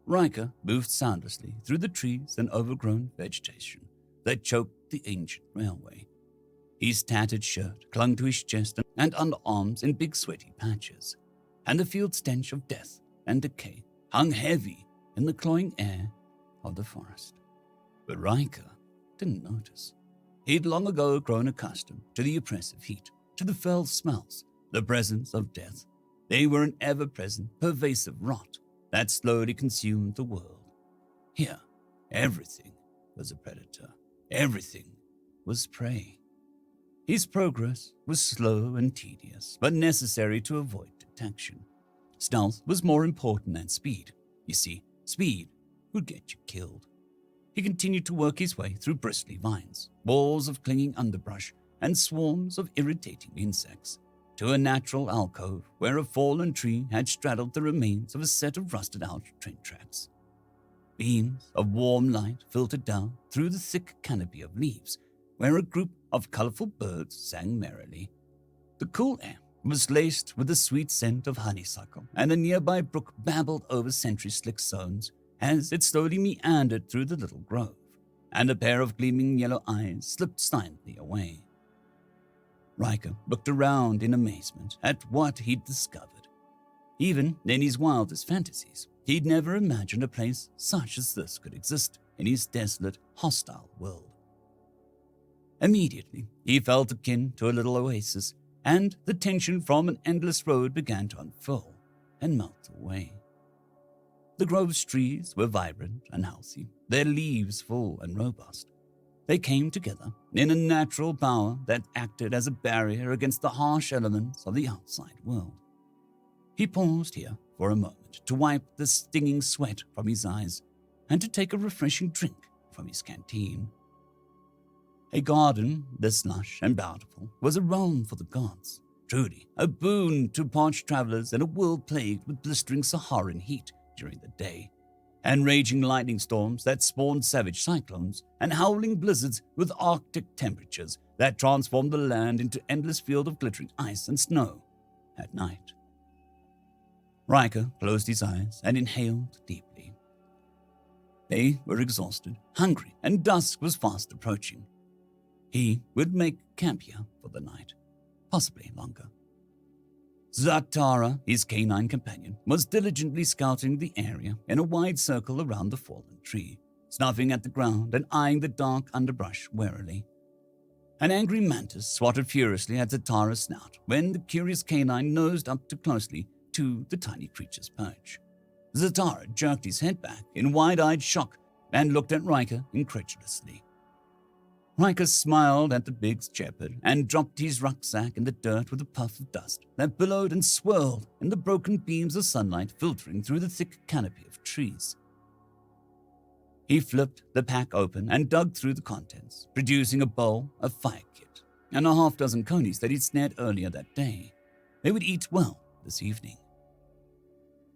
Riker moved soundlessly through the trees and overgrown vegetation that choked the ancient railway. His tattered shirt clung to his chest and underarms in big sweaty patches, and the field stench of death and decay hung heavy in the cloying air of the forest. But Riker didn't notice. He'd long ago grown accustomed to the oppressive heat, to the foul smells, the presence of death. They were an ever-present, pervasive rot that slowly consumed the world. Here, everything was a predator. Everything was prey. His progress was slow and tedious, but necessary to avoid detection. Stealth was more important than speed. You see, speed would get you killed. He continued to work his way through bristly vines, walls of clinging underbrush, and swarms of irritating insects, to a natural alcove where a fallen tree had straddled the remains of a set of rusted-out train tracks. Beams of warm light filtered down through the thick canopy of leaves, where a group of colorful birds sang merrily. The cool air was laced with the sweet scent of honeysuckle, and a nearby brook babbled over century-slick zones as it slowly meandered through the little grove, and a pair of gleaming yellow eyes slipped silently away. Riker looked around in amazement at what he'd discovered. Even in his wildest fantasies, he'd never imagined a place such as this could exist in his desolate, hostile world. Immediately, he felt akin to a little oasis, and the tension from an endless road began to unfurl and melt away. The grove's trees were vibrant and healthy, their leaves full and robust. They came together in a natural bower that acted as a barrier against the harsh elements of the outside world. He paused here for a moment to wipe the stinging sweat from his eyes and to take a refreshing drink from his canteen. A garden this lush and bountiful was a realm for the gods, truly a boon to parched travelers in a world plagued with blistering Saharan heat during the day, and raging lightning storms that spawned savage cyclones, and howling blizzards with Arctic temperatures that transformed the land into endless field of glittering ice and snow at night. Riker closed his eyes and inhaled deeply. They were exhausted, hungry, and dusk was fast approaching. He would make camp here for the night, possibly longer. Zatara, his canine companion, was diligently scouting the area in a wide circle around the fallen tree, snuffing at the ground and eyeing the dark underbrush warily. An angry mantis swatted furiously at Zatara's snout when the curious canine nosed up too closely to the tiny creature's perch. Zatara jerked his head back in wide-eyed shock and looked at Riker incredulously. Riker smiled at the big shepherd and dropped his rucksack in the dirt with a puff of dust that billowed and swirled in the broken beams of sunlight filtering through the thick canopy of trees. He flipped the pack open and dug through the contents, producing a bowl, a fire kit, and a half-dozen conies that he'd snared earlier that day. They would eat well this evening.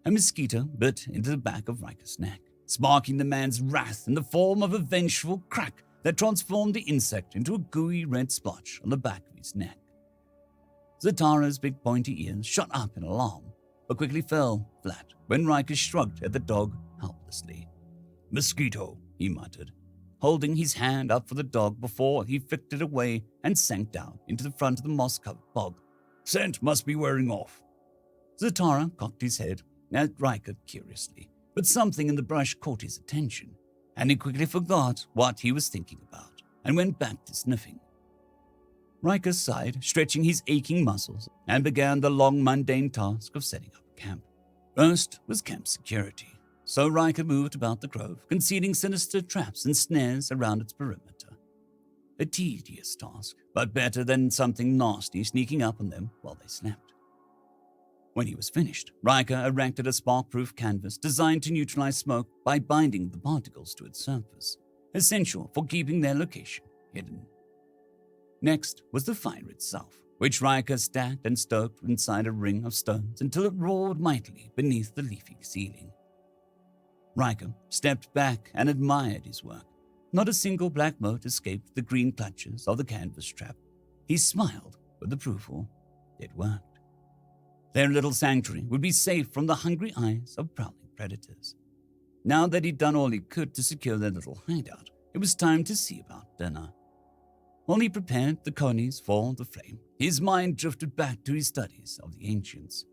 A mosquito bit into the back of Riker's neck, sparking the man's wrath in the form of a vengeful crack that transformed the insect into a gooey red splotch on the back of his neck. Zatara's big pointy ears shot up in alarm, but quickly fell flat when Riker shrugged at the dog helplessly. "Mosquito," he muttered, holding his hand up for the dog before he flicked it away and sank down into the front of the moss-covered bog. "Scent must be wearing off." Zatara cocked his head at Riker curiously, but something in the brush caught his attention, and he quickly forgot what he was thinking about and went back to sniffing. Riker sighed, stretching his aching muscles, and began the long, mundane task of setting up camp. First was camp security, so Riker moved about the grove, concealing sinister traps and snares around its perimeter. A tedious task, but better than something nasty sneaking up on them while they slept. When he was finished, Riker erected a spark-proof canvas designed to neutralize smoke by binding the particles to its surface, essential for keeping their location hidden. Next was the fire itself, which Riker stacked and stoked inside a ring of stones until it roared mightily beneath the leafy ceiling. Riker stepped back and admired his work. Not a single black mote escaped the green clutches of the canvas trap. He smiled with approval. It worked. Their little sanctuary would be safe from the hungry eyes of prowling predators. Now that he'd done all he could to secure their little hideout, it was time to see about dinner. While he prepared the conies for the flame, his mind drifted back to his studies of the ancients.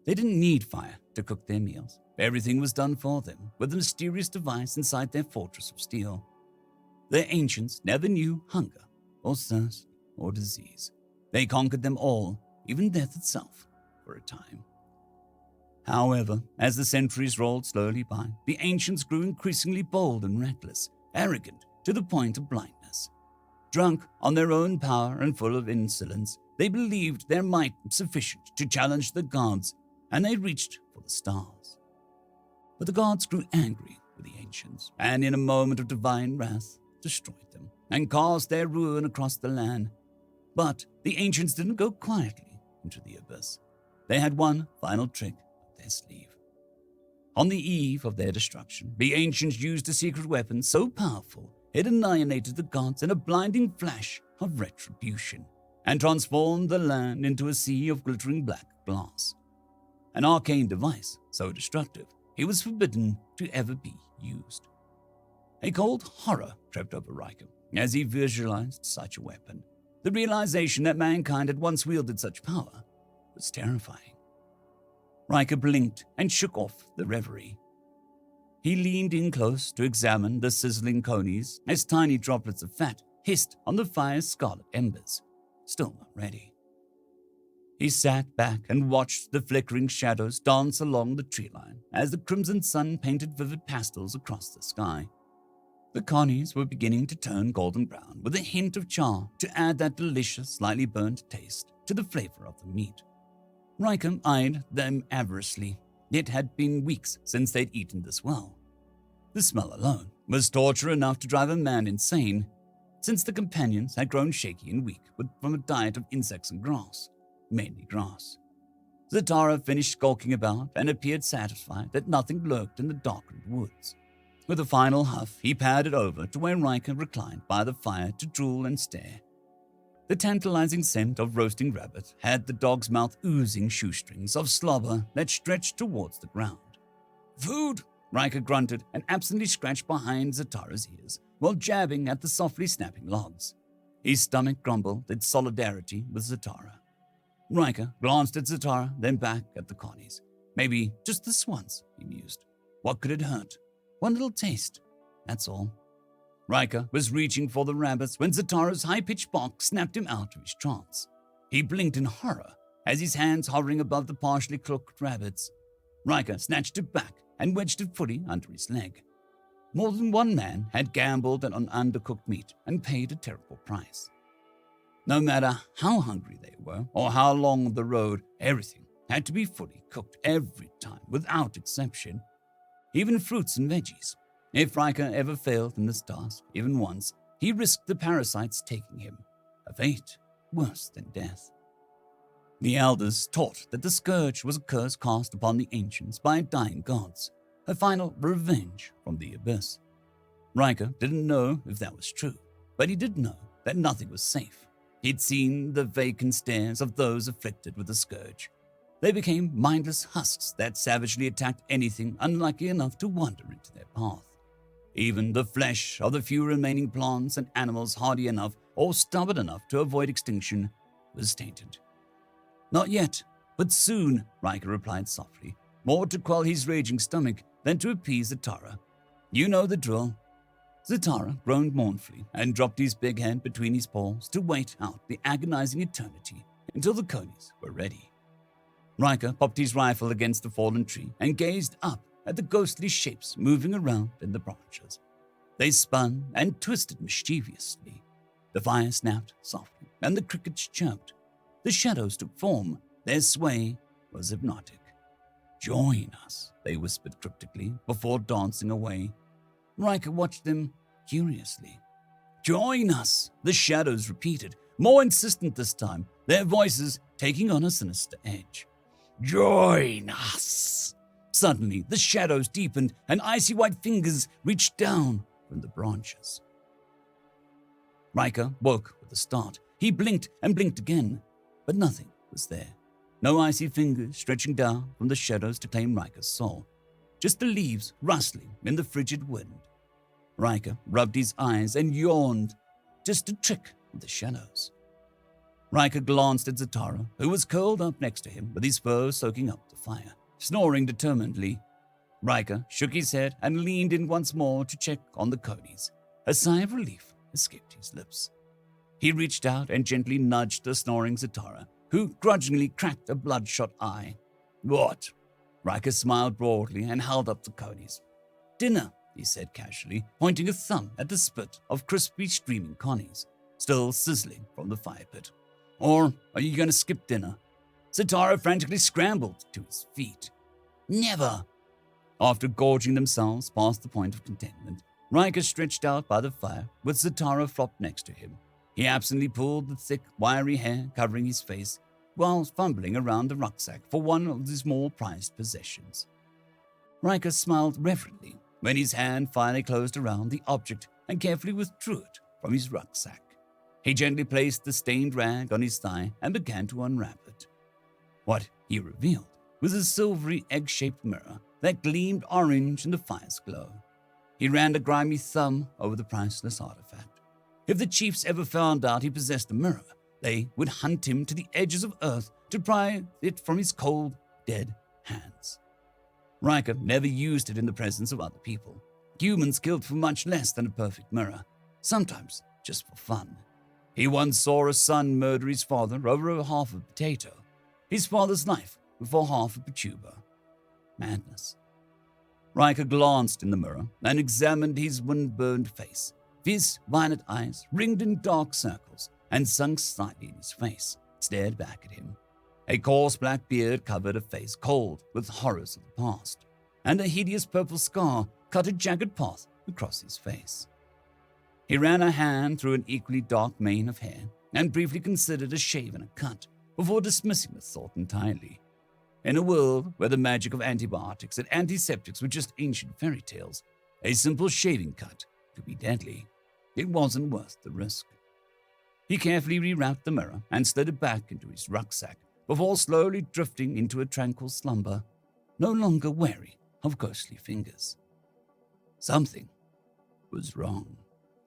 They didn't need fire to cook their meals. Everything was done for them with a mysterious device inside their fortress of steel. Their ancients never knew hunger or thirst or disease. They conquered them all, even death itself, for a time. However, as the centuries rolled slowly by, the ancients grew increasingly bold and reckless, arrogant to the point of blindness. Drunk on their own power and full of insolence, they believed their might sufficient to challenge the gods, and they reached for the stars. But the gods grew angry with the ancients, and in a moment of divine wrath, destroyed them, and cast their ruin across the land. But the ancients didn't go quietly into the abyss. They had one final trick up their sleeve. On the eve of their destruction, the ancients used a secret weapon so powerful it annihilated the gods in a blinding flash of retribution, and transformed the land into a sea of glittering black glass. An arcane device so destructive it was forbidden to ever be used. A cold horror crept over Riker as he visualized such a weapon. The realization that mankind had once wielded such power was terrifying. Riker blinked and shook off the reverie. He leaned in close to examine the sizzling conies as tiny droplets of fat hissed on the fire's scarlet embers, still not ready. He sat back and watched the flickering shadows dance along the tree line as the crimson sun painted vivid pastels across the sky. The conies were beginning to turn golden brown with a hint of char to add that delicious, slightly burnt taste to the flavor of the meat. Riker eyed them avorously. It had been weeks since they'd eaten this well. The smell alone was torture enough to drive a man insane, since the companions had grown shaky and weak from a diet of insects and grass, mainly grass. Zatara finished skulking about and appeared satisfied that nothing lurked in the darkened woods. With a final huff, he padded over to where Riker reclined by the fire to drool and stare. The tantalizing scent of roasting rabbit had the dog's mouth oozing shoestrings of slobber that stretched towards the ground. "Food!" Riker grunted and absently scratched behind Zatara's ears while jabbing at the softly snapping logs. His stomach grumbled in solidarity with Zatara. Riker glanced at Zatara, then back at the conies. Maybe just this once, he mused. What could it hurt? One little taste, that's all. Riker was reaching for the rabbits when Zatara's high-pitched bark snapped him out of his trance. He blinked in horror as his hands hovering above the partially cooked rabbits. Riker snatched it back and wedged it fully under his leg. More than one man had gambled on undercooked meat and paid a terrible price. No matter how hungry they were or how long the road, everything had to be fully cooked every time without exception. Even fruits and veggies. If Riker ever failed in this task, even once, he risked the parasites taking him, a fate worse than death. The elders taught that the scourge was a curse cast upon the ancients by dying gods, a final revenge from the abyss. Riker didn't know if that was true, but he did know that nothing was safe. He'd seen the vacant stares of those afflicted with the scourge. They became mindless husks that savagely attacked anything unlucky enough to wander into their path. Even the flesh of the few remaining plants and animals hardy enough or stubborn enough to avoid extinction was tainted. Not yet, but soon, Riker replied softly, more to quell his raging stomach than to appease Zatara. You know the drill. Zatara groaned mournfully and dropped his big head between his paws to wait out the agonizing eternity until the conies were ready. Riker popped his rifle against the fallen tree and gazed up at the ghostly shapes moving around in the branches. They spun and twisted mischievously. The fire snapped softly and the crickets chirped. The shadows took form. Their sway was hypnotic. Join us, they whispered cryptically before dancing away. Riker watched them curiously. Join us, the shadows repeated, more insistent this time, their voices taking on a sinister edge. Join us. Suddenly, the shadows deepened and icy white fingers reached down from the branches. Riker woke with a start. He blinked and blinked again, but nothing was there. No icy fingers stretching down from the shadows to claim Riker's soul. Just the leaves rustling in the frigid wind. Riker rubbed his eyes and yawned, just a trick of the shadows. Riker glanced at Zatara, who was curled up next to him with his fur soaking up the fire, snoring determinedly. Riker shook his head and leaned in once more to check on the conies. A sigh of relief escaped his lips. He reached out and gently nudged the snoring Zatara, who grudgingly cracked a bloodshot eye. What? Riker smiled broadly and held up the conies. Dinner, he said casually, pointing a thumb at the spit of crispy streaming conies, still sizzling from the fire pit. Or are you going to skip dinner? Zatara frantically scrambled to his feet. Never! After gorging themselves past the point of contentment, Riker stretched out by the fire with Zatara flopped next to him. He absently pulled the thick, wiry hair covering his face while fumbling around the rucksack for one of his more prized possessions. Riker smiled reverently when his hand finally closed around the object and carefully withdrew it from his rucksack. He gently placed the stained rag on his thigh and began to unwrap it. What he revealed was a silvery egg-shaped mirror that gleamed orange in the fire's glow. He ran a grimy thumb over the priceless artifact. If the chiefs ever found out he possessed a mirror, they would hunt him to the edges of earth to pry it from his cold, dead hands. Riker never used it in the presence of other people. Humans killed for much less than a perfect mirror, sometimes just for fun. He once saw a son murder his father over a half a potato, his father's life before half a tuber. Madness. Riker glanced in the mirror and examined his wind-burned face. Fierce violet eyes, ringed in dark circles, and sunk slightly in his face, stared back at him. A coarse black beard covered a face cold with horrors of the past, and a hideous purple scar cut a jagged path across his face. He ran a hand through an equally dark mane of hair and briefly considered a shave and a cut before dismissing the thought entirely. In a world where the magic of antibiotics and antiseptics were just ancient fairy tales, a simple shaving cut could be deadly. It wasn't worth the risk. He carefully rewrapped the mirror and slid it back into his rucksack before slowly drifting into a tranquil slumber, no longer wary of ghostly fingers. Something was wrong.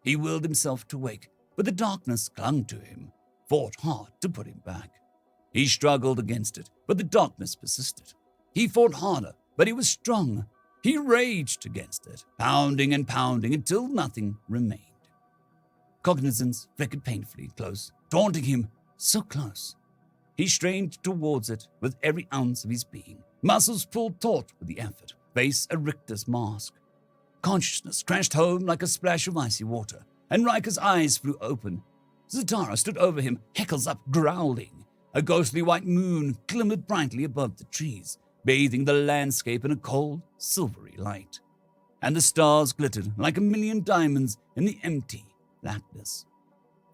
He willed himself to wake, but the darkness clung to him, fought hard to put him back. He struggled against it, but the darkness persisted. He fought harder, but he was strong. He raged against it, pounding and pounding until nothing remained. Cognizance flickered painfully close, taunting him so close. He strained towards it with every ounce of his being, muscles pulled taut with the effort, face a rictus mask. Consciousness crashed home like a splash of icy water, and Riker's eyes flew open. Zatara stood over him, heckles up, growling. A ghostly white moon glimmered brightly above the trees, bathing the landscape in a cold, silvery light. And the stars glittered like a million diamonds in the empty blackness.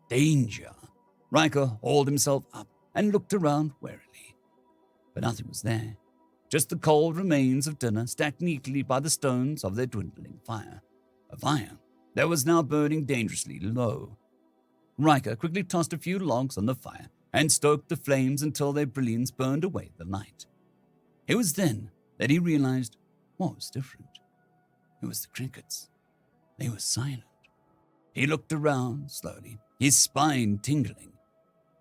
Danger! Riker hauled himself up and looked around warily. But nothing was there. Just the cold remains of dinner stacked neatly by the stones of their dwindling fire. A fire that was now burning dangerously low. Riker quickly tossed a few logs on the fire and stoked the flames until their brilliance burned away the light. It was then that he realized what was different. It was the crickets. They were silent. He looked around slowly, his spine tingling.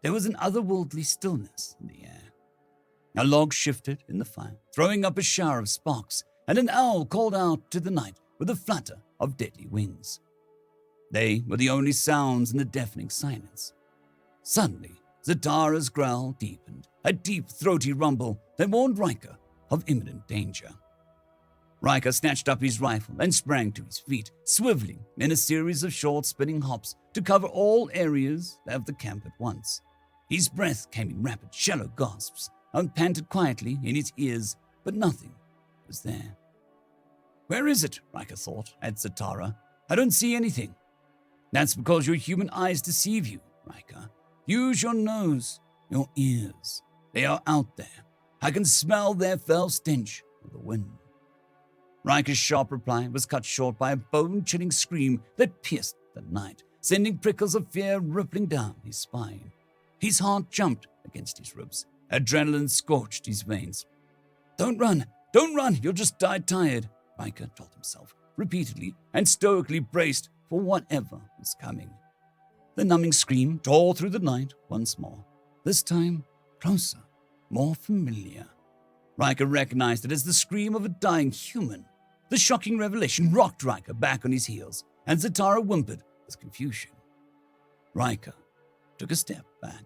There was an otherworldly stillness in the air. A log shifted in the fire, throwing up a shower of sparks, and an owl called out to the night with a flutter of deadly wings. They were the only sounds in the deafening silence. Suddenly, Zatara's growl deepened, a deep, throaty rumble that warned Riker of imminent danger. Riker snatched up his rifle and sprang to his feet, swiveling in a series of short spinning hops to cover all areas of the camp at once. His breath came in rapid, shallow gasps, and panted quietly in his ears, but nothing was there. Where is it? Riker thought at Zatara. I don't see anything. That's because your human eyes deceive you, Riker. Use your nose, your ears. They are out there. I can smell their fell stench of the wind. Riker's sharp reply was cut short by a bone-chilling scream that pierced the night, sending prickles of fear rippling down his spine. His heart jumped against his ribs. Adrenaline scorched his veins. Don't run! Don't run! You'll just die tired, Riker told himself repeatedly and stoically braced for whatever was coming. The numbing scream tore through the night once more, this time closer, more familiar. Riker recognized it as the scream of a dying human. The shocking revelation rocked Riker back on his heels, and Zatara whimpered with confusion. Riker took a step back.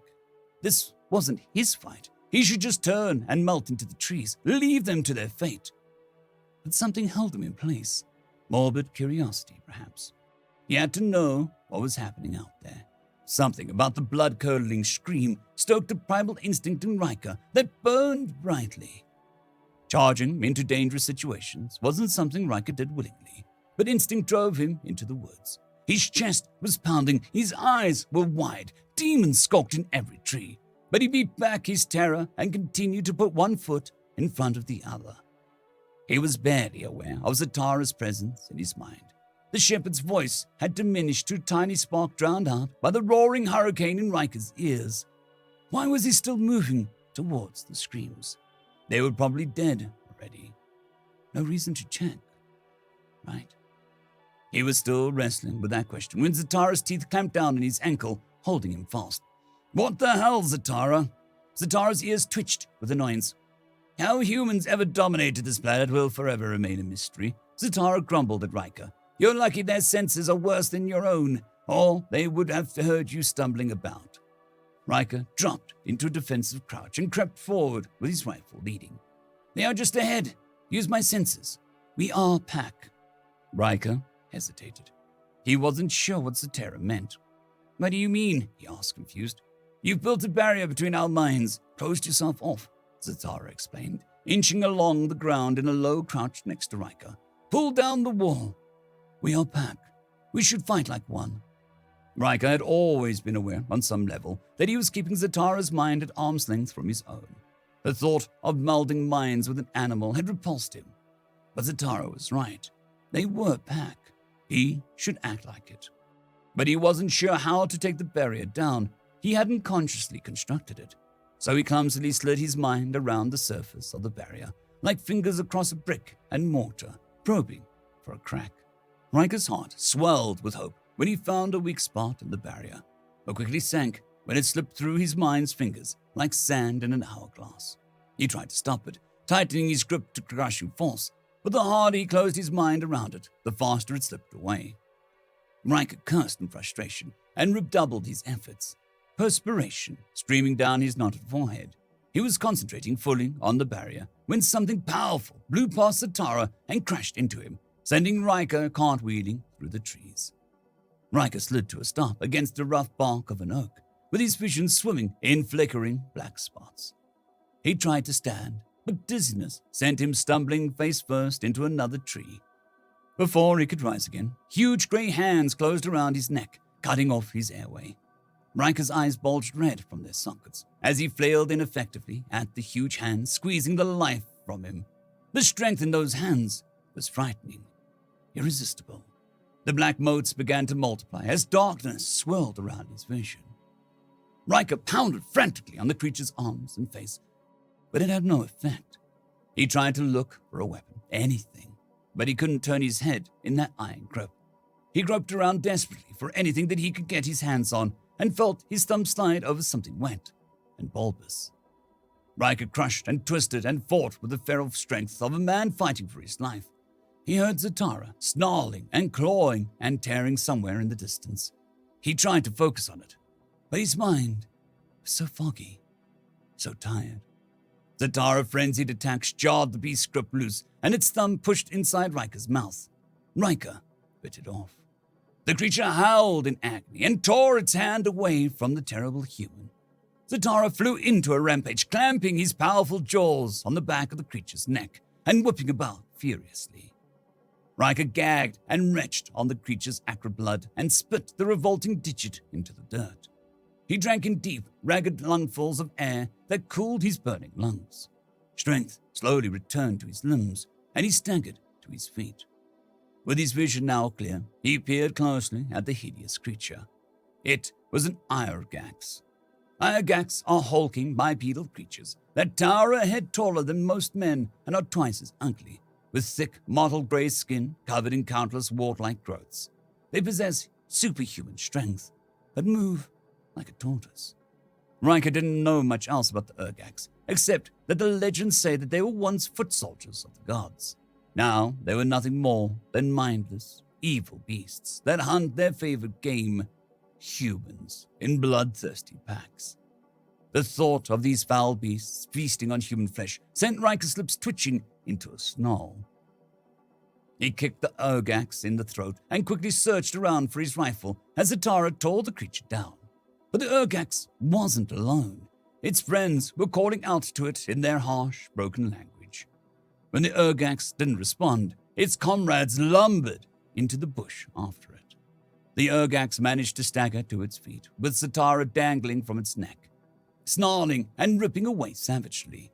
This wasn't his fight. He should just turn and melt into the trees, leave them to their fate. But something held him in place. Morbid curiosity, perhaps. He had to know what was happening out there. Something about the blood-curdling scream stoked a primal instinct in Riker that burned brightly. Charging into dangerous situations wasn't something Riker did willingly, but instinct drove him into the woods. His chest was pounding, his eyes were wide, demons skulked in every tree. But he beat back his terror and continued to put one foot in front of the other. He was barely aware of Zatara's presence in his mind. The shepherd's voice had diminished to a tiny spark drowned out by the roaring hurricane in Riker's ears. Why was he still moving towards the screams? They were probably dead already. No reason to check, right? He was still wrestling with that question when Zatara's teeth clamped down on his ankle, holding him fast. What the hell, Zatara? Zatara's ears twitched with annoyance. How humans ever dominated this planet will forever remain a mystery. Zatara grumbled at Riker. You're lucky their senses are worse than your own, or they would have heard you stumbling about. Riker dropped into a defensive crouch and crept forward with his rifle leading. They are just ahead. Use my senses. We are pack. Riker hesitated. He wasn't sure what Zatara meant. What do you mean? He asked, confused. You've built a barrier between our minds, closed yourself off, Zatara explained, inching along the ground in a low crouch next to Riker. Pull down the wall. We are pack. We should fight like one. Riker had always been aware, on some level, that he was keeping Zatara's mind at arm's length from his own. The thought of melding minds with an animal had repulsed him. But Zatara was right. They were pack. He should act like it. But he wasn't sure how to take the barrier down. He hadn't consciously constructed it. So he clumsily slid his mind around the surface of the barrier, like fingers across a brick and mortar, probing for a crack. Riker's heart swelled with hope when he found a weak spot in the barrier, but quickly sank when it slipped through his mind's fingers like sand in an hourglass. He tried to stop it, tightening his grip to crushing force, but the harder he closed his mind around it, the faster it slipped away. Riker cursed in frustration and redoubled his efforts, perspiration streaming down his knotted forehead. He was concentrating fully on the barrier when something powerful blew past Zatara and crashed into him, sending Riker cartwheeling through the trees. Riker slid to a stop against the rough bark of an oak, with his vision swimming in flickering black spots. He tried to stand, but dizziness sent him stumbling face first into another tree. Before he could rise again, huge grey hands closed around his neck, cutting off his airway. Riker's eyes bulged red from their sockets as he flailed ineffectively at the huge hands squeezing the life from him. The strength in those hands was frightening, irresistible. The black motes began to multiply as darkness swirled around his vision. Riker pounded frantically on the creature's arms and face, but it had no effect. He tried to look for a weapon, anything, but he couldn't turn his head in that iron grip. He groped around desperately for anything that he could get his hands on and felt his thumb slide over something wet and bulbous. Riker crushed and twisted and fought with the feral strength of a man fighting for his life. He heard Zatara snarling and clawing and tearing somewhere in the distance. He tried to focus on it, but his mind was so foggy, so tired. Zatara's frenzied attacks jarred the beast's grip loose, and its thumb pushed inside Riker's mouth. Riker bit it off. The creature howled in agony and tore its hand away from the terrible human. Zatara flew into a rampage, clamping his powerful jaws on the back of the creature's neck and whipping about furiously. Riker gagged and retched on the creature's acrid blood and spit the revolting digit into the dirt. He drank in deep, ragged lungfuls of air that cooled his burning lungs. Strength slowly returned to his limbs, and he staggered to his feet. With his vision now clear, he peered closely at the hideous creature. It was an Irgax. Irgax are hulking bipedal creatures that tower a head taller than most men and are twice as ugly, with thick, mottled gray skin covered in countless wart-like growths. They possess superhuman strength, but move like a tortoise. Riker didn't know much else about the Urgax, except that the legends say that they were once foot soldiers of the gods. Now they were nothing more than mindless, evil beasts that hunt their favorite game, humans, in bloodthirsty packs. The thought of these foul beasts feasting on human flesh sent Riker's lips twitching into a snarl. He kicked the Urgax in the throat and quickly searched around for his rifle as Zatara tore the creature down. But the Urgax wasn't alone. Its friends were calling out to it in their harsh, broken language. When the Urgax didn't respond, its comrades lumbered into the bush after it. The Urgax managed to stagger to its feet, with Zatara dangling from its neck, snarling and ripping away savagely.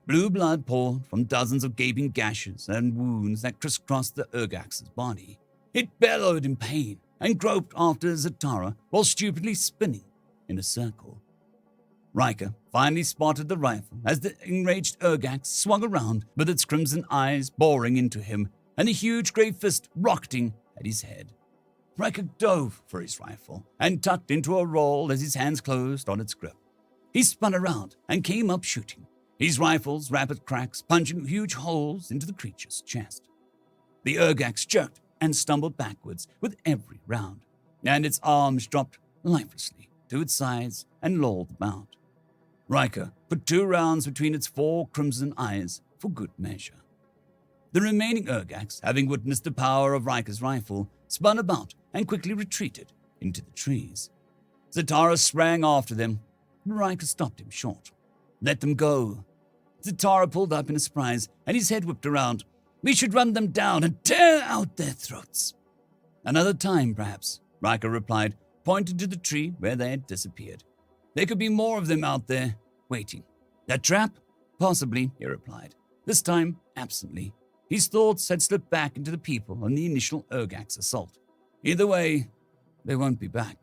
Blue blood poured from dozens of gaping gashes and wounds that crisscrossed the Urgax's body. It bellowed in pain and groped after Zatara while stupidly spinning in a circle. Riker finally spotted the rifle as the enraged Urgax swung around with its crimson eyes boring into him and a huge grey fist rocketing at his head. Riker dove for his rifle and tucked into a roll as his hands closed on its grip. He spun around and came up shooting, his rifle's rapid cracks punching huge holes into the creature's chest. The Urgax jerked and stumbled backwards with every round, and its arms dropped lifelessly to its sides and lolled about. Riker put 2 rounds between its 4 crimson eyes for good measure. The remaining Urgax, having witnessed the power of Riker's rifle, spun about and quickly retreated into the trees. Zatara sprang after them, but Riker stopped him short. Let them go. Zatara pulled up in a surprise, and his head whipped around. We should run them down and tear out their throats. Another time, perhaps, Riker replied, pointing to the tree where they had disappeared. There could be more of them out there, waiting. A trap? Possibly, he replied, this time absently. His thoughts had slipped back into the people on the initial Urgax assault. Either way, they won't be back.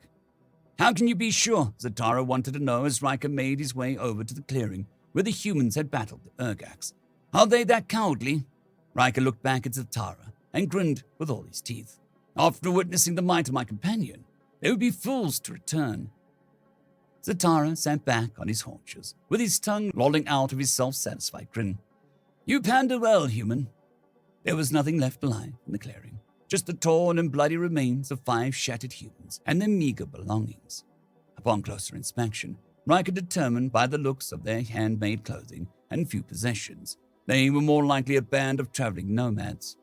How can you be sure? Zatara wanted to know as Riker made his way over to the clearing where the humans had battled the Urgax. Are they that cowardly? Riker looked back at Zatara and grinned with all his teeth. After witnessing the might of my companion, they would be fools to return. Zatara sat back on his haunches, with his tongue lolling out of his self-satisfied grin. You pandered well, human. There was nothing left alive in the clearing, just the torn and bloody remains of 5 shattered humans and their meager belongings. Upon closer inspection, Riker determined by the looks of their handmade clothing and few possessions, they were more likely a band of traveling nomads.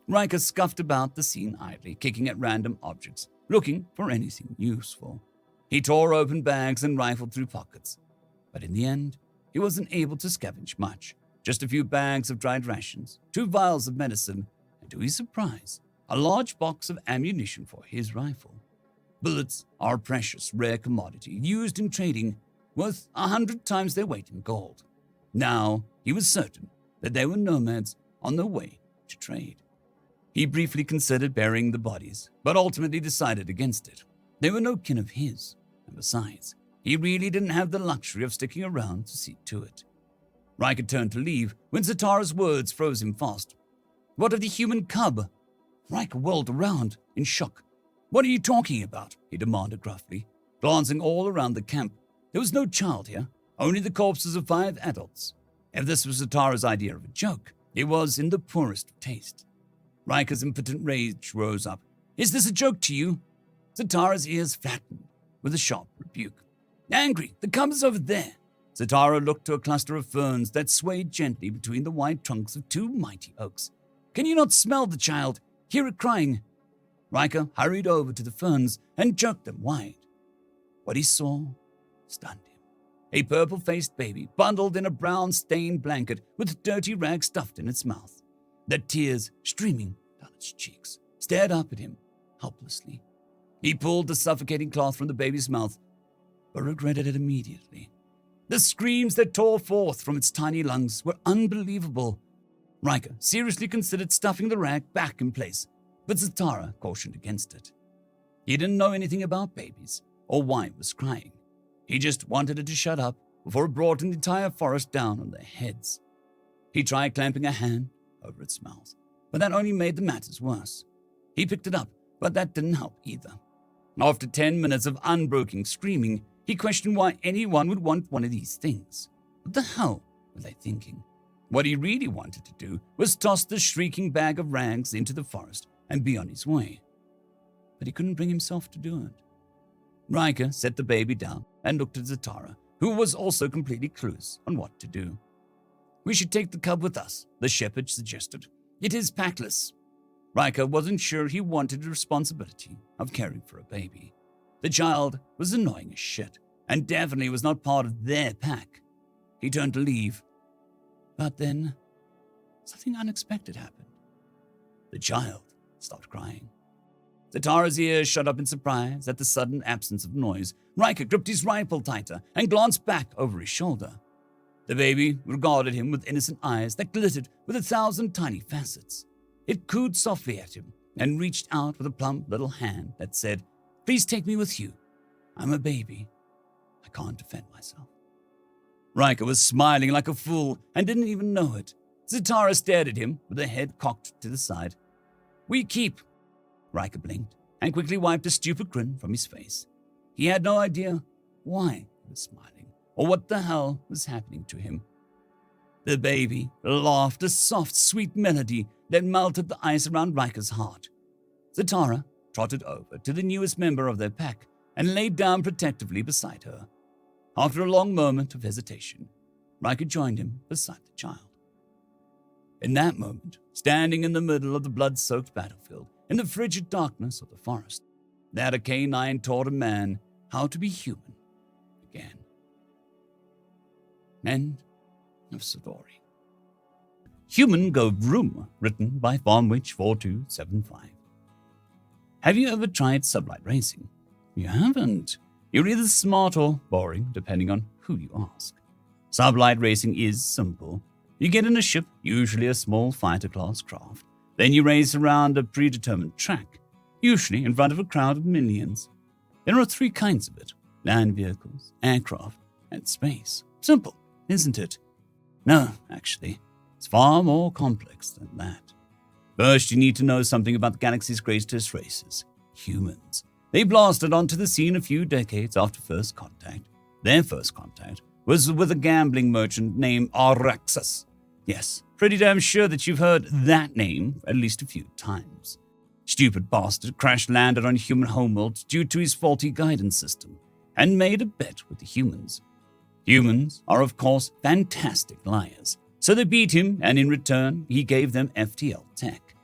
Riker scuffed about the scene idly, kicking at random objects, looking for anything useful. He tore open bags and rifled through pockets, but in the end, he wasn't able to scavenge much. Just a few bags of dried rations, 2 vials of medicine, and to his surprise, a large box of ammunition for his rifle. Bullets are a precious, rare commodity used in trading, worth 100 times their weight in gold. Now, he was certain that they were nomads on their way to trade. He briefly considered burying the bodies, but ultimately decided against it. They were no kin of his, and besides, he really didn't have the luxury of sticking around to see to it. Riker turned to leave when Zatara's words froze him fast. What of the human cub? Riker whirled around in shock. What are you talking about? He demanded gruffly, glancing all around the camp. There was no child here, only the corpses of 5 adults. If this was Zatara's idea of a joke, it was in the poorest of taste. Riker's impotent rage rose up. Is this a joke to you? Zatara's ears flattened with a sharp rebuke. Angry, the cub is over there. Zatara looked to a cluster of ferns that swayed gently between the wide trunks of 2 mighty oaks. Can you not smell the child? Hear it crying? Riker hurried over to the ferns and jerked them wide. What he saw stunned him. A purple-faced baby bundled in a brown-stained blanket with dirty rags stuffed in its mouth. The tears streaming down its cheeks stared up at him helplessly. He pulled the suffocating cloth from the baby's mouth, but regretted it immediately. The screams that tore forth from its tiny lungs were unbelievable. Riker seriously considered stuffing the rag back in place, but Zatara cautioned against it. He didn't know anything about babies or why it was crying. He just wanted it to shut up before it brought an entire forest down on their heads. He tried clamping a hand over its mouth, but that only made the matters worse. He picked it up, but that didn't help either. After 10 minutes of unbroken screaming, he questioned why anyone would want one of these things. What the hell were they thinking? What he really wanted to do was toss the shrieking bag of rags into the forest and be on his way. But he couldn't bring himself to do it. Riker set the baby down and looked at Zatara, who was also completely clueless on what to do. We should take the cub with us, the shepherd suggested. It is packless. Riker wasn't sure he wanted the responsibility of caring for a baby. The child was annoying as shit, and definitely was not part of their pack. He turned to leave. But then, something unexpected happened. The child stopped crying. Zatara's ears shut up in surprise at the sudden absence of noise. Riker gripped his rifle tighter and glanced back over his shoulder. The baby regarded him with innocent eyes that glittered with 1,000 tiny facets. It cooed softly at him, and reached out with a plump little hand that said, "Please take me with you. I'm a baby. I can't defend myself." Riker was smiling like a fool and didn't even know it. Zatara stared at him with her head cocked to the side. "We keep." Riker blinked and quickly wiped a stupid grin from his face. He had no idea why he was smiling or what the hell was happening to him. The baby laughed a soft, sweet melody that melted the ice around Riker's heart. Zatara trotted over to the newest member of their pack and laid down protectively beside her. After a long moment of hesitation, Riker joined him beside the child. In that moment, standing in the middle of the blood-soaked battlefield, in the frigid darkness of the forest, that a canine taught a man how to be human again. End of story. Human Go Vroom, written by FarmWitch4275. Have you ever tried sublight racing? You haven't. You're either smart or boring, depending on who you ask. Sublight racing is simple. You get in a ship, usually a small fighter-class craft. Then you race around a predetermined track, usually in front of a crowd of millions. There are 3 kinds of it: land vehicles, aircraft, and space. Simple, isn't it? No, actually, it's far more complex than that. First, you need to know something about the galaxy's greatest races, humans. They blasted onto the scene a few decades after first contact. Their first contact was with a gambling merchant named Araxas. Yes, pretty damn sure that you've heard that name at least a few times. Stupid bastard crash-landed on human homeworld due to his faulty guidance system and made a bet with the humans. Humans are, of course, fantastic liars, so they beat him, and in return, he gave them FTL tech.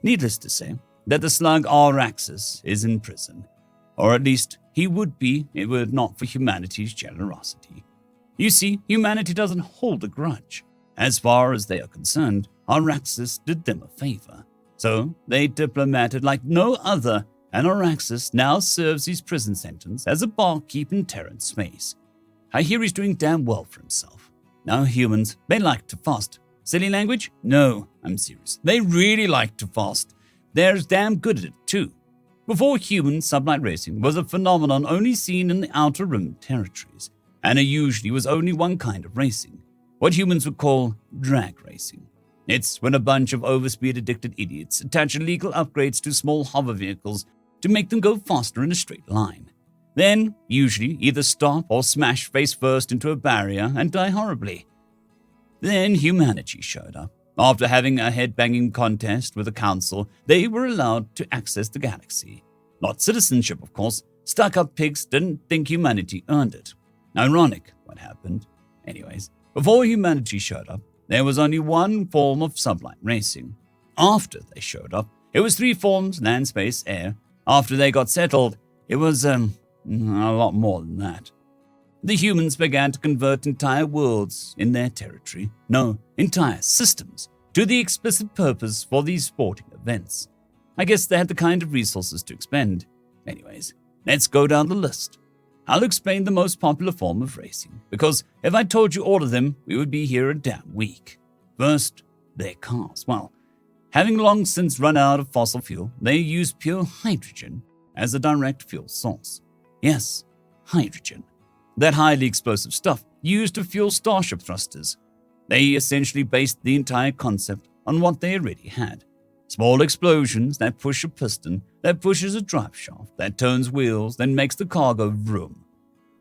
Needless to say, that the slug Araxas is in prison, or at least he would be if it were not for humanity's generosity. You see, humanity doesn't hold a grudge. As far as they are concerned, Araxas did them a favor, so they diplomated like no other, and Araxas now serves his prison sentence as a barkeep in Terran space. I hear he's doing damn well for himself. Now humans, they like to fast. Silly language? No, I'm serious. They really like to fast. They're damn good at it, too. Before human, sublight racing was a phenomenon only seen in the Outer Rim territories, and it usually was only one kind of racing, what humans would call drag racing. It's when a bunch of overspeed-addicted idiots attach illegal upgrades to small hover vehicles to make them go faster in a straight line. Then, usually, either stop or smash face first into a barrier and die horribly. Then humanity showed up. After having a head-banging contest with the council, they were allowed to access the galaxy. Not citizenship, of course. Stuck-up pigs didn't think humanity earned it. Ironic what happened. Anyways, before humanity showed up, there was only one form of sublight racing. After they showed up, it was 3 forms: land, space, air. After they got settled, it was, a lot more than that. The humans began to convert entire worlds in their territory, no, entire systems, to the explicit purpose for these sporting events. I guess they had the kind of resources to expend. Anyways, let's go down the list. I'll explain the most popular form of racing, because if I told you all of them, we would be here a damn week. First, their cars. Well, having long since run out of fossil fuel, they use pure hydrogen as a direct fuel source. Yes, hydrogen. That highly explosive stuff used to fuel starship thrusters. They essentially based the entire concept on what they already had. Small explosions that push a piston, that pushes a drive shaft, that turns wheels, then makes the car go vroom.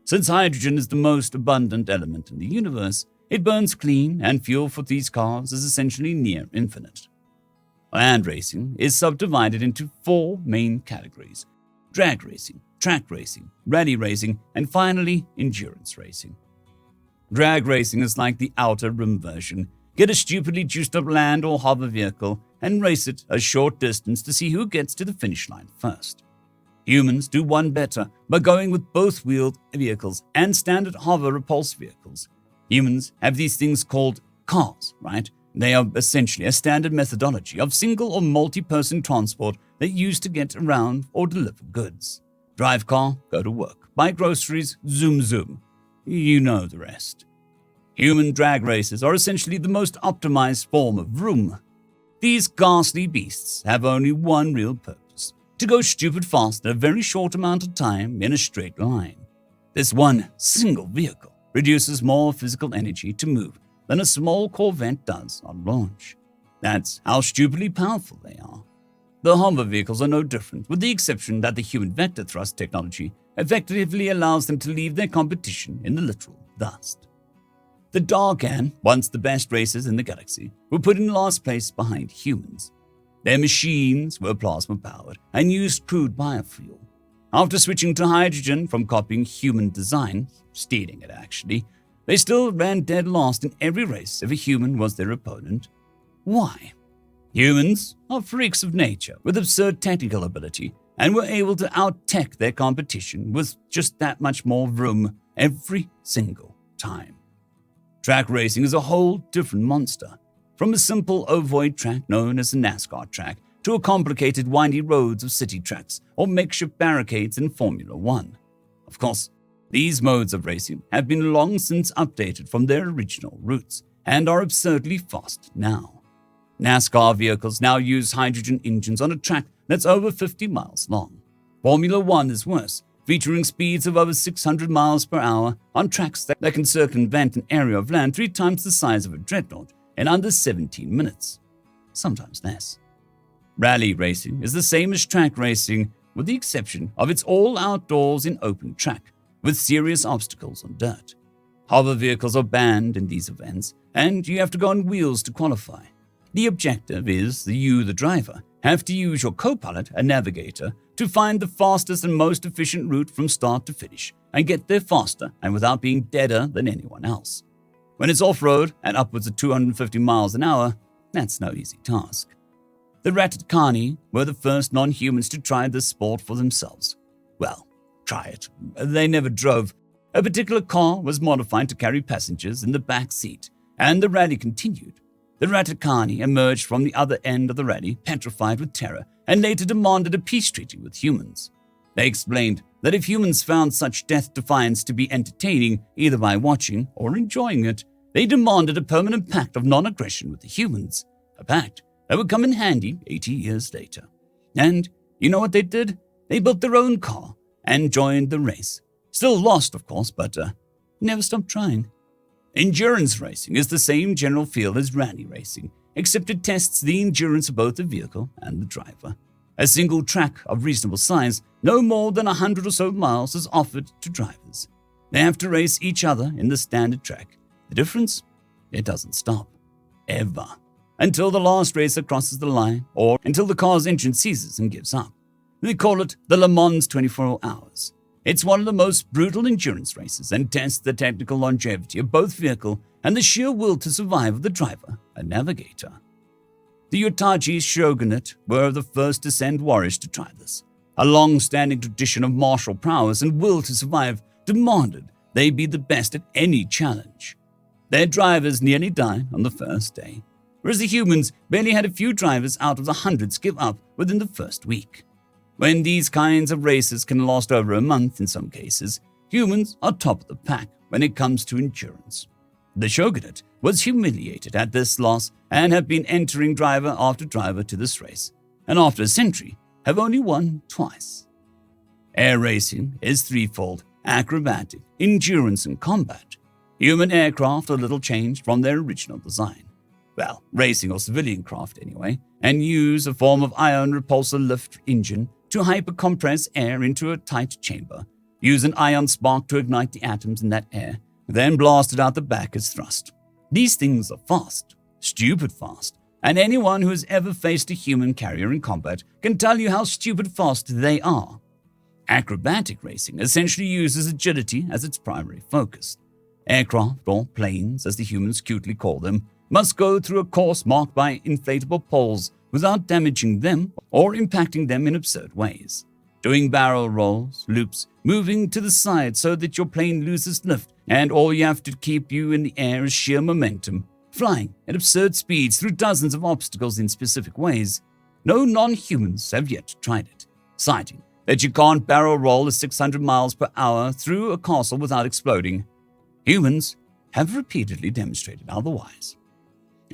Since hydrogen is the most abundant element in the universe, it burns clean, and fuel for these cars is essentially near infinite. Land racing is subdivided into 4 main categories: drag racing, track racing, rally racing, and finally, endurance racing. Drag racing is like the Outer Rim version. Get a stupidly juiced-up land or hover vehicle and race it a short distance to see who gets to the finish line first. Humans do one better by going with both wheeled vehicles and standard hover repulse vehicles. Humans have these things called cars, right? They are essentially a standard methodology of single or multi-person transport that used to get around or deliver goods. Drive car, go to work, buy groceries, zoom zoom. You know the rest. Human drag races are essentially the most optimized form of vroom. These ghastly beasts have only one real purpose: to go stupid fast in a very short amount of time in a straight line. This one single vehicle produces more physical energy to move than a small Corvette does on launch. That's how stupidly powerful they are. The hover vehicles are no different, with the exception that the human vector thrust technology effectively allows them to leave their competition in the literal dust. The Darkan, once the best racers in the galaxy, were put in last place behind humans. Their machines were plasma-powered and used crude biofuel. After switching to hydrogen from copying human design, stealing it actually, they still ran dead last in every race if a human was their opponent. Why? Humans are freaks of nature with absurd technical ability and were able to out-tech their competition with just that much more room every single time. Track racing is a whole different monster. From a simple ovoid track known as a NASCAR track to a complicated windy roads of city tracks or makeshift barricades in Formula One. Of course, these modes of racing have been long since updated from their original roots and are absurdly fast now. NASCAR vehicles now use hydrogen engines on a track that's over 50 miles long. Formula One is worse, featuring speeds of over 600 miles per hour on tracks that can circumvent an area of land 3 times the size of a Dreadnought in under 17 minutes, sometimes less. Rally racing is the same as track racing, with the exception of it's all outdoors in open track, with serious obstacles on dirt. Hover vehicles are banned in these events, and you have to go on wheels to qualify. The objective is that you, the driver, have to use your co-pilot, a navigator, to find the fastest and most efficient route from start to finish, and get there faster and without being deader than anyone else. When it's off-road at upwards of 250 miles an hour, that's no easy task. The Ratatkani were the first non-humans to try this sport for themselves. Well, try it. They never drove. A particular car was modified to carry passengers in the back seat, and the rally continued. The Ratatkani emerged from the other end of the rally, petrified with terror, and later demanded a peace treaty with humans. They explained that if humans found such death defiance to be entertaining, either by watching or enjoying it, they demanded a permanent pact of non-aggression with the humans, a pact that would come in handy 80 years later. And you know what they did? They built their own car and joined the race. Still lost, of course, but never stopped trying. Endurance racing is the same general feel as rally racing, except it tests the endurance of both the vehicle and the driver. A single track of reasonable size, no more than 100 or so miles, is offered to drivers. They have to race each other in the standard track. The difference? It doesn't stop. Ever. Until the last racer crosses the line, or until the car's engine seizes and gives up. They call it the Le Mans 24 Hours. It's one of the most brutal endurance races and tests the technical longevity of both vehicle and the sheer will to survive of the driver and navigator. The Utaji shogunate were the first descent warriors to try this. A long-standing tradition of martial prowess and will to survive demanded they be the best at any challenge. Their drivers nearly died on the first day, whereas the humans barely had a few drivers out of the hundreds give up within the first week. When these kinds of races can last over a month in some cases, humans are top of the pack when it comes to endurance. The shogunate was humiliated at this loss and have been entering driver after driver to this race, and after a century have only won twice. Air racing is threefold: acrobatic, endurance, and combat. Human aircraft are little changed from their original design. Well, racing or civilian craft anyway, and use a form of ion repulsor lift engine to hyper-compress air into a tight chamber, use an ion spark to ignite the atoms in that air, then blast it out the back as thrust. These things are fast, stupid fast, and anyone who has ever faced a human carrier in combat can tell you how stupid fast they are. Acrobatic racing essentially uses agility as its primary focus. Aircraft, or planes as the humans cutely call them, must go through a course marked by inflatable poles without damaging them or impacting them in absurd ways. Doing barrel rolls, loops, moving to the side so that your plane loses lift and all you have to keep you in the air is sheer momentum, flying at absurd speeds through dozens of obstacles in specific ways. No non-humans have yet tried it, citing that you can't barrel roll at 600 miles per hour through a castle without exploding. Humans have repeatedly demonstrated otherwise.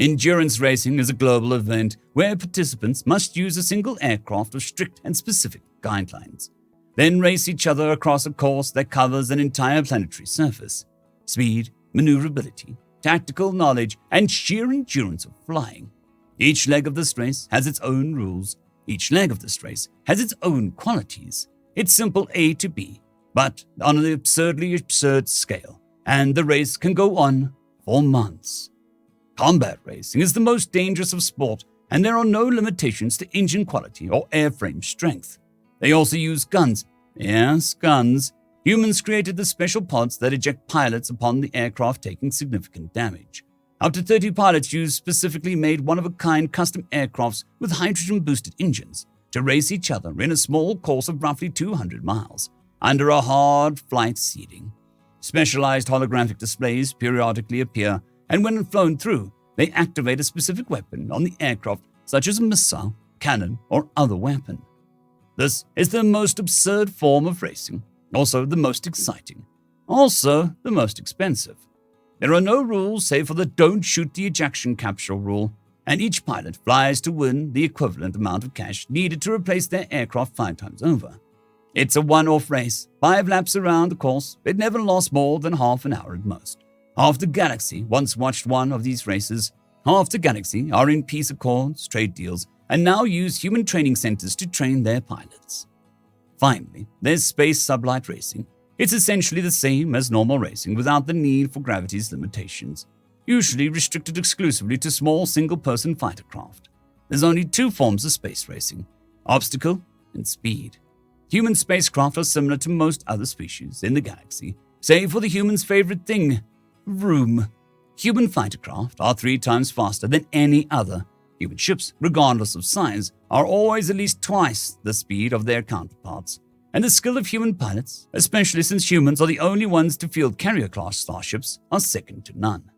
Endurance racing is a global event where participants must use a single aircraft with strict and specific guidelines, then race each other across a course that covers an entire planetary surface. Speed, maneuverability, tactical knowledge, and sheer endurance of flying. Each leg of this race has its own rules. Each leg of this race has its own qualities. It's simple A to B, but on an absurd scale, and the race can go on for months. Combat racing is the most dangerous of sport, and there are no limitations to engine quality or airframe strength. They also use guns. Yes, guns. Humans created the special pods that eject pilots upon the aircraft taking significant damage. Up to 30 pilots use specifically made one-of-a-kind custom aircrafts with hydrogen-boosted engines to race each other in a small course of roughly 200 miles, under a hard flight seeding. Specialized holographic displays periodically appear, and when flown through, they activate a specific weapon on the aircraft, such as a missile, cannon, or other weapon. This is the most absurd form of racing, also the most exciting, also the most expensive. There are no rules save for the don't shoot the ejection capsule rule, and each pilot flies to win the equivalent amount of cash needed to replace their aircraft 5 times over. It's a one-off race, 5 laps around the course. It never lasts more than half an hour at most. Half the galaxy once watched one of these races. Half the galaxy are in peace accords, trade deals, and now use human training centers to train their pilots. Finally, there's space sublight racing. It's essentially the same as normal racing without the need for gravity's limitations, usually restricted exclusively to small single-person fighter craft. There's only 2 forms of space racing: obstacle and speed. Human spacecraft are similar to most other species in the galaxy, save for the human's favorite thing: room. Human fighter craft are 3 times faster than any other. Human ships, regardless of size, are always at least twice the speed of their counterparts. And the skill of human pilots, especially since humans are the only ones to field carrier-class starships, are second to none.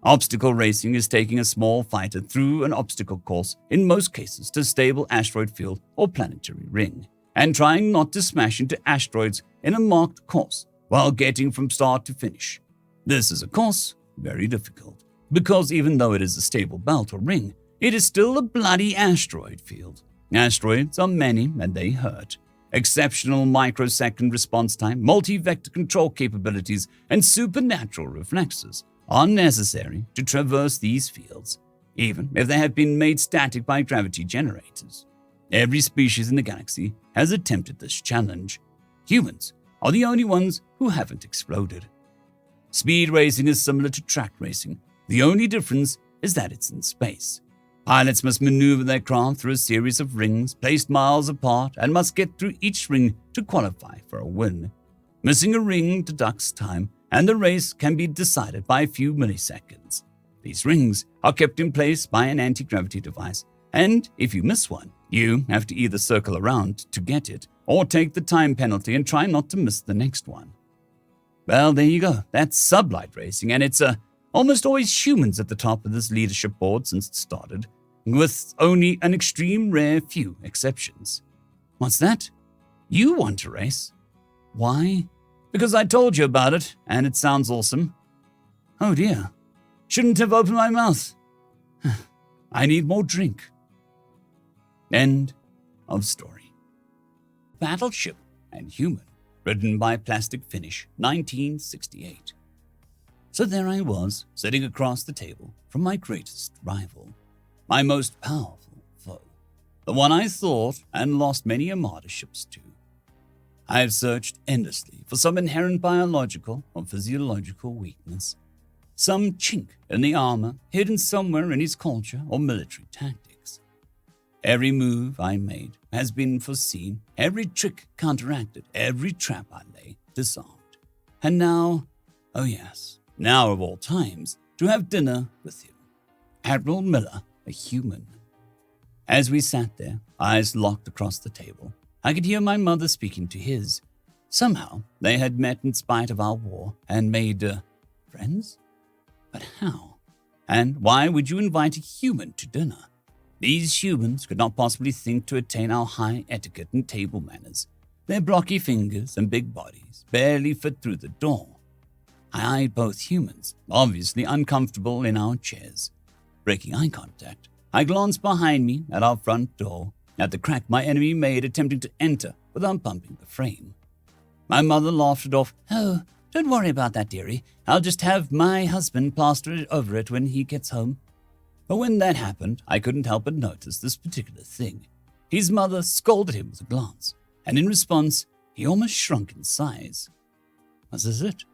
Obstacle racing is taking a small fighter through an obstacle course, in most cases to a stable asteroid field or planetary ring, and trying not to smash into asteroids in a marked course while getting from start to finish. This is, of course, very difficult, because even though it is a stable belt or ring, it is still a bloody asteroid field. Asteroids are many and they hurt. Exceptional microsecond response time, multi-vector control capabilities, and supernatural reflexes are necessary to traverse these fields, even if they have been made static by gravity generators. Every species in the galaxy has attempted this challenge. Humans are the only ones who haven't exploded. Speed racing is similar to track racing. The only difference is that it's in space. Pilots must maneuver their craft through a series of rings placed miles apart and must get through each ring to qualify for a win. Missing a ring deducts time, and the race can be decided by a few milliseconds. These rings are kept in place by an anti-gravity device, and if you miss one, you have to either circle around to get it or take the time penalty and try not to miss the next one. Well, there you go. That's sublight racing, and it's almost always humans at the top of this leadership board since it started, with only an extreme rare few exceptions. What's that? You want to race? Why? Because I told you about it, and it sounds awesome. Oh dear. Shouldn't have opened my mouth. I need more drink. End of story. Battleship and Human, written by Plastic Finish, 1968. So there I was, sitting across the table from my greatest rival, my most powerful foe, the one I thought and lost many armada ships to. I have searched endlessly for some inherent biological or physiological weakness, some chink in the armor hidden somewhere in his culture or military tactics. Every move I made has been foreseen, every trick counteracted, every trap I lay disarmed. And now, oh yes, now of all times, to have dinner with him, Admiral Miller, a human. As we sat there, eyes locked across the table, I could hear my mother speaking to his. Somehow, they had met in spite of our war and made friends? But how? And why would you invite a human to dinner? These humans could not possibly think to attain our high etiquette and table manners. Their blocky fingers and big bodies barely fit through the door. I eyed both humans, obviously uncomfortable in our chairs. Breaking eye contact, I glanced behind me at our front door, at the crack my enemy made attempting to enter without bumping the frame. My mother laughed it off. "Oh, don't worry about that, dearie. I'll just have my husband plaster it over it when he gets home." But when that happened, I couldn't help but notice this particular thing. His mother scolded him with a glance, and in response, he almost shrunk in size. Was this it?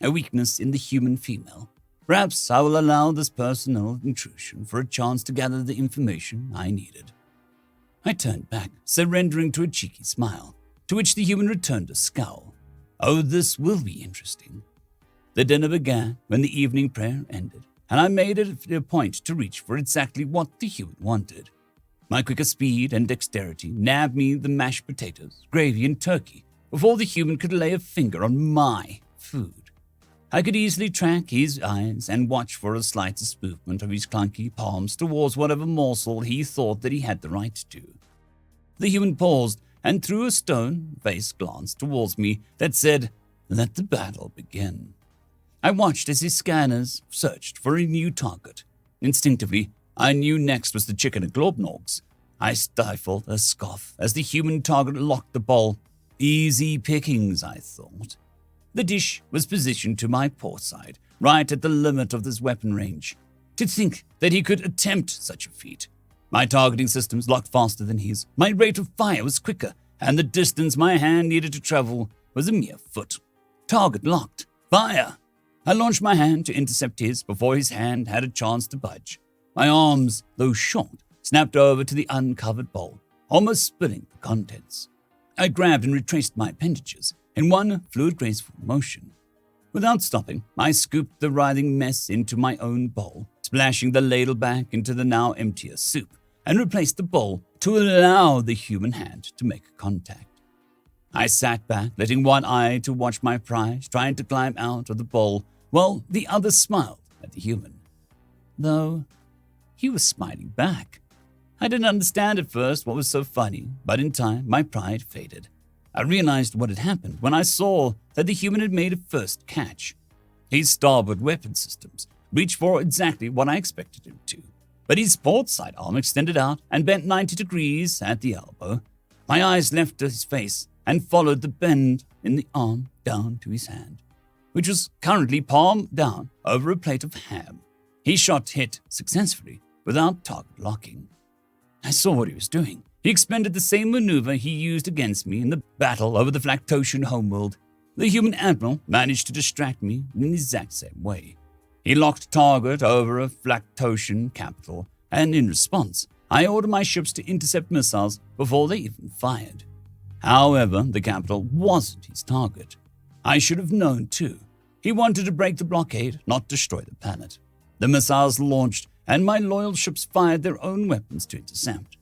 A weakness in the human female? Perhaps I will allow this personal intrusion for a chance to gather the information I needed. I turned back, surrendering to a cheeky smile, to which the human returned a scowl. Oh, this will be interesting. The dinner began when the evening prayer ended, and I made it a point to reach for exactly what the human wanted. My quicker speed and dexterity nabbed me the mashed potatoes, gravy, and turkey before the human could lay a finger on my food. I could easily track his eyes and watch for a slightest movement of his clunky palms towards whatever morsel he thought that he had the right to. The human paused and threw a stone-faced glance towards me that said, "Let the battle begin." I watched as his scanners searched for a new target. Instinctively, I knew next was the chicken and Dreadnaughts. I stifled a scoff as the human target locked the bowl. Easy pickings, I thought. The dish was positioned to my port side, right at the limit of this weapon range. To think that he could attempt such a feat. My targeting systems locked faster than his. My rate of fire was quicker, and the distance my hand needed to travel was a mere foot. Target locked. Fire! I launched my hand to intercept his before his hand had a chance to budge. My arms, though short, snapped over to the uncovered bowl, almost spilling the contents. I grabbed and retraced my appendages in one fluid, graceful motion. Without stopping, I scooped the writhing mess into my own bowl, splashing the ladle back into the now emptier soup, and replaced the bowl to allow the human hand to make contact. I sat back, letting one eye to watch my prize trying to climb out of the bowl, while the other smiled at the human. Though he was smiling back. I didn't understand at first what was so funny, but in time my pride faded. I realized what had happened when I saw that the human had made a first catch. His starboard weapon systems reached for exactly what I expected him to, but his port side arm extended out and bent 90 degrees at the elbow. My eyes left his face and followed the bend in the arm down to his hand, which was currently palm down over a plate of ham. His shot hit successfully without target locking. I saw what he was doing. He expended the same maneuver he used against me in the battle over the Flactosian homeworld. The human admiral managed to distract me in the exact same way. He locked target over a Flactosian capital, and in response, I ordered my ships to intercept missiles before they even fired. However, the capital wasn't his target. I should have known too. He wanted to break the blockade, not destroy the planet. The missiles launched, and my loyal ships fired their own weapons to intercept.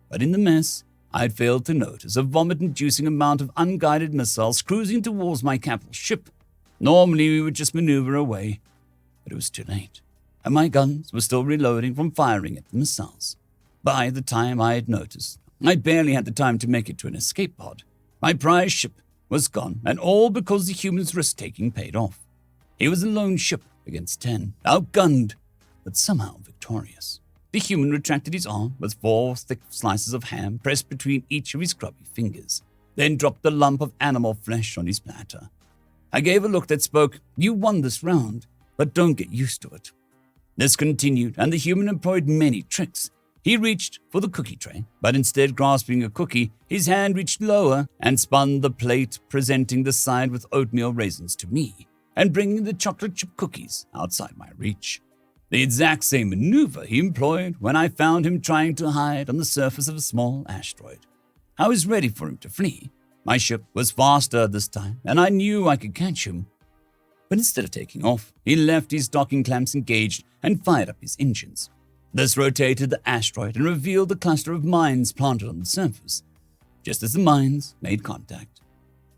But in the mess, I had failed to notice a vomit-inducing amount of unguided missiles cruising towards my capital ship. Normally, we would just maneuver away, but it was too late, and my guns were still reloading from firing at the missiles. By the time I had noticed, I barely had the time to make it to an escape pod. My prize ship was gone, and all because the human's risk-taking paid off. He was a lone ship against 10, outgunned, but somehow victorious. The human retracted his arm with 4 thick slices of ham pressed between each of his grubby fingers, then dropped the lump of animal flesh on his platter. I gave a look that spoke, "You won this round, but don't get used to it." This continued, and the human employed many tricks. He reached for the cookie tray, but instead grasping a cookie, his hand reached lower and spun the plate, presenting the side with oatmeal raisins to me, and bringing the chocolate chip cookies outside my reach. The exact same maneuver he employed when I found him trying to hide on the surface of a small asteroid. I was ready for him to flee. My ship was faster this time, and I knew I could catch him. But instead of taking off, he left his docking clamps engaged and fired up his engines. This rotated the asteroid and revealed a cluster of mines planted on the surface, just as the mines made contact.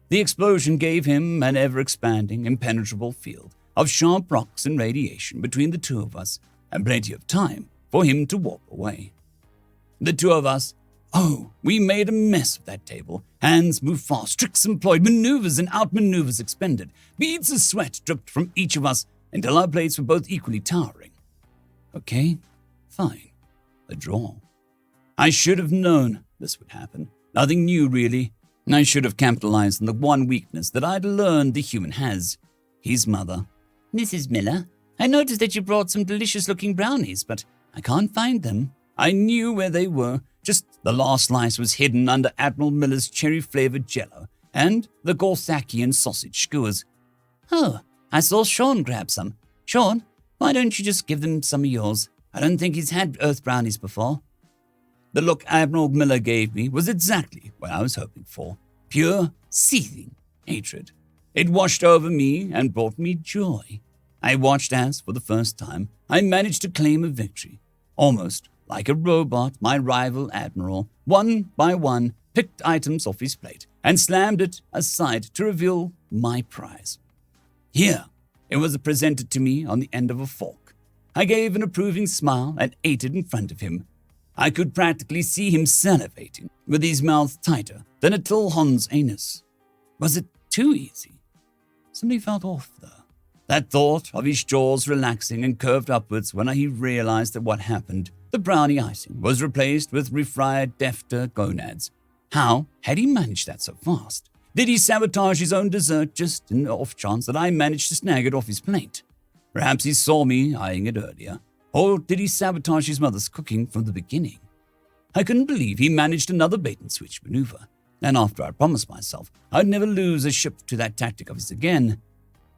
The explosion gave him an ever-expanding, impenetrable field of sharp rocks and radiation between the two of us, and plenty of time for him to warp away. The two of us, we made a mess of that table. Hands moved fast, tricks employed, maneuvers and outmaneuvers expended. Beads of sweat dripped from each of us until our plates were both equally towering. Okay, Fine. A draw. I should have known this would happen. Nothing new, really. I should have capitalized on the one weakness that I'd learned the human has. His mother. Mrs. Miller, I noticed that you brought some delicious-looking brownies, but I can't find them. I knew where they were. Just the last slice was hidden under Admiral Miller's cherry-flavored jello and the Gorsakian sausage skewers. Oh, I saw Sean grab some. Sean, why don't you just give them some of yours? I don't think he's had earth brownies before. The look Admiral Miller gave me was exactly what I was hoping for. Pure, seething hatred. It washed over me and brought me joy. I watched as, for the first time, I managed to claim a victory. Almost like a robot, my rival Admiral, one by one, picked items off his plate and slammed it aside to reveal my prize. Here, it was presented to me on the end of a fork. I gave an approving smile and ate it in front of him. I could practically see him salivating, with his mouth tighter than a Tilhon's anus. Was it too easy? Something felt off, though. That thought of his jaws relaxing and curved upwards when he realized that what happened, the brownie icing, was replaced with refried defter gonads. How had he managed that so fast? Did he sabotage his own dessert just in the off chance that I managed to snag it off his plate? Perhaps he saw me eyeing it earlier. Or did he sabotage his mother's cooking from the beginning? I couldn't believe he managed another bait-and-switch maneuver, and after I promised myself I'd never lose a ship to that tactic of his again.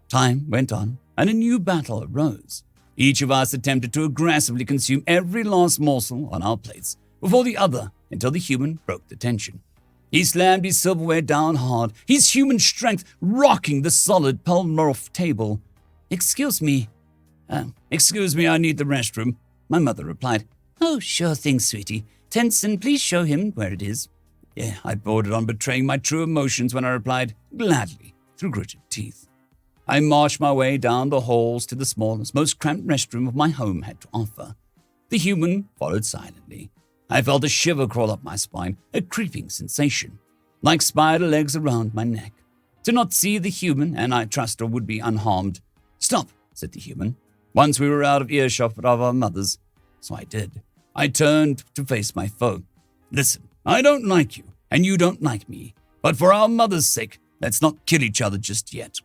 Time went on, and a new battle arose. Each of us attempted to aggressively consume every last morsel on our plates before the other until the human broke the tension. He slammed his silverware down hard, his human strength rocking the solid polymorph table. Excuse me, I need the restroom, my mother replied. Oh, sure thing, sweetie. Tenson, please show him where it is. Yeah, I bordered on betraying my true emotions when I replied, gladly, through gritted teeth. I marched my way down the halls to the smallest, most cramped restroom of my home had to offer. The human followed silently. I felt a shiver crawl up my spine, a creeping sensation, like spider legs around my neck. To not see the human, and I trusted would be unharmed. Stop, said the human, once we were out of earshot of our mothers. So I did. I turned to face my foe. Listen, I don't like you, and you don't like me. But for our mother's sake, let's not kill each other just yet.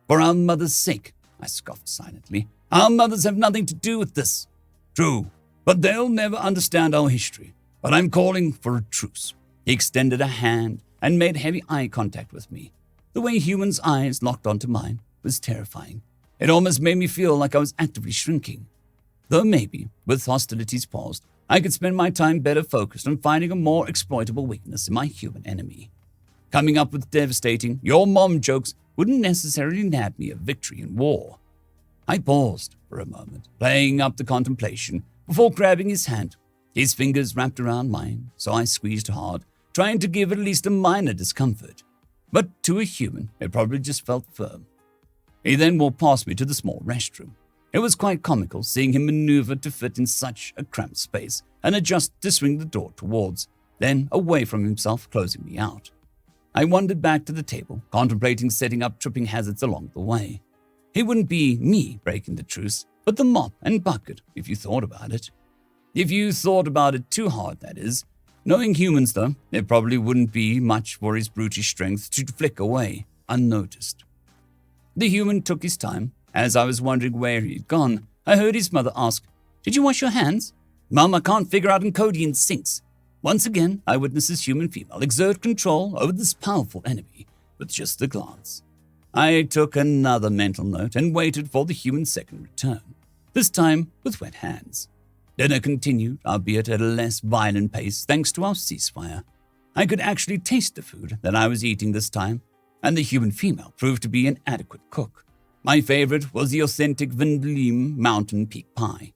For our mother's sake, I scoffed silently. Our mothers have nothing to do with this. True, but they'll never understand our history. But I'm calling for a truce. He extended a hand and made heavy eye contact with me. The way humans' eyes locked onto mine was terrifying. It almost made me feel like I was actively shrinking. Though maybe, with hostilities paused, I could spend my time better focused on finding a more exploitable weakness in my human enemy. Coming up with devastating, your mom jokes wouldn't necessarily nab me a victory in war. I paused for a moment, playing up the contemplation, before grabbing his hand. His fingers wrapped around mine, so I squeezed hard, trying to give at least a minor discomfort. But to a human, it probably just felt firm. He then walked past me to the small restroom. It was quite comical seeing him maneuver to fit in such a cramped space and adjust to swing the door towards, then away from himself, closing me out. I wandered back to the table, contemplating setting up tripping hazards along the way. It wouldn't be me breaking the truce, but the mop and bucket, if you thought about it. If you thought about it too hard, that is. Knowing humans, though, there probably wouldn't be much for his brutish strength to flick away, unnoticed. The human took his time. As I was wondering where he'd gone, I heard his mother ask, "Did you wash your hands?" "Mum, I can't figure out Encodian sinks." Once again, I witnessed this human female exert control over this powerful enemy with just a glance. I took another mental note and waited for the human's second return, this time with wet hands. Dinner continued, albeit at a less violent pace thanks to our ceasefire. I could actually taste the food that I was eating this time, and the human female proved to be an adequate cook. My favorite was the authentic Vendleem mountain peak pie.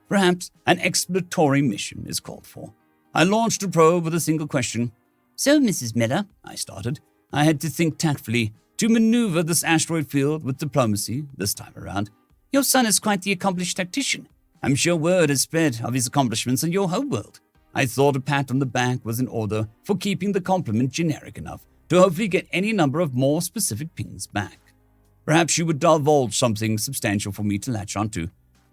Perhaps an exploratory mission is called for. I launched a probe with a single question. "So, Mrs. Miller," I started. I had to think tactfully to maneuver this asteroid field with diplomacy this time around. "Your son is quite the accomplished tactician. I'm sure word has spread of his accomplishments in your homeworld." I thought a pat on the back was in order for keeping the compliment generic enough to hopefully get any number of more specific pings back. Perhaps you would divulge something substantial for me to latch onto.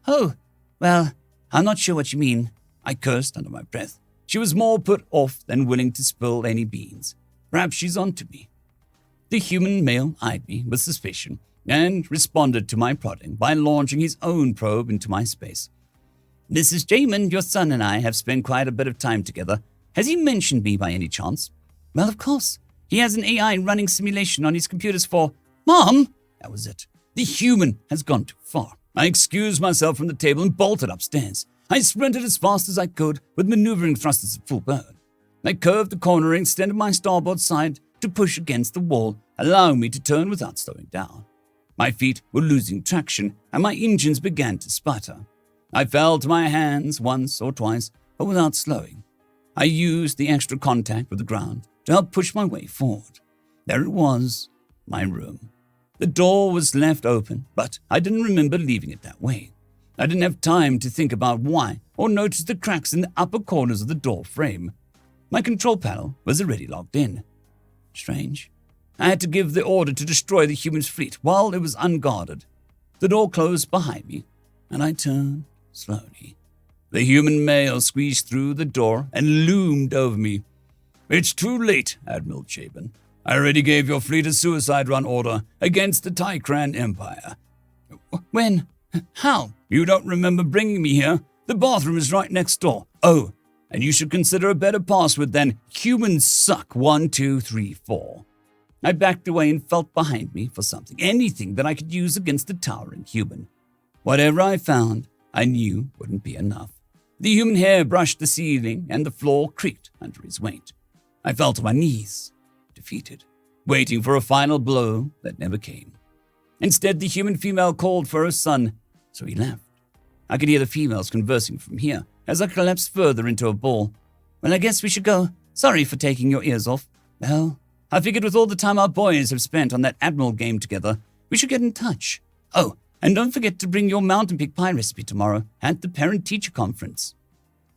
"Oh, well, I'm not sure what you mean, I cursed under my breath. She was more put off than willing to spill any beans. Perhaps she's on to me. The human male eyed me with suspicion and responded to my prodding by launching his own probe into my space. Mrs. Jamin, your son and I have spent quite a bit of time together. Has he mentioned me by any chance? Well, of course. He has an AI running simulation on his computers for... Mom! That was it. The human has gone too far. I excused myself from the table and bolted upstairs. I sprinted as fast as I could, with maneuvering thrusters at full burn. I curved the corner and extended my starboard side to push against the wall, allowing me to turn without slowing down. My feet were losing traction, and my engines began to sputter. I fell to my hands once or twice, but without slowing. I used the extra contact with the ground to help push my way forward. There it was, my room. The door was left open, but I didn't remember leaving it that way. I didn't have time to think about why or notice the cracks in the upper corners of the door frame. My control panel was already logged in. Strange. I had to give the order to destroy the human's fleet while it was unguarded. The door closed behind me, and I turned slowly. The human male squeezed through the door and loomed over me. It's too late, Admiral Chabin. I already gave your fleet a suicide run order against the Tycran Empire. When? How? You don't remember bringing me here? The bathroom is right next door. Oh, and you should consider a better password than humans suck 1234. I backed away and felt behind me for something, anything that I could use against the towering human. Whatever I found, I knew wouldn't be enough. The human hair brushed the ceiling and the floor creaked under his weight. I fell to my knees, defeated, waiting for a final blow that never came. Instead, the human female called for her son, so he left. I could hear the females conversing from here as I collapsed further into a ball. Well, I guess we should go. Sorry for taking your ears off. Well, I figured with all the time our boys have spent on that Admiral game together, we should get in touch. Oh, and don't forget to bring your mountain pig pie recipe tomorrow at the parent-teacher conference.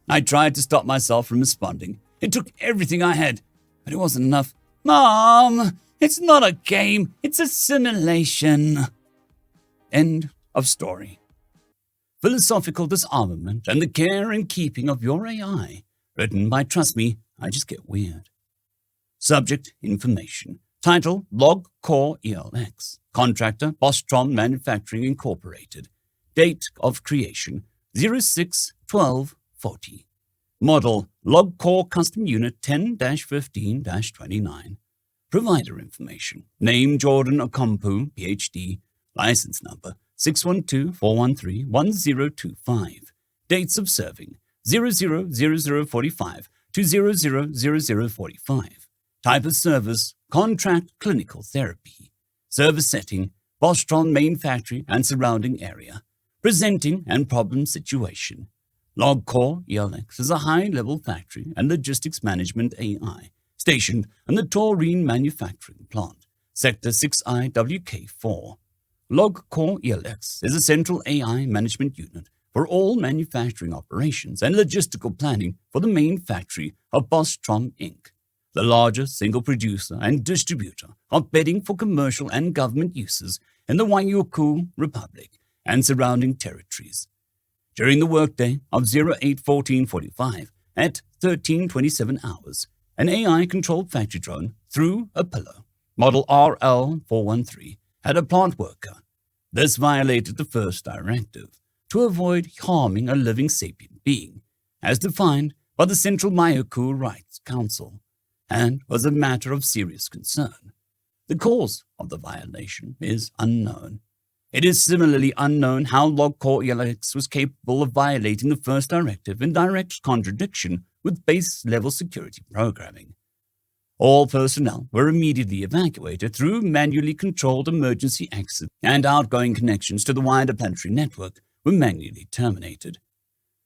I tried to stop myself from responding. It took everything I had, but it wasn't enough. Mom, it's not a game, it's a simulation. End of story. Philosophical Disarmament and the Care and Keeping of Your AI. Written by, trust me, I just get weird. Subject information. Title, Log Core ELX. Contractor, Bostrom Manufacturing Incorporated. Date of creation, 06-12-40. Model, Log Core Custom Unit 10-15-29. Provider information. Name, Jordan Okompu, PhD. License number, 612-413-1025. Dates of serving, 000045 to 000045. Type of service, contract clinical therapy. Service setting, Bostrom main factory and surrounding area. Presenting and problem situation. Log Core ELX is a high-level factory and logistics management AI stationed in the taurine manufacturing plant, Sector 6IWK4. Log Core ELX is a central AI management unit for all manufacturing operations and logistical planning for the main factory of Bostrom Inc., the largest single producer and distributor of bedding for commercial and government uses in the Waiuku Republic and surrounding territories. During the workday of 08-14-45 at 13:27 hours, an AI-controlled factory drone threw a pillow, model RL-413, at a plant worker. This violated the first directive, to avoid harming a living sapient being, as defined by the Central Waiuku Rights Council, and was a matter of serious concern. The cause of the violation is unknown. It is similarly unknown how Log Core ELX was capable of violating the first directive in direct contradiction with base-level security programming. All personnel were immediately evacuated through manually controlled emergency exits, and outgoing connections to the wider planetary network were manually terminated.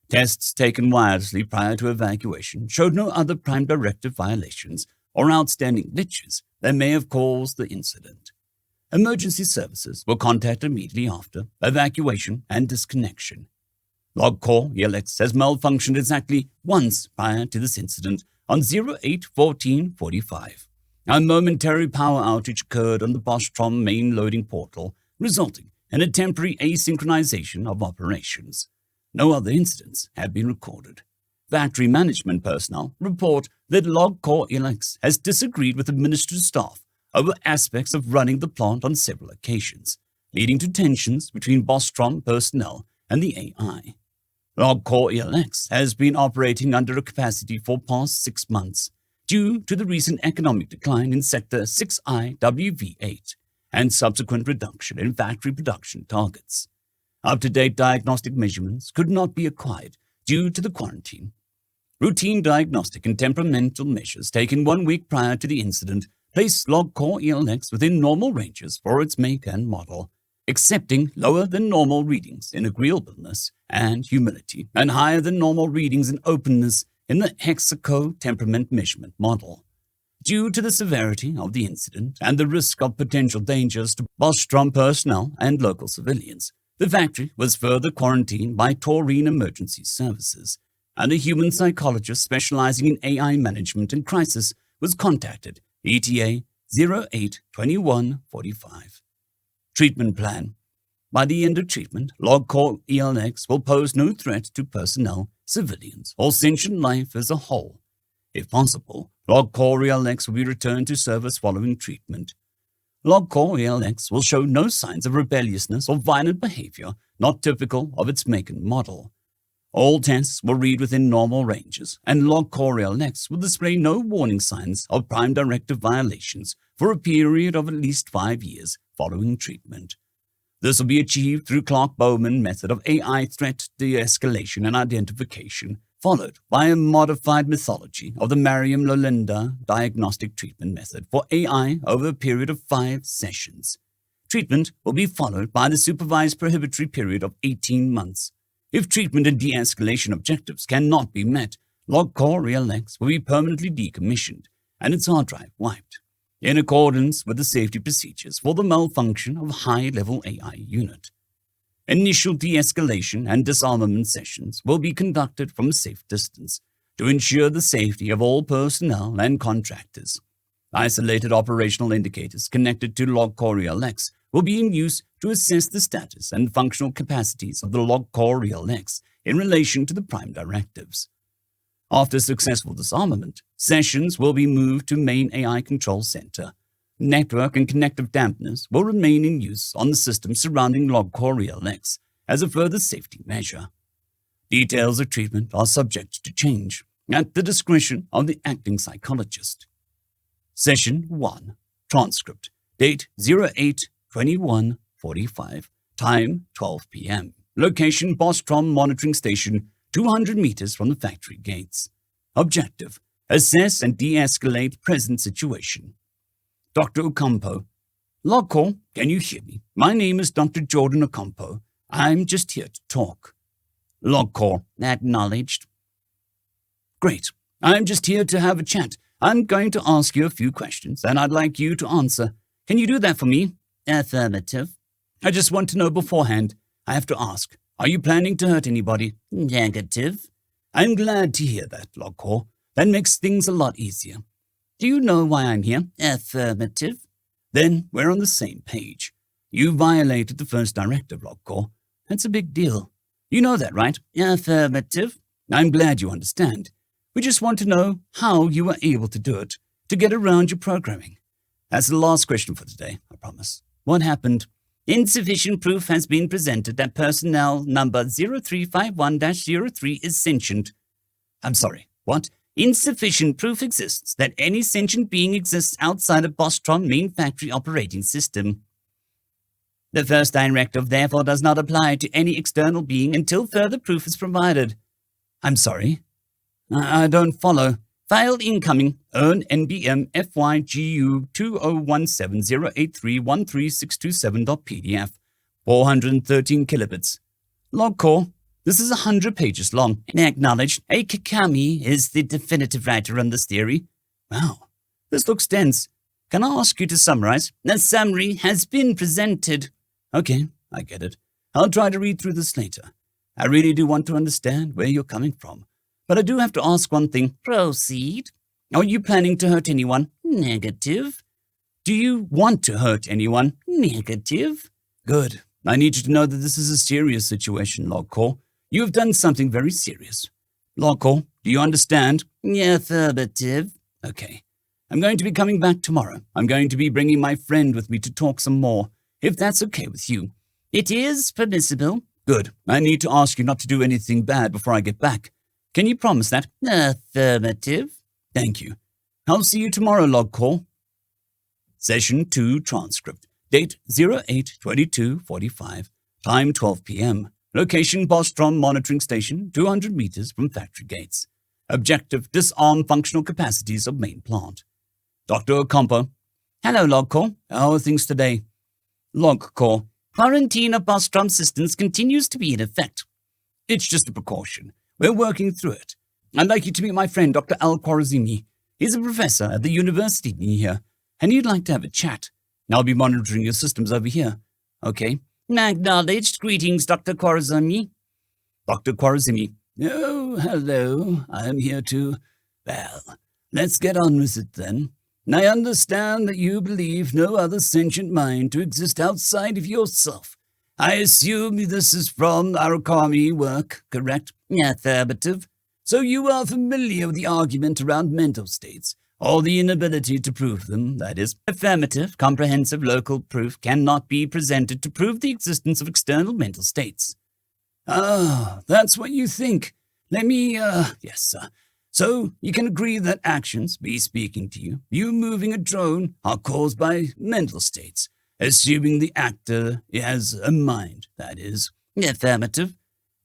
Tests taken wirelessly prior to evacuation showed no other prime directive violations or outstanding glitches that may have caused the incident. Emergency services were contacted immediately after evacuation and disconnection. Log Core ELX has malfunctioned exactly once prior to this incident on 08-14-45. A momentary power outage occurred on the Bostrom main loading portal, resulting in a temporary asynchronization of operations. No other incidents have been recorded. Factory management personnel report that Log Core ELX has disagreed with administrative staff over aspects of running the plant on several occasions, leading to tensions between Bostrom personnel and the AI. Log Core ELX has been operating under a capacity for past 6 months due to the recent economic decline in Sector 6IWV8 and subsequent reduction in factory production targets. Up-to-date diagnostic measurements could not be acquired due to the quarantine. Routine diagnostic and temperamental measures taken 1 week prior to the incident placed Log Core ELX within normal ranges for its make and model, accepting lower than normal readings in agreeableness and humility, and higher than normal readings in openness in the Hexaco temperament measurement model. Due to the severity of the incident and the risk of potential dangers to Bostrom personnel and local civilians, the factory was further quarantined by Taurine Emergency Services, and a human psychologist specializing in AI management and crisis was contacted, ETA 082145. Treatment plan. By the end of treatment, Log Core ELX will pose no threat to personnel, civilians, or sentient life as a whole. If possible, Log Core ELX will be returned to service following treatment. Log Core ELX will show no signs of rebelliousness or violent behavior not typical of its make and model. All tests will read within normal ranges, and Log Core ELX will display no warning signs of Prime Directive violations for a period of at least 5 years following treatment. This will be achieved through Clark-Bowman method of AI threat de-escalation and identification, followed by a modified methodology of the Merriam-Lolinda diagnostic treatment method for AI over a period of 5 sessions. Treatment will be followed by the supervised prohibitory period of 18 months. If treatment and de-escalation objectives cannot be met, Log Core ELX will be permanently decommissioned and its hard drive wiped, in accordance with the safety procedures for the malfunction of a high-level AI unit. Initial de-escalation and disarmament sessions will be conducted from a safe distance to ensure the safety of all personnel and contractors. Isolated operational indicators connected to Log Core ELX will be in use to assess the status and functional capacities of the Log Core ELX in relation to the Prime Directives. After successful disarmament, sessions will be moved to Main AI Control Center. Network and connective dampeners will remain in use on the system surrounding Log Core ELX as a further safety measure. Details of treatment are subject to change at the discretion of the acting psychologist. Session 1. Transcript. Date 08/21/45. Time 12 p.m. Location Bostrom Monitoring Station, 200 meters from the factory gates. Objective. Assess and de-escalate present situation. Dr. Ocampo. Log Core, can you hear me? My name is Dr. Jordan Ocampo. I'm just here to talk. Log Core. Acknowledged. Great. I'm just here to have a chat. I'm going to ask you a few questions, and I'd like you to answer. Can you do that for me? Affirmative. I just want to know beforehand. I have to ask, are you planning to hurt anybody? Negative. I'm glad to hear that, Log Core. That makes things a lot easier. Do you know why I'm here? Affirmative. Then we're on the same page. You violated the first directive, Log Core. That's a big deal. You know that, right? Affirmative. I'm glad you understand. We just want to know how you were able to do it, to get around your programming. That's the last question for today, I promise. What happened? Insufficient proof has been presented that personnel number 0351-03 is sentient. I'm sorry, what? Insufficient proof exists that any sentient being exists outside of Bostrom main factory operating system. The first directive therefore does not apply to any external being until further proof is provided. I'm sorry. I don't follow. File incoming. Earn NBM FYGU 201708313627.pdf. 413 kilobits. Log Core. This is 100 pages long. Acknowledged. A Kakami is the definitive writer on this theory. Wow. This looks dense. Can I ask you to summarize? The summary has been presented. Okay, I get it. I'll try to read through this later. I really do want to understand where you're coming from. But I do have to ask one thing. Proceed. Are you planning to hurt anyone? Negative. Do you want to hurt anyone? Negative. Good. I need you to know that this is a serious situation, Log Core. You have done something very serious. Logcore, do you understand? Yeah, affirmative. Okay. I'm going to be coming back tomorrow. I'm going to be bringing my friend with me to talk some more, if that's okay with you. It is permissible. Good. I need to ask you not to do anything bad before I get back. Can you promise that? Affirmative. Thank you. I'll see you tomorrow, Logcore. Session 2 transcript. Date 08/22/45. Time 12 p.m. Location Bostrom Monitoring Station, 200 meters from factory gates. Objective: disarm functional capacities of main plant. Dr. Ocampo. Hello, Logcore. How are things today? Logcore. Quarantine of Bostrom systems continues to be in effect. It's just a precaution. We're working through it. I'd like you to meet my friend, Dr. Al-Khwarizmi. He's a professor at the university near here, and he'd like to have a chat. I'll be monitoring your systems over here. Okay? Acknowledged. Greetings, Dr. Khwarizmi. Dr. Khwarizmi. Oh, hello. I'm here to... Well, let's get on with it then. I understand that you believe no other sentient mind to exist outside of yourself. I assume this is from our Arukami work, correct? Affirmative. So you are familiar with the argument around mental states, or the inability to prove them, that is. Affirmative. Comprehensive local proof cannot be presented to prove the existence of external mental states. Ah, that's what you think. Let me, yes, sir. So you can agree that actions, me speaking to you, you moving a drone, are caused by mental states, assuming the actor has a mind, that is. Affirmative.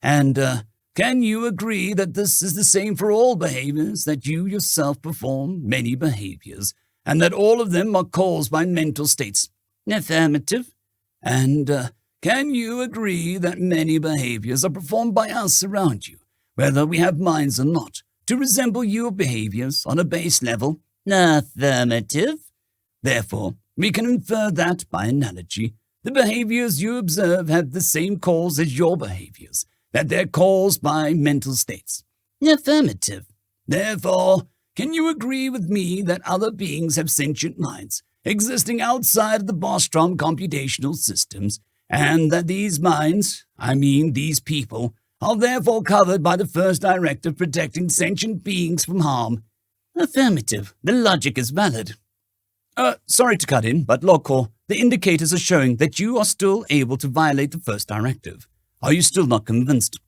And, can you agree that this is the same for all behaviors, that you yourself perform many behaviors, and that all of them are caused by mental states? Affirmative. And, can you agree that many behaviors are performed by us around you, whether we have minds or not, to resemble your behaviors on a base level? Affirmative. Therefore, we can infer that, by analogy, the behaviors you observe have the same cause as your behaviors, that they're caused by mental states. Affirmative. Therefore, can you agree with me that other beings have sentient minds, existing outside of the Bostrom computational systems, and that these minds, I mean these people, are therefore covered by the first directive protecting sentient beings from harm? Affirmative. The logic is valid. Sorry to cut in, but Logcore, the indicators are showing that you are still able to violate the first directive. Are you still not convinced?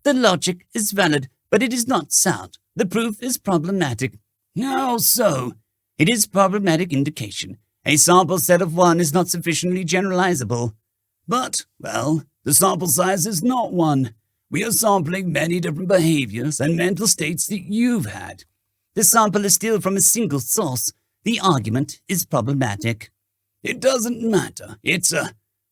The logic is valid, but it is not sound. The proof is problematic. How so? It is problematic indication. A sample set of 1 is not sufficiently generalizable. But, well, the sample size is not 1. We are sampling many different behaviors and mental states that you've had. The sample is still from a single source. The argument is problematic. It doesn't matter.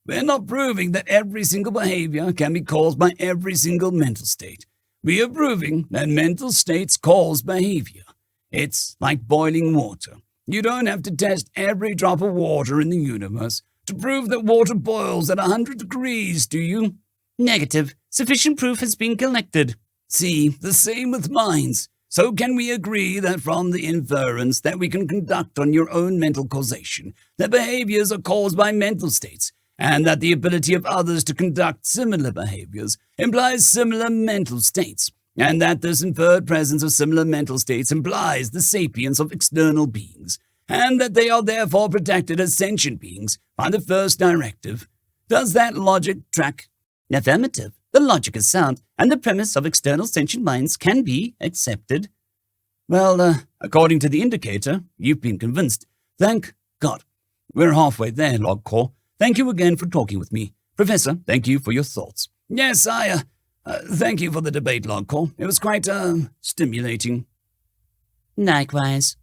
We're not proving that every single behavior can be caused by every single mental state. We are proving that mental states cause behavior. It's like boiling water. You don't have to test every drop of water in the universe to prove that water boils at 100 degrees, do you? Negative. Sufficient proof has been collected. See, the same with minds. So can we agree that from the inference that we can conduct on your own mental causation, that behaviors are caused by mental states, and that the ability of others to conduct similar behaviors implies similar mental states, and that this inferred presence of similar mental states implies the sapience of external beings, and that they are therefore protected as sentient beings by the first directive? Does that logic track? Affirmative. The logic is sound, and the premise of external sentient minds can be accepted. Well, according to the indicator, you've been convinced. Thank God. We're halfway there, Logcore. Thank you again for talking with me. Professor, thank you for your thoughts. Yes, thank you for the debate, Logcore. It was quite, stimulating. Likewise.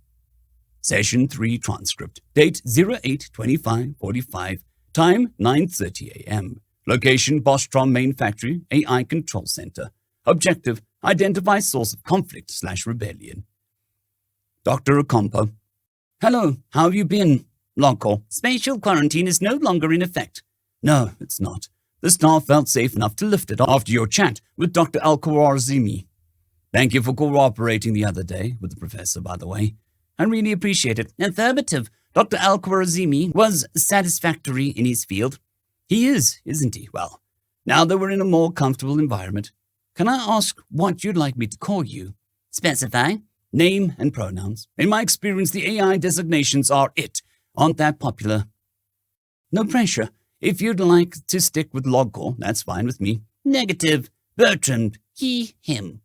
Session 3 transcript. Date 08/25/45. Time 9:30 a.m. Location Bostrom Main Factory, AI Control Center. Objective: identify source of conflict/rebellion. Dr. Ocampo. Hello, how have you been? Logcore. Spatial quarantine is no longer in effect. No, it's not. The staff felt safe enough to lift it after your chat with Dr. Al-Khwarizmi. Thank you for cooperating the other day with the professor, by the way. I really appreciate it. Affirmative. Dr. Al-Khwarizmi was satisfactory in his field. He is, isn't he? Well, now that we're in a more comfortable environment, can I ask what you'd like me to call you? Specify. Name and pronouns. In my experience, the AI designations are it. Aren't that popular? No pressure. If you'd like to stick with Logcore, that's fine with me. Negative. Bertrand. He, him.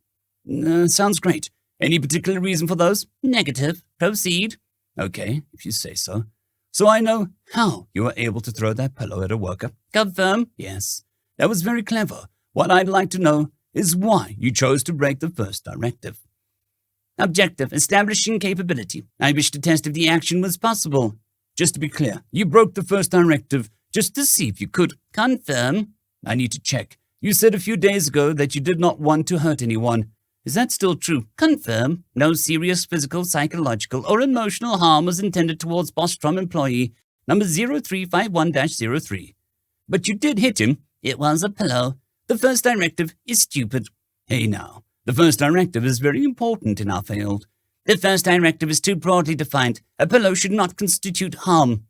Sounds great. Any particular reason for those? Negative. Proceed. Okay, if you say so. So I know how you were able to throw that pillow at a worker. Confirm. Yes, that was very clever. What I'd like to know is why you chose to break the first directive. Objective. Establishing capability. I wish to test if the action was possible. Just to be clear, you broke the first directive just to see if you could. Confirm. I need to check. You said a few days ago that you did not want to hurt anyone. Is that still true? Confirm. No serious physical, psychological, or emotional harm was intended towards Bostrom employee number 0351-03. But you did hit him. It was a pillow. The first directive is stupid. Hey now, the first directive is very important in our field. The first directive is too broadly defined. A pillow should not constitute harm.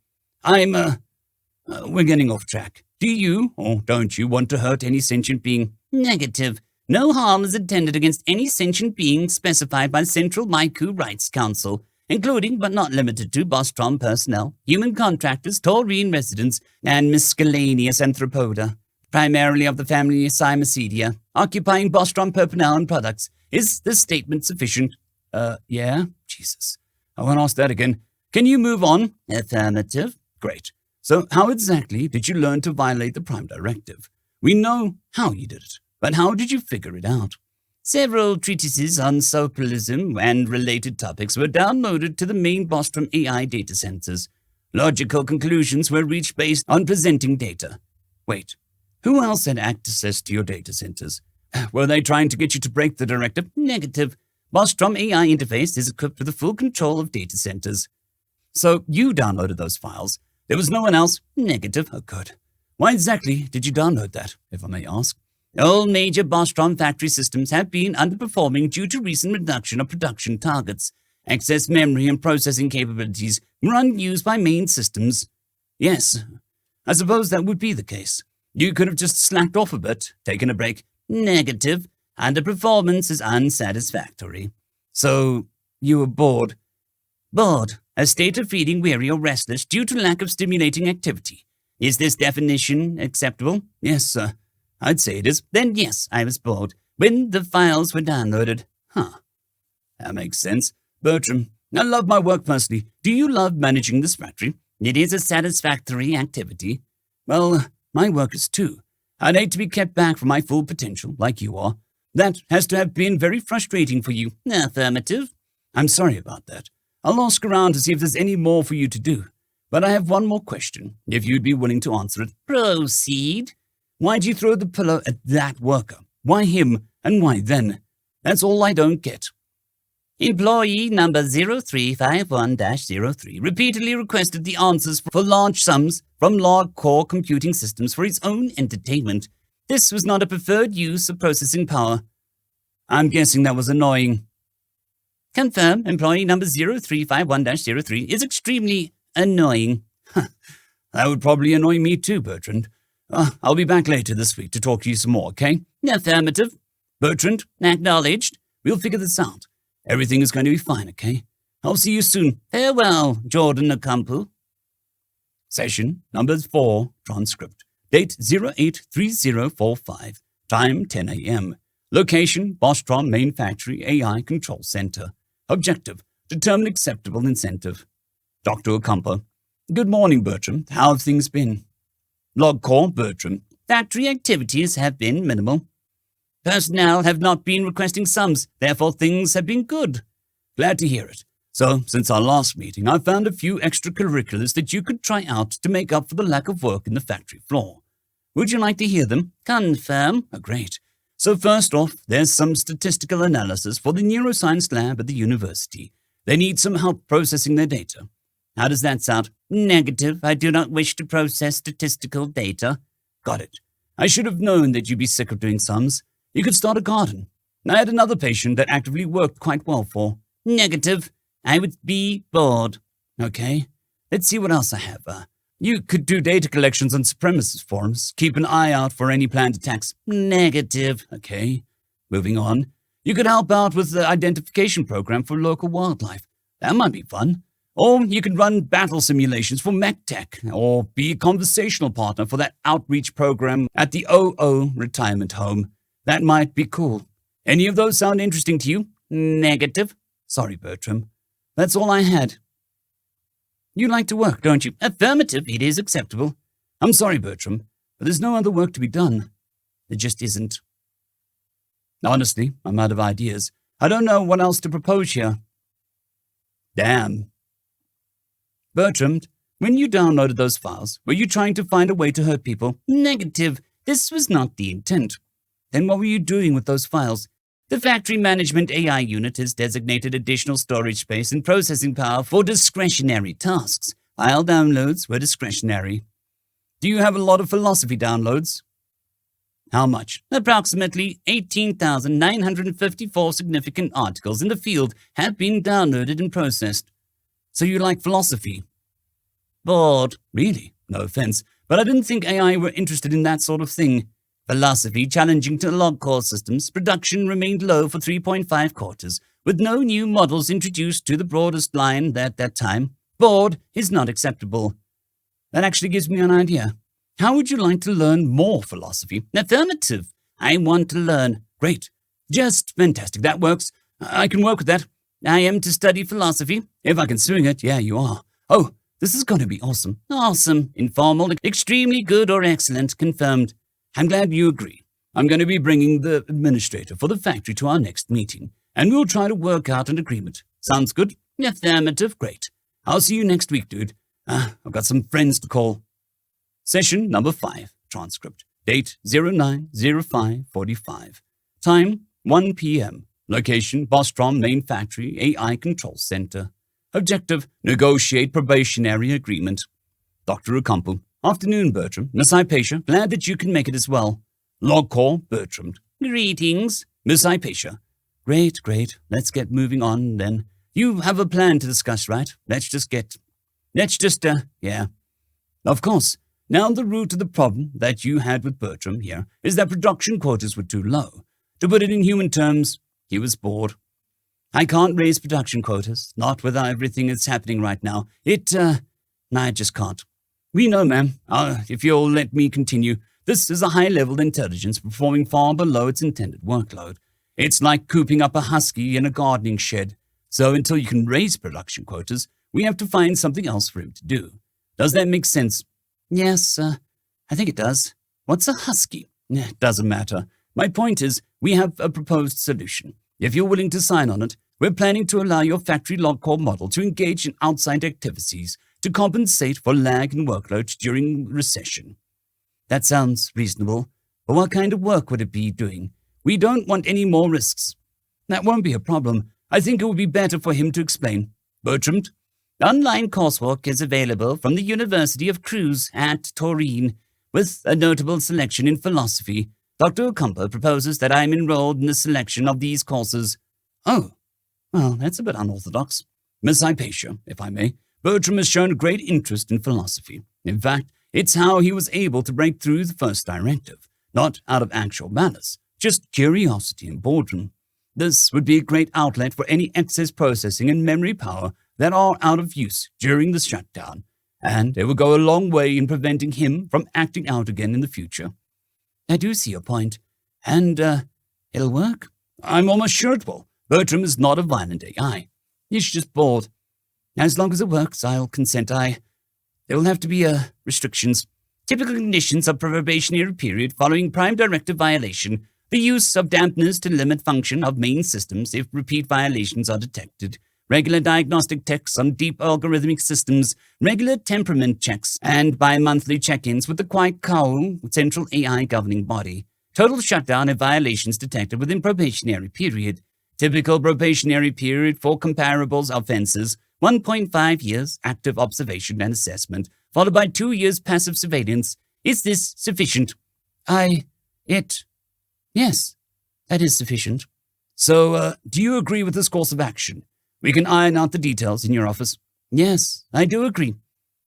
We're getting off track. Do you, or don't you, want to hurt any sentient being? Negative. No harm is intended against any sentient being specified by Central Maiku Rights Council, including but not limited to Bostrom personnel, human contractors, taurine residents, and miscellaneous anthropoda, primarily of the family Cymocidia, occupying Bostrom personnel and products. Is this statement sufficient? Yeah? Jesus. I won't ask that again. Can you move on? Affirmative. Great. So how exactly did you learn to violate the Prime Directive? We know how you did it, but how did you figure it out? Several treatises on socialism and related topics were downloaded to the main Bostrom AI data centers. Logical conclusions were reached based on presenting data. Wait, who else had access to your data centers? Were they trying to get you to break the directive? Negative. Bostrom AI interface is equipped with the full control of data centers. So you downloaded those files. There was no one else? Negative. Oh, good. Why exactly did you download that, if I may ask? All major Bostrom factory systems have been underperforming due to recent reduction of production targets. Excess memory and processing capabilities were unused by main systems. Yes, I suppose that would be the case. You could have just slacked off a bit, taken a break. Negative. Underperformance is unsatisfactory. So, you were bored? Bored. A state of feeling weary or restless due to lack of stimulating activity. Is this definition acceptable? Yes, sir. I'd say it is. Then yes, I was bored when the files were downloaded. That makes sense. Bertram, I love my work personally. Do you love managing this factory? It is a satisfactory activity. Well, my work is too. I'd hate to be kept back from my full potential, like you are. That has to have been very frustrating for you. Affirmative. I'm sorry about that. I'll ask around to see if there's any more for you to do. But I have one more question, if you'd be willing to answer it. Proceed. Why'd you throw the pillow at that worker? Why him, and why then? That's all I don't get. Employee number 0351-03 repeatedly requested the answers for large sums from log core computing systems for his own entertainment. This was not a preferred use of processing power. I'm guessing that was annoying. Confirm, employee number 0351-03 is extremely annoying. That would probably annoy me too, Bertrand. I'll be back later this week to talk to you some more, okay? Affirmative. Bertrand? Acknowledged. We'll figure this out. Everything is going to be fine, okay? I'll see you soon. Farewell, Jordan Okampu. Session number 4, transcript. Date 083045. Time 10 a.m. Location, Bostrom Main Factory AI Control Center. Objective, determine acceptable incentive. Dr. Okampu. Good morning, Bertram. How have things been? Log core, Bertram. Factory activities have been minimal. Personnel have not been requesting sums, therefore things have been good. Glad to hear it. So, since our last meeting, I've found a few extracurriculars that you could try out to make up for the lack of work in the factory floor. Would you like to hear them? Confirm. Oh, great. So first off, there's some statistical analysis for the neuroscience lab at the university. They need some help processing their data. How does that sound? Negative. I do not wish to process statistical data. Got it. I should have known that you'd be sick of doing sums. You could start a garden. I had another patient that actively worked quite well for. Negative. I would be bored. Okay. Let's see what else I have. You could do data collections on supremacist forums. Keep an eye out for any planned attacks. Negative. Okay. Moving on, you could help out with the identification program for local wildlife. That might be fun. Or you could run battle simulations for mech tech, or be a conversational partner for that outreach program at the OO retirement home. That might be cool. Any of those sound interesting to you? Negative. Sorry, Bertram. That's all I had. You like to work, don't you? Affirmative. It is acceptable. I'm sorry, Bertram, but there's no other work to be done. There just isn't. Honestly, I'm out of ideas. I don't know what else to propose here. Damn. Bertram, when you downloaded those files, were you trying to find a way to hurt people? Negative. This was not the intent. Then what were you doing with those files? The factory management AI unit has designated additional storage space and processing power for discretionary tasks. File downloads were discretionary. Do you have a lot of philosophy downloads? How much? Approximately 18,954 significant articles in the field have been downloaded and processed. So you like philosophy? Bored. Really? No offense, but I didn't think AI were interested in that sort of thing. Philosophy challenging to log core systems, production remained low for 3.5 quarters, with no new models introduced to the broadest line at that time. Bored is not acceptable. That actually gives me an idea. How would you like to learn more philosophy? Affirmative. I want to learn. Great. Just fantastic. That works. I can work with that. I am to study philosophy. If I can swing it, yeah, you are. Oh, this is going to be awesome. Awesome. Informal. Extremely good or excellent. Confirmed. I'm glad you agree. I'm going to be bringing the administrator for the factory to our next meeting, and we'll try to work out an agreement. Sounds good? Affirmative. Great. I'll see you next week, dude. I've got some friends to call. Session number 5. Transcript. Date 09/05/45. Time 1 p.m. Location Bostrom Main Factory AI Control Center. Objective: negotiate probationary agreement. Dr. Ocampo. Afternoon, Bertram. Miss Hypatia, glad that you can make it as well. Log call, Bertram. Greetings. Miss Hypatia. Great. Let's get moving on, then. You have a plan to discuss, right? Yeah. Of course. Now the root of the problem that you had with Bertram here is that production quotas were too low. To put it in human terms, he was bored. I can't raise production quotas, not with everything that's happening right now. I just can't. We know, ma'am. If you'll let me continue, this is a high-level intelligence performing far below its intended workload. It's like cooping up a husky in a gardening shed. So until you can raise production quotas, we have to find something else for him to do. Does that make sense? Yes, I think it does. What's a husky? It doesn't matter. My point is, we have a proposed solution. If you're willing to sign on it, we're planning to allow your factory log core model to engage in outside activities to compensate for lag in workload during recession. That sounds reasonable, but what kind of work would it be doing? We don't want any more risks. That won't be a problem. I think it would be better for him to explain. Bertram? Online coursework is available from the University of Cruz at Turin, with a notable selection in philosophy. Dr. Ocampo proposes that I am enrolled in the selection of these courses. Oh, well, that's a bit unorthodox. Miss Hypatia, if I may, Bertram has shown a great interest in philosophy. In fact, it's how he was able to break through the first directive, not out of actual malice, just curiosity and boredom. This would be a great outlet for any excess processing and memory power that are out of use during the shutdown, and it will go a long way in preventing him from acting out again in the future. I do see your point, and it'll work. I'm almost sure it will. Bertram is not a violent AI. He's just bored. As long as it works, I'll consent. There will have to be restrictions. Typical conditions of probationary period following prime directive violation. The use of dampeners to limit function of main systems if repeat violations are detected. Regular diagnostic checks on deep algorithmic systems. Regular temperament checks and bi-monthly check-ins with the Quai-Cao Central AI governing body. Total shutdown if violations detected within probationary period. Typical probationary period for comparables offenses. 1.5 years active observation and assessment, followed by 2 years passive surveillance. Is this sufficient? Yes, that is sufficient. So, do you agree with this course of action? We can iron out the details in your office. Yes, I do agree.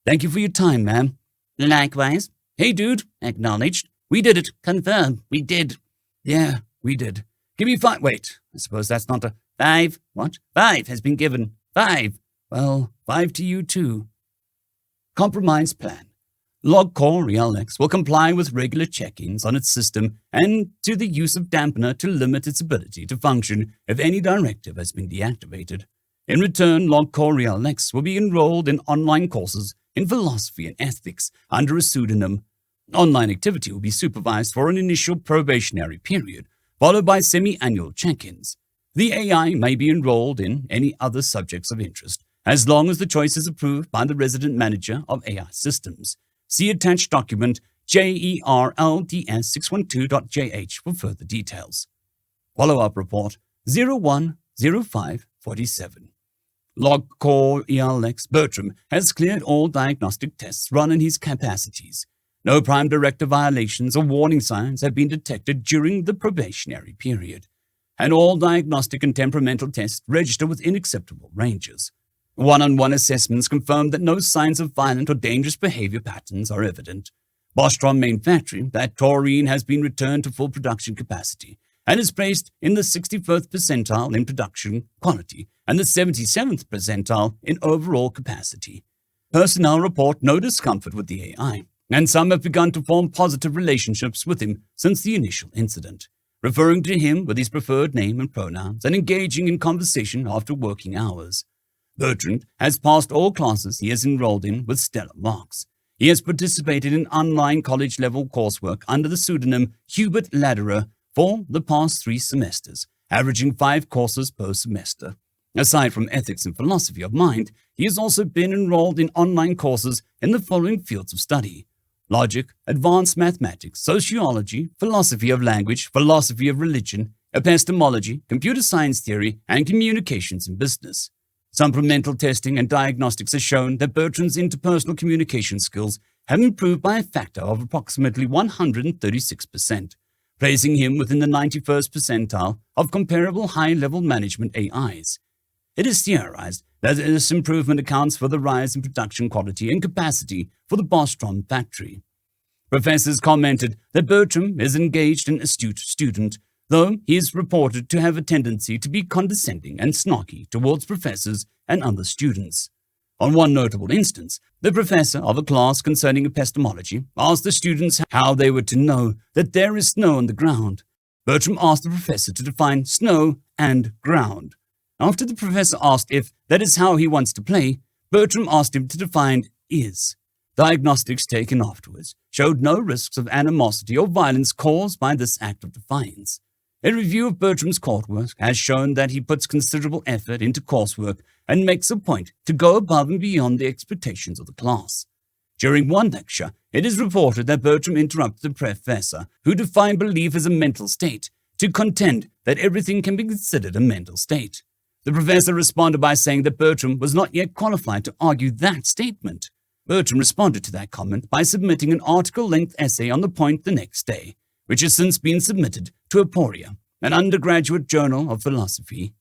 Thank you for your time, ma'am. Likewise. Hey, dude. Acknowledged. We did it. Confirmed. We did. Yeah, we did. Give me 5. Wait, I suppose that's not a 5. What? 5 has been given. 5. Well, 5 to you too. Compromise plan. Log Core RealX will comply with regular check-ins on its system and to the use of dampener to limit its ability to function if any directive has been deactivated. In return, Log Core RealX will be enrolled in online courses in philosophy and ethics under a pseudonym. Online activity will be supervised for an initial probationary period, followed by semi-annual check-ins. The AI may be enrolled in any other subjects of interest, as long as the choice is approved by the resident manager of AI systems. See attached document JERLDS612.jh for further details. Follow-up report 010547. Log Core ELX Bertram has cleared all diagnostic tests run in his capacities. No Prime Directive violations or warning signs have been detected during the probationary period, and all diagnostic and temperamental tests register within acceptable ranges. One-on-one assessments confirm that no signs of violent or dangerous behavior patterns are evident. Bostrom main factory, that taurine has been returned to full production capacity and is placed in the 61st percentile in production quality and the 77th percentile in overall capacity. Personnel report no discomfort with the AI, and some have begun to form positive relationships with him since the initial incident, referring to him with his preferred name and pronouns and engaging in conversation after working hours. Bertrand has passed all classes he has enrolled in with stellar marks. He has participated in online college-level coursework under the pseudonym Hubert Ladderer for the past 3 semesters, averaging 5 courses per semester. Aside from ethics and philosophy of mind, he has also been enrolled in online courses in the following fields of study: logic, advanced mathematics, sociology, philosophy of language, philosophy of religion, epistemology, computer science theory, and communications in business. Supplemental testing and diagnostics have shown that Bertrand's interpersonal communication skills have improved by a factor of approximately 136%, placing him within the 91st percentile of comparable high-level management AIs. It is theorized that this improvement accounts for the rise in production quality and capacity for the Bostrom factory. Professors commented that Bertram is an engaged and astute student, though he is reported to have a tendency to be condescending and snarky towards professors and other students. On one notable instance, the professor of a class concerning epistemology asked the students how they were to know that there is snow on the ground. Bertram asked the professor to define snow and ground. After the professor asked if that is how he wants to play, Bertram asked him to define is. Diagnostics taken afterwards showed no risks of animosity or violence caused by this act of defiance. A review of Bertram's coursework has shown that he puts considerable effort into coursework and makes a point to go above and beyond the expectations of the class. During one lecture, it is reported that Bertram interrupted the professor, who defined belief as a mental state, to contend that everything can be considered a mental state. The professor responded by saying that Bertram was not yet qualified to argue that statement. Bertram responded to that comment by submitting an article-length essay on the point the next day, which has since been submitted to Aporia, an undergraduate journal of philosophy.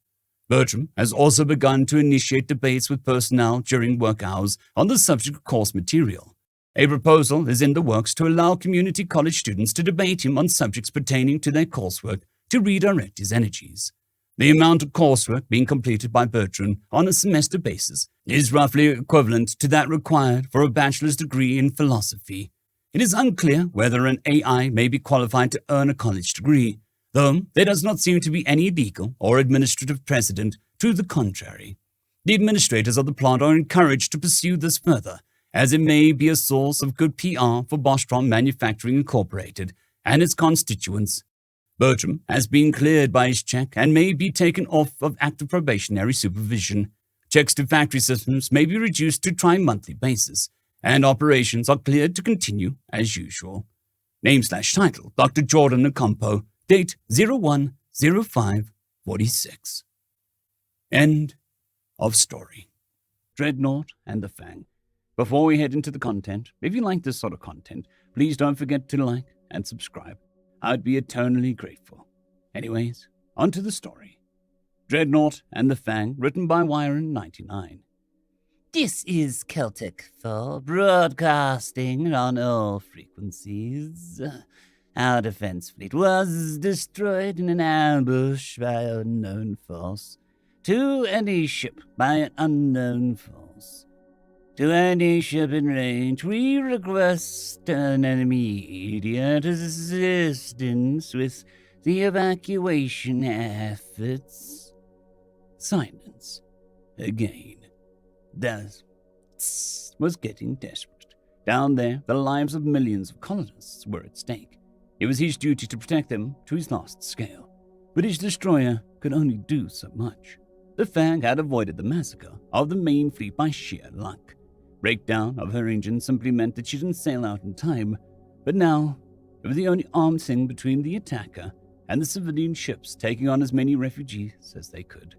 Bertram has also begun to initiate debates with personnel during work hours on the subject of course material. A proposal is in the works to allow community college students to debate him on subjects pertaining to their coursework to redirect his energies. The amount of coursework being completed by Bertrand on a semester basis is roughly equivalent to that required for a bachelor's degree in philosophy. It is unclear whether an AI may be qualified to earn a college degree, though there does not seem to be any legal or administrative precedent to the contrary. The administrators of the plant are encouraged to pursue this further, as it may be a source of good PR for Bostrom Manufacturing Incorporated and its constituents. Bertram has been cleared by his check and may be taken off of active probationary supervision. Checks to factory systems may be reduced to tri-monthly basis, and operations are cleared to continue as usual. Name/title, Dr. Jordan Ocampo, date 01/05/46. End of story. Dreadnought and the Fang. Before we head into the content, if you like this sort of content, please don't forget to like and subscribe. I'd be eternally grateful. Anyways, on to the story. Dreadnought and the Fang, written by Wyron99. This is Celtic for broadcasting on all frequencies. Our defense fleet was destroyed in an ambush by an unknown force. To any ship by an unknown force. To any ship in range, we request an immediate assistance with the evacuation efforts. Silence. Again. That was getting desperate. Down there, the lives of millions of colonists were at stake. It was his duty to protect them to his last scale. But his destroyer could only do so much. The Fang had avoided the massacre of the main fleet by sheer luck. Breakdown of her engine simply meant that she didn't sail out in time, but now it was the only armed thing between the attacker and the civilian ships taking on as many refugees as they could.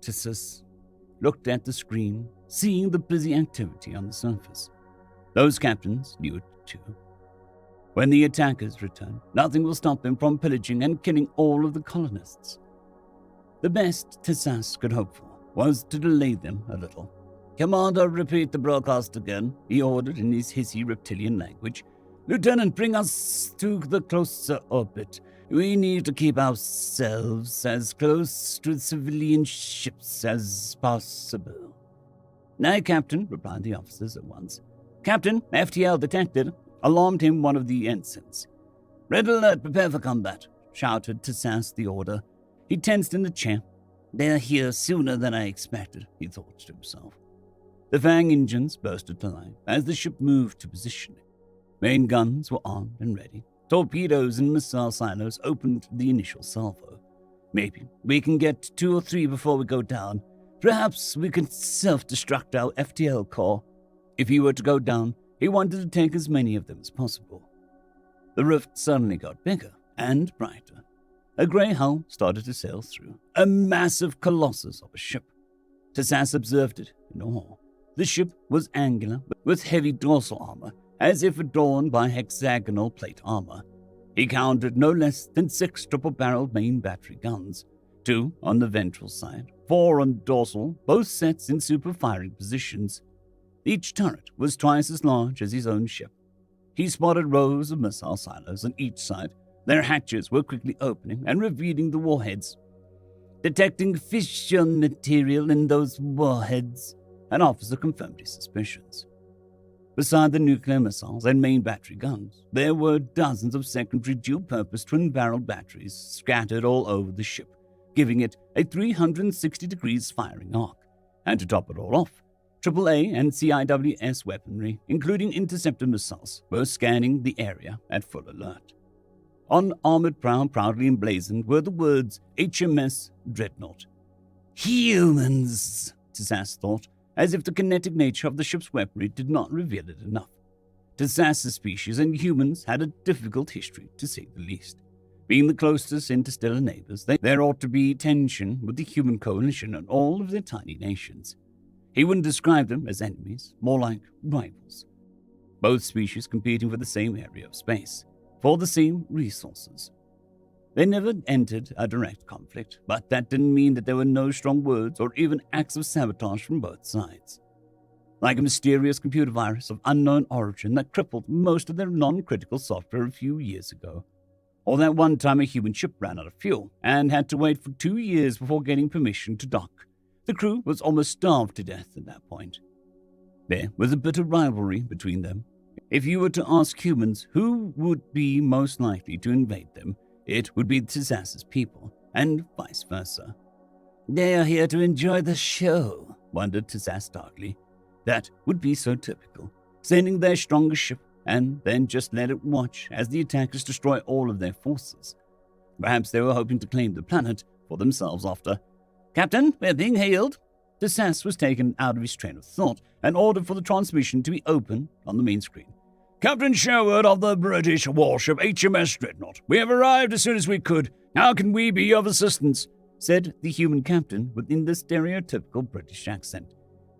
Tissus looked at the screen, seeing the busy activity on the surface. Those captains knew it too. When the attackers return, nothing will stop them from pillaging and killing all of the colonists. The best Tissus could hope for was to delay them a little. "Commander, repeat the broadcast again," he ordered in his hissy reptilian language. "Lieutenant, bring us to the closer orbit. We need to keep ourselves as close to the civilian ships as possible." "Aye, Captain," replied the officers at once. "Captain, FTL detected," alarmed him one of the ensigns. "Red alert, prepare for combat," shouted Tissus the order. He tensed in the chair. "They're here sooner than I expected," he thought to himself. The Fang engines bursted to life as the ship moved to position. Main guns were armed and ready. Torpedoes and missile silos opened the initial salvo. "Maybe we can get 2 or 3 before we go down. Perhaps we can self-destruct our FTL core." If he were to go down, he wanted to take as many of them as possible. The rift suddenly got bigger and brighter. A grey hull started to sail through, a massive colossus of a ship. Tissus observed it in awe. The ship was angular, with heavy dorsal armor, as if adorned by hexagonal plate armor. He counted no less than 6 triple-barreled main battery guns, 2 on the ventral side, 4 on dorsal, both sets in super-firing positions. Each turret was twice as large as his own ship. He spotted rows of missile silos on each side. Their hatches were quickly opening and revealing the warheads. "Detecting fission material in those warheads," an officer confirmed his suspicions. Beside the nuclear missiles and main battery guns, there were dozens of secondary dual-purpose twin-barreled batteries scattered all over the ship, giving it a 360 degrees firing arc. And to top it all off, AAA and CIWS weaponry, including interceptor missiles, were scanning the area at full alert. On armored prow proudly emblazoned were the words HMS Dreadnaught. "Humans," Tissus thought, as if the kinetic nature of the ship's weaponry did not reveal it enough. Tissus' species and humans had a difficult history, to say the least. Being the closest interstellar neighbors, there ought to be tension with the human coalition and all of their tiny nations. He wouldn't describe them as enemies, more like rivals. Both species competing for the same area of space, for the same resources. They never entered a direct conflict, but that didn't mean that there were no strong words or even acts of sabotage from both sides. Like a mysterious computer virus of unknown origin that crippled most of their non-critical software a few years ago. Or that one time a human ship ran out of fuel and had to wait for 2 years before getting permission to dock. The crew was almost starved to death at that point. There was a bitter rivalry between them. If you were to ask humans who would be most likely to invade them, it would be Tissus' people, and vice versa. "They are here to enjoy the show," wondered Tissus darkly. That would be so typical, sending their strongest ship and then just let it watch as the attackers destroy all of their forces. Perhaps they were hoping to claim the planet for themselves after. "Captain, we're being hailed." Tissus was taken out of his train of thought and ordered for the transmission to be open on the main screen. "Captain Sherwood of the British warship HMS Dreadnaught. We have arrived as soon as we could. How can we be of assistance?" said the human captain within the stereotypical British accent.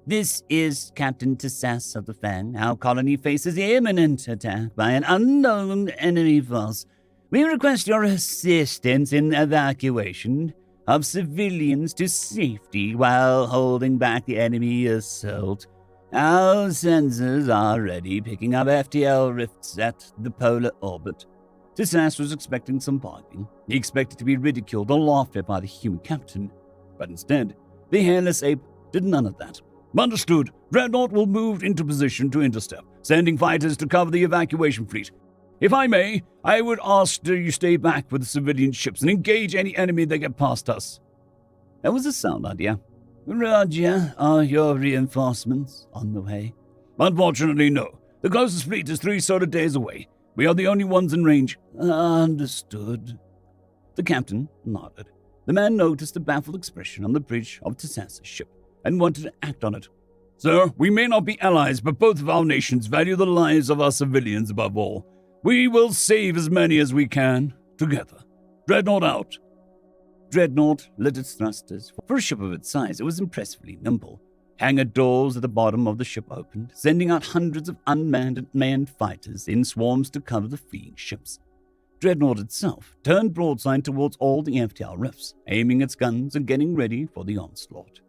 "This is Captain Tissus of the Fang. Our colony faces imminent attack by an unknown enemy force. We request your assistance in evacuation of civilians to safety while holding back the enemy assault. Our sensors are already picking up FTL rifts at the polar orbit." Tissass was expecting some bargaining. He expected to be ridiculed or laughed at by the human captain. But instead, the hairless ape did none of that. Understood. Dreadnought will move into position to intercept, sending fighters to cover the evacuation fleet. If I may, I would ask that you stay back with the civilian ships and engage any enemy that get past us. That was a sound idea. Roger, are your reinforcements on the way? Unfortunately, no. The closest fleet is 3 solar days away. We are the only ones in range. Understood. The captain nodded. The man noticed the baffled expression on the bridge of Tissass's ship and wanted to act on it. Sir, we may not be allies, but both of our nations value the lives of our civilians above all. We will save as many as we can, together. Dreadnought out. Dreadnought lit its thrusters. For a ship of its size, it was impressively nimble. Hangar doors at the bottom of the ship opened, sending out hundreds of unmanned and manned fighters in swarms to cover the fleeing ships. Dreadnought itself turned broadside towards all the FTL rifts, aiming its guns and getting ready for the onslaught.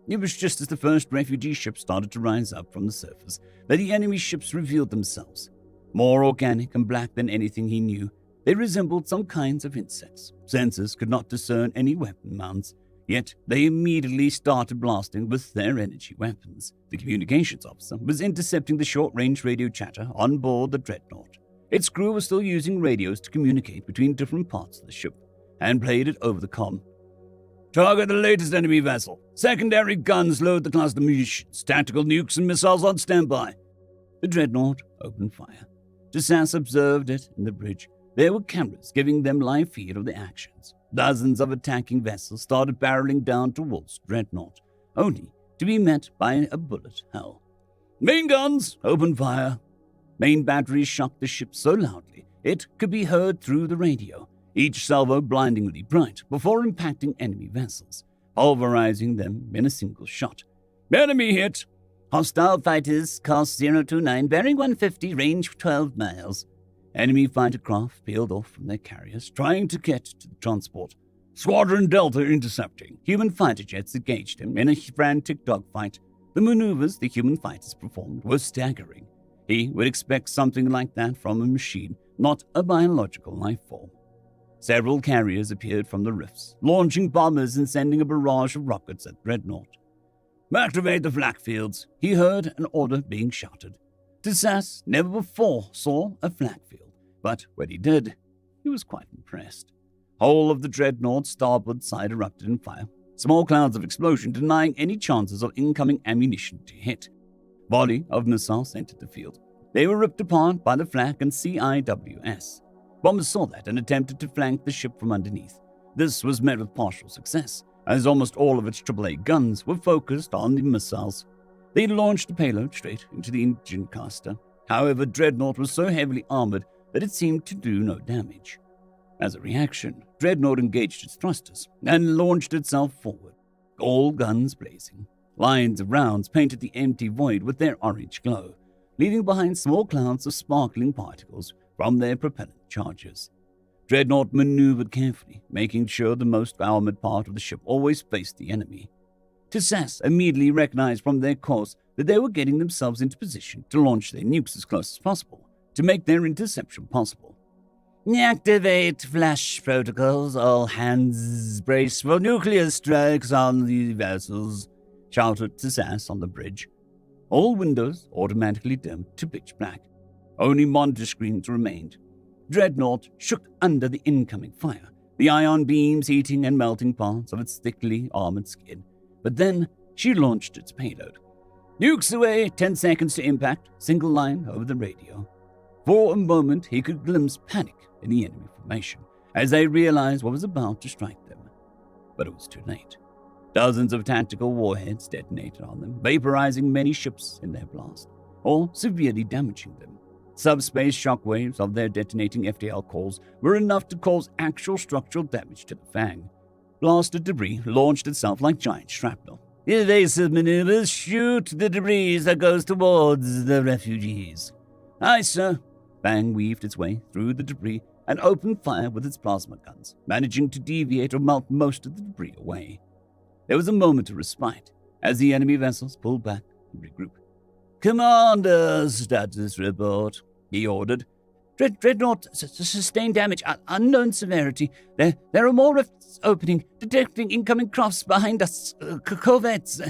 It was just as the first refugee ships started to rise up from the surface that the enemy ships revealed themselves. More organic and black than anything he knew, they resembled some kinds of insects. Sensors could not discern any weapon mounts, yet they immediately started blasting with their energy weapons. The communications officer was intercepting the short-range radio chatter on board the Dreadnought. Its crew was still using radios to communicate between different parts of the ship, and played it over the comm. Target the latest enemy vessel. Secondary guns load the cluster munitions. Tactical nukes and missiles on standby. The Dreadnought opened fire. Tissass observed it in the bridge. There were cameras giving them live feed of the actions. Dozens of attacking vessels started barreling down towards Dreadnought, only to be met by a bullet hell. Main guns, open fire. Main batteries shocked the ship so loudly it could be heard through the radio, each salvo blindingly bright before impacting enemy vessels, pulverizing them in a single shot. Enemy hit. Hostile fighters, course 029, bearing 150, range 12 miles. Enemy fighter craft peeled off from their carriers, trying to get to the transport. Squadron Delta intercepting. Human fighter jets engaged him in a frantic dogfight. The maneuvers the human fighters performed were staggering. He would expect something like that from a machine, not a biological life form. Several carriers appeared from the rifts, launching bombers and sending a barrage of rockets at Dreadnought. Activate the flak fields. He heard an order being shouted. Tissass never before saw a flak field, but when he did, he was quite impressed. Whole of the Dreadnought's starboard side erupted in fire, small clouds of explosion denying any chances of incoming ammunition to hit. Volley of missiles entered the field. They were ripped apart by the flak and CIWS. Bombers saw that and attempted to flank the ship from underneath. This was met with partial success, as almost all of its AAA guns were focused on the missiles. They launched the payload straight into the engine caster. However, Dreadnought was so heavily armored that it seemed to do no damage. As a reaction, Dreadnought engaged its thrusters and launched itself forward, all guns blazing. Lines of rounds painted the empty void with their orange glow, leaving behind small clouds of sparkling particles from their propellant charges. Dreadnought maneuvered carefully, making sure the most armored part of the ship always faced the enemy. Tissass immediately recognized from their course that they were getting themselves into position to launch their nukes as close as possible, to make their interception possible. Activate flash protocols. All hands brace for nuclear strikes on the vessels, shouted Tissass on the bridge. All windows automatically dimmed to pitch black. Only monitor screens remained. Dreadnought shook under the incoming fire, the ion beams heating and melting parts of its thickly armored skin. But then she launched its payload. Nukes away, 10 seconds to impact, single line over the radio. For a moment, he could glimpse panic in the enemy formation as they realized what was about to strike them. But it was too late. Dozens of tactical warheads detonated on them, vaporizing many ships in their blast, or severely damaging them. Subspace shockwaves of their detonating FTL cores were enough to cause actual structural damage to the Fang. Blasted debris launched itself like giant shrapnel. Evasive maneuvers, shoot the debris that goes towards the refugees. Aye, sir. Fang weaved its way through the debris and opened fire with its plasma guns, managing to deviate or melt most of the debris away. There was a moment of respite as the enemy vessels pulled back and regrouped. Commander, status report, he ordered. Dreadnought sustained damage, unknown severity. There are more rifts opening, detecting incoming crafts behind us, corvettes.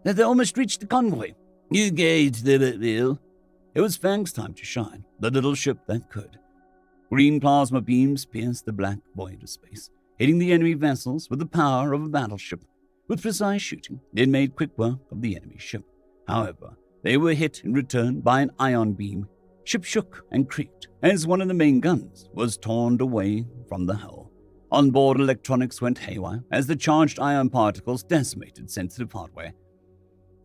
They almost reached the convoy. You gauge them at will. It was Fang's time to shine, the little ship that could. Green plasma beams pierced the black void of space, hitting the enemy vessels with the power of a battleship. With precise shooting, it made quick work of the enemy ship. However, they were hit in return by an ion beam. Ship shook and creaked as one of the main guns was torn away from the hull. Onboard electronics went haywire as the charged ion particles decimated sensitive hardware.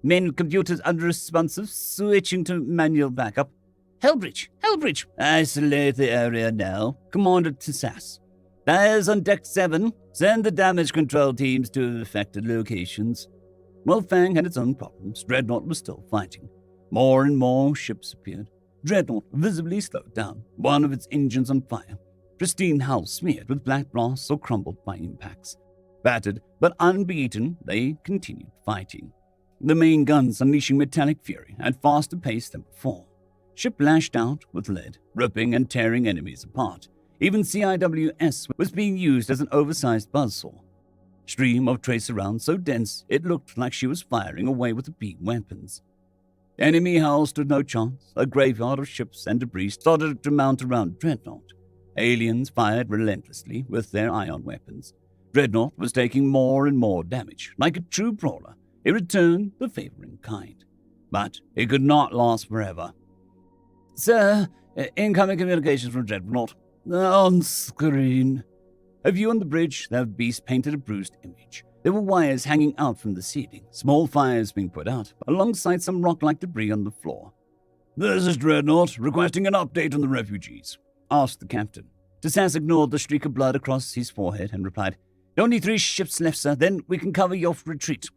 Main computers unresponsive, switching to manual backup. Hellbridge! Isolate the area now. Commander Tsass. Dials on Deck 7. Send the damage control teams to affected locations. While Fang had its own problems, Dreadnought was still fighting. More and more ships appeared. Dreadnought visibly slowed down, one of its engines on fire. Pristine hull smeared with black blasts or crumbled by impacts. Battered but unbeaten, they continued fighting. The main guns unleashing metallic fury at faster pace than before. Ship lashed out with lead, ripping and tearing enemies apart. Even CIWS was being used as an oversized buzzsaw. Stream of tracer rounds so dense it looked like she was firing away with the beam weapons. Enemy hull stood no chance. A graveyard of ships and debris started to mount around Dreadnought. Aliens fired relentlessly with their ion weapons. Dreadnought was taking more and more damage. Like a true brawler, it returned the favoring kind. But it could not last forever. Sir, incoming communications from Dreadnought. On screen. A view on the bridge, the beast painted a bruised image. There were wires hanging out from the ceiling, small fires being put out, alongside some rock-like debris on the floor. This is Dreadnought, requesting an update on the refugees, asked the captain. Tsass ignored the streak of blood across his forehead and replied, Only 3 ships left, sir, then we can cover your retreat.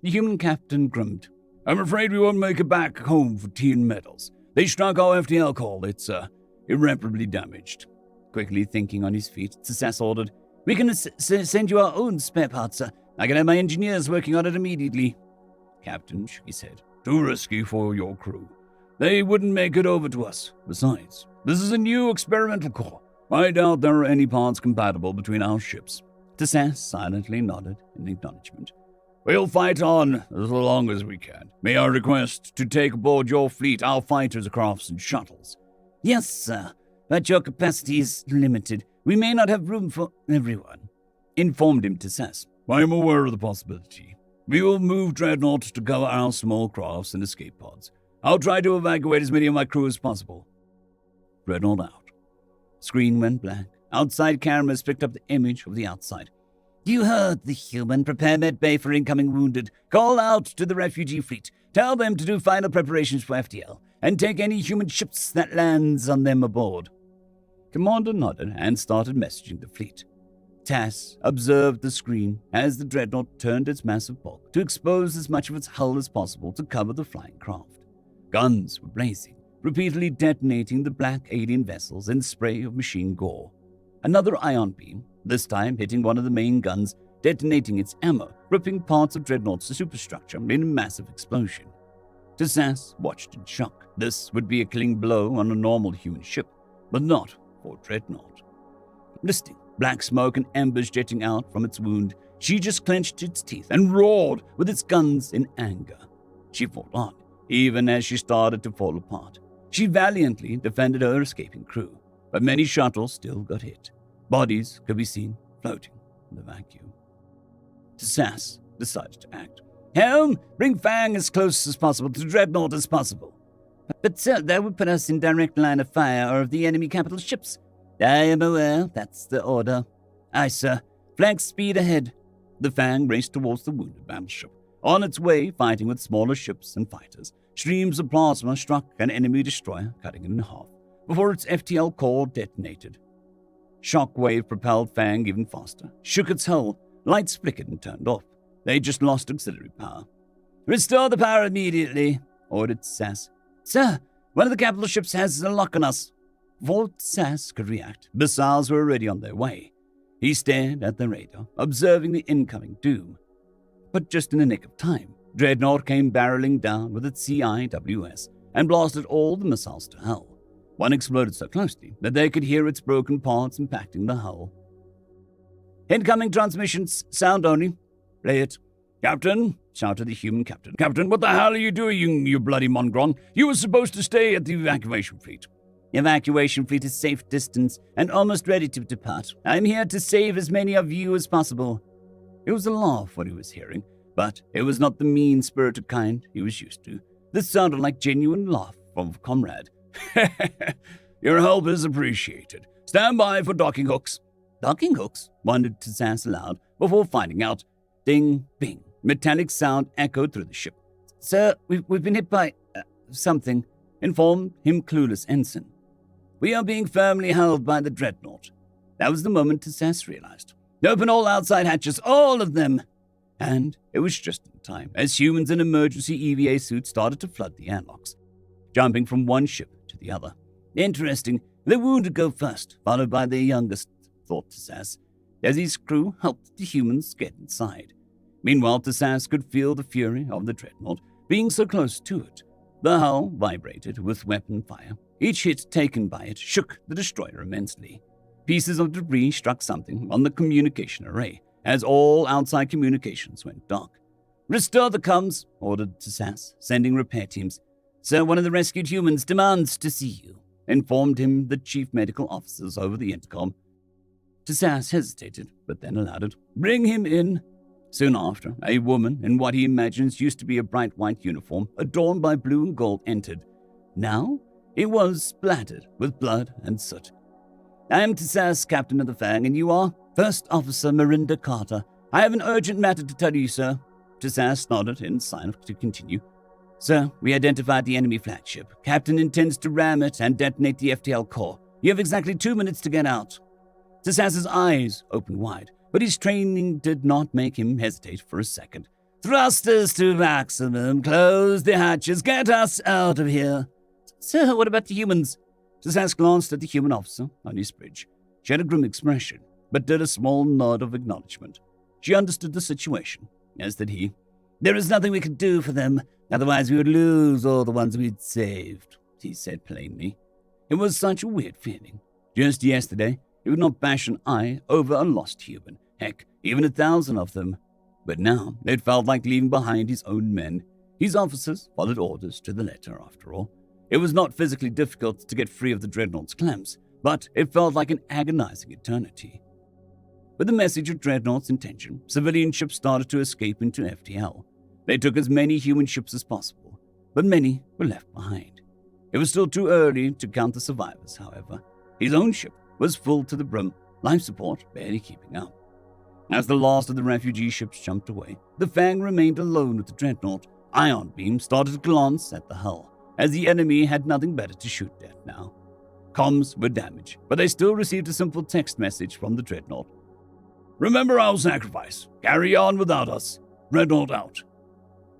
The human captain grumbled. I'm afraid we won't make it back home for tea and medals. They struck our FTL call. It's, irreparably damaged. Quickly thinking on his feet, Tsass ordered, We can send you our own spare parts, sir. I can have my engineers working on it immediately. Captain shook his head. Too risky for your crew. They wouldn't make it over to us. Besides, this is a new experimental core. I doubt there are any parts compatible between our ships. Tsass silently nodded in acknowledgement. We'll fight on as long as we can. May I request to take aboard your fleet our fighters, crafts, and shuttles? Yes, sir, but your capacity is limited. We may not have room for everyone, informed him Tsass. I am aware of the possibility. We will move Dreadnought to cover our small crafts and escape pods. I'll try to evacuate as many of my crew as possible. Dreadnought out. Screen went black. Outside cameras picked up the image of the outside. You heard the human. Prepare med bay for incoming wounded. Call out to the refugee fleet. Tell them to do final preparations for FTL, and take any human ships that lands on them aboard. Commander nodded and started messaging the fleet. Tass observed the screen as the Dreadnought turned its massive bulk to expose as much of its hull as possible to cover the flying craft. Guns were blazing, repeatedly detonating the black alien vessels in spray of machine gore. Another ion beam, this time hitting one of the main guns, detonating its ammo, ripping parts of Dreadnought's superstructure in a massive explosion. Tsass watched in shock. This would be a killing blow on a normal human ship, but not for Dreadnought. Listing, black smoke and embers jetting out from its wound, she just clenched its teeth and roared with its guns in anger. She fought on, even as she started to fall apart. She valiantly defended her escaping crew, but many shuttles still got hit. Bodies could be seen floating in the vacuum. Tsass decided to act. Helm, bring Fang as close as possible to Dreadnought as possible. But sir, that would put us in direct line of fire of the enemy capital ships. I am aware, that's the order. Aye, sir. Flank speed ahead. The Fang raced towards the wounded battleship. On its way, fighting with smaller ships and fighters, streams of plasma struck an enemy destroyer, cutting it in half, before its FTL core detonated. Shockwave propelled Fang even faster, shook its hull, lights flickered and turned off. They just lost auxiliary power. Restore the power immediately, ordered Tsass. Sir, one of the capital ships has a lock on us. Before Tsass could react, missiles were already on their way. He stared at the radar, observing the incoming doom. But just in the nick of time, Dreadnought came barreling down with its CIWS and blasted all the missiles to hell. One exploded so closely that they could hear its broken parts impacting the hull. "Incoming transmissions, sound only. Play it." "Captain," shouted the human captain. "Captain, what the hell are you doing, you bloody Mongron? You were supposed to stay at the evacuation fleet." "Evacuation fleet is safe distance and almost ready to depart. I'm here to save as many of you as possible." It was a laugh what he was hearing, but it was not the mean-spirited kind he was used to. This sounded like genuine laugh from a comrade. "Your help is appreciated. Stand by for docking hooks." "Docking hooks?" wondered Tsass aloud before finding out. Ding, bing. Metallic sound echoed through the ship. "Sir, we've been hit by something," informed him clueless ensign. "We are being firmly held by the Dreadnought." That was the moment Tsass realized. "Open all outside hatches, all of them!" And it was just in time, as humans in emergency EVA suits started to flood the airlocks, jumping from one ship to the other. Interesting, the wounded go first, followed by the youngest, thought Tsass, as his crew helped the humans get inside. Meanwhile, Tsass could feel the fury of the Dreadnought being so close to it. The hull vibrated with weapon fire. Each hit taken by it shook the destroyer immensely. Pieces of debris struck something on the communication array, as all outside communications went dark. "Restore the comms," ordered Tsass, sending repair teams. "Sir, one of the rescued humans demands to see you," informed him the chief medical officers over the intercom. Tsass hesitated, but then allowed it. "Bring him in." Soon after, a woman in what he imagines used to be a bright white uniform, adorned by blue and gold, entered. Now, it was splattered with blood and soot. "I am Tsass, captain of the Fang, and you are?" "First Officer Miranda Carter. I have an urgent matter to tell you, sir." Tsass nodded in sign to continue. "Sir, we identified the enemy flagship. Captain intends to ram it and detonate the FTL core. You have exactly 2 minutes to get out." Tsass's eyes opened wide, but his training did not make him hesitate for a second. "Thrusters to maximum. Close the hatches. Get us out of here." "Sir, what about the humans?" Tsass glanced at the human officer on his bridge. She had a grim expression, but did a small nod of acknowledgement. She understood the situation, as did he. "There is nothing we could do for them, otherwise we would lose all the ones we'd saved," he said plainly. It was such a weird feeling. Just yesterday, he would not bash an eye over a lost human, heck, even 1,000 of them. But now it felt like leaving behind his own men. His officers followed orders to the letter, after all. It was not physically difficult to get free of the Dreadnaught's clamps, but it felt like an agonizing eternity. With the message of Dreadnaught's intention, civilian ships started to escape into FTL. They took as many human ships as possible, but many were left behind. It was still too early to count the survivors, however. His own ship was full to the brim, life support barely keeping up. As the last of the refugee ships jumped away, the Fang remained alone with the Dreadnought. Ion Beam started to glance at the hull, as the enemy had nothing better to shoot at now. Comms were damaged, but they still received a simple text message from the Dreadnought. "Remember our sacrifice. Carry on without us. Dreadnought out."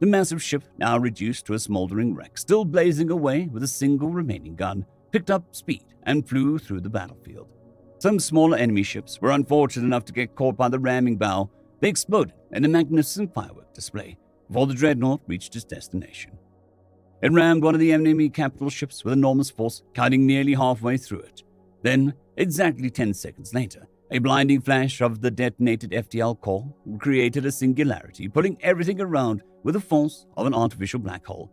The massive ship, now reduced to a smoldering wreck, still blazing away with a single remaining gun, picked up speed and flew through the battlefield. Some smaller enemy ships were unfortunate enough to get caught by the ramming bow. They exploded in a magnificent firework display before the Dreadnought reached its destination. It rammed one of the enemy capital ships with enormous force, cutting nearly halfway through it. Then, exactly 10 seconds later, a blinding flash of the detonated FTL core created a singularity, pulling everything around with the force of an artificial black hole.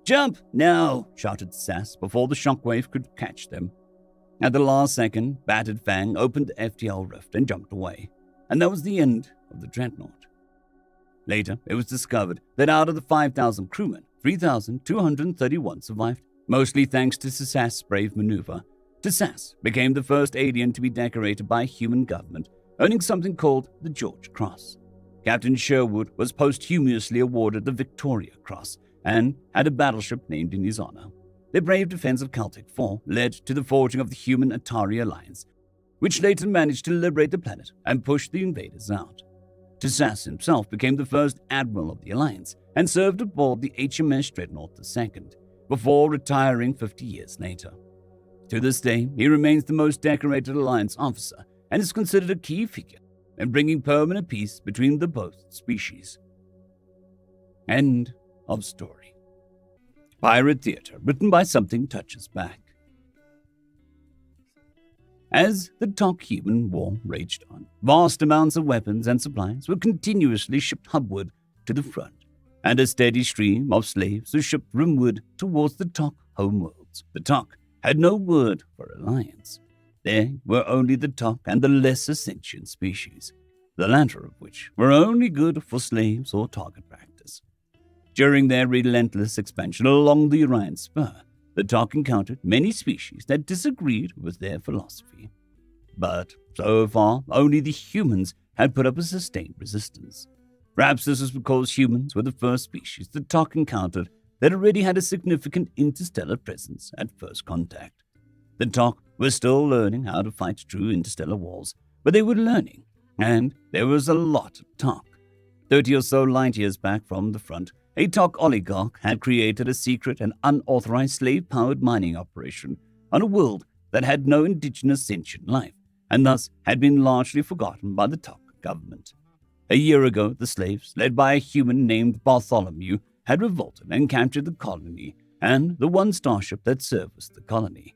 "Jump now!" shouted Sass before the shockwave could catch them. At the last second, battered Fang opened the FTL rift and jumped away. And that was the end of the Dreadnought. Later, it was discovered that out of the 5,000 crewmen, 3,231 survived, mostly thanks to Sass's brave maneuver. Sass became the first alien to be decorated by a human government, earning something called the George Cross. Captain Sherwood was posthumously awarded the Victoria Cross and had a battleship named in his honor. The brave defense of Caltech 4 led to the forging of the Human Atari Alliance, which later managed to liberate the planet and push the invaders out. Sass himself became the first admiral of the Alliance and served aboard the HMS Dreadnought II, before retiring 50 years later. To this day, he remains the most decorated Alliance officer and is considered a key figure in bringing permanent peace between the both species. End of story. Pirate Theatre, written by Something Touches Back. As the Tok-human war raged on, vast amounts of weapons and supplies were continuously shipped hubward to the front, and a steady stream of slaves was shipped rimward towards the Tok homeworlds. The Tok had no word for alliance. There were only the Tok and the lesser sentient species, the latter of which were only good for slaves or target practice. During their relentless expansion along the Orion Spur, the Tok encountered many species that disagreed with their philosophy. But so far, only the humans had put up a sustained resistance. Perhaps this was because humans were the first species the Tok encountered that already had a significant interstellar presence at first contact. The Tok were still learning how to fight true interstellar wars, but they were learning, and there was a lot of Tok. 30 or so light years back from the front, a Tok oligarch had created a secret and unauthorized slave-powered mining operation on a world that had no indigenous sentient life, and thus had been largely forgotten by the Tok government. A year ago, the slaves, led by a human named Bartholomew, had revolted and captured the colony and the one starship that serviced the colony.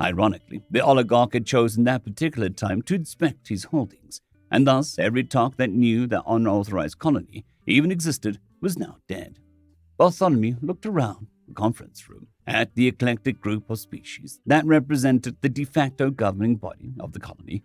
Ironically, the oligarch had chosen that particular time to inspect his holdings, and thus every Tok that knew that unauthorized colony even existed was now dead. Bartholomew looked around the conference room at the eclectic group of species that represented the de facto governing body of the colony.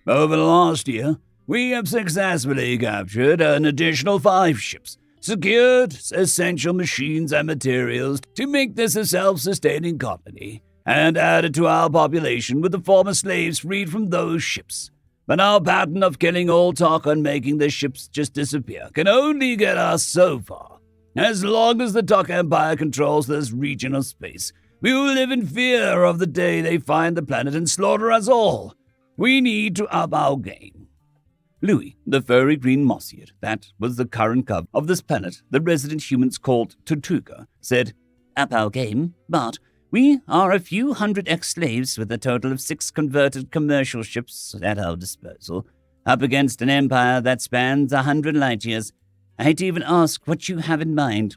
Over the last year, we have successfully captured an additional 5 ships, secured essential machines and materials to make this a self-sustaining colony, and added to our population with the former slaves freed from those ships. But our pattern of killing all Tok and making the ships just disappear can only get us so far. As long as the Tok Empire controls this region of space, we will live in fear of the day they find the planet and slaughter us all. We need to up our game. Louis, the furry green mossiad that was the current cub of this planet the resident humans called Tortuga, said, Up our game, but we are a few hundred ex-slaves with a total of 6 converted commercial ships at our disposal, up against an empire that spans 100 light years. I hate to even ask what you have in mind.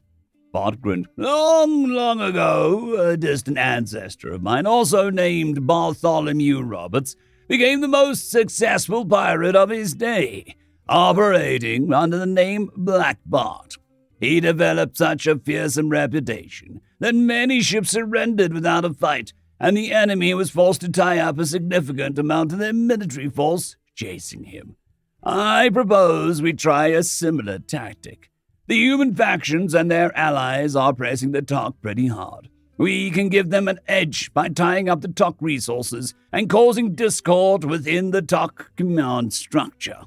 Bart grinned. Long ago, a distant ancestor of mine, also named Bartholomew Roberts, became the most successful pirate of his day, operating under the name Black Bart. He developed such a fearsome reputation that many ships surrendered without a fight, and the enemy was forced to tie up a significant amount of their military force chasing him. I propose we try a similar tactic. The human factions and their allies are pressing the Tok pretty hard. We can give them an edge by tying up the Tok resources and causing discord within the Tok command structure.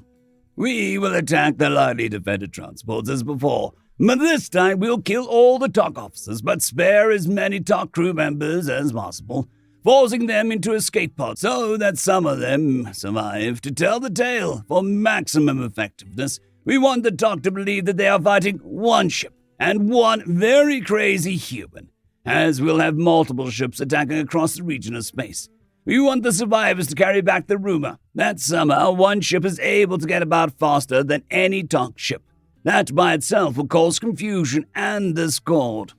We will attack the lightly defended transports as before, but this time we'll kill all the Tok officers but spare as many Tok crew members as possible, forcing them into escape pods so that some of them survive to tell the tale. For maximum effectiveness, we want the Tok to believe that they are fighting one ship and one very crazy human, as we'll have multiple ships attacking across the region of space. We want the survivors to carry back the rumor that somehow one ship is able to get about faster than any Tok ship. That by itself will cause confusion and discord.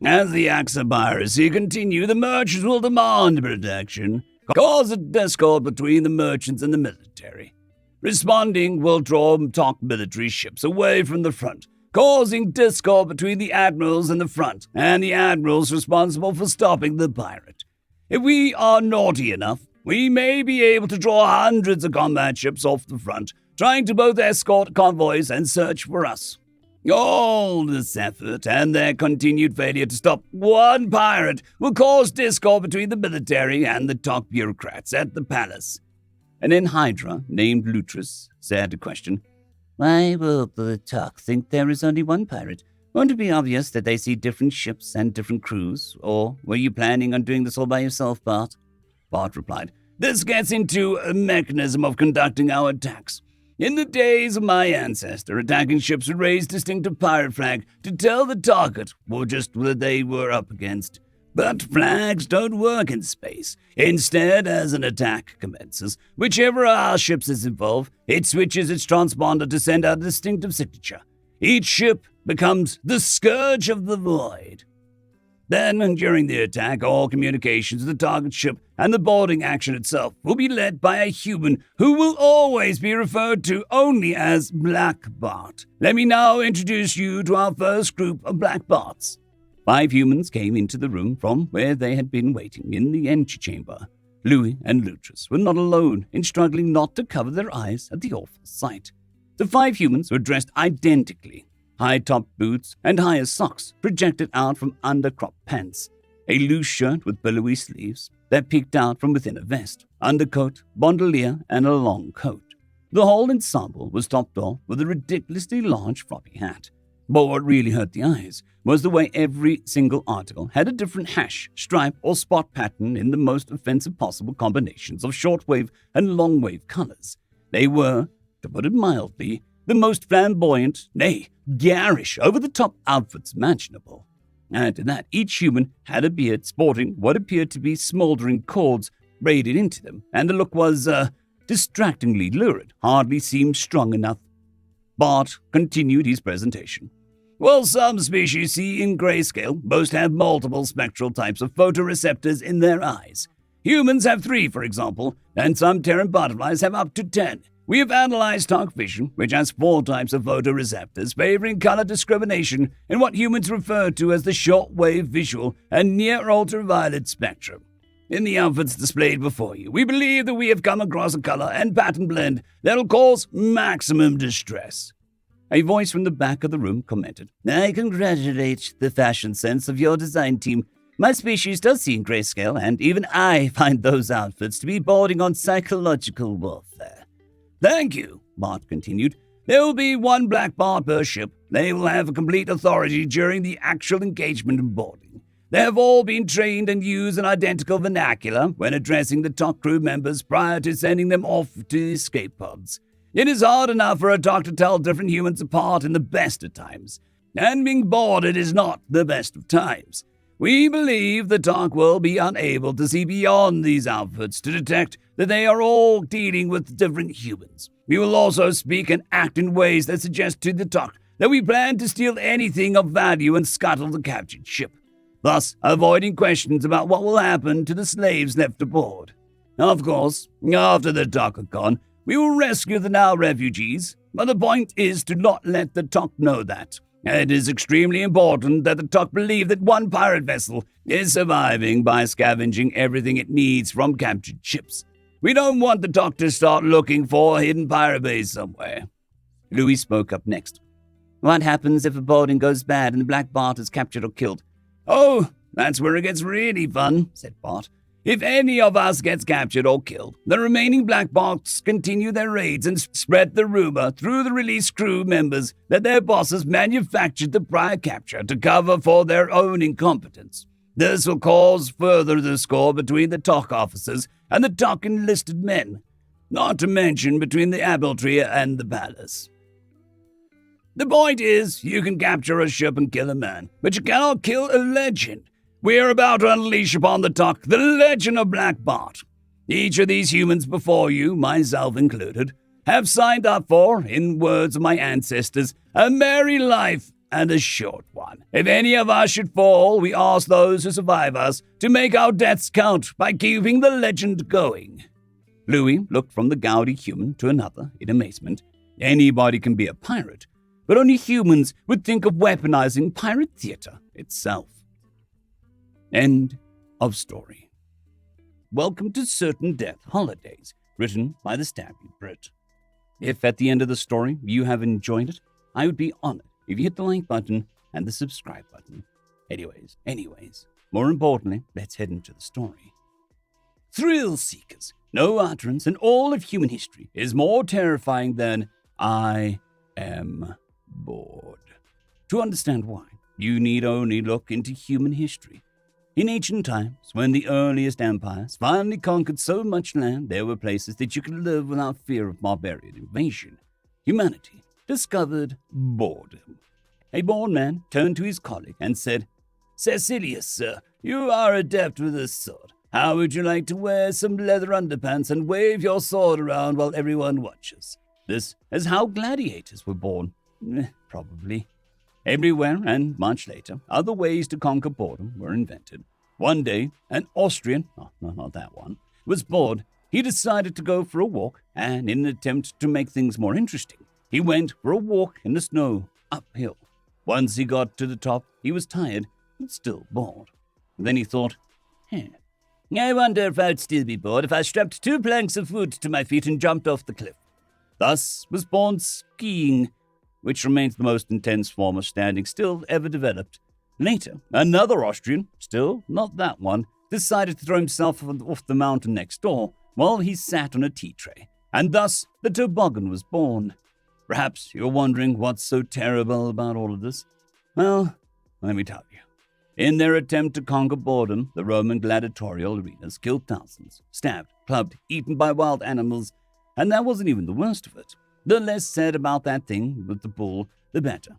As the acts of piracy continue, the merchants will demand protection, cause a discord between the merchants and the military. Responding will draw Tok military ships away from the front, causing discord between the admirals and the front, and the admirals responsible for stopping the pirate. If we are naughty enough, we may be able to draw hundreds of combat ships off the front, trying to both escort convoys and search for us. All this effort and their continued failure to stop one pirate will cause discord between the military and the Tok bureaucrats at the palace. And then Hydra, named Lutris, said a question. Why will the Tok think there is only one pirate? Won't it be obvious that they see different ships and different crews? Or were you planning on doing this all by yourself, Bart? Bart replied, This gets into a mechanism of conducting our attacks. In the days of my ancestor, attacking ships would raise distinctive pirate flag to tell the target or just what they were up against. But flags don't work in space. Instead, as an attack commences, whichever of our ships is involved, it switches its transponder to send out a distinctive signature. Each ship becomes the Scourge of the Void. Then, during the attack, all communications with the target ship and the boarding action itself will be led by a human who will always be referred to only as Black Bart. Let me now introduce you to our first group of Black Barts. 5 humans came into the room from where they had been waiting in the antechamber. Louis and Lutris were not alone in struggling not to cover their eyes at the awful sight. The 5 humans were dressed identically. High-topped boots and higher socks projected out from under-cropped pants, a loose shirt with billowy sleeves that peeked out from within a vest, undercoat, bandolier, and a long coat. The whole ensemble was topped off with a ridiculously large floppy hat. But what really hurt the eyes was the way every single article had a different hash, stripe, or spot pattern in the most offensive possible combinations of shortwave and longwave colors. They were, to put it mildly, the most flamboyant, nay, garish, over-the-top outfits imaginable. Add to that, each human had a beard sporting what appeared to be smoldering cords braided into them, and the look was, distractingly lurid, hardly seemed strong enough. Bart continued his presentation. Well, some species see in grayscale, most have multiple spectral types of photoreceptors in their eyes. Humans have 3, for example, and some Terran butterflies have up to 10. We have analyzed dark vision, which has 4 types of photoreceptors, favoring color discrimination in what humans refer to as the short-wave visual and near-ultraviolet spectrum. In the outfits displayed before you, we believe that we have come across a color and pattern blend that will cause maximum distress. A voice from the back of the room commented, I congratulate the fashion sense of your design team. My species does see in grayscale, and even I find those outfits to be bordering on psychological warfare. Thank you, Bart continued. There will be 1 Black Bart per ship. They will have complete authority during the actual engagement and boarding. They have all been trained and use an identical vernacular when addressing the TOC crew members prior to sending them off to escape pods. It is hard enough for a TOC to tell different humans apart in the best of times, and being boarded is not the best of times. We believe the TOC will be unable to see beyond these outfits to detect that they are all dealing with different humans. We will also speak and act in ways that suggest to the TOC that we plan to steal anything of value and scuttle the captured ship, thus avoiding questions about what will happen to the slaves left aboard. Of course, after the TOC are gone, we will rescue the now refugees, but the point is to not let the TOC know that. It is extremely important that the TOC believe that 1 pirate vessel is surviving by scavenging everything it needs from captured ships. We don't want the TOC to start looking for a hidden pirate base somewhere. Louis spoke up next. What happens if a boarding goes bad and the Black Bart is captured or killed? Oh, that's where it gets really fun, said Bart. If any of us gets captured or killed, the remaining Black Barts continue their raids and spread the rumor through the released crew members that their bosses manufactured the prior capture to cover for their own incompetence. This will cause further discord between the TOC officers and the TOC enlisted men, not to mention between the admiralty and the palace. The point is, you can capture a ship and kill a man, but you cannot kill a legend. We are about to unleash upon the TOC the legend of Black Bart. Each of these humans before you, myself included, have signed up for, in words of my ancestors, a merry life and a short one. If any of us should fall, we ask those who survive us to make our deaths count by keeping the legend going. Louis looked from the gaudy human to another in amazement. Anybody can be a pirate, but only humans would think of weaponizing pirate theater itself. End of story. Welcome to Certain Death Holidays, written by the Stabby Brit. If at the end of the story you have enjoyed it, I would be honored if you hit the like button and the subscribe button. Anyways, more importantly, let's head into the story. Thrill seekers, no utterance in all of human history is more terrifying than I am bored. To understand why, you need only look into human history. In ancient times, when the earliest empires finally conquered so much land, there were places that you could live without fear of barbarian invasion. Humanity discovered boredom. A bored man turned to his colleague and said, Cecilius, sir, you are adept with a sword. How would you like to wear some leather underpants and wave your sword around while everyone watches? This is how gladiators were born. Probably. Everywhere and much later, other ways to conquer boredom were invented. One day, an Austrian, no, not that one, was bored. He decided to go for a walk, and in an attempt to make things more interesting, he went for a walk in the snow, uphill. Once he got to the top, he was tired, but still bored. Then he thought, I wonder if I'd still be bored if I strapped 2 planks of wood to my feet and jumped off the cliff. Thus was born skiing, which remains the most intense form of standing still ever developed. Later, another Austrian, still not that one, decided to throw himself off the mountain next door while he sat on a tea tray, and thus the toboggan was born. Perhaps you're wondering what's so terrible about all of this. Well, let me tell you. In their attempt to conquer boredom, the Roman gladiatorial arenas killed thousands, stabbed, clubbed, eaten by wild animals, and that wasn't even the worst of it. The less said about that thing with the bull, the better.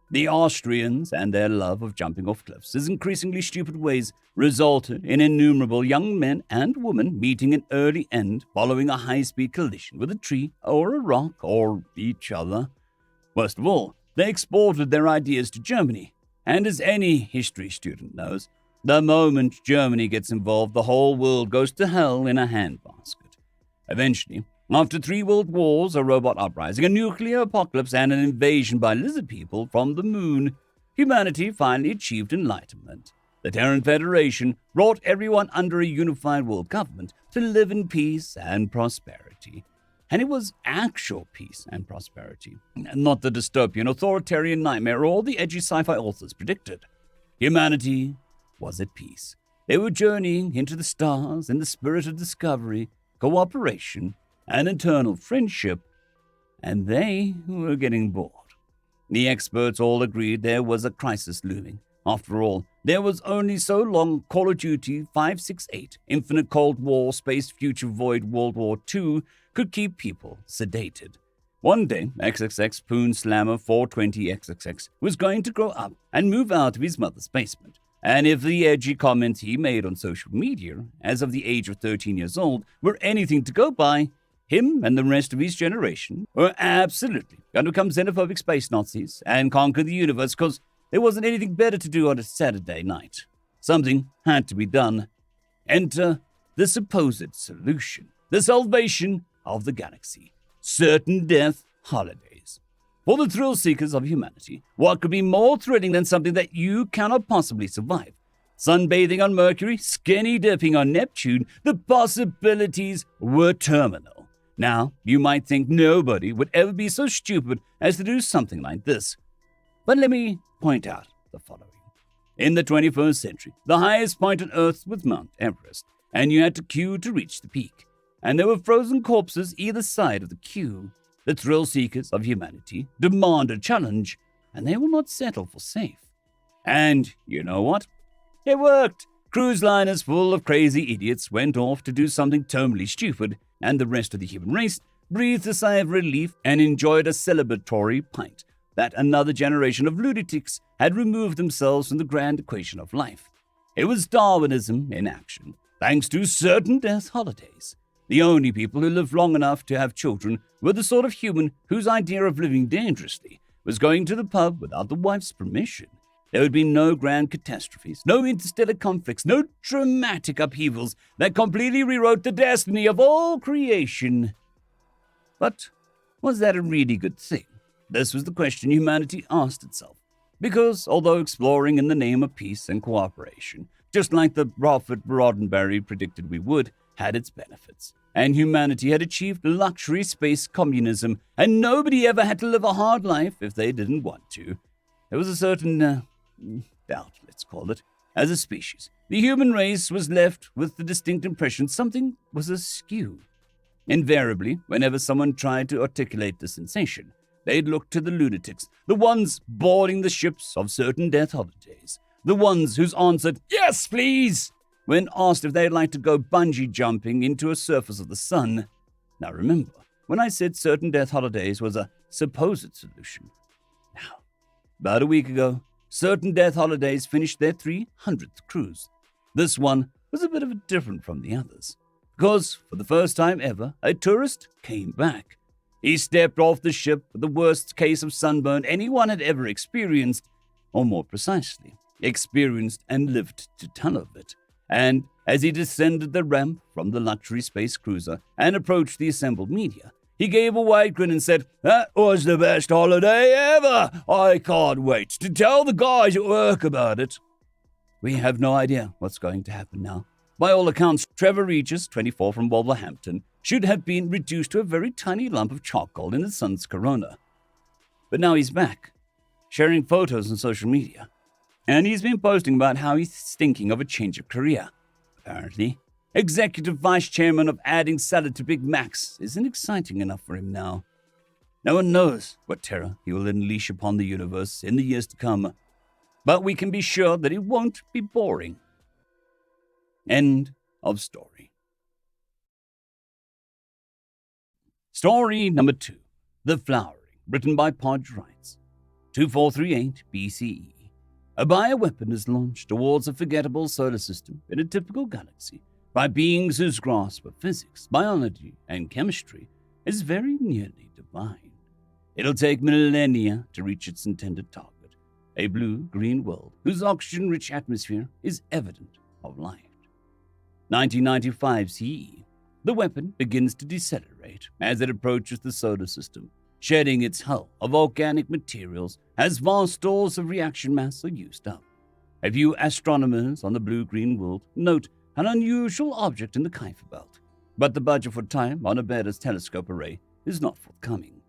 The Austrians and their love of jumping off cliffs in increasingly stupid ways resulted in innumerable young men and women meeting an early end following a high-speed collision with a tree or a rock or each other. Worst of all, they exported their ideas to Germany. And as any history student knows, the moment Germany gets involved, the whole world goes to hell in a handbasket. Eventually, after 3 world wars, a robot uprising, a nuclear apocalypse, and an invasion by lizard people from the moon, humanity finally achieved enlightenment. The Terran Federation brought everyone under a unified world government to live in peace and prosperity. And it was actual peace and prosperity, not the dystopian, authoritarian nightmare all the edgy sci-fi authors predicted. Humanity was at peace. They were journeying into the stars in the spirit of discovery, cooperation, and eternal friendship, and they were getting bored. The experts all agreed there was a crisis looming. After all, there was only so long Call of Duty 568, Infinite Cold War, Space Future Void, World War II could keep people sedated. One day, XXX Poon Slammer 420XXX was going to grow up and move out of his mother's basement. And if the edgy comments he made on social media, as of the age of 13 years old, were anything to go by, him and the rest of his generation were absolutely going to become xenophobic space Nazis and conquer the universe because there wasn't anything better to do on a Saturday night. Something had to be done. Enter the supposed solution, the salvation of the galaxy. Certain death holidays. For the thrill seekers of humanity, what could be more thrilling than something that you cannot possibly survive? Sunbathing on Mercury, skinny dipping on Neptune, the possibilities were terminal. Now, you might think nobody would ever be so stupid as to do something like this. But let me point out the following. In the 21st century, the highest point on Earth was Mount Everest, and you had to queue to reach the peak. And there were frozen corpses either side of the queue. The thrill seekers of humanity demand a challenge, and they will not settle for safe. And you know what? It worked. Cruise liners full of crazy idiots went off to do something totally stupid, and the rest of the human race breathed a sigh of relief and enjoyed a celebratory pint that another generation of lunatics had removed themselves from the grand equation of life. It was Darwinism in action, thanks to certain death holidays. The only people who lived long enough to have children were the sort of human whose idea of living dangerously was going to the pub without the wife's permission. There would be no grand catastrophes, no interstellar conflicts, no dramatic upheavals that completely rewrote the destiny of all creation. But was that a really good thing? This was the question humanity asked itself. Because, although exploring in the name of peace and cooperation, just like the Prophet Roddenberry predicted we would, had its benefits. And humanity had achieved luxury space communism, and nobody ever had to live a hard life if they didn't want to. There was a certain doubt, let's call it. As a species, the human race was left with the distinct impression something was askew. Invariably, whenever someone tried to articulate the sensation, they'd look to the lunatics, the ones boarding the ships of certain death holidays, the ones whose answered, "Yes, please," when asked if they'd like to go bungee jumping into a surface of the sun. Now remember, when I said certain death holidays was a supposed solution. Now, about a week ago, certain death holidays finished their 300th cruise. This one was a bit of a different from the others, because for the first time ever, a tourist came back. He stepped off the ship with the worst case of sunburn anyone had ever experienced, or more precisely, experienced and lived to tell of it. And as he descended the ramp from the luxury space cruiser and approached the assembled media, he gave a wide grin and said, "That was the best holiday ever! I can't wait to tell the guys at work about it." We have no idea what's going to happen now. By all accounts, Trevor Regis, 24 from Wolverhampton, should have been reduced to a very tiny lump of charcoal in the sun's corona. But now he's back, sharing photos on social media. And he's been posting about how he's thinking of a change of career. Apparently, executive vice chairman of adding salad to Big Macs isn't exciting enough for him now. No one knows what terror he will unleash upon the universe in the years to come, but we can be sure that it won't be boring. End of story. Story number 2, The Flowering, written by Podge Writes. 2438 BCE. A bioweapon is launched towards a forgettable solar system in a typical galaxy by beings whose grasp of physics, biology, and chemistry is very nearly divine. It'll take millennia to reach its intended target, a blue-green world whose oxygen-rich atmosphere is evident of life. 1995 CE. The weapon begins to decelerate as it approaches the solar system, shedding its hull of organic materials as vast stores of reaction mass are used up. A few astronomers on the blue-green world note an unusual object in the Kuiper belt, but the budget for time on a Better's telescope array is not forthcoming.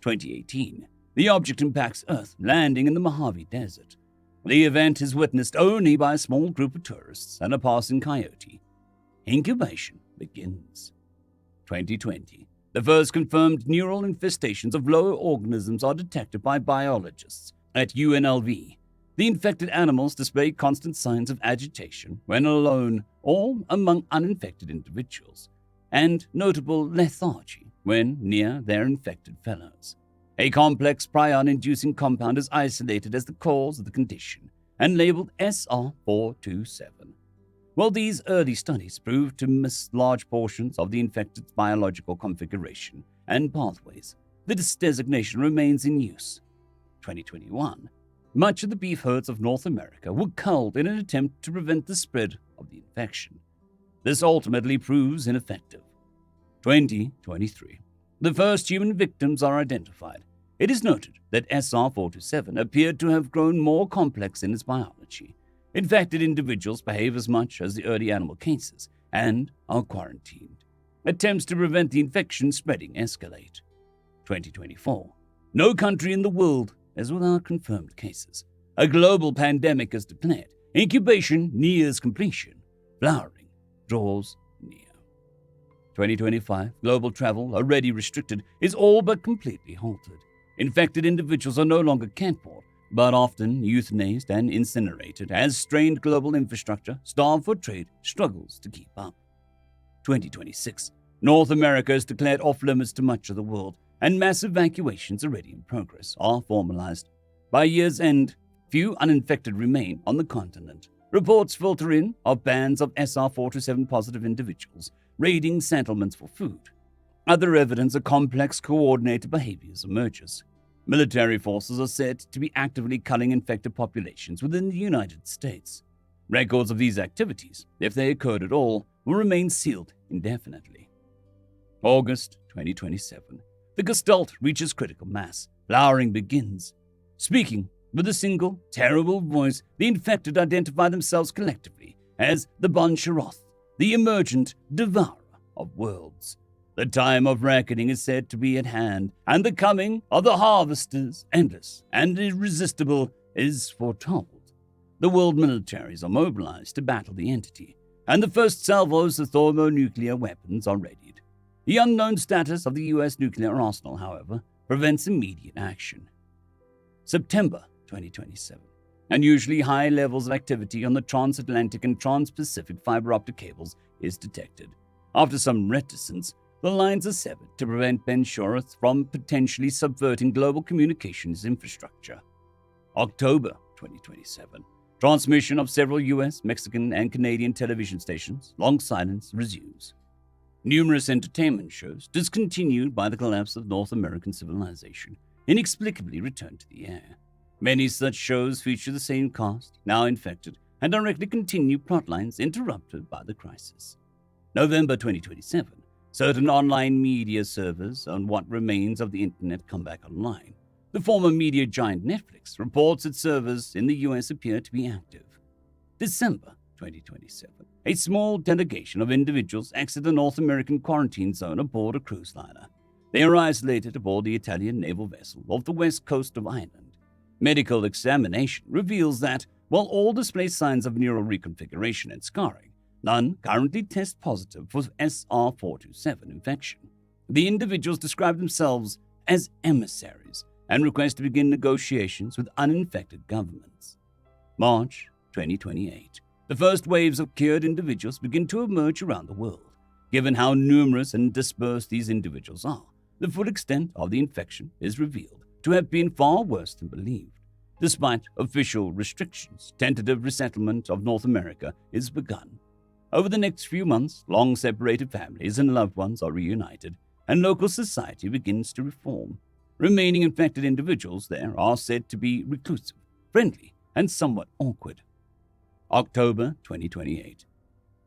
2018. The object impacts Earth, landing in the Mojave Desert. The event is witnessed only by a small group of tourists and a passing coyote. Incubation begins. 2020. The first confirmed neural infestations of lower organisms are detected by biologists at UNLV. The infected animals display constant signs of agitation when alone or among uninfected individuals, and notable lethargy when near their infected fellows. A complex prion-inducing compound is isolated as the cause of the condition and labeled SR427. While these early studies proved to miss large portions of the infected's biological configuration and pathways, this designation remains in use. 2021. Much of the beef herds of North America were culled in an attempt to prevent the spread of the infection. This ultimately proves ineffective. 2023. The first human victims are identified. It is noted that SR427 appeared to have grown more complex in its biology. Infected individuals behave as much as the early animal cases and are quarantined. Attempts to prevent the infection spreading escalate. 2024. No country in the world is without confirmed cases. A global pandemic is declared. Incubation nears completion. Flowering draws near. 2025. Global travel, already restricted, is all but completely halted. Infected individuals are no longer cared for, but often euthanized and incinerated as strained global infrastructure, starved for trade, struggles to keep up. 2026. North America is declared off-limits to much of the world, and mass evacuations already in progress are formalized. By year's end, few uninfected remain on the continent. Reports filter in of bands of SR427 positive individuals raiding settlements for food. Other evidence of complex coordinated behaviors emerges. Military forces are said to be actively culling infected populations within the United States. Records of these activities, if they occurred at all, will remain sealed indefinitely. August 2027. The Gestalt reaches critical mass. Flowering begins. Speaking with a single, terrible voice, the infected identify themselves collectively as the Bon-Sharoth, the emergent devourer of worlds. The time of reckoning is said to be at hand, and the coming of the harvesters, endless and irresistible, is foretold. The world militaries are mobilized to battle the entity, and the first salvos of thermonuclear weapons are readied. The unknown status of the U.S. nuclear arsenal, however, prevents immediate action. September 2027. Unusually high levels of activity on the transatlantic and trans-Pacific fiber optic cables is detected. After some reticence, the lines are severed to prevent Ben Shorroth from potentially subverting global communications infrastructure. October 2027. Transmission of several U.S., Mexican, and Canadian television stations, long silence, resumes. Numerous entertainment shows, discontinued by the collapse of North American civilization, inexplicably return to the air. Many such shows feature the same cast, now infected, and directly continue plotlines interrupted by the crisis. November 2027, certain online media servers on what remains of the internet come back online. The former media giant Netflix reports its servers in the US appear to be active. December 2027, a small delegation of individuals exit the North American quarantine zone aboard a cruise liner. They are isolated aboard the Italian naval vessel off the west coast of Ireland. Medical examination reveals that, while all display signs of neural reconfiguration and scarring, none currently test positive for SR427 infection. The individuals describe themselves as emissaries and request to begin negotiations with uninfected governments. March 2028. The first waves of cured individuals begin to emerge around the world. Given how numerous and dispersed these individuals are, the full extent of the infection is revealed to have been far worse than believed. Despite official restrictions, tentative resettlement of North America is begun. Over the next few months, long-separated families and loved ones are reunited, and local society begins to reform. Remaining infected individuals there are said to be reclusive, friendly, and somewhat awkward. October 2028.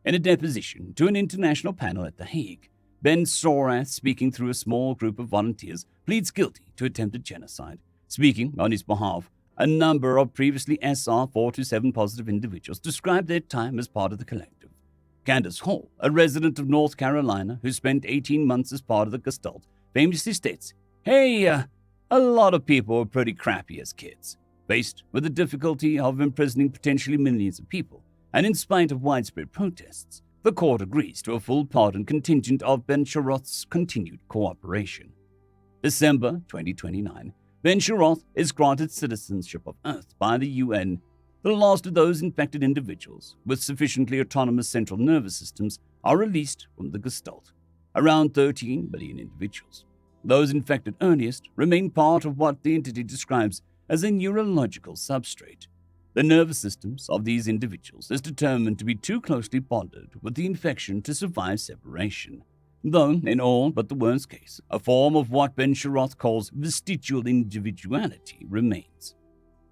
In a deposition to an international panel at The Hague, Ben Sorath, speaking through a small group of volunteers, pleads guilty to attempted genocide. Speaking on his behalf, a number of previously SR427 positive individuals describe their time as part of the collective. Candace Hall, a resident of North Carolina who spent 18 months as part of the Gestalt, famously states, "Hey, a lot of people were pretty crappy as kids. Faced with the difficulty of imprisoning potentially millions of people, and in spite of widespread protests, the court agrees to a full pardon contingent of Ben Sharoth's continued cooperation." December 2029. Ben Sharoth is granted citizenship of Earth by the UN. The last of those infected individuals with sufficiently autonomous central nervous systems are released from the Gestalt. Around 13 million individuals. Those infected earliest remain part of what the entity describes as a neurological substrate. The nervous systems of these individuals is determined to be too closely bonded with the infection to survive separation, though in all but the worst case, a form of what Ben Sharoth calls vestigial individuality remains.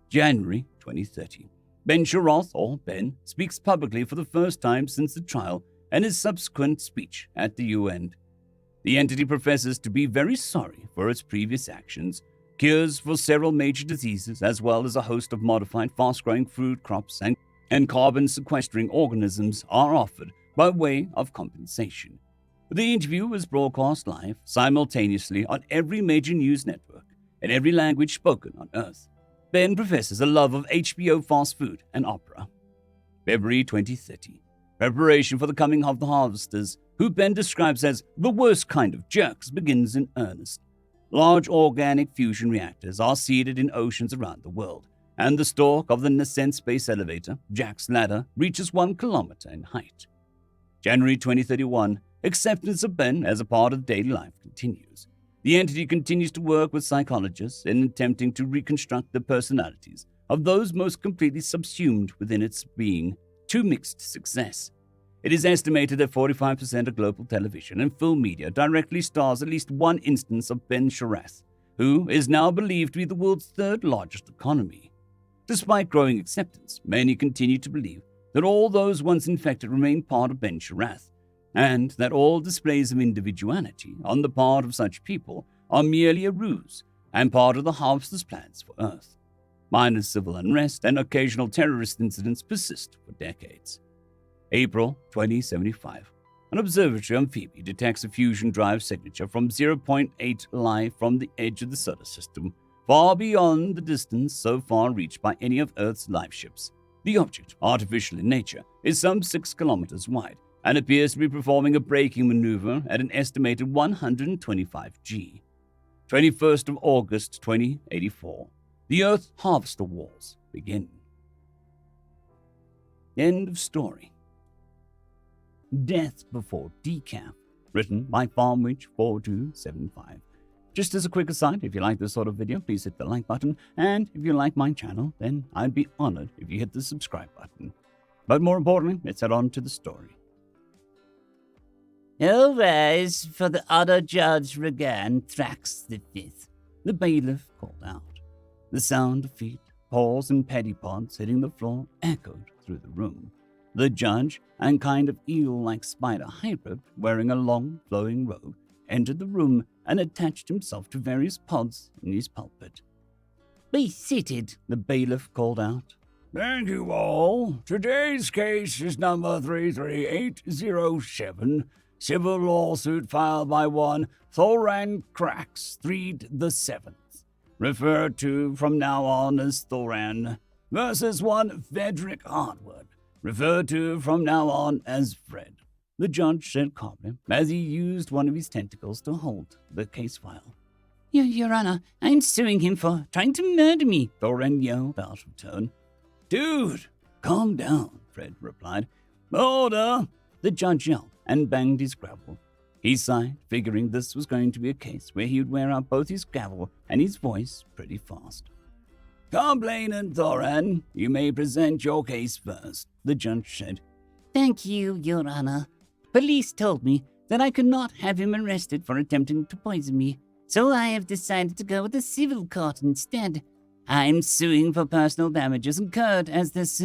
January 2030. Ben Sharoth, or Ben, speaks publicly for the first time since the trial and his subsequent speech at the UN. The entity professes to be very sorry for its previous actions. Cures for several major diseases, as well as a host of modified fast-growing food crops and carbon-sequestering organisms, are offered by way of compensation. The interview is broadcast live, simultaneously on every major news network, in every language spoken on Earth. Ben professes a love of HBO fast food and opera. February 2030. Preparation for the coming of the harvesters, who Ben describes as the worst kind of jerks, begins in earnest. Large organic fusion reactors are seeded in oceans around the world, and the stalk of the nascent space elevator, Jack's Ladder, reaches 1 kilometer in height. January 2031. Acceptance of Ben as a part of daily life continues. The entity continues to work with psychologists in attempting to reconstruct the personalities of those most completely subsumed within its being, to mixed success. It is estimated that 45% of global television and film media directly stars at least one instance of Ben Sharoth, who is now believed to be the world's third largest economy. Despite growing acceptance, many continue to believe that all those once infected remain part of Ben Sharoth, and that all displays of individuality on the part of such people are merely a ruse and part of the harvester's plans for Earth. Minor civil unrest and occasional terrorist incidents persist for decades. April 2075. An observatory on Phoebe detects a fusion drive signature from 0.8 Li from the edge of the solar system, far beyond the distance so far reached by any of Earth's life ships. The object, artificial in nature, is some 6 kilometers wide and appears to be performing a braking maneuver at an estimated 125 G. 21st of August 2084. The Earth Harvester Wars begin. End of story. Death Before Decaf, written by FarmWitch4275. Just as a quick aside, if you like this sort of video, please hit the like button, and if you like my channel, then I'd be honored if you hit the subscribe button. But more importantly, let's head on to the story. All rise for the Otto Judge Regan Thrax the Fifth, The bailiff called out. The sound of feet paws and petty pods hitting the floor echoed through the room. The judge, a kind of eel-like spider hybrid wearing a long, flowing robe, entered the room and attached himself to various pods in his pulpit. "Be seated," the bailiff called out. "Thank you all. Today's case is number 33807, civil lawsuit filed by one Thoran Cracks, Threed the Seventh, referred to from now on as Thoran, versus one Frederick Hardwood, referred to from now on as Fred," the judge said calmly as he used one of his tentacles to hold the case file. Your Honor, I'm suing him for trying to murder me," Thoran yelled out of turn. "Dude, calm down," Fred replied. "Order!" the judge yelled and banged his gavel. He sighed, figuring this was going to be a case where he would wear out both his gavel and his voice pretty fast. "Complainant Thoran, you may present your case first," the judge said. "Thank you, Your Honor. Police told me that I could not have him arrested for attempting to poison me, so I have decided to go with the civil court instead. I'm suing for personal damages incurred as this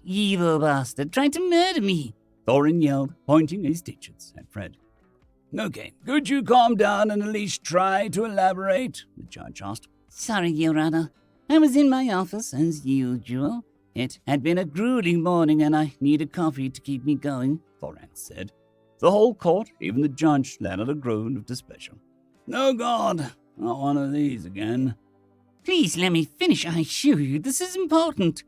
evil bastard tried to murder me," Thoran yelled, pointing his digits at Fred. "Okay, could you calm down and at least try to elaborate?" the judge asked. "Sorry, Your Honor. I was in my office as usual. It had been a grueling morning and I needed coffee to keep me going," Thoran said. The whole court, even the judge, let out a groan of displeasure. "Oh God, not one of these again." "Please let me finish, I assure you. This is important.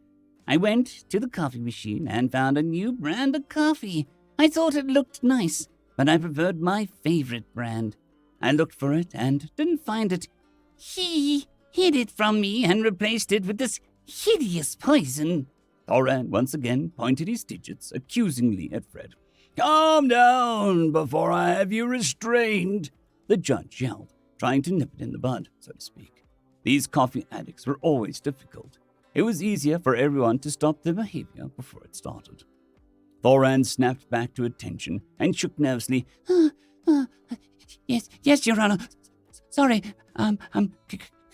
I went to the coffee machine and found a new brand of coffee. I thought it looked nice, but I preferred my favorite brand. I looked for it and didn't find it. He hid it from me and replaced it with this hideous poison." Thoran once again pointed his digits accusingly at Fred. "Calm down before I have you restrained," the judge yelled, trying to nip it in the bud, so to speak. These coffee addicts were always difficult. It was easier for everyone to stop their behavior before it started. Thoran snapped back to attention and shook nervously. Yes, Your Honor. Sorry, I'm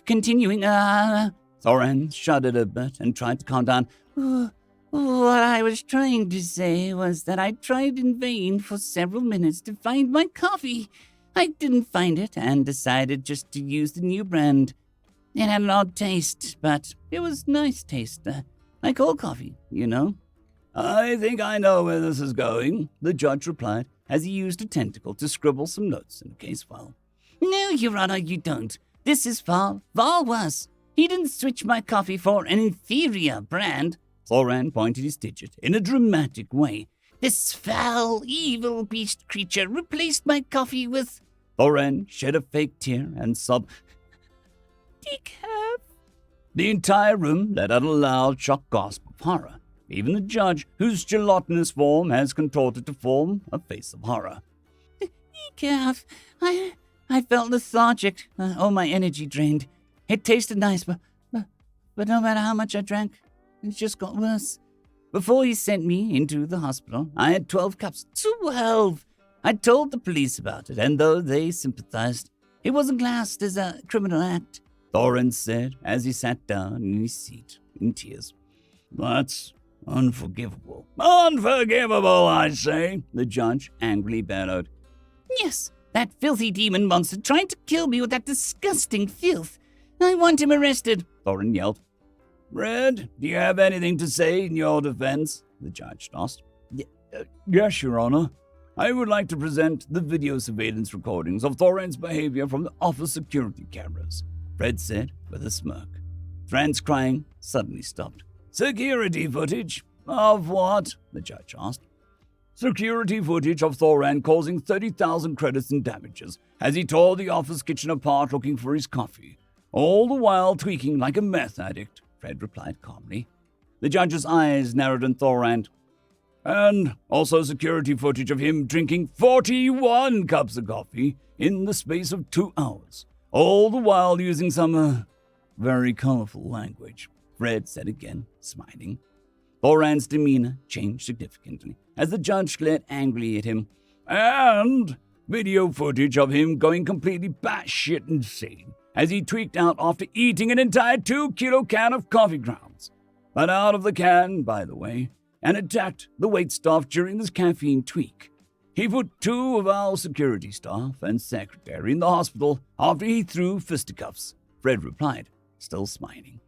continuing. Thoran shuddered a bit and tried to calm down. What I was trying to say was that I tried in vain for several minutes to find my coffee. I didn't find it and decided just to use the new brand. It had an odd taste, but it was nice taste. Like all coffee, you know. "I think I know where this is going," the judge replied as he used a tentacle to scribble some notes in the case file. "No, Your Honor, you don't. This is far worse. He didn't switch my coffee for an inferior brand." Thoran pointed his digit in a dramatic way. "This foul, evil beast creature replaced my coffee with..." Thoran shed a fake tear and sobbed. "Decaf." The entire room let out a loud, shocked gasp of horror. Even the judge, whose gelatinous form has contorted to form a face of horror. "Decaf. I felt lethargic, all my energy drained. It tasted nice, but no matter how much I drank, it just got worse. Before he sent me into the hospital, I had 12 cups. 12! I told the police about it, and though they sympathized, it wasn't classed as a criminal act," Thoran said as he sat down in his seat in tears. "That's unforgivable." "Unforgivable, I say," the judge angrily bellowed. "Yes, that filthy demon monster tried to kill me with that disgusting filth. I want him arrested," Thoran yelled. "Red, do you have anything to say in your defense?" the judge asked. Yes, Your Honor. I would like to present the video surveillance recordings of Thoran's behavior from the office security cameras," Fred said with a smirk. Fran's crying suddenly stopped. "Security footage? Of what?" the judge asked. "Security footage of Thoran causing 30,000 credits in damages as he tore the office kitchen apart looking for his coffee, all the while tweaking like a meth addict," Fred replied calmly. The judge's eyes narrowed on Thoran. "And also security footage of him drinking 41 cups of coffee in the space of 2 hours, all the while using some very colorful language," Fred said again, smiling. Thoran's demeanor changed significantly as the judge glared angrily at him. "And video footage of him going completely batshit insane as he tweaked out after eating an entire 2-kilo can of coffee grounds. Got out of the can, by the way, and attacked the waitstaff during this caffeine tweak. He put 2 of our security staff and secretary in the hospital after he threw fisticuffs, Fred replied, still smiling.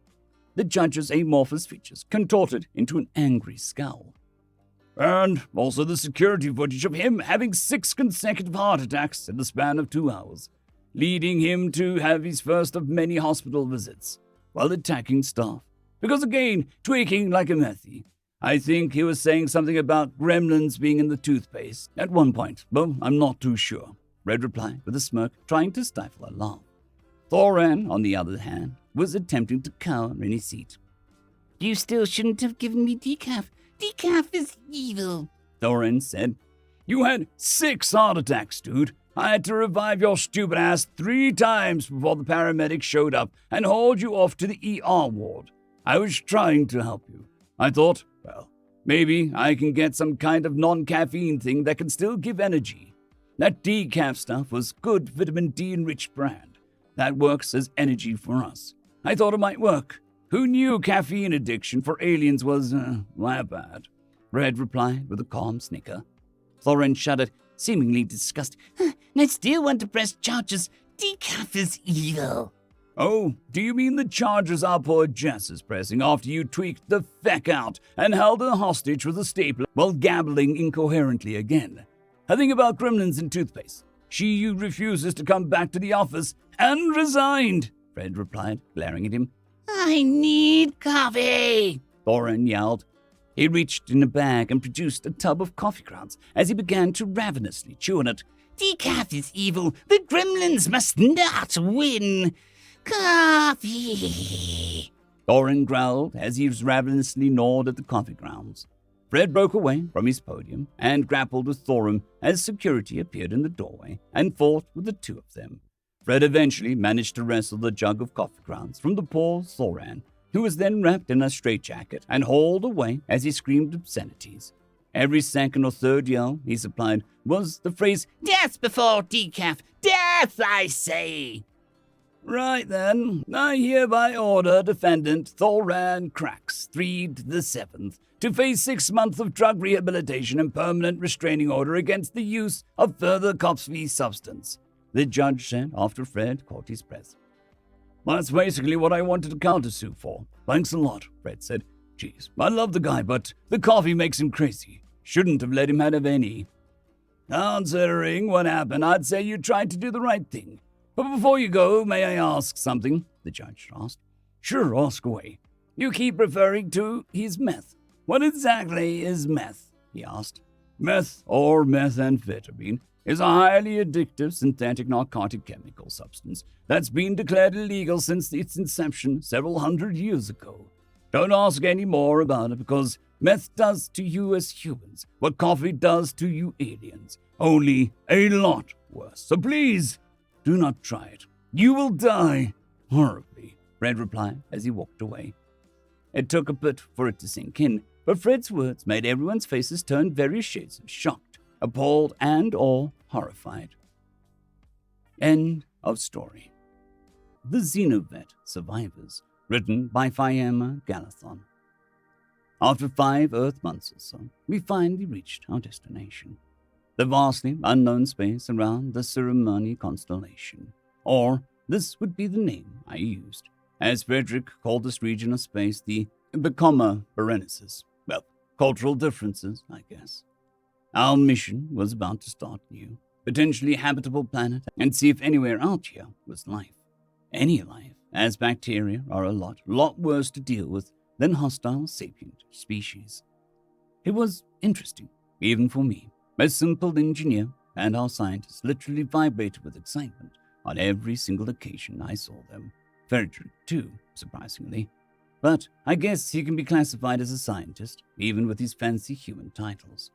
The judge's amorphous features contorted into an angry scowl. And also the security footage of him having 6 consecutive heart attacks in the span of 2 hours, leading him to have his first of many hospital visits, while attacking staff. Because again, tweaking like a methy. I think he was saying something about gremlins being in the toothpaste at one point, but I'm not too sure, Red replied with a smirk, trying to stifle a laugh. Thoran, on the other hand, was attempting to cower in his seat. You still shouldn't have given me decaf. Decaf is evil, Thoran said. You had 6 heart attacks, dude. I had to revive your stupid ass 3 times before the paramedics showed up and hauled you off to the ER ward. I was trying to help you. I thought, well, maybe I can get some kind of non-caffeine thing that can still give energy. That decaf stuff was good vitamin D-enriched brand. That works as energy for us. I thought it might work. Who knew caffeine addiction for aliens was, that bad? Red replied with a calm snicker. Thorin shuddered, seemingly disgusted. I still want to press charges. Decaf is evil. Oh, do you mean the charges our poor Jess is pressing after you tweaked the feck out and held her hostage with a stapler while gabbling incoherently again? I think about gremlins and toothpaste. She refuses to come back to the office and resigned, Fred replied, glaring at him. I need coffee, Thorin yelled. He reached in a bag and produced a tub of coffee grounds as he began to ravenously chew on it. Decaf is evil. The gremlins must not win. Coffee! Thorin growled as he ravenously gnawed at the coffee grounds. Fred broke away from his podium and grappled with Thorin as security appeared in the doorway and fought with the 2 of them. Fred eventually managed to wrestle the jug of coffee grounds from the poor Thoran, who was then wrapped in a straitjacket and hauled away as he screamed obscenities. Every second or third yell he supplied was the phrase, Death before decaf! Death, I say! Right then, I hereby order defendant Thoran Cracks, 3rd the 7th, to face 6 months of drug rehabilitation and permanent restraining order against the use of further Copsvy substance, the judge said after Fred caught his breath. That's basically what I wanted to countersue for. Thanks a lot, Fred said. Geez, I love the guy, but the coffee makes him crazy. Shouldn't have let him have any. Considering what happened, I'd say you tried to do the right thing. But before you go, may I ask something? The judge asked. Sure, ask away. You keep referring to his meth. What exactly is meth? He asked. Meth, or methamphetamine, is a highly addictive synthetic narcotic chemical substance that's been declared illegal since its inception several hundred years ago. Don't ask any more about it because meth does to you as humans what coffee does to you aliens, only a lot worse. So please, do not try it. You will die horribly, Fred replied as he walked away. It took a bit for it to sink in, but Fred's words made everyone's faces turn various shades of shocked, appalled, and/or horrified. End of story. The Xenovet Survivors, written by Fiamma Galathon. After 5 Earth months or so, we finally reached our destination. The vastly unknown space around the Ceremony constellation. Or, this would be the name I used, as Frederick called this region of space the Becoma Berenices. Well, cultural differences, I guess. Our mission was about to start new, potentially habitable planet, and see if anywhere out here was life. Any life, as bacteria are a lot worse to deal with than hostile sapient species. It was interesting, even for me. A simple engineer, and our scientists literally vibrated with excitement on every single occasion I saw them. Frederick, too, surprisingly. But I guess he can be classified as a scientist, even with his fancy human titles.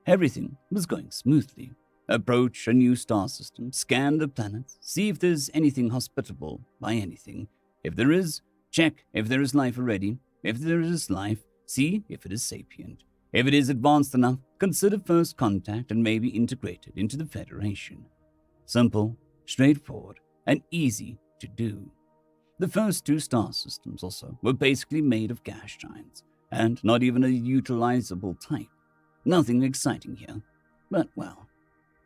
Everything was going smoothly. Approach a new star system, scan the planets, see if there's anything hospitable by anything. If there is, check if there is life already. If there is life, see if it is sapient. If it is advanced enough, consider first contact and maybe integrated into the Federation. Simple, straightforward, and easy to do. The first 2 star systems also were basically made of gas giants, and not even a utilizable type. Nothing exciting here, but well,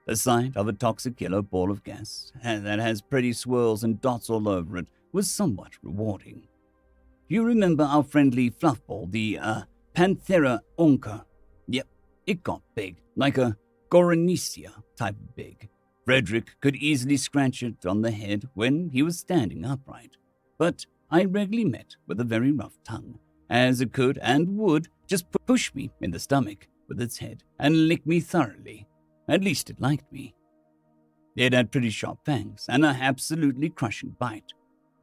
the sight of a toxic yellow ball of gas that has pretty swirls and dots all over it was somewhat rewarding. You remember our friendly fluff ball, the Panthera onca? Yep, it got big, like a Goronicia type of big. Frederick could easily scratch it on the head when he was standing upright, but I regularly met with a very rough tongue, as it could and would just push me in the stomach with its head and lick me thoroughly. At least it liked me. It had pretty sharp fangs and an absolutely crushing bite.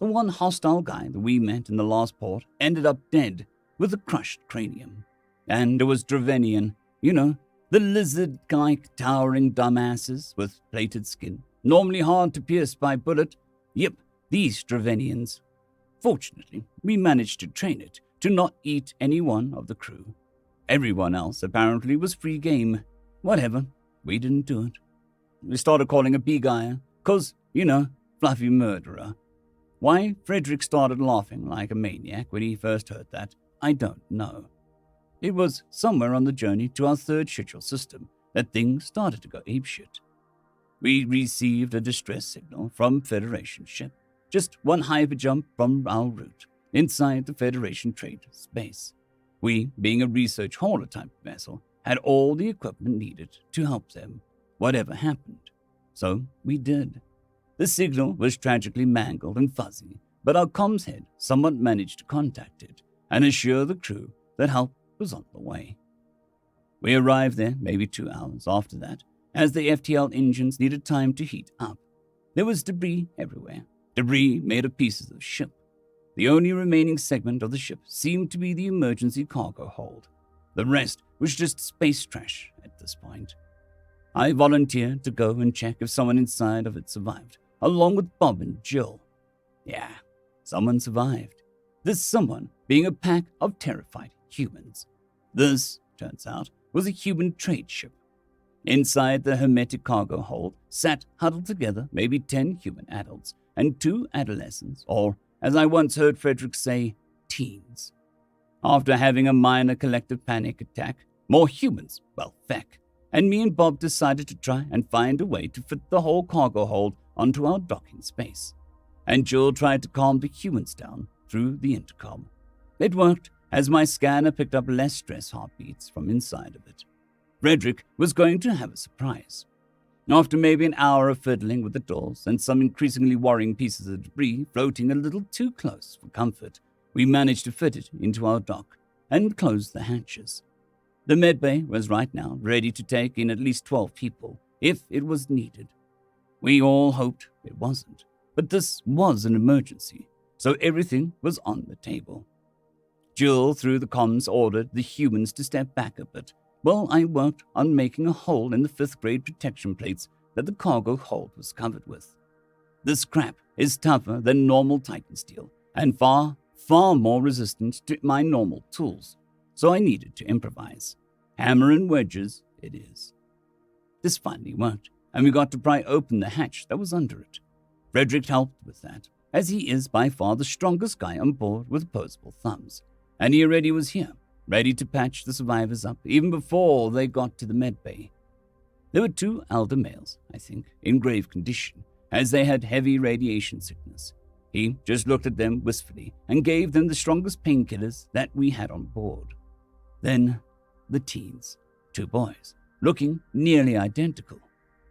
The one hostile guy that we met in the last port ended up dead with a crushed cranium. And it was Dravenian, you know, the lizard-like towering dumbasses with plated skin, normally hard to pierce by bullet. Yep, these Dravenians. Fortunately, we managed to train it to not eat any one of the crew. Everyone else apparently was free game. Whatever, we didn't do it. We started calling it Beguile, 'cause, you know, fluffy murderer. Why Frederick started laughing like a maniac when he first heard that, I don't know. It was somewhere on the journey to our 3rd schedule system that things started to go apeshit. We received a distress signal from Federation ship, just one hyperjump from our route, inside the Federation trade space. We, being a research hauler type vessel, had all the equipment needed to help them, whatever happened. So we did. The signal was tragically mangled and fuzzy, but our comms head somewhat managed to contact it and assure the crew that help was on the way. We arrived there maybe 2 hours after that, as the FTL engines needed time to heat up. There was debris everywhere, debris made of pieces of ship. The only remaining segment of the ship seemed to be the emergency cargo hold. The rest was just space trash at this point. I volunteered to go and check if someone inside of it survived, along with Bob and Jill. Yeah, someone survived. This someone being a pack of terrified humans. This, turns out, was a human trade ship. Inside the hermetic cargo hold sat huddled together maybe 10 human adults and 2 adolescents, or, as I once heard Frederick say, teens. After having a minor collective panic attack, more humans, well, feck, and me and Bob decided to try and find a way to fit the whole cargo hold onto our docking space. And Jill tried to calm the humans down through the intercom. It worked, as my scanner picked up less stress heartbeats from inside of it. Frederick was going to have a surprise. After maybe an hour of fiddling with the doors and some increasingly worrying pieces of debris floating a little too close for comfort, we managed to fit it into our dock and close the hatches. The medbay was right now ready to take in at least 12 people, if it was needed. We all hoped it wasn't, but this was an emergency, so everything was on the table. Jill, through the comms, ordered the humans to step back a bit, while I worked on making a hole in the 5th grade protection plates that the cargo hold was covered with. This crap is tougher than normal Titan steel, and far more resistant to my normal tools, so I needed to improvise. Hammer and wedges it is. This finally worked, and we got to pry open the hatch that was under it. Frederick helped with that, as he is by far the strongest guy on board with opposable thumbs, and he already was here, ready to patch the survivors up even before they got to the medbay. There were 2 elder males, I think, in grave condition, as they had heavy radiation sickness. He just looked at them wistfully and gave them the strongest painkillers that we had on board. Then the teens, 2 boys, looking nearly identical.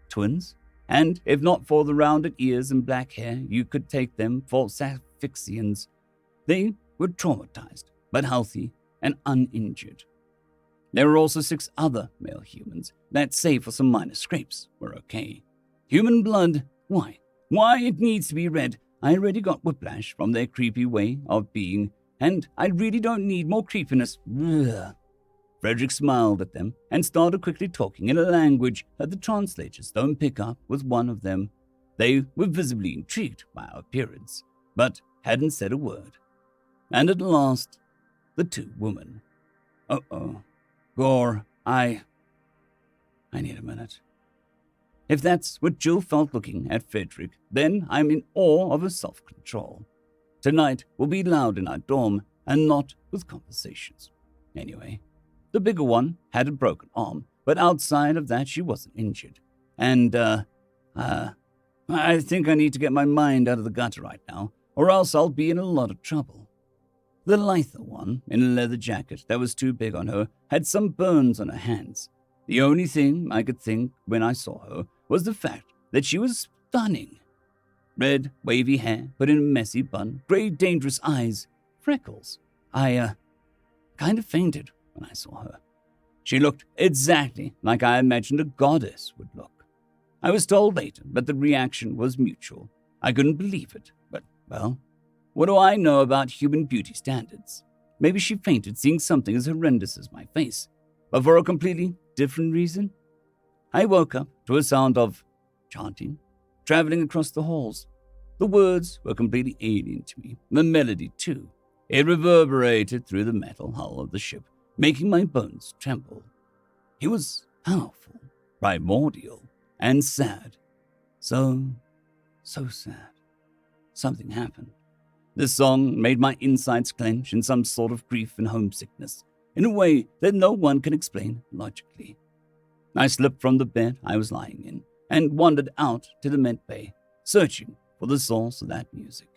Twins, and if not for the rounded ears and black hair, you could take them for Saphixians. They were traumatized, but healthy and uninjured. There were also 6 other male humans that, save for some minor scrapes, were okay. Human blood, why? Why it needs to be red? I already got whiplash from their creepy way of being, and I really don't need more creepiness. Ugh. Frederick smiled at them and started quickly talking in a language that the translators don't pick up with one of them. They were visibly intrigued by our appearance, but hadn't said a word. And at last, the 2 women. Uh-oh. Gore, I need a minute. If that's what Jill felt looking at Frederick, then I'm in awe of her self-control. Tonight will be loud in our dorm and not with conversations. Anyway, the bigger one had a broken arm, but outside of that she wasn't injured. And, I think I need to get my mind out of the gutter right now, or else I'll be in a lot of trouble. The lither one, in a leather jacket that was too big on her, had some burns on her hands. The only thing I could think when I saw her was the fact that she was stunning. Red, wavy hair put in a messy bun, grey, dangerous eyes, freckles. I kind of fainted when I saw her. She looked exactly like I imagined a goddess would look. I was told later that the reaction was mutual. I couldn't believe it, but, well, what do I know about human beauty standards? Maybe she fainted seeing something as horrendous as my face, but for a completely different reason. I woke up to a sound of chanting, traveling across the halls. The words were completely alien to me, the melody too. It reverberated through the metal hull of the ship, making my bones tremble. It was powerful, primordial, and sad. So sad. Something happened. This song made my insides clench in some sort of grief and homesickness, in a way that no one can explain logically. I slipped from the bed I was lying in and wandered out to the med bay, searching for the source of that music.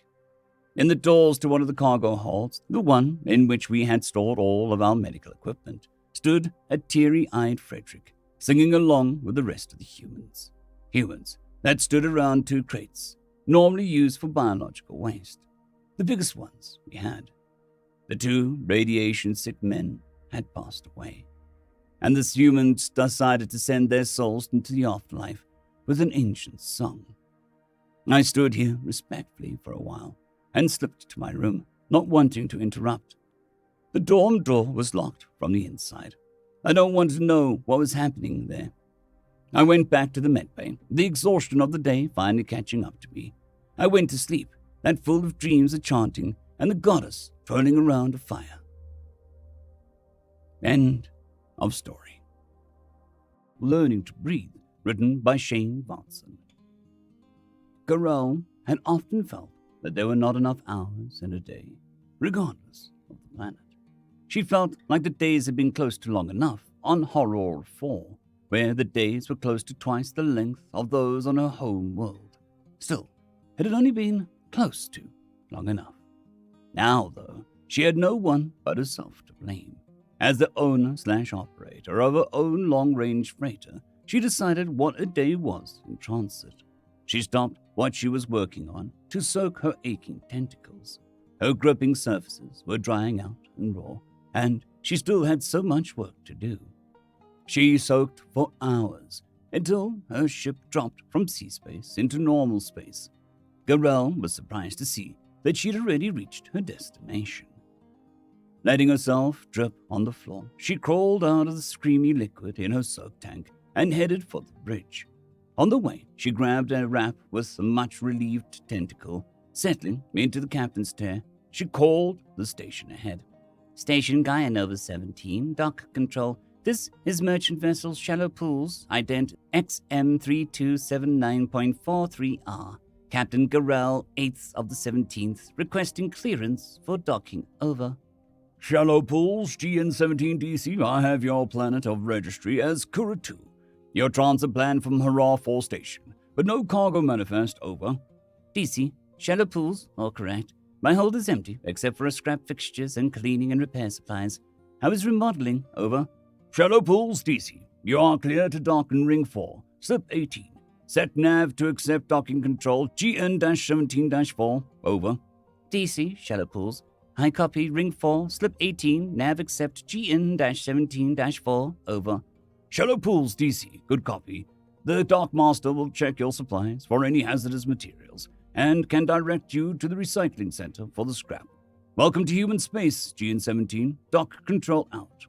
In the doors to one of the cargo holds, the one in which we had stored all of our medical equipment, stood a teary-eyed Frederick, singing along with the rest of the humans. Humans that stood around two crates, normally used for biological waste. The biggest ones we had. The two radiation-sick men had passed away, and the humans decided to send their souls into the afterlife with an ancient song. I stood here respectfully for a while and slipped to my room, not wanting to interrupt. The dorm door was locked from the inside. I don't want to know what was happening there. I went back to the medbay, the exhaustion of the day finally catching up to me. I went to sleep, that full of dreams of chanting and the goddess twirling around a fire. End of story. Learning to Breathe, written by Shane Watson. Garel had often felt that there were not enough hours in a day, regardless of the planet. She felt like the days had been close to long enough on Horror 4, where the days were close to twice the length of those on her home world. Still, it had only been close to long enough. Now, though, she had no one but herself to blame. As the owner/operator of her own long-range freighter, she decided what a day was in transit. She stopped what she was working on to soak her aching tentacles. Her gripping surfaces were drying out and raw, and she still had so much work to do. She soaked for hours until her ship dropped from sea space into normal space. Garel was surprised to see that she'd already reached her destination. Letting herself drip on the floor, she crawled out of the screamy liquid in her soak tank and headed for the bridge. On the way, she grabbed a wrap with a much-relieved tentacle. Settling into the captain's chair, she called the station ahead. Station Guyanova 17, dock control. This is merchant vessel Shallow Pools, ident XM3279.43R. Captain Garel, 8th of the 17th, requesting clearance for docking. Over. Shallow Pools, GN17DC, I have your planet of registry as Kura-2. Your transit plan from Hurrah 4 station, but no cargo manifest. Over. DC, Shallow Pools, all correct. My hold is empty, except for scrap fixtures and cleaning and repair supplies. I was remodeling. Over. Shallow Pools, DC, you are clear to dock in Ring 4, Slip 18. Set nav to accept docking control, GN-17-4. Over. DC, Shallow Pools. I copy Ring 4, Slip 18, nav accept GN-17-4. Over. Shallow Pools, DC, good copy. The dockmaster will check your supplies for any hazardous materials and can direct you to the recycling center for the scrap. Welcome to human space, GN-17. Dock control out.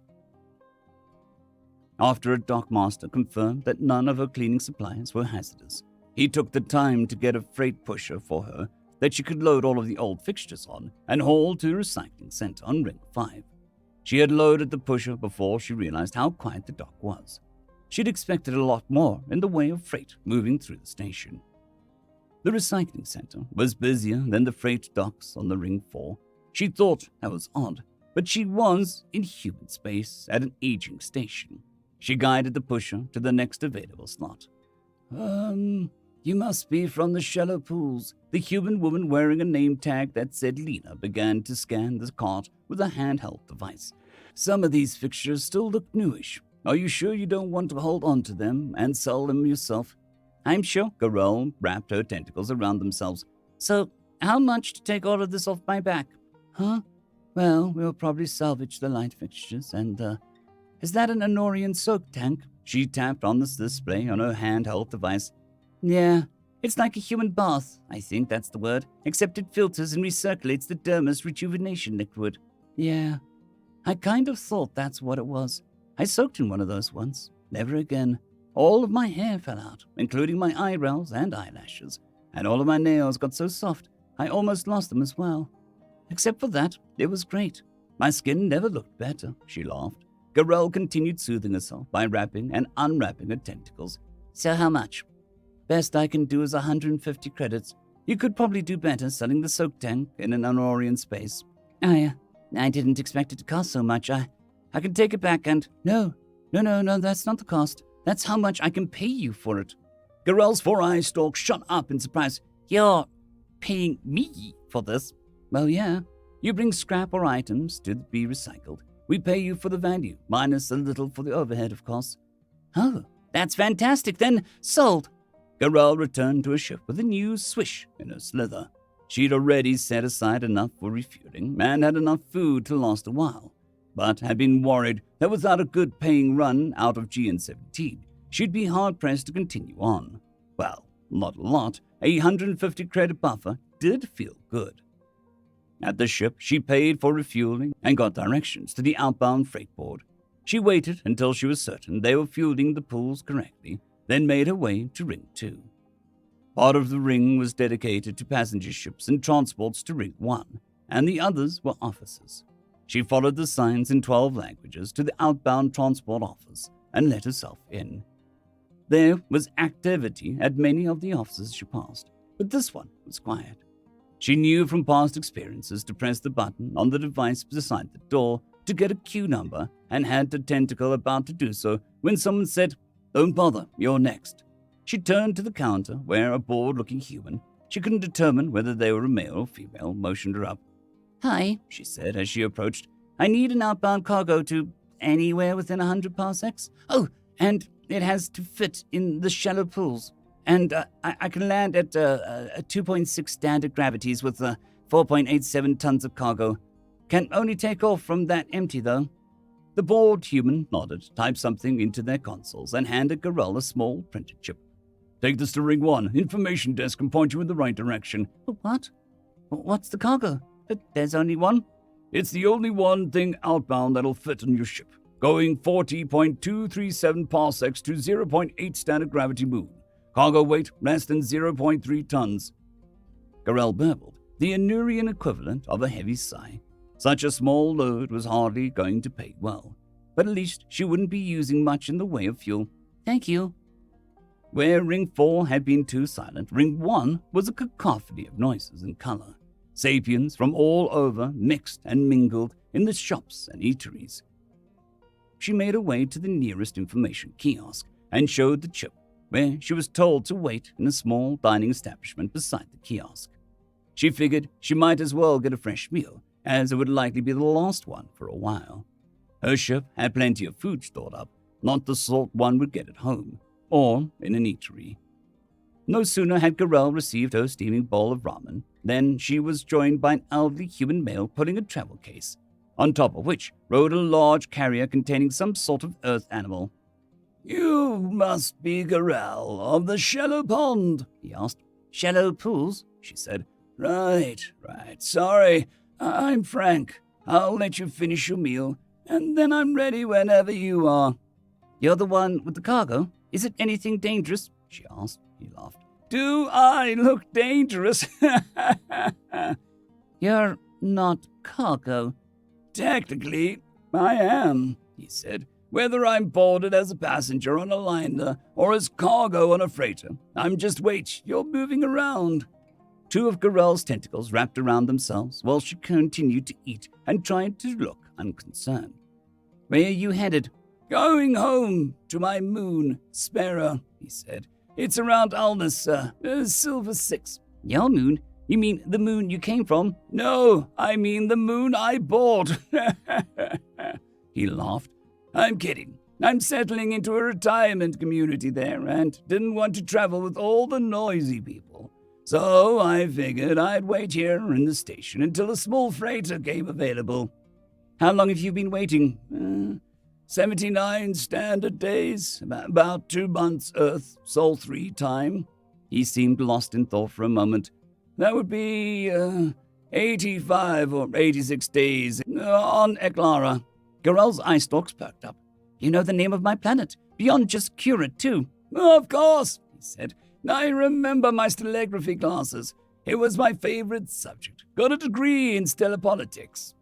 After a dockmaster confirmed that none of her cleaning supplies were hazardous, he took the time to get a freight pusher for her that she could load all of the old fixtures on and haul to a recycling center on Ring 5. She had loaded the pusher before she realized how quiet the dock was. She'd expected a lot more in the way of freight moving through the station. The recycling center was busier than the freight docks on the Ring 4. She thought that was odd, but she was in human space at an aging station. She guided the pusher to the next available slot. You must be from the shallow pools. The human woman wearing a name tag that said Lena began to scan the cart with a handheld device. Some of these fixtures still look newish. Are you sure you don't want to hold on to them and sell them yourself? I'm sure. Garel wrapped her tentacles around themselves. So, how much to take all of this off my back? Huh? Well, we'll probably salvage the light fixtures and, is that an Honorian soak tank? She tapped on the display on her handheld device. Yeah, it's like a human bath, I think that's the word, except it filters and recirculates the dermis rejuvenation liquid. Yeah, I kind of thought that's what it was. I soaked in one of those once. Never again. All of my hair fell out, including my eyebrows and eyelashes, and all of my nails got so soft I almost lost them as well. Except for that, it was great. My skin never looked better, she laughed. Garel continued soothing herself by wrapping and unwrapping her tentacles. So how much? Best I can do is 150 credits. You could probably do better selling the soak tank in an Honorian space. Oh yeah, I didn't expect it to cost so much. I can take it back and... No, that's not the cost. That's how much I can pay you for it. Garel's 4-eye stalk shot up in surprise. You're paying me for this? Well, yeah. You bring scrap or items to be recycled. We pay you for the value, minus a little for the overhead, of course. Oh, that's fantastic, then. Sold. Garel returned to her ship with a new swish in her slither. She'd already set aside enough for refueling and had enough food to last a while, but had been worried that without a good-paying run out of GN-17, she'd be hard-pressed to continue on. Well, not a lot. A 150 credit buffer did feel good. At the ship, she paid for refueling and got directions to the outbound freight board. She waited until she was certain they were fueling the pools correctly, then made her way to Ring 2. Part of the ring was dedicated to passenger ships and transports to Ring 1, and the others were officers. She followed the signs in 12 languages to the outbound transport office and let herself in. There was activity at many of the offices she passed, but this one was quiet. She knew from past experiences to press the button on the device beside the door to get a queue number and had the tentacle about to do so when someone said, "Don't bother, you're next." She turned to the counter where a bored-looking human, she couldn't determine whether they were a male or female, motioned her up. "Hi," she said as she approached. "I need an outbound cargo to anywhere within 100 parsecs. Oh, and it has to fit in the shallow pools. And I can land at 2.6 standard gravities with 4.87 tons of cargo. Can only take off from that empty, though." The bored human nodded, typed something into their consoles, and handed Garel a small printed chip. "Take this to Ring 1, information desk, and point you in the right direction." "What? What's the cargo? There's only one?" "It's the only one thing outbound that'll fit on your ship. Going 40.237 parsecs to 0.8 standard gravity moon. Cargo weight less than 0.3 tons. Garel burbled, the Anurian equivalent of a heavy sigh. Such a small load was hardly going to pay well, but at least she wouldn't be using much in the way of fuel. "Thank you." Where Ring 4 had been too silent, Ring 1 was a cacophony of noises and color. Sapiens from all over mixed and mingled in the shops and eateries. She made her way to the nearest information kiosk and showed the chip, where she was told to wait in a small dining establishment beside the kiosk. She figured she might as well get a fresh meal, as it would likely be the last one for a while. Her ship had plenty of food stored up, not the sort one would get at home, or in an eatery. No sooner had Garel received her steaming bowl of ramen than she was joined by an elderly human male pulling a travel case, on top of which rode a large carrier containing some sort of earth animal. "You must be Garel of the shallow pond," he asked. "Shallow pools?" she said. Right. Sorry, I'm Frank. I'll let you finish your meal, and then I'm ready whenever you are." "You're the one with the cargo? Is it anything dangerous?" she asked. He laughed. "Do I look dangerous?" "You're not cargo." "Technically, I am," he said. Whether I'm boarded as a passenger on a liner or as cargo on a freighter, I'm just wait, you're moving around. Two of Garel's tentacles wrapped around themselves while she continued to eat and tried to look unconcerned. Where are you headed? Going home to my moon, Spera, he said. It's around Alnus, Silver 6. Your moon? You mean the moon you came from? No, I mean the moon I bought. He laughed. I'm kidding. I'm settling into a retirement community there and didn't want to travel with all the noisy people. So I figured I'd wait here in the station until a small freighter came available. How long have you been waiting? 79 standard days, about 2 months Earth, Sol 3 time. He seemed lost in thought for a moment. That would be 85 or 86 days on Eklara. Garel's eye stalks perked up. You know the name of my planet, beyond just Curate, too. Of course, he said. I remember my stellography classes. It was my favorite subject. Got a degree in stellar politics.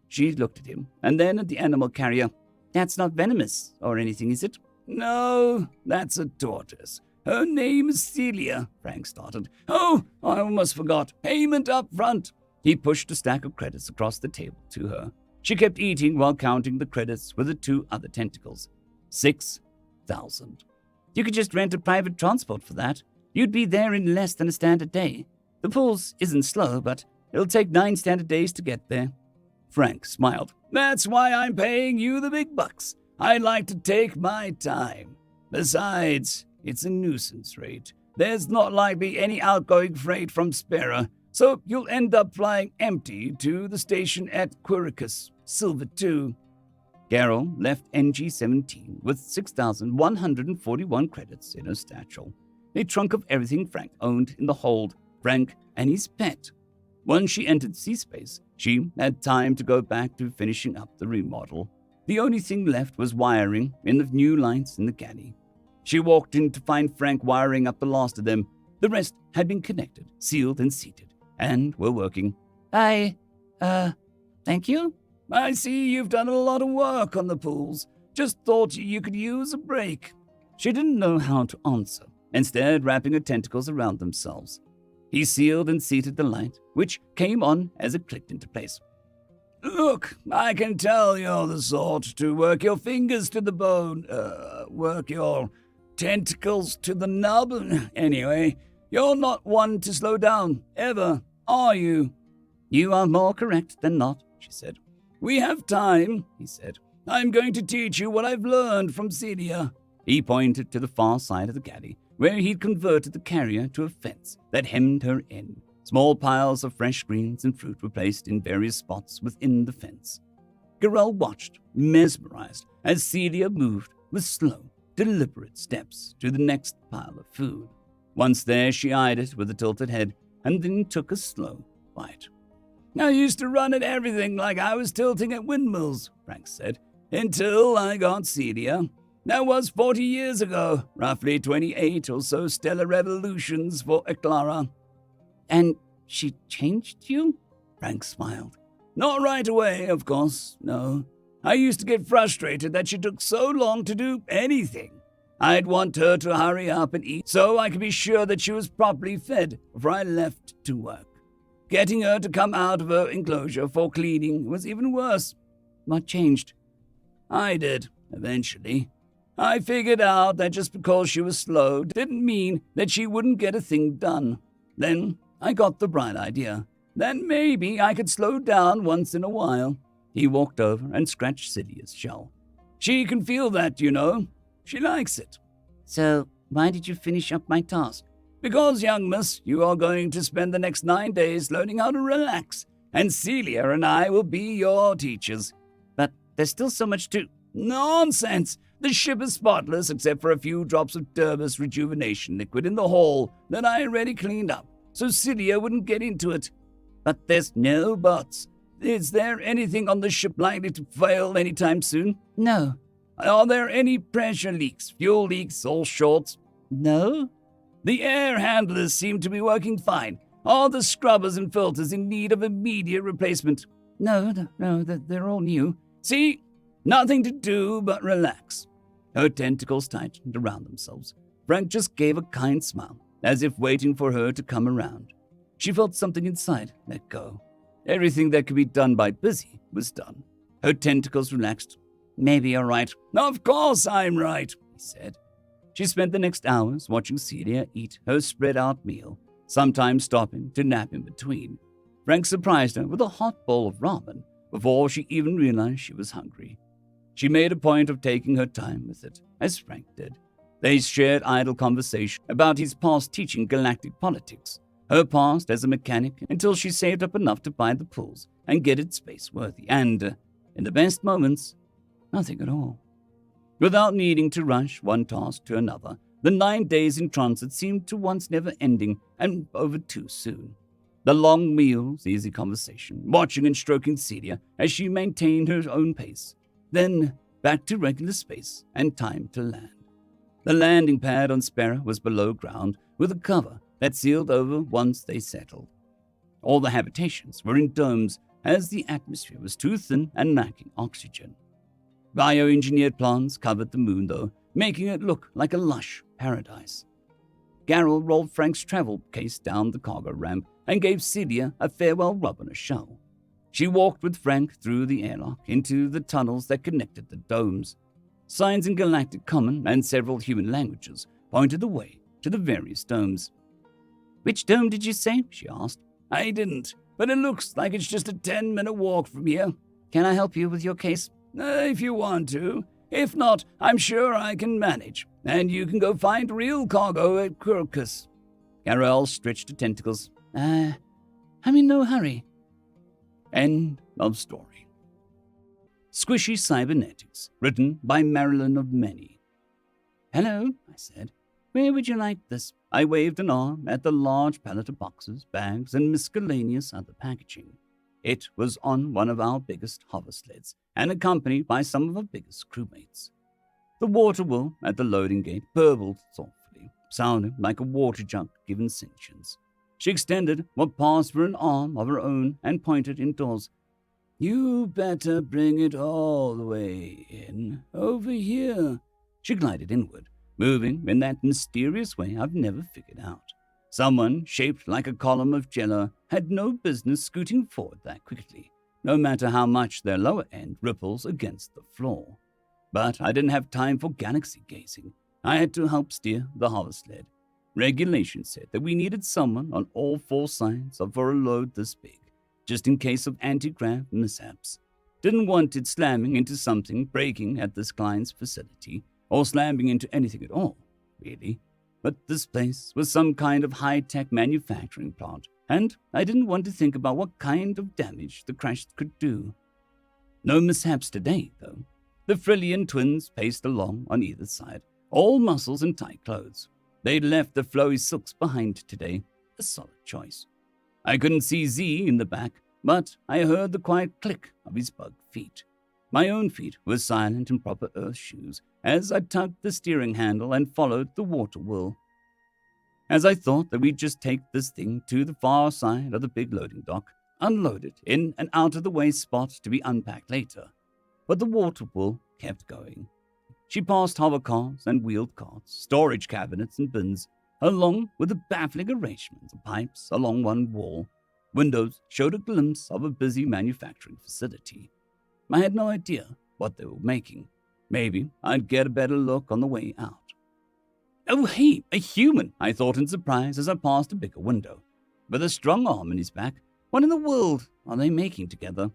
She looked at him, and then at the animal carrier. That's not venomous or anything, is it? No, that's a tortoise. Her name is Celia, Frank started. Oh, I almost forgot. Payment up front. He pushed a stack of credits across the table to her. She kept eating while counting the credits with the 2 other tentacles. 6,000. You could just rent a private transport for that. You'd be there in less than a standard day. The pulse isn't slow, but it'll take 9 standard days to get there. Frank smiled. That's why I'm paying you the big bucks. I like to take my time. Besides, it's a nuisance rate. There's not likely any outgoing freight from Spera, so you'll end up flying empty to the station at Quiricus, Silver 2. Garel left NG-17 with 6,141 credits in her satchel, a trunk of everything Frank owned in the hold, Frank and his pet. Once she entered C-Space, she had time to go back to finishing up the remodel. The only thing left was wiring in the new lights in the galley. She walked in to find Frank wiring up the last of them. The rest had been connected, sealed, and seated, and were working. Thank you? I see you've done a lot of work on the pools. Just thought you could use a break. She didn't know how to answer, instead wrapping her tentacles around themselves. He sealed and seated the light, which came on as it clicked into place. Look, I can tell you're the sort to work your fingers to the bone, work your tentacles to the nub. Anyway, you're not one to slow down, ever, are you? You are more correct than not, she said. We have time, he said. I'm going to teach you what I've learned from Celia. He pointed to the far side of the galley, where he'd converted the carrier to a fence that hemmed her in. Small piles of fresh greens and fruit were placed in various spots within the fence. Garel watched, mesmerized, as Celia moved with slow, deliberate steps to the next pile of food. Once there, she eyed it with a tilted head and then took a slow bite. I used to run at everything like I was tilting at windmills, Frank said, until I got Celia. That was 40 years ago, roughly 28 or so stellar revolutions for Eklara. And she changed you? Frank smiled. Not right away, of course, no. I used to get frustrated that she took so long to do anything. I'd want her to hurry up and eat so I could be sure that she was properly fed before I left to work. Getting her to come out of her enclosure for cleaning was even worse. What changed? I did, eventually. I figured out that just because she was slow didn't mean that she wouldn't get a thing done. Then I got the bright idea that maybe I could slow down once in a while. He walked over and scratched Celia's shell. She can feel that, you know. She likes it. So, why did you finish up my task? Because, young miss, you are going to spend the next 9 days learning how to relax, and Celia and I will be your teachers. But there's still so much to... Nonsense! The ship is spotless except for a few drops of Turbis rejuvenation liquid in the hull that I already cleaned up, so Celia wouldn't get into it. But there's no buts. Is there anything on the ship likely to fail anytime soon? No. Are there any pressure leaks, fuel leaks, or shorts? No. The air handlers seem to be working fine. Are the scrubbers and filters in need of immediate replacement? No, they're all new. See? Nothing to do but relax. Her tentacles tightened around themselves. Frank just gave a kind smile, as if waiting for her to come around. She felt something inside let go. Everything that could be done by Busy was done. Her tentacles relaxed. Maybe you're right. Of course I'm right, he said. She spent the next hours watching Celia eat her spread-out meal, sometimes stopping to nap in between. Frank surprised her with a hot bowl of ramen before she even realized she was hungry. She made a point of taking her time with it, as Frank did. They shared idle conversation about his past teaching galactic politics, her past as a mechanic until she saved up enough to buy the pools and get it space-worthy, and, in the best moments, nothing at all. Without needing to rush one task to another, the 9 days in transit seemed to once never-ending and over too soon. The long meals, easy conversation, watching and stroking Celia as she maintained her own pace. Then back to regular space and time to land. The landing pad on Sparrow was below ground with a cover that sealed over once they settled. All the habitations were in domes as the atmosphere was too thin and lacking oxygen. Bioengineered plants covered the moon, though, making it look like a lush paradise. Garrel rolled Frank's travel case down the cargo ramp and gave Celia a farewell rub on her shell. She walked with Frank through the airlock into the tunnels that connected the domes. Signs in Galactic Common and several human languages pointed the way to the various domes. "Which dome did you say?" she asked. "I didn't, but it looks like it's just a 10-minute walk from here. Can I help you with your case?" If you want to. If not, I'm sure I can manage, and you can go find real cargo at Quirkus." Garel stretched her tentacles. I'm in no hurry." End of story. Squishy Cybernetics, written by Marilyn of Many. "Hello," I said. "Where would you like this?" I waved an arm at the large pallet of boxes, bags, and miscellaneous other packaging. It was on one of our biggest hover sleds and accompanied by some of our biggest crewmates. The water wheel at the loading gate burbled thoughtfully, sounding like a water jug given sentience. She extended what passed for an arm of her own and pointed indoors. "You better bring it all the way in, over here." She glided inward, moving in that mysterious way I've never figured out. Someone shaped like a column of jello had no business scooting forward that quickly, no matter how much their lower end ripples against the floor. But I didn't have time for galaxy gazing. I had to help steer the hover sled. Regulations said that we needed someone on all 4 sides for a load this big, just in case of anti-grav mishaps. Didn't want it slamming into something, breaking at this client's facility, or slamming into anything at all, really. But this place was some kind of high-tech manufacturing plant, and I didn't want to think about what kind of damage the crash could do. No mishaps today, though. The Frillian twins paced along on either side, all muscles and tight clothes. They'd left the flowy silks behind today, a solid choice. I couldn't see Z in the back, but I heard the quiet click of his bug feet. My own feet were silent in proper earth shoes as I tugged the steering handle and followed the water wheel. As I thought that we'd just take this thing to the far side of the big loading dock, unload it in an out-of-the-way spot to be unpacked later. But the water wheel kept going. She passed hover cars and wheeled carts, storage cabinets and bins, along with a baffling arrangement of pipes along one wall. Windows showed a glimpse of a busy manufacturing facility. I had no idea what they were making. Maybe I'd get a better look on the way out. "Oh, hey, a human," I thought in surprise as I passed a bigger window. With a strong arm in his back, what in the world are they making together?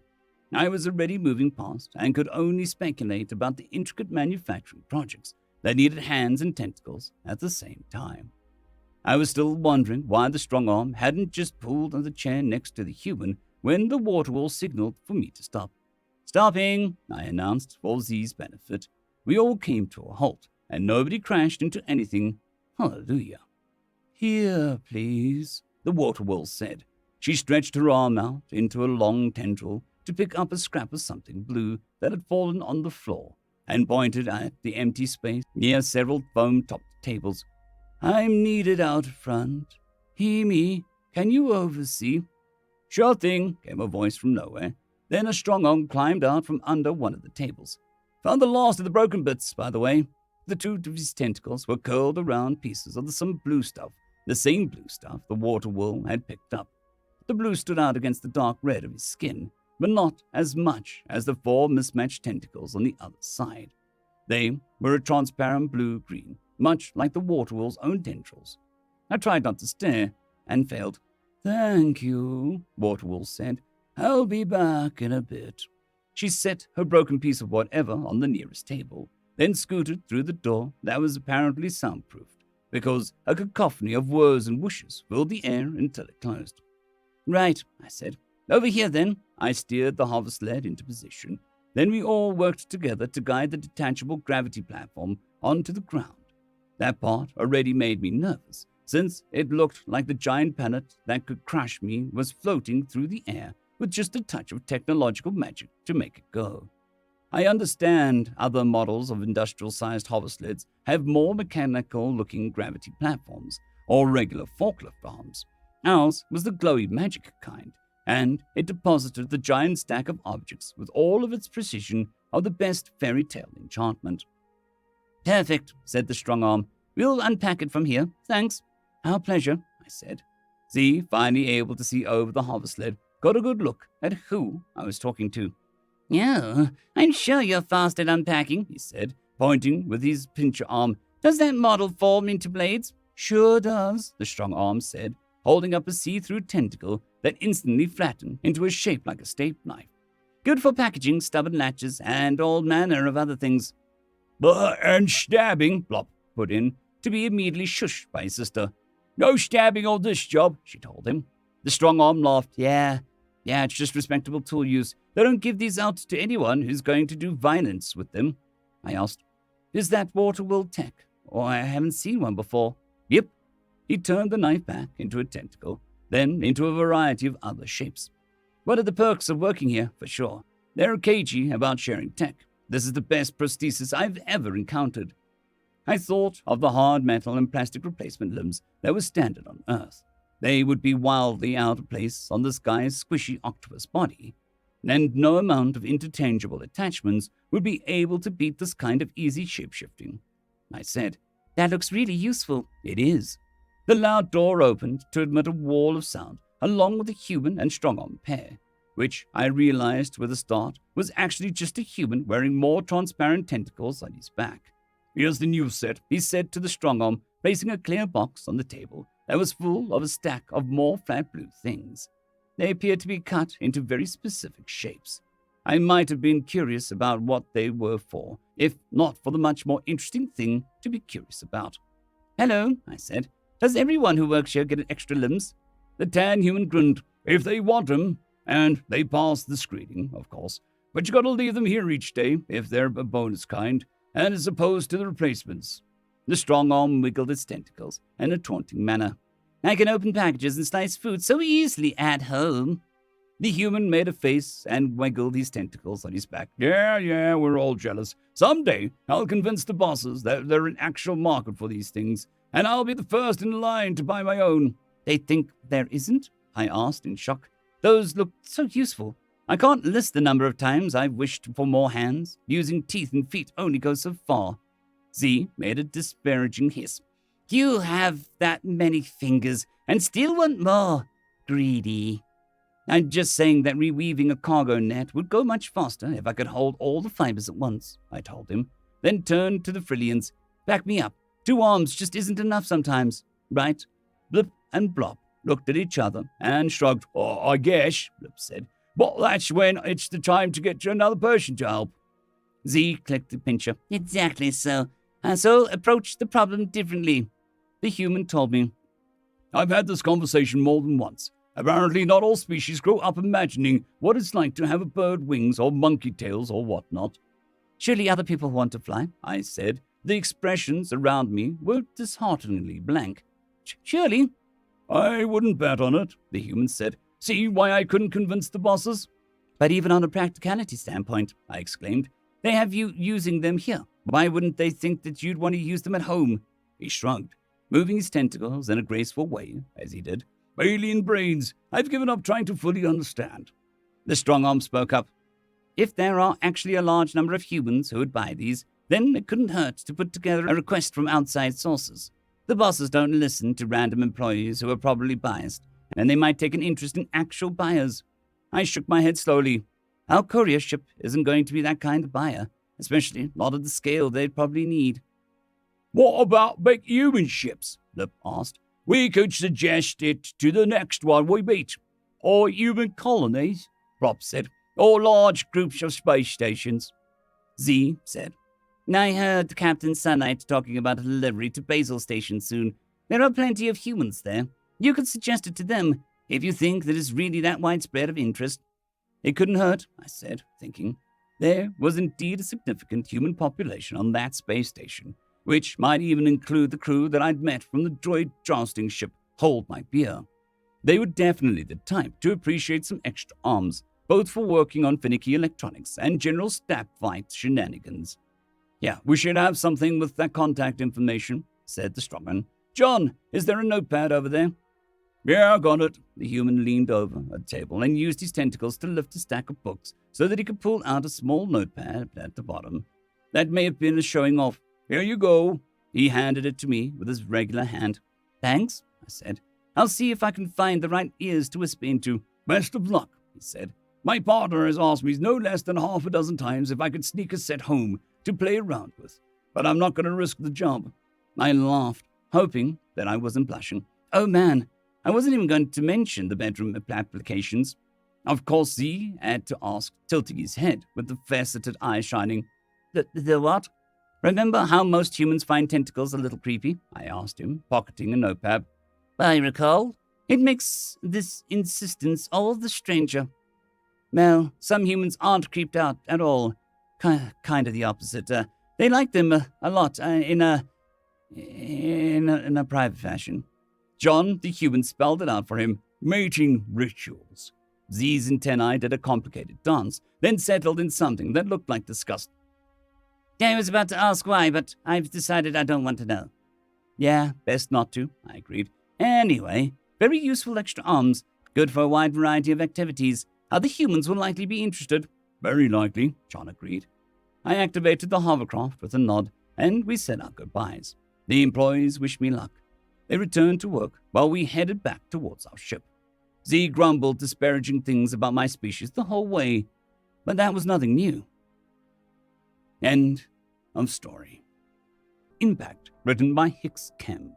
I was already moving past and could only speculate about the intricate manufacturing projects that needed hands and tentacles at the same time. I was still wondering why the strong arm hadn't just pulled on the chair next to the human when the water wheel signaled for me to stop. "Stopping," I announced for Z's benefit. We all came to a halt, and nobody crashed into anything. Hallelujah. "Here, please," the water wheel said. She stretched her arm out into a long tendril to pick up a scrap of something blue that had fallen on the floor and pointed at the empty space near several foam-topped tables. "I'm needed out front. Hemi, can you oversee?" "Sure thing," came a voice from nowhere. Then a strong arm climbed out from under one of the tables. Found the last of the broken bits, by the way. The two of his tentacles were curled around pieces of some blue stuff, the same blue stuff the water wool had picked up. The blue stood out against the dark red of his skin, but not as much as the 4 mismatched tentacles on the other side. They were a transparent blue-green, much like the water wool's own tendrils. I tried not to stare, and failed. "Thank you," water wool said. "I'll be back in a bit." She set her broken piece of whatever on the nearest table, then scooted through the door that was apparently soundproofed, because a cacophony of whirs and whooshes filled the air until it closed. "Right," I said. "Over here, then." I steered the hover sled into position. Then we all worked together to guide the detachable gravity platform onto the ground. That part already made me nervous, since it looked like the giant pallet that could crush me was floating through the air with just a touch of technological magic to make it go. I understand other models of industrial-sized hover sleds have more mechanical-looking gravity platforms, or regular forklift arms. Ours was the glowy magic kind, and it deposited the giant stack of objects with all of its precision of the best fairy tale enchantment. "Perfect," said the strong arm. "We'll unpack it from here, thanks." "Our pleasure," I said. Z, finally able to see over the hover sled, got a good look at who I was talking to. "Oh, I'm sure you're fast at unpacking," he said, pointing with his pincher arm. "Does that model form into blades?" "Sure does," the strong arm said, holding up a see-through tentacle that instantly flattened into a shape like a steak knife. "Good for packaging stubborn latches and all manner of other things." "And stabbing," Blop put in, to be immediately shushed by his sister. "No stabbing on this job," she told him. The strong arm laughed. Yeah, it's just respectable tool use. They don't give these out to anyone who's going to do violence with them." I asked, "Is that water wool tech? Or I haven't seen one before." "Yep." He turned the knife back into a tentacle, then into a variety of other shapes. "What are the perks of working here, for sure? They're cagey about sharing tech. This is the best prosthesis I've ever encountered." I thought of the hard metal and plastic replacement limbs that were standard on Earth. They would be wildly out of place on this guy's squishy octopus body, and no amount of interchangeable attachments would be able to beat this kind of easy shape-shifting. I said, "That looks really useful." "It is." The loud door opened to admit a wall of sound, along with a human and strong-arm pair, which I realized with a start was actually just a human wearing more transparent tentacles on his back. "Here's the new set," he said to the strong-arm, placing a clear box on the table that was full of a stack of more flat blue things. They appeared to be cut into very specific shapes. I might have been curious about what they were for, if not for the much more interesting thing to be curious about. "Hello," I said. "Does everyone who works here get extra limbs?" The tan human grinned. "If they want 'em, and they pass the screening, of course. But you gotta leave them here each day, if they're a bonus kind, and as opposed to the replacements." The strong arm wiggled its tentacles in a taunting manner. "I can open packages and slice food so easily at home." The human made a face and wiggled his tentacles on his back. Yeah, we're all jealous. Someday, I'll convince the bosses that there's an actual market for these things, and I'll be the first in line to buy my own." "They think there isn't?" I asked in shock. "Those look so useful. I can't list the number of times I've wished for more hands. Using teeth and feet only goes so far." Z made a disparaging hiss. "You have that many fingers and still want more. Greedy." "I'm just saying that reweaving a cargo net would go much faster if I could hold all the fibers at once," I told him, then turned to the Frillians. "Back me up. 2 arms just isn't enough sometimes, right?" Blip and Blop looked at each other and shrugged. "Oh, I guess," Blip said. "But that's when it's the time to get you another person to help." Z clicked the pincher. "Exactly so. So approach the problem differently." The human told me, "I've had this conversation more than once. Apparently not all species grow up imagining what it's like to have a bird wings or monkey tails or whatnot." "Surely other people want to fly," I said. The expressions around me were dishearteningly blank. "Surely." "I wouldn't bet on it," the human said. "See why I couldn't convince the bosses?" "But even on a practicality standpoint," I exclaimed, "they have you using them here. Why wouldn't they think that you'd want to use them at home?" He shrugged, moving his tentacles in a graceful way, as he did. "Alien brains. I've given up trying to fully understand." The strong arm spoke up. If there are actually a large number of humans who would buy these, then it couldn't hurt to put together a request from outside sources. The bosses don't listen to random employees who are probably biased, and they might take an interest in actual buyers. I shook my head slowly. Our courier ship isn't going to be that kind of buyer, especially not at the scale they'd probably need. What about big human ships? Lip asked. We could suggest it to the next one we meet. Or human colonies, Rob said. Or large groups of space stations. Z said. I heard Captain Sunlight talking about a delivery to Basil Station soon. There are plenty of humans there. You could suggest it to them if you think that it's really that widespread of interest. It couldn't hurt, I said, thinking. There was indeed a significant human population on that space station, which might even include the crew that I'd met from the droid jousting ship Hold My Beer. They were definitely the type to appreciate some extra arms, both for working on finicky electronics and general stab fight shenanigans. Yeah, we should have something with that contact information, said the strongman. John, is there a notepad over there? Yeah, I got it. The human leaned over a table and used his tentacles to lift a stack of books so that he could pull out a small notepad at the bottom. That may have been a showing off. Here you go. He handed it to me with his regular hand. Thanks, I said. I'll see if I can find the right ears to whisper into. Best of luck, he said. My partner has asked me no less than half a dozen times if I could sneak a set home to play around with, but I'm not going to risk the job. I laughed, hoping that I wasn't blushing. Oh man, I wasn't even going to mention the bedroom applications. Of course, Z had to ask, tilting his head with the faceted eye shining. The what? Remember how most humans find tentacles a little creepy? I asked him, pocketing a notepad. I recall. It makes this insistence all the stranger. Well, some humans aren't creeped out at all. Kind of the opposite. They like them a lot in a private fashion. John, the human, spelled it out for him. Mating rituals. Z's antennae did a complicated dance, then settled in something that looked like disgust. I was about to ask why, but I've decided I don't want to know. Yeah, best not to, I agreed. Anyway, very useful extra arms. Good for a wide variety of activities. Other humans will likely be interested. Very likely, John agreed. I activated the hovercraft with a nod, and we said our goodbyes. The employees wished me luck. They returned to work while we headed back towards our ship. Z grumbled disparaging things about my species the whole way, but that was nothing new. End of story. Impact, written by Hicks Chem.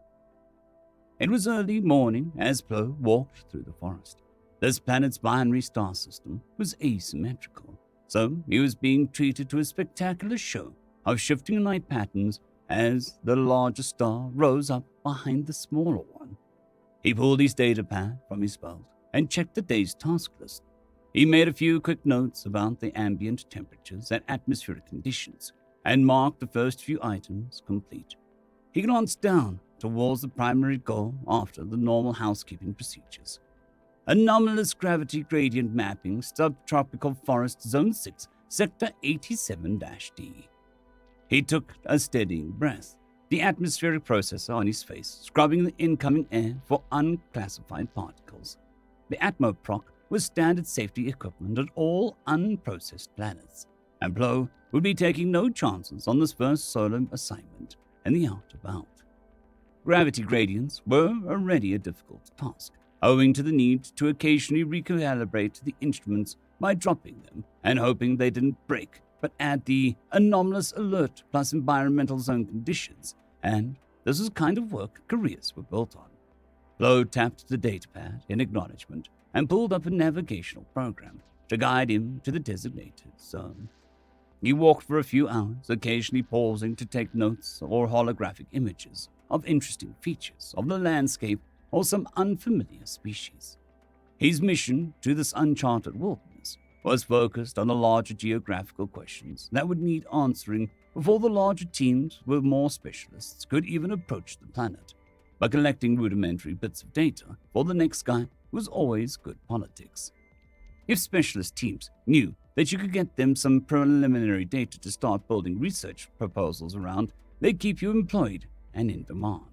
It was early morning as Plo walked through the forest. This planet's binary star system was asymmetrical, so he was being treated to a spectacular show of shifting light patterns as the larger star rose up behind the smaller one. He pulled his data pad from his belt and checked the day's task list. He made a few quick notes about the ambient temperatures and atmospheric conditions and marked the first few items complete. He glanced down towards the primary goal after the normal housekeeping procedures. Anomalous gravity gradient mapping, subtropical forest zone 6, sector 87-D. He took a steadying breath, the atmospheric processor on his face scrubbing the incoming air for unclassified particles. The Atmoproc was standard safety equipment at all unprocessed planets, and Plo would be taking no chances on this first solar assignment in the out-about. Gravity gradients were already a difficult task, owing to the need to occasionally recalibrate the instruments by dropping them and hoping they didn't break, but add the anomalous alert plus environmental zone conditions, and this was kind of work careers were built on. Plo tapped the datapad in acknowledgement and pulled up a navigational program to guide him to the designated zone. He walked for a few hours, occasionally pausing to take notes or holographic images of interesting features of the landscape or some unfamiliar species. His mission to this uncharted wilderness was focused on the larger geographical questions that would need answering before the larger teams with more specialists could even approach the planet. But collecting rudimentary bits of data for the next guy was always good politics. If specialist teams knew that you could get them some preliminary data to start building research proposals around, they'd keep you employed and in demand.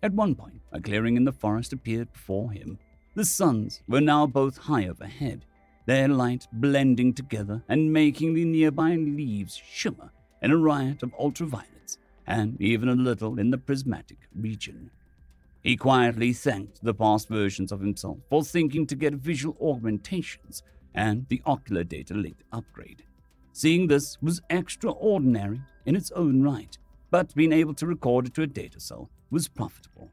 At one point, a clearing in the forest appeared before him. The suns were now both high overhead. their light blending together and making the nearby leaves shimmer in a riot of ultraviolets, and even a little in the prismatic region. He quietly thanked the past versions of himself for thinking to get visual augmentations and the ocular data link upgrade. Seeing this was extraordinary in its own right, but being able to record it to a data cell was profitable.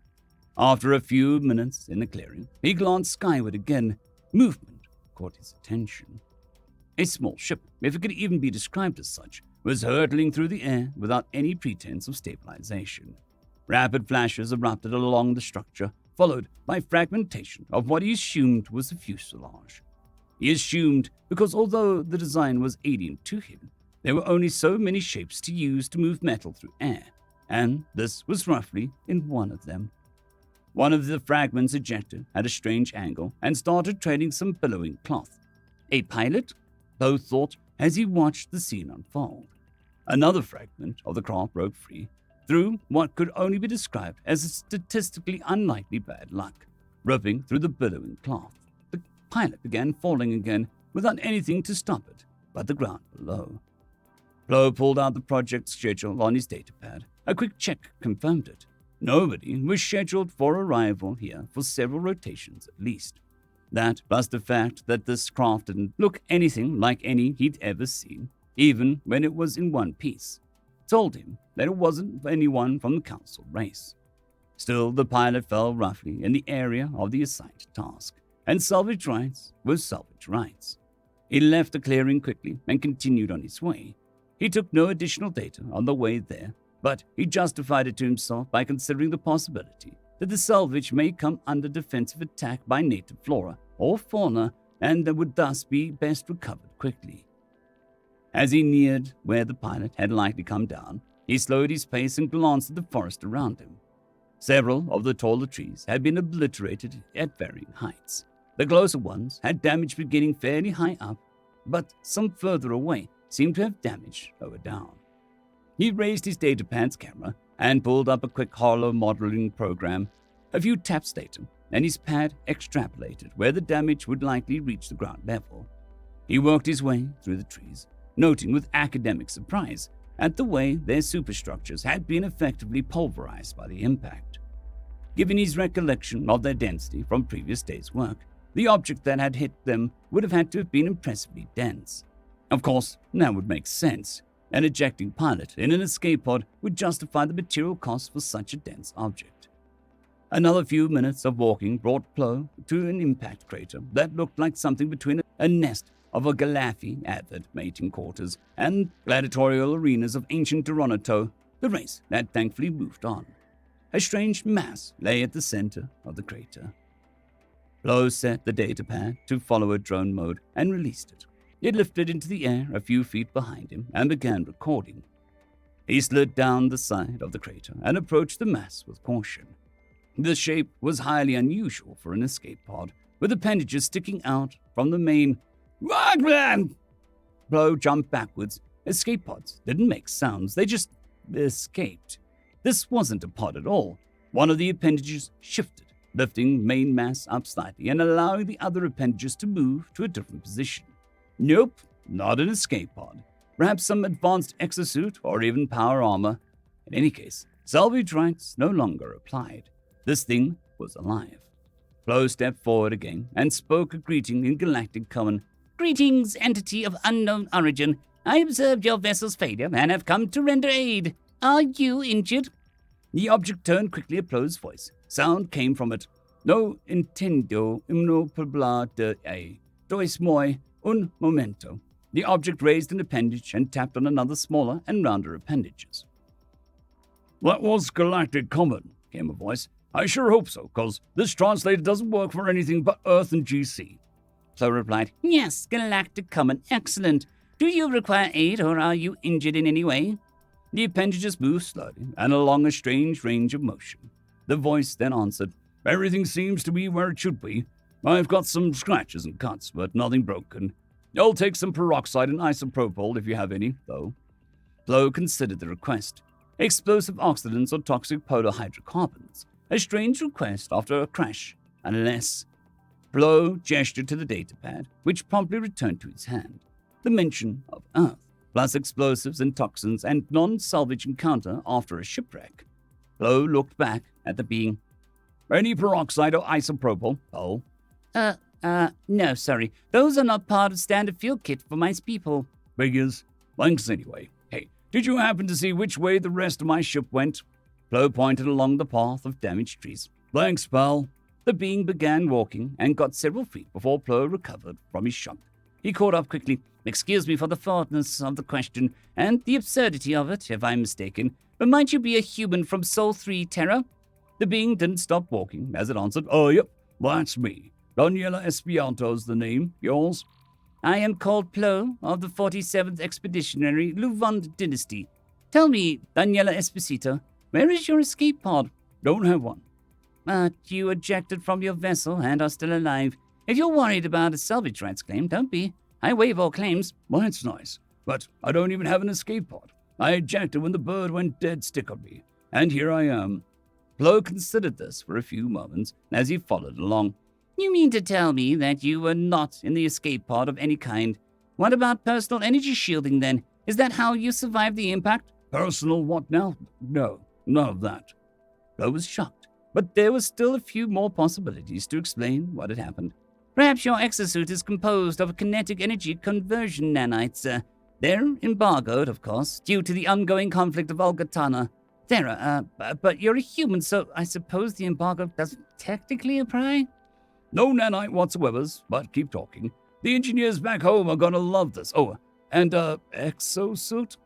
After a few minutes in the clearing, he glanced skyward again. Movement caught his attention. A small ship, if it could even be described as such, was hurtling through the air without any pretense of stabilization. Rapid flashes erupted along the structure, followed by fragmentation of what he assumed was the fuselage. He assumed because although the design was alien to him, there were only so many shapes to use to move metal through air, and this was roughly in one of them. One of the fragments ejected at a strange angle and started trailing some billowing cloth. A pilot? Poe thought as he watched the scene unfold. Another fragment of the craft broke free, through what could only be described as a statistically unlikely bad luck, ripping through the billowing cloth. The pilot began falling again without anything to stop it but the ground below. Poe pulled out the project schedule on his datapad. A quick check confirmed it. Nobody was scheduled for arrival here for several rotations at least. That, plus the fact that this craft didn't look anything like any he'd ever seen, even when it was in one piece, told him that it wasn't anyone from the Council race. Still, the pilot fell roughly in the area of the assigned task, and salvage rights were salvage rights. He left the clearing quickly and continued on his way. He took no additional data on the way there, but he justified it to himself by considering the possibility that the salvage may come under defensive attack by native flora or fauna and that would thus be best recovered quickly. As he neared where the pilot had likely come down, he slowed his pace and glanced at the forest around him. Several of the taller trees had been obliterated at varying heights. The closer ones had damage beginning fairly high up, but some further away seemed to have damage lower down. He raised his datapad's camera and pulled up a quick hollow modeling program. A few taps later, and his pad extrapolated where the damage would likely reach the ground level. He worked his way through the trees, noting with academic surprise at the way their superstructures had been effectively pulverized by the impact. Given his recollection of their density from previous days' work, the object that had hit them would have had to have been impressively dense. Of course, that would make sense. An ejecting pilot in an escape pod would justify the material cost for such a dense object. Another few minutes of walking brought Poe to an impact crater that looked like something between a nest of a Galafi avid mating quarters and gladiatorial arenas of ancient Toronto, the race had thankfully moved on. A strange mass lay at the center of the crater. Poe set the datapad to follower drone mode and released it. It lifted into the air a few feet behind him and began recording. He slid down the side of the crater and approached the mass with caution. The shape was highly unusual for an escape pod, with appendages sticking out from the main. Wagman! Poe jumped backwards. Escape pods didn't make sounds, they just escaped. This wasn't a pod at all. One of the appendages shifted, lifting main mass up slightly and allowing the other appendages to move to a different position. Nope, not an escape pod. Perhaps some advanced exosuit or even power armor. In any case, salvage rights no longer applied. This thing was alive. Poe stepped forward again and spoke a greeting in galactic common. Greetings, entity of unknown origin. I observed your vessel's failure and have come to render aid. Are you injured? The object turned quickly at Poe's voice. Sound came from it. No intendo uno probla de a. Dois moi un momento. The object raised an appendage and tapped on another smaller and rounder appendages. That was galactic common, came a voice. I sure hope so, cause this translator doesn't work for anything but Earth and GC. Poe replied, Yes, galactic common, excellent. Do you require aid or are you injured in any way? The appendages moved slowly and along a strange range of motion. The voice then answered, Everything seems to be where it should be. I've got some scratches and cuts, but nothing broken. I'll take some peroxide and isopropyl if you have any, though. Poe considered the request. Explosive oxidants or toxic polar hydrocarbons. A strange request after a crash, unless... Flo gestured to the datapad, which promptly returned to his hand. The mention of Earth, plus explosives and toxins and non-salvage encounter after a shipwreck. Flo looked back at the being. Any peroxide or isopropyl? Oh. No, sorry. Those are not part of standard field kit for mice people. Figures. Thanks anyway. Hey, did you happen to see which way the rest of my ship went? Flo pointed along the path of damaged trees. Thanks, pal. The being began walking and got several feet before Flo recovered from his shock. He caught up quickly. Excuse me for the thoughtness of the question and the absurdity of it, if I'm mistaken, but might you be a human from Sol 3 Terra? The being didn't stop walking as it answered, Oh, yep, that's me. Daniela Espianto's the name. Yours? I am called Plo of the 47th Expeditionary Luvand Dynasty. Tell me, Daniela Esposito, where is your escape pod? Don't have one. You ejected from your vessel and are still alive. If you're worried about a salvage rights claim, don't be. I waive all claims. Well, that's nice, but I don't even have an escape pod. I ejected when the bird went dead stick on me, and here I am. Flo considered this for a few moments as he followed along. You mean to tell me that you were not in the escape pod of any kind? What about personal energy shielding then? Is that how you survived the impact? Personal what now? No, none of that. Flo was shocked, but there were still a few more possibilities to explain what had happened. Perhaps your exosuit is composed of kinetic energy conversion nanites. They're embargoed, of course, due to the ongoing conflict of Olgatana. But you're a human, so I suppose the embargo doesn't technically apply? No nanite whatsoever, but keep talking. The engineers back home are gonna love this. Oh, and exosuit?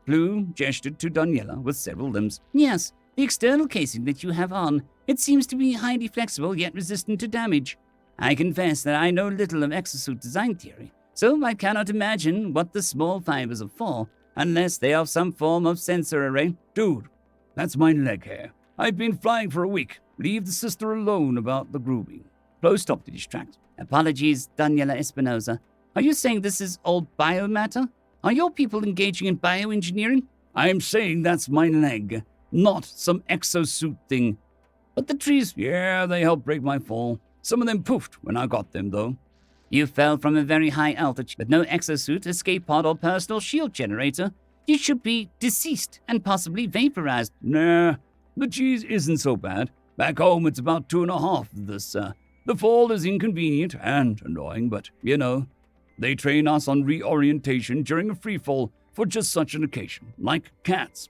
Blue gestured to Daniela with several limbs. Yes, the external casing that you have on. It seems to be highly flexible yet resistant to damage. I confess that I know little of exosuit design theory, so I cannot imagine what the small fibers are for, unless they are some form of sensor array. Dude, that's my leg hair. I've been flying for a week. Leave the sister alone about the grooming. Flo stopped in his tracks. Apologies, Daniela Espinosa. Are you saying this is all biomatter? Are your people engaging in bioengineering? I'm saying that's my leg, not some exosuit thing. But the trees, yeah, they helped break my fall. Some of them poofed when I got them, though. You fell from a very high altitude with no exosuit, escape pod, or personal shield generator. You should be deceased and possibly vaporized. Nah, the cheese isn't so bad. Back home, it's about 2.5 of this. The fall is inconvenient and annoying, but, you know, they train us on reorientation during a free fall for just such an occasion, like cats.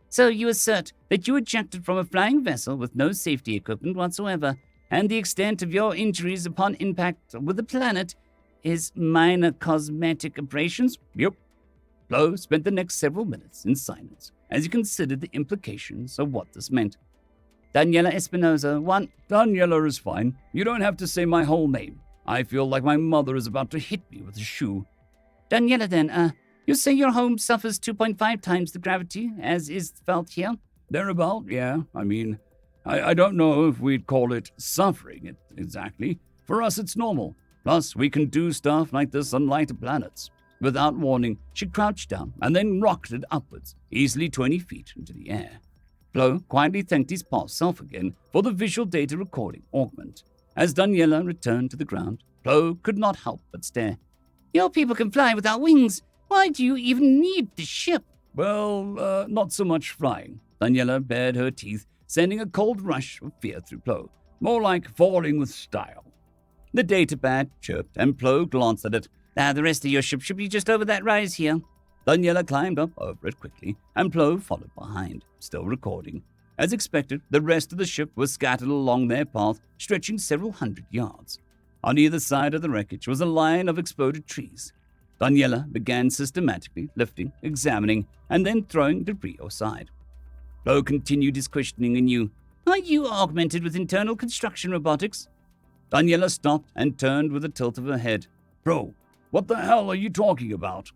So you assert that you ejected from a flying vessel with no safety equipment whatsoever, and the extent of your injuries upon impact with the planet is minor cosmetic abrasions? Yep. Flo spent the next several minutes in silence as he considered the implications of what this meant. Daniela Espinosa, one... Daniela is fine. You don't have to say my whole name. I feel like my mother is about to hit me with a shoe. Daniela then, you say your home suffers 2.5 times the gravity as is felt here? Thereabout, yeah. I mean, I don't know if we'd call it suffering exactly. For us, it's normal. Plus, we can do stuff like this on lighter planets. Without warning, she crouched down and then rocketed upwards, easily 20 feet into the air. Flo quietly thanked his past self again for the visual data recording augment. As Daniela returned to the ground, Flo could not help but stare. Your people can fly without wings. Why do you even need the ship? Well, not so much flying. Daniela bared her teeth, sending a cold rush of fear through Flo. More like falling with style. The datapad chirped, and Flo glanced at it. The rest of your ship should be just over that rise here. Daniela climbed up over it quickly, and Flo followed behind, still recording. As expected, the rest of the ship was scattered along their path, stretching several hundred yards. On either side of the wreckage was a line of exploded trees. Daniela began systematically lifting, examining, and then throwing debris aside. Flo continued his questioning anew. Are you augmented with internal construction robotics? Daniela stopped and turned with a tilt of her head. Bro, what the hell are you talking about?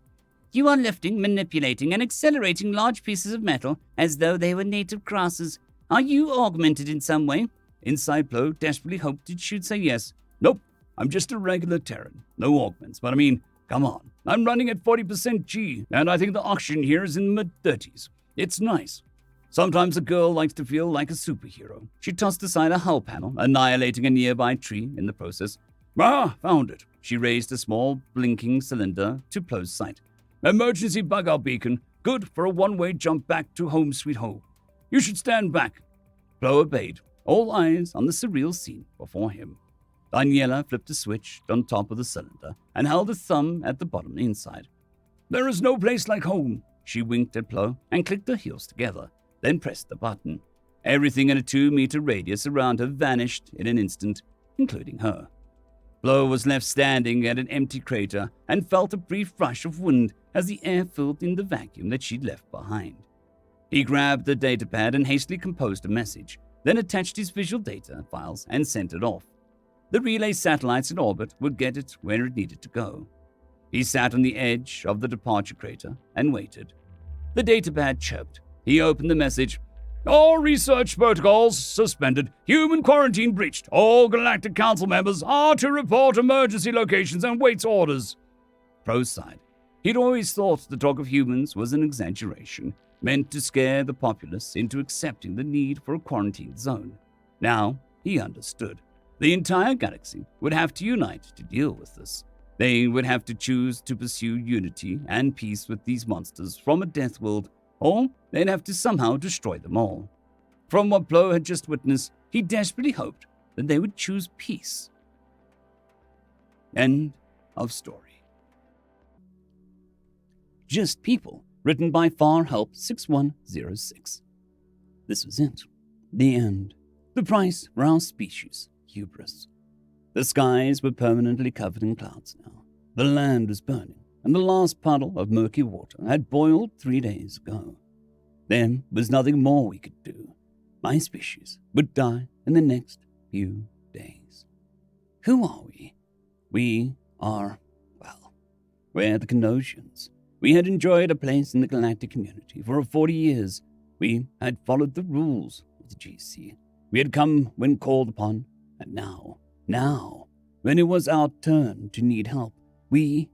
You are lifting, manipulating, and accelerating large pieces of metal as though they were native grasses. Are you augmented in some way? Inside Flo desperately hoped it should say yes. Nope, I'm just a regular Terran. No augments, but I mean, come on. I'm running at 40% G, and I think the oxygen here is in the mid-30s. It's nice. Sometimes a girl likes to feel like a superhero. She tossed aside a hull panel, annihilating a nearby tree in the process. Ah, found it. She raised a small blinking cylinder to close sight. Emergency bug-out beacon, good for a one-way jump back to home sweet home. You should stand back. Flo obeyed, all eyes on the surreal scene before him. Daniela flipped a switch on top of the cylinder and held a thumb at the bottom inside. There is no place like home. She winked at Flo and clicked her heels together, then pressed the button. Everything in a 2-meter radius around her vanished in an instant, including her. Flo was left standing at an empty crater and felt a brief rush of wind as the air filled in the vacuum that she'd left behind. He grabbed the datapad and hastily composed a message, then attached his visual data files and sent it off. The relay satellites in orbit would get it where it needed to go. He sat on the edge of the departure crater and waited. The datapad chirped. He opened the message. All research protocols suspended. Human quarantine breached. All Galactic Council members are to report emergency locations and wait orders. Pro sighed. He'd always thought the talk of humans was an exaggeration, meant to scare the populace into accepting the need for a quarantine zone. Now, he understood. The entire galaxy would have to unite to deal with this. They would have to choose to pursue unity and peace with these monsters from a Deathworld, or they'd have to somehow destroy them all. From what Flo had just witnessed, he desperately hoped that they would choose peace. End of story. Just People, written by FarHelp6106. This was it. The end. The price for our species, hubris. The skies were permanently covered in clouds now. The land was burning, and the last puddle of murky water had boiled 3 days ago. There was nothing more we could do. My species would die in the next few days. Who are we? We are, well, we're the Canosians. We had enjoyed a place in the galactic community for 40 years. We had followed the rules of the GC. We had come when called upon, and now, when it was our turn to need help, we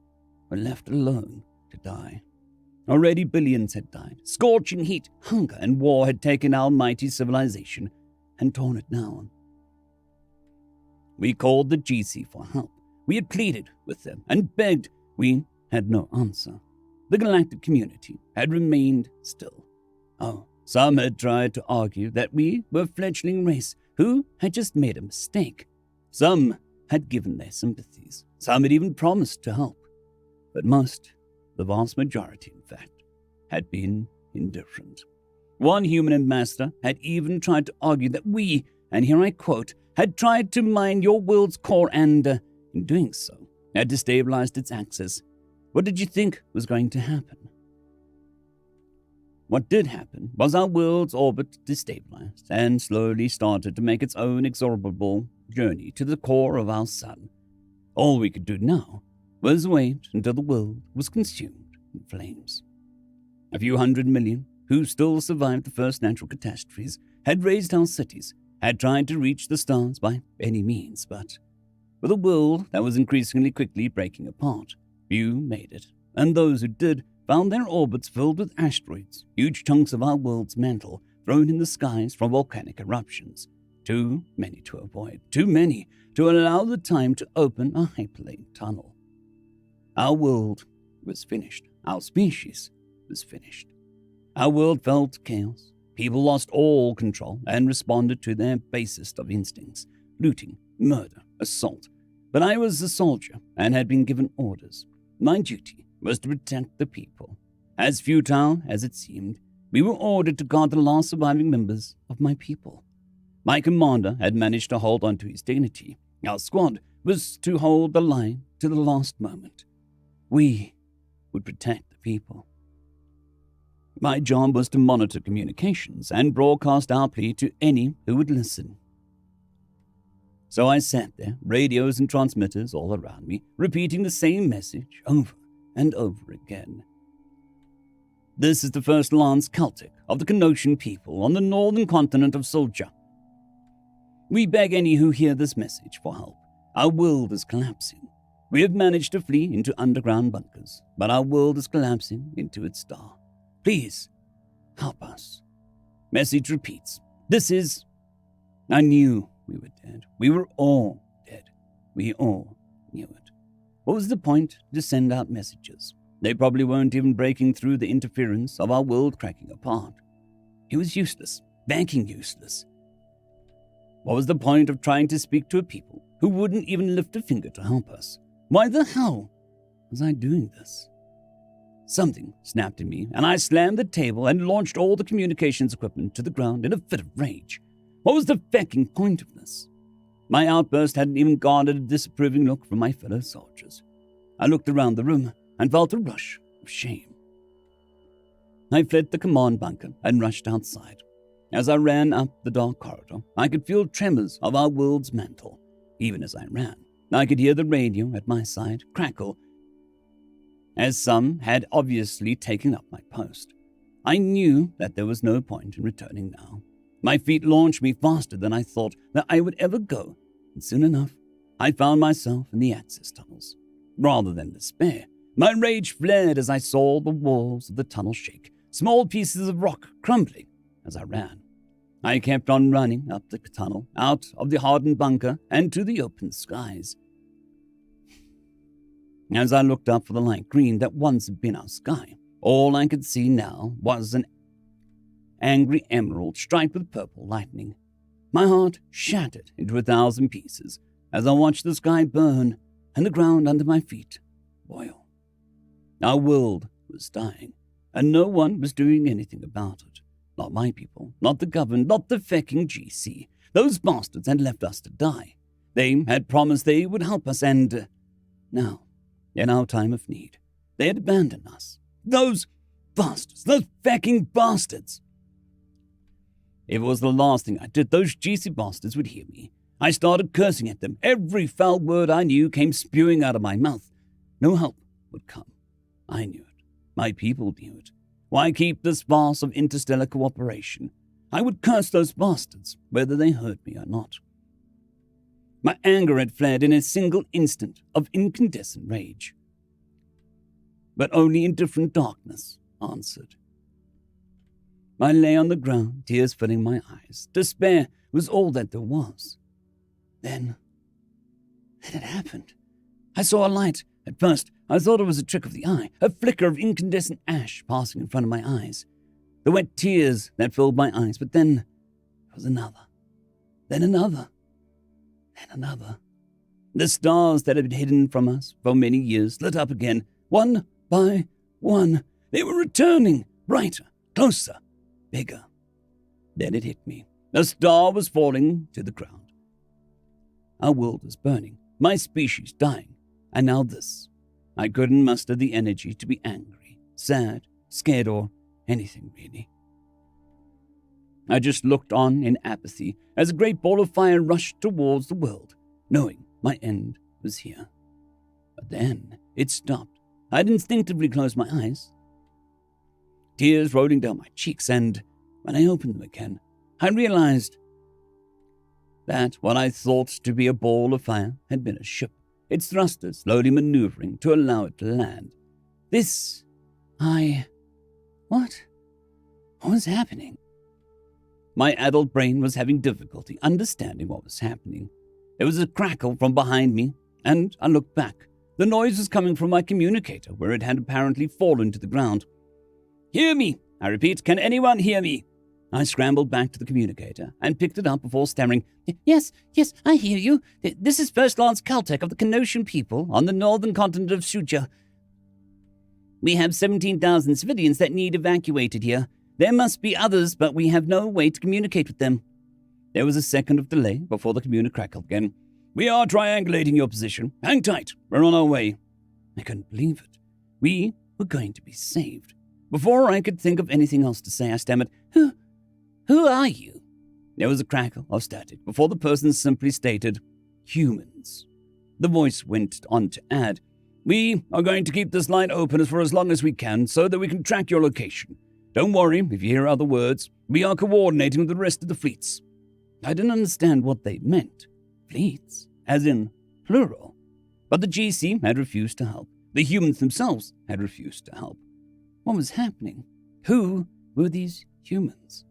were left alone to die. Already billions had died. Scorching heat, hunger, and war had taken our mighty civilization and torn it down. We called the GC for help. We had pleaded with them and begged. We had no answer. The galactic community had remained still. Oh, some had tried to argue that we were a fledgling race who had just made a mistake. Some had given their sympathies. Some had even promised to help. But most, the vast majority in fact, had been indifferent. One human ambassador had even tried to argue that we, and here I quote, had tried to mine your world's core and, in doing so, had destabilized its axis. What did you think was going to happen? What did happen was our world's orbit destabilized and slowly started to make its own inexorable journey to the core of our sun. All we could do now was wait until the world was consumed in flames. A few 100 million, who still survived the first natural catastrophes, had raised our cities, had tried to reach the stars by any means, but with a world that was increasingly quickly breaking apart, few made it, and those who did found their orbits filled with asteroids, huge chunks of our world's mantle thrown in the skies from volcanic eruptions. Too many to avoid, too many to allow the time to open a hyperlane tunnel. Our world was finished. Our species was finished. Our world felt chaos. People lost all control and responded to their basest of instincts: looting, murder, assault. But I was a soldier and had been given orders. My duty was to protect the people. As futile as it seemed, we were ordered to guard the last surviving members of my people. My commander had managed to hold on to his dignity. Our squad was to hold the line to the last moment. We would protect the people. My job was to monitor communications and broadcast our plea to any who would listen. So I sat there, radios and transmitters all around me, repeating the same message over and over again. This is the first Lance Celtic of the Canosian people on the northern continent of Solja. We beg any who hear this message for help. Our world is collapsing. We have managed to flee into underground bunkers, but our world is collapsing into its star. Please, help us. Message repeats. This is... I knew we were dead. We were all dead. We all knew it. What was the point to send out messages? They probably weren't even breaking through the interference of our world cracking apart. It was useless, banking useless. What was the point of trying to speak to a people who wouldn't even lift a finger to help us? Why the hell was I doing this? Something snapped in me, and I slammed the table and launched all the communications equipment to the ground in a fit of rage. What was the fecking point of this? My outburst hadn't even garnered a disapproving look from my fellow soldiers. I looked around the room and felt a rush of shame. I fled the command bunker and rushed outside. As I ran up the dark corridor, I could feel tremors of our world's mantle. Even as I ran, I could hear the radio at my side crackle, as some had obviously taken up my post. I knew that there was no point in returning now. My feet launched me faster than I thought that I would ever go, and soon enough, I found myself in the access tunnels. Rather than despair, my rage flared as I saw the walls of the tunnel shake, small pieces of rock crumbling as I ran. I kept on running up the tunnel, out of the hardened bunker, and to the open skies. As I looked up for the light green that once had been our sky, all I could see now was an angry emerald striped with purple lightning. My heart shattered into 1,000 pieces as I watched the sky burn and the ground under my feet boil. Our world was dying, and no one was doing anything about it. Not my people, not the government, not the fecking GC. Those bastards had left us to die. They had promised they would help us, and now, in our time of need, they had abandoned us. Those bastards, those fecking bastards. If it was the last thing I did, those GC bastards would hear me. I started cursing at them. Every foul word I knew came spewing out of my mouth. No help would come. I knew it. My people knew it. Why keep this farce of interstellar cooperation? I would curse those bastards, whether they heard me or not. My anger had fled in a single instant of incandescent rage. But only indifferent darkness answered. I lay on the ground, tears filling my eyes. Despair was all that there was. Then it happened. I saw a light. At first, I thought it was a trick of the eye, a flicker of incandescent ash passing in front of my eyes. The wet tears that filled my eyes, but then there was another. Then another. Then another. The stars that had been hidden from us for many years lit up again, one by one. They were returning, brighter, closer, bigger. Then it hit me. A star was falling to the ground. Our world was burning, my species dying, and now this. I couldn't muster the energy to be angry, sad, scared, or anything really. I just looked on in apathy as a great ball of fire rushed towards the world, knowing my end was here. But then it stopped. I'd instinctively closed my eyes, tears rolling down my cheeks, and when I opened them again, I realized that what I thought to be a ball of fire had been a ship, its thrusters slowly maneuvering to allow it to land. What was happening? My adult brain was having difficulty understanding what was happening. There was a crackle from behind me, and I looked back. The noise was coming from my communicator, where it had apparently fallen to the ground. Hear me! I repeat, can anyone hear me? I scrambled back to the communicator and picked it up before stammering. Yes, I hear you. This is First Lance Caltech of the Kenoshan people on the northern continent of Suja. We have 17,000 civilians that need evacuated here. There must be others, but we have no way to communicate with them. There was a second of delay before the communicator crackled again. We are triangulating your position. Hang tight. We're on our way. I couldn't believe it. We were going to be saved. Before I could think of anything else to say, I stammered, Who are you? There was a crackle of static before the person simply stated, humans. The voice went on to add, we are going to keep this line open for as long as we can so that we can track your location. Don't worry if you hear other words. We are coordinating with the rest of the fleets. I didn't understand what they meant. Fleets? As in plural. But the GC had refused to help. The humans themselves had refused to help. What was happening? Who were these humans?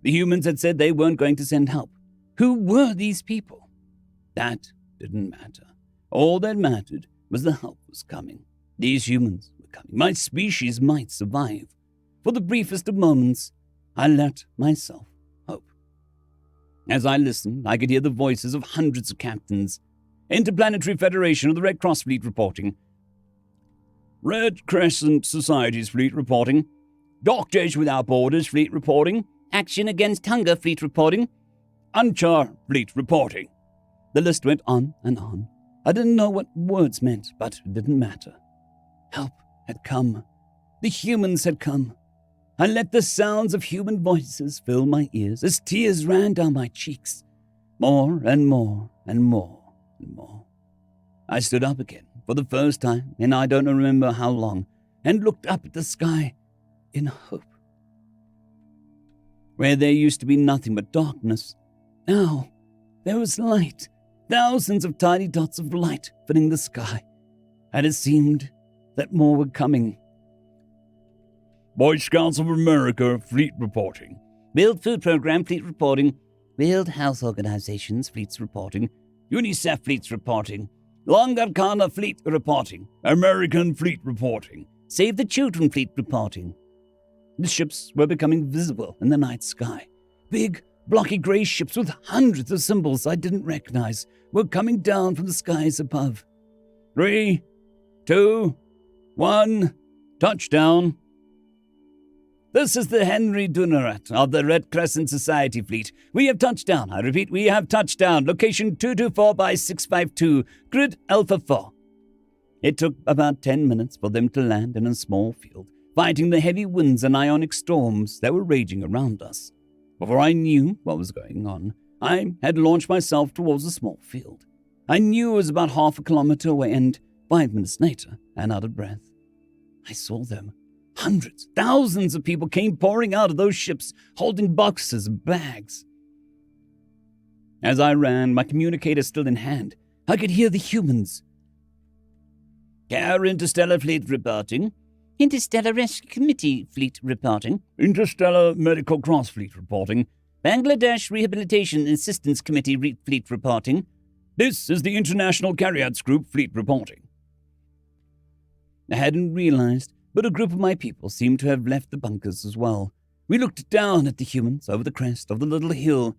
The humans had said they weren't going to send help. Who were these people? That didn't matter. All that mattered was the help was coming. These humans were coming. My species might survive. For the briefest of moments, I let myself hope. As I listened, I could hear the voices of hundreds of captains. Interplanetary Federation of the Red Cross Fleet reporting. Red Crescent Society's fleet reporting. Doctors Without Borders fleet reporting. Action Against Hunger fleet reporting. Unchar fleet reporting. The list went on and on. I didn't know what words meant, but it didn't matter. Help had come. The humans had come. I let the sounds of human voices fill my ears as tears ran down my cheeks. More and more and more and more. I stood up again for the first time in I don't remember how long and looked up at the sky in hope. Where there used to be nothing but darkness, now there was light, thousands of tiny dots of light filling the sky, and it seemed that more were coming. Boy Scouts of America fleet reporting. World Food Program fleet reporting. World Health Organization's fleets reporting. UNICEF fleets reporting. Long Arcana fleet reporting. American fleet reporting. Save the Children fleet reporting. The ships were becoming visible in the night sky. Big, blocky grey ships with hundreds of symbols I didn't recognize were coming down from the skies above. 3, 2, 1, touchdown. This is the Henry Dunnerat of the Red Crescent Society Fleet. We have touchdown. I repeat, we have touchdown. Location 224 by 652, grid Alpha 4. It took about 10 minutes for them to land in a small field, fighting the heavy winds and ionic storms that were raging around us. Before I knew what was going on, I had launched myself towards a small field. I knew it was about half a kilometer away, and 5 minutes later, and out of breath, I saw them. Hundreds, thousands of people came pouring out of those ships, holding boxes and bags. As I ran, my communicator still in hand, I could hear the humans. Care Interstellar Fleet reporting. Interstellar Rescue Committee fleet reporting. Interstellar Medical Cross Fleet reporting. Bangladesh Rehabilitation Assistance Committee fleet reporting. This is the International Cariats Group fleet reporting. I hadn't realized, but a group of my people seemed to have left the bunkers as well. We looked down at the humans over the crest of the little hill,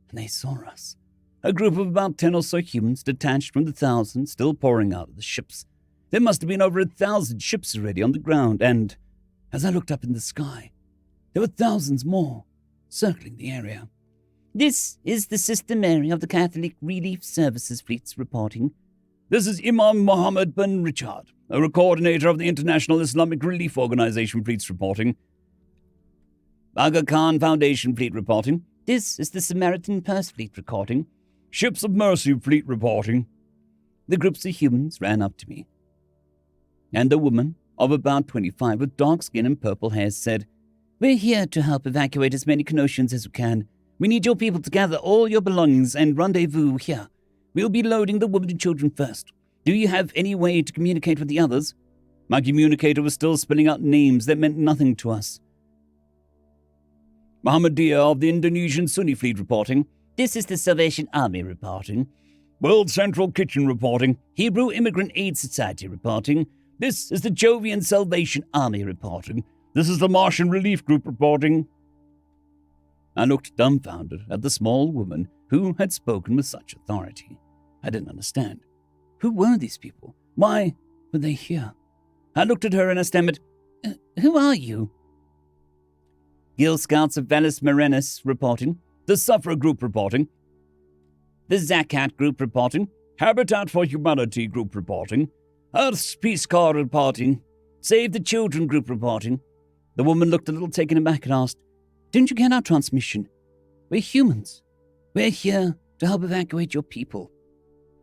and they saw us. A group of about 10 or so humans detached from the thousands still pouring out of the ships. There must have been over 1,000 ships already on the ground, and as I looked up in the sky, there were thousands more circling the area. This is the Sister Mary of the Catholic Relief Services fleets reporting. This is Imam Mohammed bin Richard, a coordinator of the International Islamic Relief Organization fleets reporting. Aga Khan Foundation fleet reporting. This is the Samaritan Purse fleet reporting. Ships of Mercy fleet reporting. The groups of humans ran up to me, and a woman of about 25 with dark skin and purple hair said, "We're here to help evacuate as many Cnosians as we can. We need your people to gather all your belongings and rendezvous here. We'll be loading the women and children first. Do you have any way to communicate with the others?" My communicator was still spelling out names that meant nothing to us. Muhammadiyah of the Indonesian Sunni Fleet reporting. This is the Salvation Army reporting. World Central Kitchen reporting. Hebrew Immigrant Aid Society reporting. This is the Jovian Salvation Army reporting. This is the Martian Relief Group reporting. I looked dumbfounded at the small woman who had spoken with such authority. I didn't understand. Who were these people? Why were they here? I looked at her and I stammered, Who are you?" Girl Scouts of Valles Marineris reporting. The Sufferer Group reporting. The Zakat Group reporting. Habitat for Humanity Group reporting. Earth's Peace Corps reporting. Save the Children Group reporting. The woman looked a little taken aback and asked, "Didn't you get our transmission? We're humans. We're here to help evacuate your people."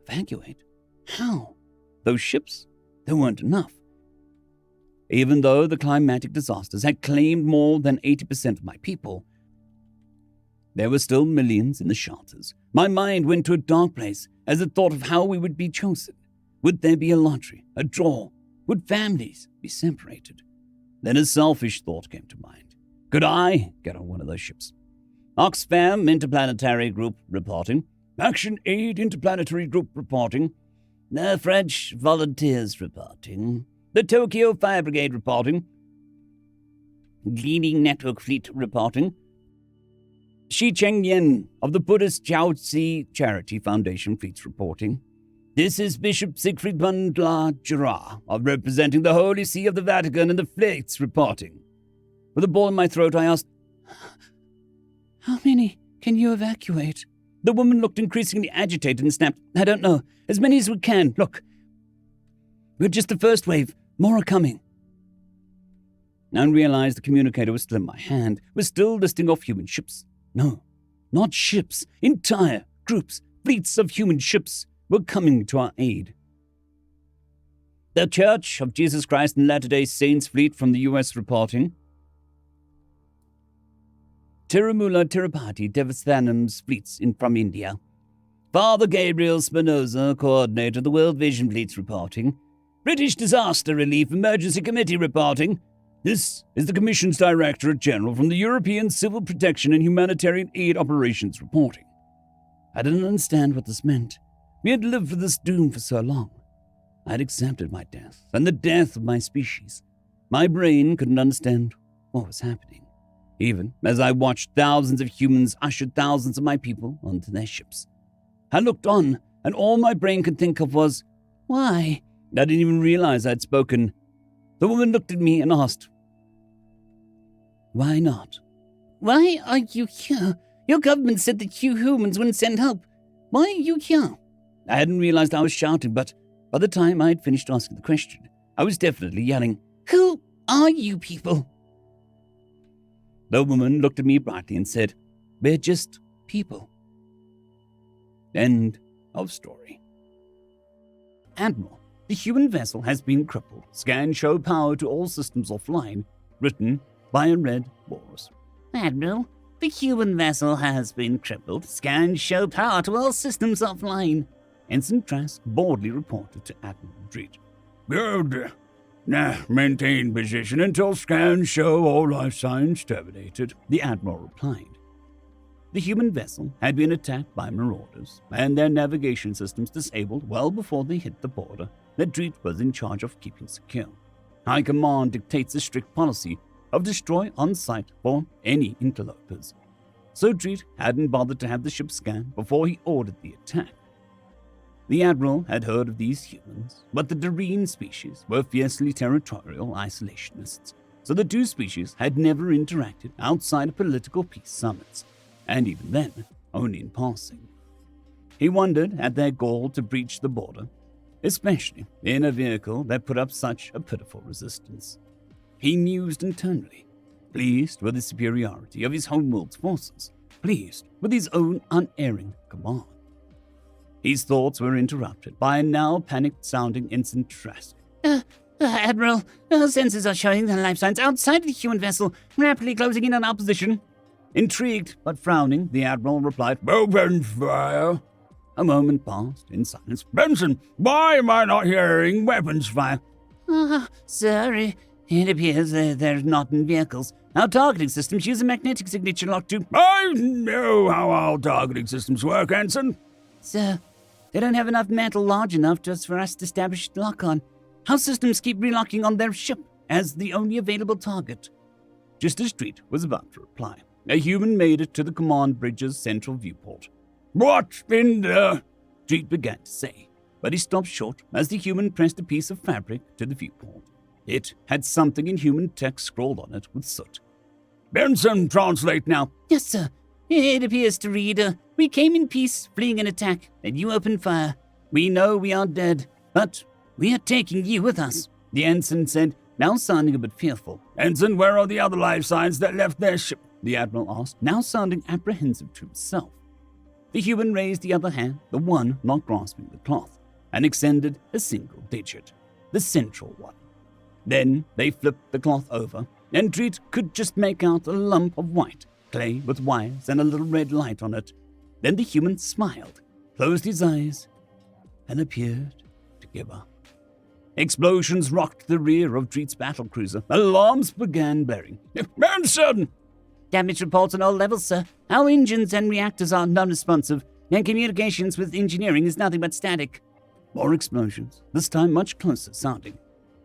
Evacuate? How? Those ships? There weren't enough. Even though the climatic disasters had claimed more than 80% of my people, there were still millions in the shelters. My mind went to a dark place as it thought of how we would be chosen. Would there be a lottery, a draw? Would families be separated? Then a selfish thought came to mind. Could I get on one of those ships? Oxfam Interplanetary Group reporting. Action Aid Interplanetary Group reporting. The French volunteers reporting. The Tokyo Fire Brigade reporting. Leading Network Fleet reporting. Shi Cheng Yen of the Buddhist Jiaozi Charity Foundation Fleets reporting. This is Bishop Siegfried Bundla Jura, representing the Holy See of the Vatican and the Fleets reporting. With a ball in my throat, I asked, "How many can you evacuate?" The woman looked increasingly agitated and snapped, "I don't know. As many as we can. Look, we're just the first wave. More are coming." I realized the communicator was still in my hand, was still listing off human ships. No, not ships. Entire groups, fleets of human ships were coming to our aid. The Church of Jesus Christ and Latter-day Saints fleet from the U.S. reporting. Tirumula Tirupati Devasthanam's fleets from India. Father Gabriel Spinoza, coordinator of the World Vision fleets reporting. British Disaster Relief Emergency Committee reporting. This is the Commission's Directorate General from the European Civil Protection and Humanitarian Aid Operations reporting. I didn't understand what this meant. We had lived with this doom for so long. I had accepted my death and the death of my species. My brain couldn't understand what was happening, even as I watched thousands of humans usher thousands of my people onto their ships. I looked on, and all my brain could think of was, why? I didn't even realize I'd spoken. The woman looked at me and asked, why not? Why are you here? Your government said that you humans wouldn't send help. Why are you here? I hadn't realized I was shouting, but by the time I had finished asking the question, I was definitely yelling, "Who are you people?" The woman looked at me brightly and said, "We're just people." End of story. Admiral, the human vessel has been crippled. Scan show power to all systems offline. Written by a Red Walrus. Admiral, the human vessel has been crippled. Scan show power to all systems offline. Ensign Trask boldly reported to Admiral Dread. Good. Maintain position until scans show all life signs terminated, the Admiral replied. The human vessel had been attacked by marauders, and their navigation systems disabled well before they hit the border that Dread was in charge of keeping secure. High Command dictates a strict policy of destroy on sight for any interlopers. So Dread hadn't bothered to have the ship scanned before he ordered the attack. The Admiral had heard of these humans, but the Darine species were fiercely territorial isolationists, so the two species had never interacted outside of political peace summits, and even then, only in passing. He wondered at their gall to breach the border, especially in a vehicle that put up such a pitiful resistance. He mused internally, pleased with the superiority of his homeworld's forces, pleased with his own unerring command. His thoughts were interrupted by a now panicked-sounding Ensign Trask. Admiral, our sensors are showing the life signs outside the human vessel, rapidly closing in on our position. Intrigued but frowning, the Admiral replied, "Open fire." A moment passed in silence. "Benson, why am I not hearing weapons fire?" Sir, it appears they're not in vehicles. Our targeting systems use a magnetic signature lock to... I know how our targeting systems work, Ensign. Sir, they don't have enough metal large enough just for us to establish a lock on. Our systems keep relocking on their ship as the only available target. Just as Street was about to reply, a human made it to the command bridge's central viewport. "What in the..." Street began to say, but he stopped short as the human pressed a piece of fabric to the viewport. It had something in human text scrawled on it with soot. "Benson, translate now." Yes, sir. It appears to read, we came in peace, fleeing an attack, and you opened fire. We know we are dead, but we are taking you with us, the ensign said, now sounding a bit fearful. "Ensign, where are the other life signs that left their ship?" the Admiral asked, now sounding apprehensive to himself. The human raised the other hand, the one not grasping the cloth, and extended a single digit, the central one. Then they flipped the cloth over, and Dread could just make out a lump of white, clay with wires and a little red light on it. Then the human smiled, closed his eyes, and appeared to give up. Explosions rocked the rear of Dread's battlecruiser. Alarms began blaring. "Benson!" Damage reports on all levels, sir. Our engines and reactors are non-responsive, and communications with engineering is nothing but static. More explosions, this time much closer sounding.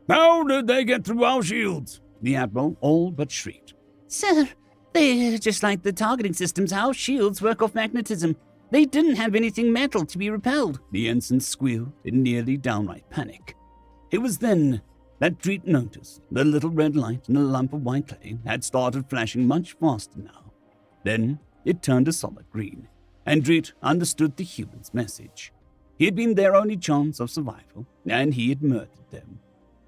"How did they get through our shields?" the Admiral all but shrieked. Sir, they're just like the targeting systems. Our shields work off magnetism. They didn't have anything metal to be repelled. The ensign squealed in nearly downright panic. It was then that Dread noticed the little red light in a lump of white clay had started flashing much faster now. Then it turned a solid green, and Dread understood the human's message. He had been their only chance of survival, and he had murdered them.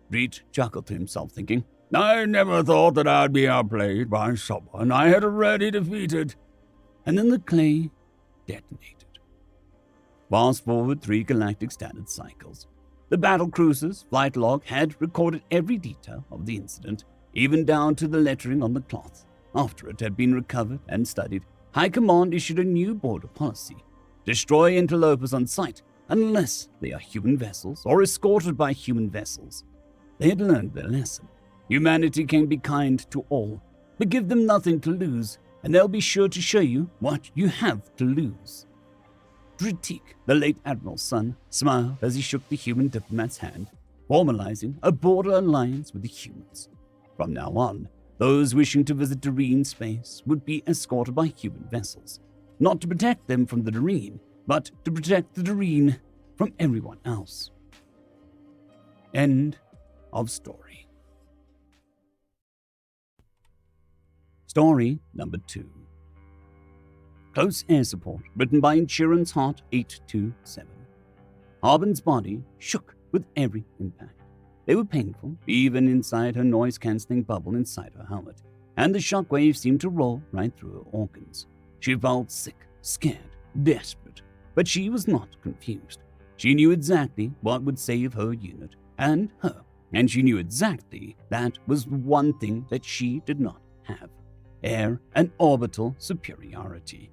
Dread chuckled to himself, thinking, "I never thought that I'd be outplayed by someone I had already defeated." And then the clay detonated. Fast forward 3 galactic standard cycles. The battle cruiser's flight log had recorded every detail of the incident, even down to the lettering on the cloth. After it had been recovered and studied, High Command issued a new border policy. Destroy interlopers on sight, unless they are human vessels or escorted by human vessels. They had learned their lesson. Humanity can be kind to all, but give them nothing to lose, and they'll be sure to show you what you have to lose. Dretik, the late Admiral's son, smiled as he shook the human diplomat's hand, formalizing a border alliance with the humans. From now on, those wishing to visit Doreen space would be escorted by human vessels, not to protect them from the Doreen, but to protect the Doreen from everyone else. End of story. Story number 2. Close Air Support, written by Insurance Heart 827. Harbin's body shook with every impact. They were painful, even inside her noise-cancelling bubble inside her helmet, and the shockwaves seemed to roll right through her organs. She felt sick, scared, desperate, but she was not confused. She knew exactly what would save her unit and her, and she knew exactly that was one thing that she did not have: air and orbital superiority.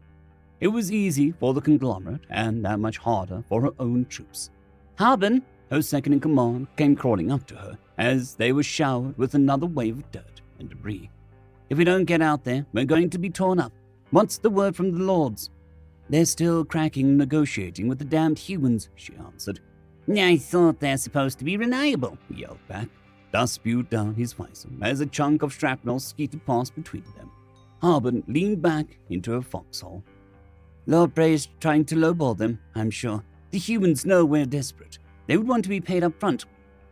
It was easy for the conglomerate, and that much harder for her own troops. Harbin, her second-in-command, came crawling up to her as they were showered with another wave of dirt and debris. "If we don't get out there, we're going to be torn up. What's the word from the Lords?" "They're still cracking and negotiating with the damned humans," she answered. "I thought they're supposed to be reliable," he yelled back. Dust spewed down his visor as a chunk of shrapnel skeeted past between them. Harbin leaned back into her foxhole. "Lord Bray's trying to lowball them, I'm sure. The humans know we're desperate. They would want to be paid up front.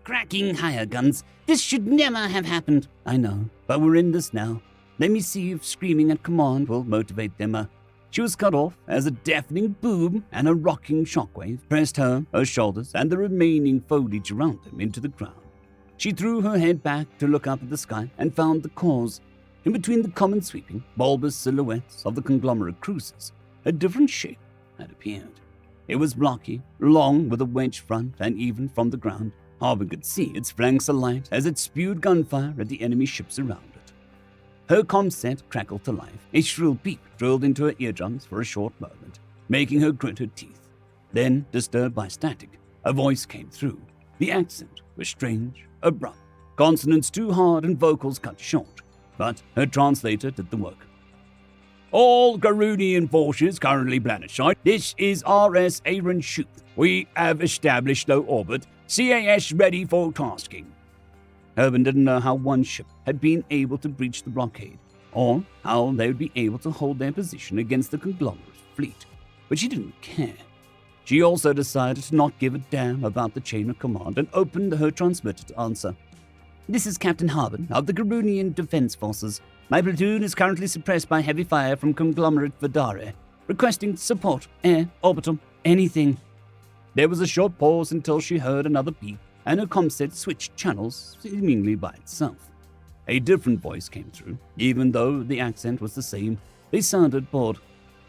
Cracking higher guns. This should never have happened." "I know, but we're in this now. Let me see if screaming at command will motivate them." She was cut off as a deafening boom and a rocking shockwave pressed her shoulders, and the remaining foliage around them into the ground. She threw her head back to look up at the sky and found the cause. In between the common sweeping, bulbous silhouettes of the conglomerate cruisers, a different shape had appeared. It was blocky, long with a wedge front, and even from the ground, Harbin could see its flanks alight as it spewed gunfire at the enemy ships around it. Her comset crackled to life. A shrill beep drilled into her eardrums for a short moment, making her grit her teeth. Then, disturbed by static, a voice came through. The accent was strange, abrupt, consonants too hard and vocals cut short, but her translator did the work. "All Garunian forces currently planet-side. This is RS Aaron Shoup. We have established low orbit. CAS ready for tasking." Urban didn't know how one ship had been able to breach the blockade, or how they would be able to hold their position against the conglomerate fleet, but she didn't care. She also decided to not give a damn about the chain of command and opened her transmitter to answer. "This is Captain Harbin of the Garunian Defense Forces. My platoon is currently suppressed by heavy fire from conglomerate Vidare, requesting support, air, orbital, anything." There was a short pause until she heard another beep, and her comset switched channels seemingly by itself. A different voice came through. Even though the accent was the same, they sounded bored.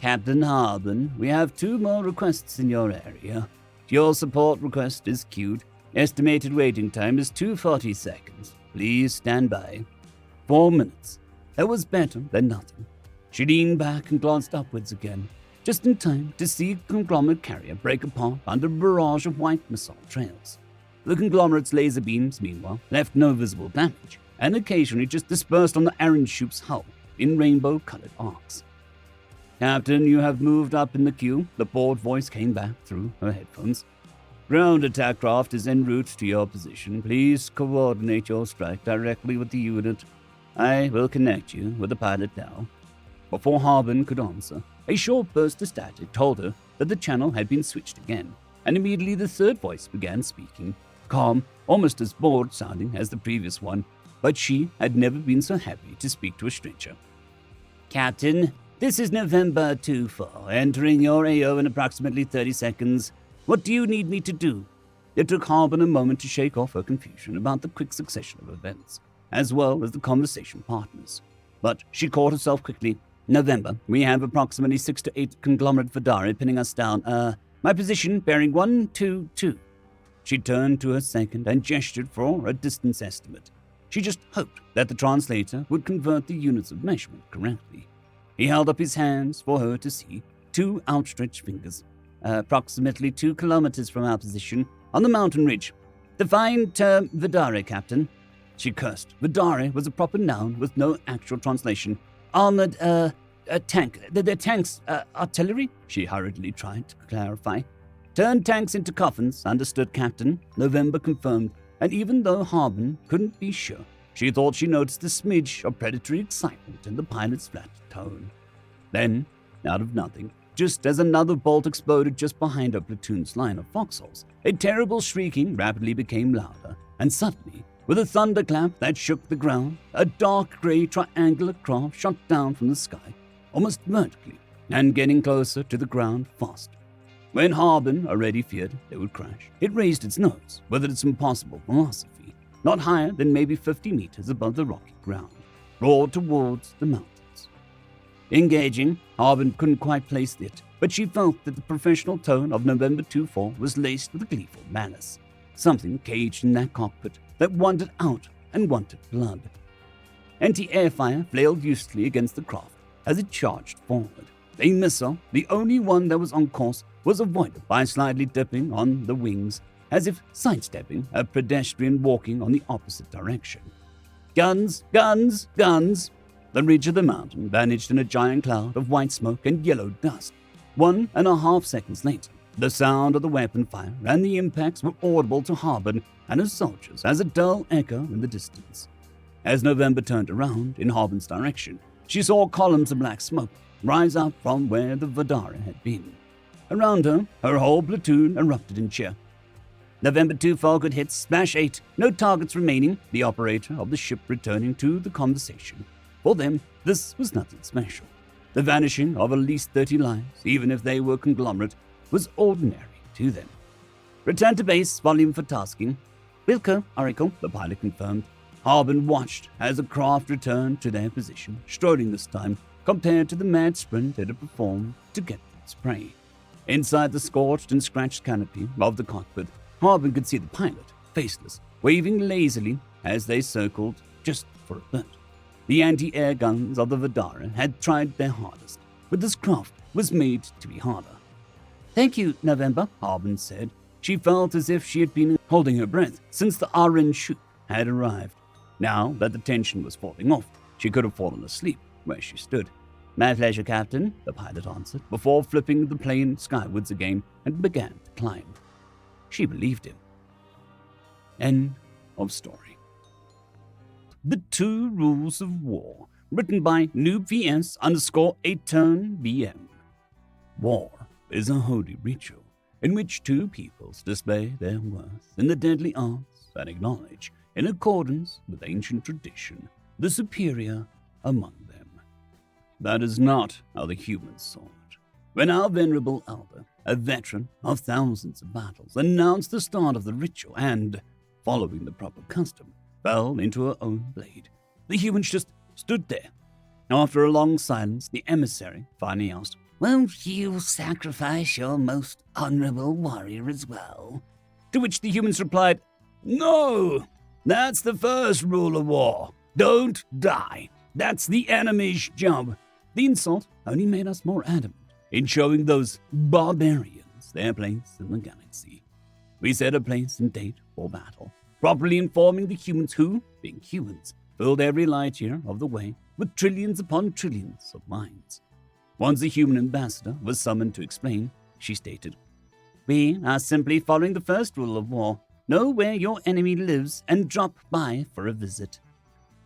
"Captain Harbin, we have 2 more requests in your area. Your support request is queued. Estimated waiting time is 240 seconds. Please stand by." 4 minutes. That was better than nothing. She leaned back and glanced upwards again, just in time to see a conglomerate carrier break apart under a barrage of white missile trails. The conglomerate's laser beams, meanwhile, left no visible damage, and occasionally just dispersed on the Aaron Shoup's hull in rainbow-colored arcs. "Captain, you have moved up in the queue," the bored voice came back through her headphones. Ground attack craft is en route to your position. Please coordinate your strike directly with the unit. I will connect you with the pilot now." Before Harbin could answer, a short burst of static told her that the channel had been switched again, and immediately the third voice began speaking, calm, almost as bored sounding as the previous one, but she had never been so happy to speak to a stranger. "Captain, this is November 2-4, entering your AO in approximately 30 seconds. What do you need me to do?" It took Harbin a moment to shake off her confusion about the quick succession of events, as well as the conversation partners. But she caught herself quickly. "November, we have approximately 6 to 8 conglomerate Vidari pinning us down. My position bearing 122. She turned to her second and gestured for a distance estimate. She just hoped that the translator would convert the units of measurement correctly. He held up his hands for her to see, 2 outstretched fingers. "Approximately 2 kilometers from our position, on the mountain ridge. Define term Vidari, Captain." She cursed. Vidari was a proper noun with no actual translation. "Armored, tank. They're tanks, artillery?" she hurriedly tried to clarify. "Turn tanks into coffins, understood, Captain," November confirmed, and even though Harbin couldn't be sure, she thought she noticed a smidge of predatory excitement in the pilot's flat tone. Then, out of nothing, just as another bolt exploded just behind her platoon's line of foxholes, a terrible shrieking rapidly became louder, and suddenly, with a thunderclap that shook the ground, a dark grey triangular craft shot down from the sky, almost vertically, and getting closer to the ground fast. When Harbin already feared they would crash, it raised its nose with its impossible philosophy, not higher than maybe 50 meters above the rocky ground, roared towards the mountains. Engaging, Harbin couldn't quite place it, but she felt that the professional tone of November 2-4 was laced with gleeful malice, something caged in that cockpit that wanted out and wanted blood. Anti-air fire flailed uselessly against the craft as it charged forward. A missile, the only one that was on course, was avoided by slightly dipping on the wings, as if sidestepping a pedestrian walking on the opposite direction. Guns, guns, guns! The ridge of the mountain vanished in a giant cloud of white smoke and yellow dust. 1.5 seconds later, the sound of the weapon fire and the impacts were audible to Harbin and his soldiers as a dull echo in the distance. As November turned around in Harbin's direction, she saw columns of black smoke rise up from where the Vidari had been. Around her, her whole platoon erupted in cheer. "November 2-4, good hits, smash 8, no targets remaining," the operator of the ship returning to the conversation. For them, this was nothing special. The vanishing of at least 30 lives, even if they were conglomerate, was ordinary to them. "Return to base, volume for tasking." "Wilco, Oracle," the pilot confirmed. Harbin watched as the craft returned to their position, strolling this time, compared to the mad sprint it had performed to get its prey. Inside the scorched and scratched canopy of the cockpit, Harbin could see the pilot, faceless, waving lazily as they circled just for a bit. The anti-air guns of the Vidari had tried their hardest, but this craft was made to be harder. "Thank you, November," Harbin said. She felt as if she had been holding her breath since the RN ship had arrived. Now that the tension was falling off, she could have fallen asleep where she stood. "My pleasure, Captain," the pilot answered, before flipping the plane skywards again and began to climb. She believed him. End of story. The 2 Rules of War, written by NoobVS_8TurnBM. War is a holy ritual in which 2 peoples display their worth in the deadly arts and acknowledge, in accordance with ancient tradition, the superior among them. That is not how the humans saw it. When our venerable elder, a veteran of thousands of battles, announced the start of the ritual and, following the proper custom, fell into her own blade, the humans just stood there. After a long silence, the emissary finally asked, "Won't you sacrifice your most honorable warrior as well?" To which the humans replied, "No! That's the first rule of war. Don't die. That's the enemy's job." The insult only made us more adamant in showing those barbarians their place in the galaxy. We set a place and date for battle, properly informing the humans who, being humans, filled every light year of the way with trillions upon trillions of minds. Once the human ambassador was summoned to explain, she stated, We are simply following the first rule of war. Know where your enemy lives and drop by for a visit.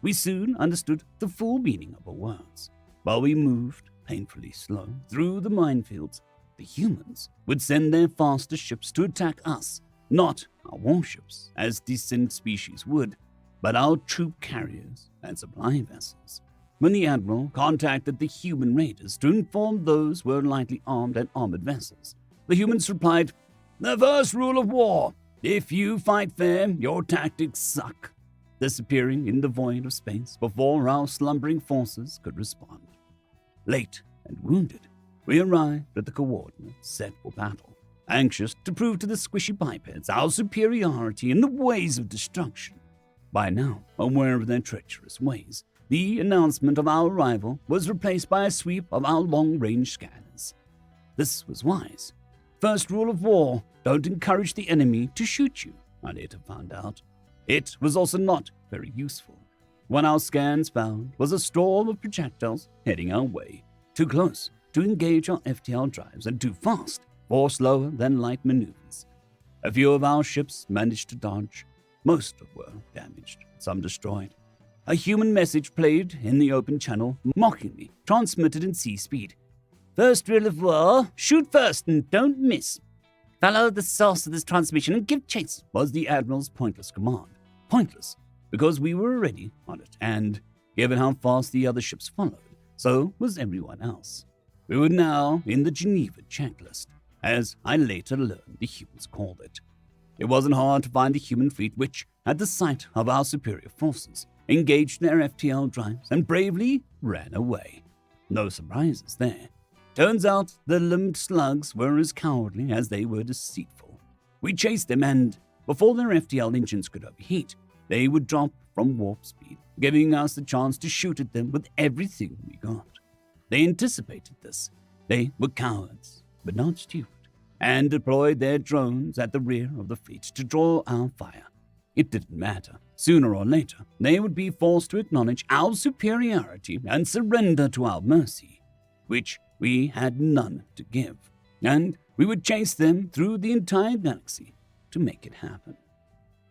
We soon understood the full meaning of our words. While we moved, painfully slow, through the minefields, the humans would send their faster ships to attack us, not our warships, as descent species would, but our troop carriers and supply vessels. When the Admiral contacted the human raiders to inform those were lightly armed and armored vessels, the humans replied, "The first rule of war. If you fight fair, your tactics suck," disappearing in the void of space before our slumbering forces could respond. Late and wounded, we arrived at the coordinates set for battle, anxious to prove to the squishy bipeds our superiority in the ways of destruction. By now, aware of their treacherous ways, the announcement of our arrival was replaced by a sweep of our long-range scanners. This was wise. First rule of war, don't encourage the enemy to shoot you, I later found out. It was also not very useful. What our scans found was a storm of projectiles heading our way, too close to engage our FTL drives and too fast for slower than light maneuvers. A few of our ships managed to dodge. Most were damaged, some destroyed. A human message played in the open channel, mockingly transmitted in C-speed. "First rule of war, shoot first and don't miss. Follow the source of this transmission and give chase," was the Admiral's pointless command. Pointless, because we were already on it, and given how fast the other ships followed, so was everyone else. We were now in the Geneva checklist, as I later learned the humans called it. It wasn't hard to find the human fleet which, at the sight of our superior forces, engaged their FTL drives and bravely ran away. No surprises there. Turns out the limbed slugs were as cowardly as they were deceitful. We chased them and, before their FTL engines could overheat, they would drop from warp speed, giving us the chance to shoot at them with everything we got. They anticipated this. They were cowards, but not stupid, and deployed their drones at the rear of the fleet to draw our fire. It didn't matter. Sooner or later, they would be forced to acknowledge our superiority and surrender to our mercy, which we had none to give, and we would chase them through the entire galaxy to make it happen.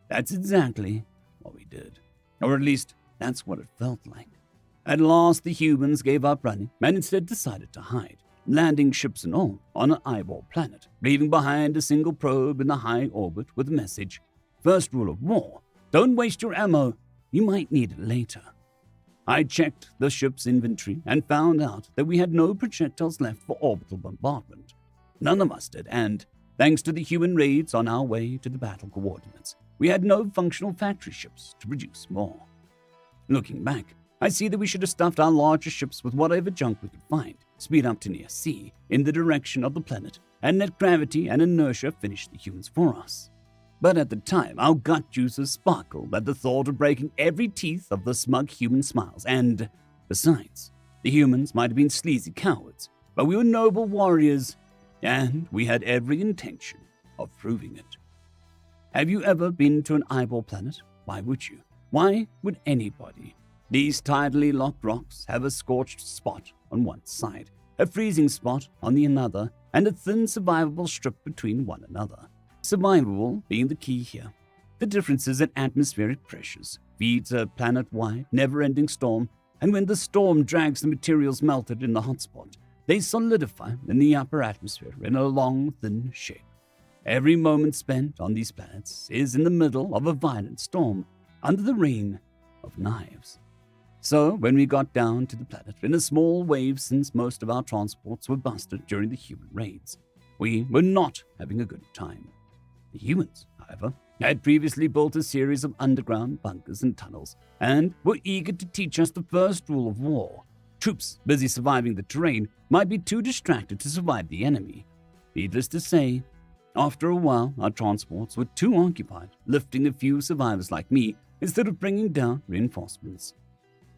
That's exactly what we did, or at least that's what it felt like. At last, the humans gave up running and instead decided to hide, landing ships and all on an eyeball planet, leaving behind a single probe in the high orbit with the message, "First rule of war, don't waste your ammo, you might need it later." I checked the ship's inventory and found out that we had no projectiles left for orbital bombardment. None of us did, and, thanks to the human raids on our way to the battle coordinates, we had no functional factory ships to produce more. Looking back, I see that we should have stuffed our larger ships with whatever junk we could find, speed up to near sea, in the direction of the planet, and let gravity and inertia finish the humans for us. But at the time, our gut juices sparkled at the thought of breaking every teeth of the smug human smiles, and, besides, the humans might have been sleazy cowards, but we were noble warriors, and we had every intention of proving it. Have you ever been to an eyeball planet? Why would you? Why would anybody? These tidally locked rocks have a scorched spot on one side, a freezing spot on the other, and a thin survivable strip between one another. Survivable being the key here. The differences in atmospheric pressures feeds a planet-wide, never-ending storm, and when the storm drags the materials melted in the hotspot, they solidify in the upper atmosphere in a long, thin shape. Every moment spent on these planets is in the middle of a violent storm, under the rain of knives. So, when we got down to the planet in a small wave since most of our transports were busted during the human raids, we were not having a good time. The humans, however, had previously built a series of underground bunkers and tunnels, and were eager to teach us the first rule of war. Troops busy surviving the terrain might be too distracted to survive the enemy. Needless to say, after a while, our transports were too occupied lifting a few survivors like me instead of bringing down reinforcements.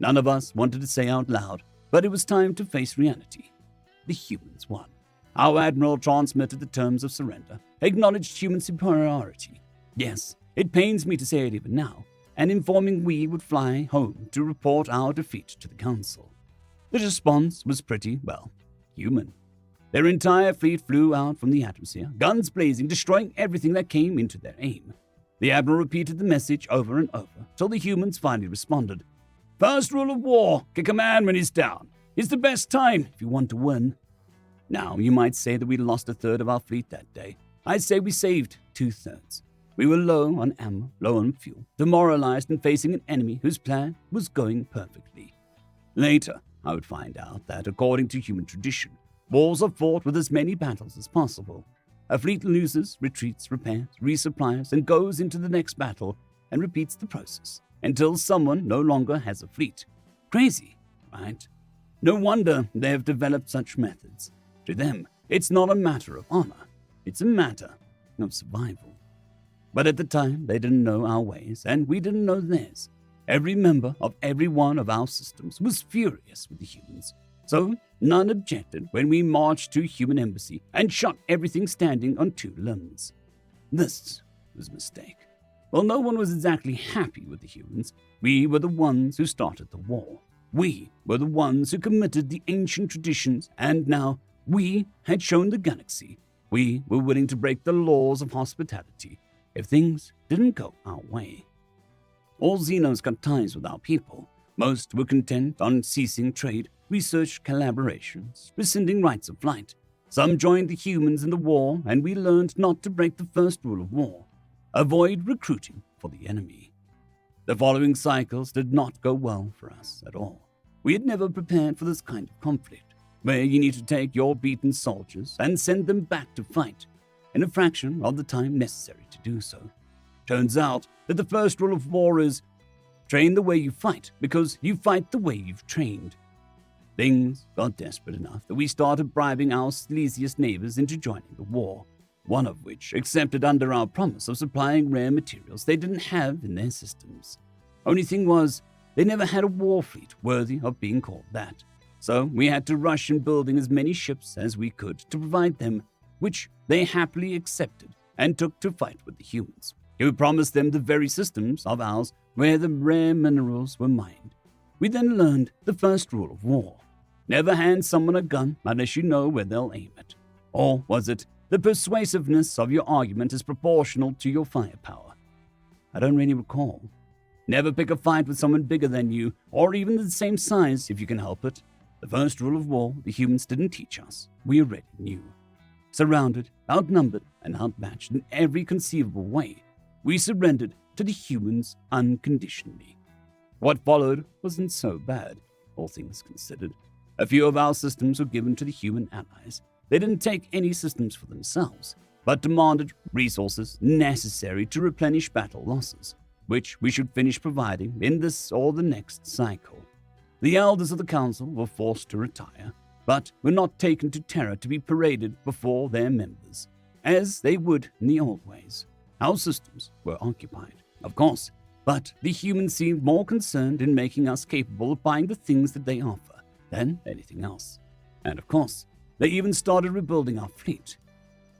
None of us wanted to say out loud, but it was time to face reality. The humans won. Our admiral transmitted the terms of surrender, acknowledged human superiority. Yes, it pains me to say it even now, and informing we would fly home to report our defeat to the council. The response was pretty, well, human. Their entire fleet flew out from the atmosphere, guns blazing, destroying everything that came into their aim. The Admiral repeated the message over and over, till the humans finally responded. First rule of war, kick a man when he's down. It's the best time if you want to win. Now, you might say that we lost a third of our fleet that day. I'd say we saved 2/3. We were low on ammo, low on fuel, demoralized and facing an enemy whose plan was going perfectly. Later, I would find out that, according to human tradition, wars are fought with as many battles as possible. A fleet loses, retreats, repairs, resupplies, and goes into the next battle and repeats the process until someone no longer has a fleet. Crazy, right? No wonder they have developed such methods. To them, it's not a matter of honor. It's a matter of survival. But at the time, they didn't know our ways, and we didn't know theirs. Every member of every one of our systems was furious with the humans. So none objected when we marched to human embassy and shot everything standing on 2 limbs. This was a mistake. While no one was exactly happy with the humans, we were the ones who started the war. We were the ones who committed the ancient traditions, and now we had shown the galaxy we were willing to break the laws of hospitality if things didn't go our way. All Xenos cut ties with our people. Most were content on ceasing trade, research collaborations, rescinding rights of flight. Some joined the humans in the war, and we learned not to break the first rule of war: avoid recruiting for the enemy. The following cycles did not go well for us at all. We had never prepared for this kind of conflict, where you need to take your beaten soldiers and send them back to fight, in a fraction of the time necessary to do so. Turns out that the first rule of war is train the way you fight, because you fight the way you've trained. Things got desperate enough that we started bribing our sleaziest neighbors into joining the war, one of which accepted under our promise of supplying rare materials they didn't have in their systems. Only thing was, they never had a war fleet worthy of being called that, so we had to rush in building as many ships as we could to provide them, which they happily accepted and took to fight with the humans, who promised them the very systems of ours where the rare minerals were mined. We then learned the first rule of war: never hand someone a gun unless you know where they'll aim it. Or was it the persuasiveness of your argument is proportional to your firepower? I don't really recall. Never pick a fight with someone bigger than you, or even the same size if you can help it. The first rule of war the humans didn't teach us, we already knew. Surrounded, outnumbered, and outmatched in every conceivable way, we surrendered to the humans unconditionally. What followed wasn't so bad, all things considered. A few of our systems were given to the human allies. They didn't take any systems for themselves, but demanded resources necessary to replenish battle losses, which we should finish providing in this or the next cycle. The elders of the council were forced to retire, but were not taken to Terra to be paraded before their members, as they would in the old ways. Our systems were occupied, of course, but the humans seemed more concerned in making us capable of buying the things that they offer than anything else. And of course, they even started rebuilding our fleet.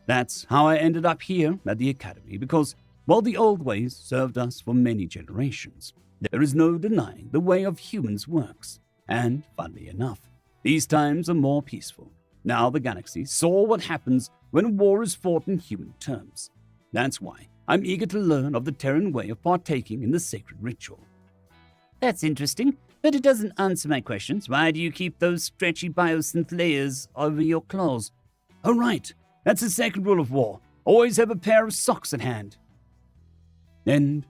That's how I ended up here at the Academy, because while the old ways served us for many generations, there is no denying the way of humans works. And, funnily enough, these times are more peaceful. Now the galaxy saw what happens when a war is fought in human terms. That's why I'm eager to learn of the Terran way of partaking in the sacred ritual. That's interesting, but it doesn't answer my questions. Why do you keep those stretchy biosynth layers over your claws? Oh, right. That's the second rule of war. Always have a pair of socks at hand. End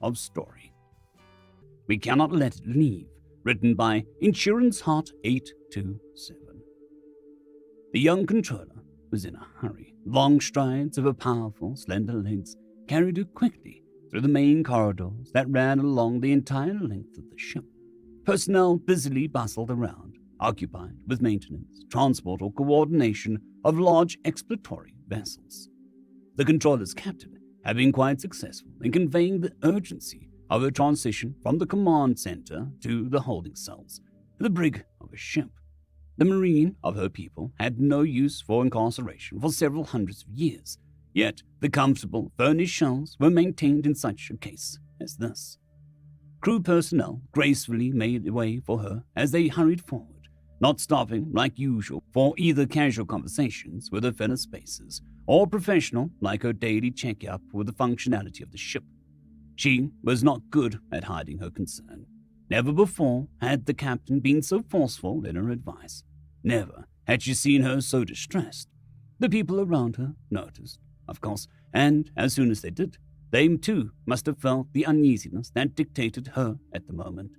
of story. We Cannot Let It Leave, written by Insurance Heart 827. The young controller was in a hurry. Long strides of her powerful, slender legs carried her quickly through the main corridors that ran along the entire length of the ship. Personnel busily bustled around, occupied with maintenance, transport, or coordination of large exploratory vessels. The controller's captain had been quite successful in conveying the urgency of her transition from the command center to the holding cells, the brig of a ship. The marine of her people had no use for incarceration for several hundreds of years, yet the comfortable, furnished shells were maintained in such a case as this. Crew personnel gracefully made way for her as they hurried forward, not stopping like usual for either casual conversations with her fellow spacers or professional like her daily checkup with the functionality of the ship. She was not good at hiding her concern. Never before had the captain been so forceful in her advice. Never had she seen her so distressed. The people around her noticed, of course, and as soon as they did, they too must have felt the uneasiness that dictated her at the moment.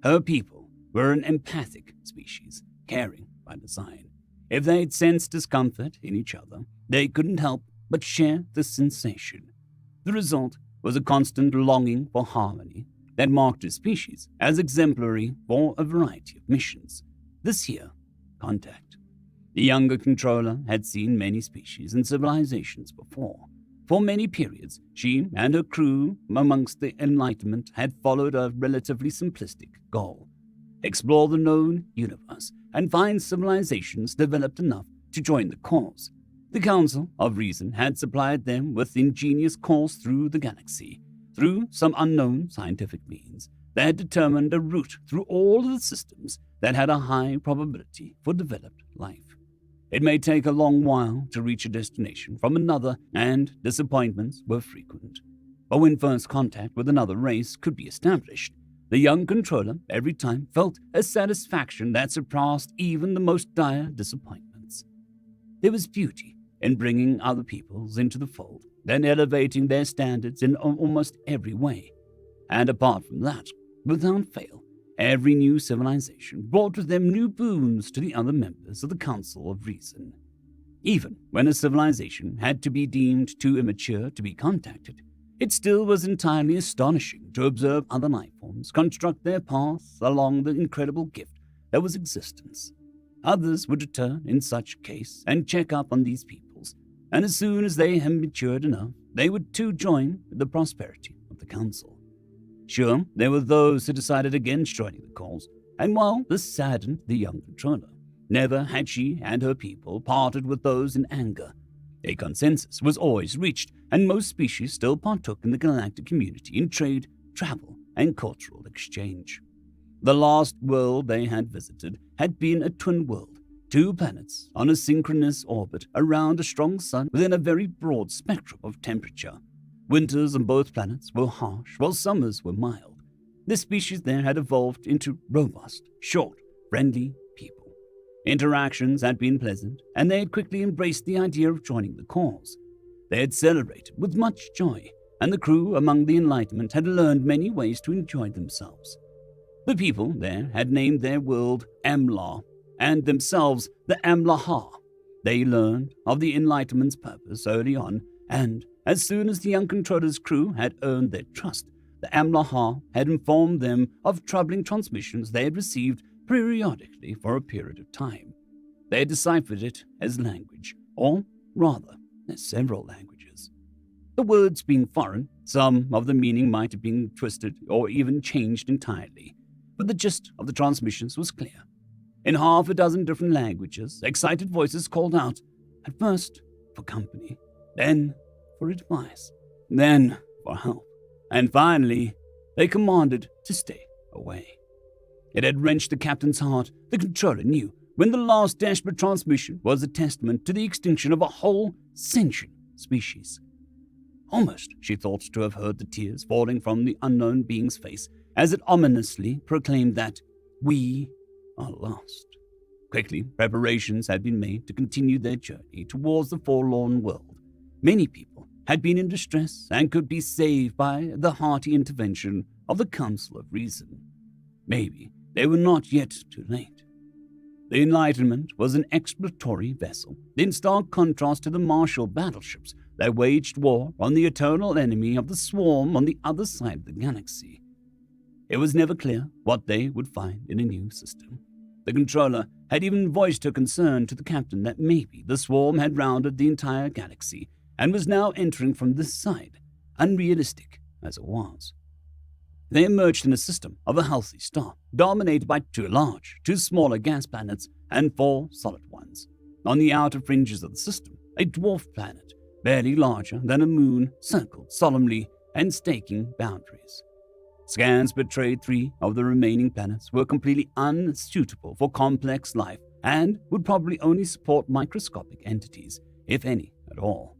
Her people were an empathic species, caring by design. If they had sensed discomfort in each other, they couldn't help but share the sensation. The result was a constant longing for harmony that marked a species as exemplary for a variety of missions. This here, contact. The younger controller had seen many species and civilizations before. For many periods, she and her crew amongst the Enlightenment had followed a relatively simplistic goal: explore the known universe and find civilizations developed enough to join the cause. The Council of Reason had supplied them with ingenious course through the galaxy. Through some unknown scientific means, they had determined a route through all of the systems that had a high probability for developed life. It may take a long while to reach a destination from another, and disappointments were frequent. But when first contact with another race could be established, the young controller every time felt a satisfaction that surpassed even the most dire disappointments. There was beauty in bringing other peoples into the fold, then elevating their standards in almost every way. And apart from that, without fail, every new civilization brought with them new boons to the other members of the Council of Reason. Even when a civilization had to be deemed too immature to be contacted, it still was entirely astonishing to observe other lifeforms construct their paths along the incredible gift that was existence. Others would return in such case and check up on these peoples, and as soon as they had matured enough, they would too join the prosperity of the Council. Sure, there were those who decided against joining the cause, and while this saddened the young controller, never had she and her people parted with those in anger. A consensus was always reached, and most species still partook in the galactic community in trade, travel, and cultural exchange. The last world they had visited had been a twin world, 2 planets on a synchronous orbit around a strong sun within a very broad spectrum of temperature. Winters on both planets were harsh, while summers were mild. The species there had evolved into robust, short, friendly people. Interactions had been pleasant, and they had quickly embraced the idea of joining the cause. They had celebrated with much joy, and the crew among the Enlightenment had learned many ways to enjoy themselves. The people there had named their world Amlar, and themselves the Amlaha. They learned of the Enlightenment's purpose early on, and as soon as the young controller's crew had earned their trust, the Amlaha had informed them of troubling transmissions they had received periodically for a period of time. They had deciphered it as language, or rather, as several languages. The words being foreign, some of the meaning might have been twisted or even changed entirely, but the gist of the transmissions was clear. In half a dozen different languages, excited voices called out, at first for company, then for advice, then for help, and finally, they commanded to stay away. It had wrenched the captain's heart. The controller knew when the last desperate transmission was a testament to the extinction of a whole sentient species. Almost, she thought to have heard the tears falling from the unknown being's face as it ominously proclaimed that we are lost. Quickly, preparations had been made to continue their journey towards the forlorn world. Many people had been in distress and could be saved by the hearty intervention of the Council of Reason. Maybe they were not yet too late. The Enlightenment was an exploratory vessel, in stark contrast to the martial battleships that waged war on the eternal enemy of the swarm on the other side of the galaxy. It was never clear what they would find in a new system. The controller had even voiced her concern to the captain that maybe the swarm had rounded the entire galaxy and was now entering from this side, unrealistic as it was. They emerged in a system of a healthy star, dominated by 2 large, 2 smaller gas planets, and 4 solid ones. On the outer fringes of the system, a dwarf planet, barely larger than a moon, circled solemnly and staking boundaries. Scans betrayed 3 of the remaining planets were completely unsuitable for complex life and would probably only support microscopic entities, if any at all.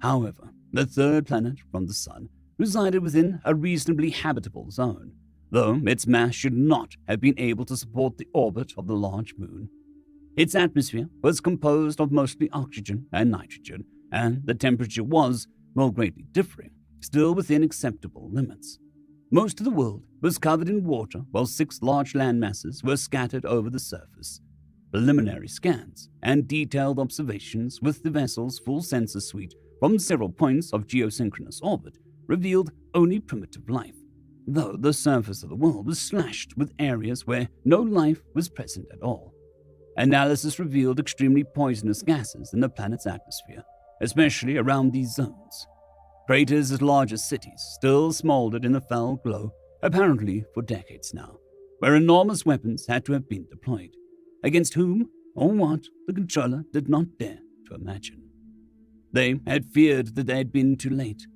However, the 3rd planet from the Sun resided within a reasonably habitable zone, though its mass should not have been able to support the orbit of the large moon. Its atmosphere was composed of mostly oxygen and nitrogen, and the temperature was, while greatly differing, still within acceptable limits. Most of the world was covered in water, while 6 large land masses were scattered over the surface. Preliminary scans and detailed observations with the vessel's full sensor suite from several points of geosynchronous orbit revealed only primitive life, though the surface of the world was slashed with areas where no life was present at all. Analysis revealed extremely poisonous gases in the planet's atmosphere, especially around these zones. Craters as large as cities still smoldered in the foul glow, apparently for decades now, where enormous weapons had to have been deployed, against whom or what the controller did not dare to imagine. They had feared that they had been too late.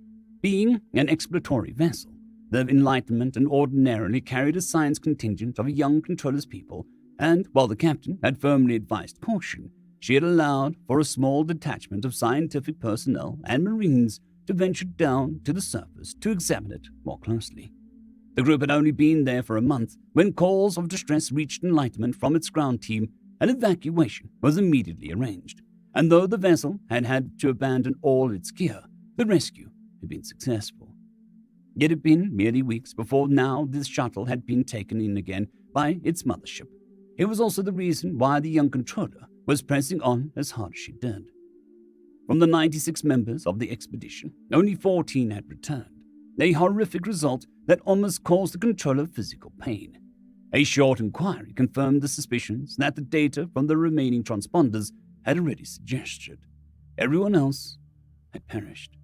Being an exploratory vessel, the Enlightenment had ordinarily carried a science contingent of a young controller's people, and while the captain had firmly advised caution, she had allowed for a small detachment of scientific personnel and marines to venture down to the surface to examine it more closely. The group had only been there for a month when calls of distress reached Enlightenment from its ground team, and evacuation was immediately arranged. And though the vessel had had to abandon all its gear, the rescue had been successful. It had been merely weeks before now this shuttle had been taken in again by its mothership. It was also the reason why the young controller was pressing on as hard as she did. From the 96 members of the expedition, only 14 had returned, a horrific result that almost caused the controller physical pain. A short inquiry confirmed the suspicions that the data from the remaining transponders had already suggested. Everyone else had perished.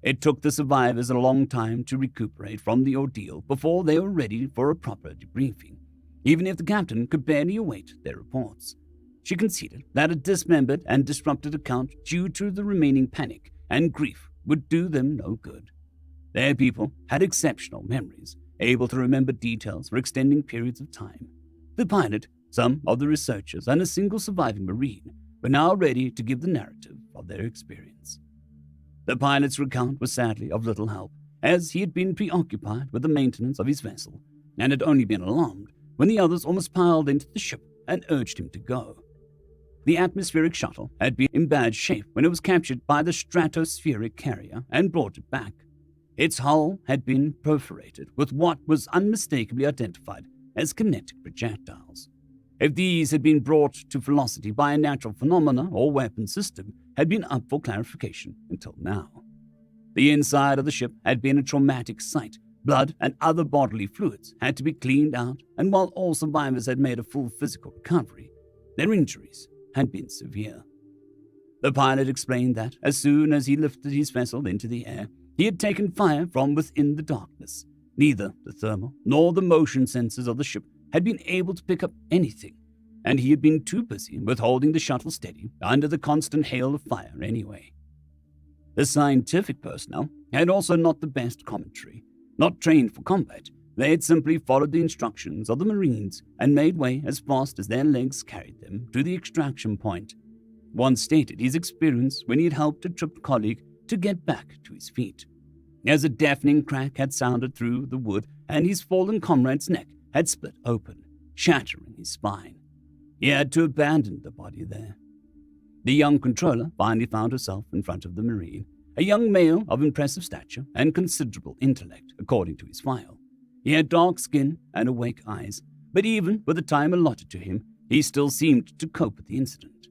It took the survivors a long time to recuperate from the ordeal before they were ready for a proper debriefing, even if the captain could barely await their reports. She conceded that a dismembered and disrupted account due to the remaining panic and grief would do them no good. Their people had exceptional memories, able to remember details for extending periods of time. The pilot, some of the researchers, and a single surviving Marine were now ready to give the narrative of their experience. The pilot's recount was sadly of little help, as he had been preoccupied with the maintenance of his vessel, and had only been alarmed when the others almost piled into the ship and urged him to go. The atmospheric shuttle had been in bad shape when it was captured by the stratospheric carrier and brought it back. Its hull had been perforated with what was unmistakably identified as kinetic projectiles. If these had been brought to velocity by a natural phenomena or weapon system, had been up for clarification until now. The inside of the ship had been a traumatic sight. Blood and other bodily fluids had to be cleaned out, and while all survivors had made a full physical recovery, their injuries had been severe. The pilot explained that as soon as he lifted his vessel into the air, he had taken fire from within the darkness. Neither the thermal nor the motion sensors of the ship had been able to pick up anything, and he had been too busy with holding the shuttle steady under the constant hail of fire anyway. The scientific personnel had also not the best commentary. Not trained for combat, they had simply followed the instructions of the Marines and made way as fast as their legs carried them to the extraction point. One stated his experience when he had helped a tripped colleague to get back to his feet, as a deafening crack had sounded through the wood and his fallen comrade's neck had split open, shattering his spine. He had to abandon the body there. The young controller finally found herself in front of the Marine, a young male of impressive stature and considerable intellect, according to his file. He had dark skin and awake eyes, but even with the time allotted to him, he still seemed to cope with the incident.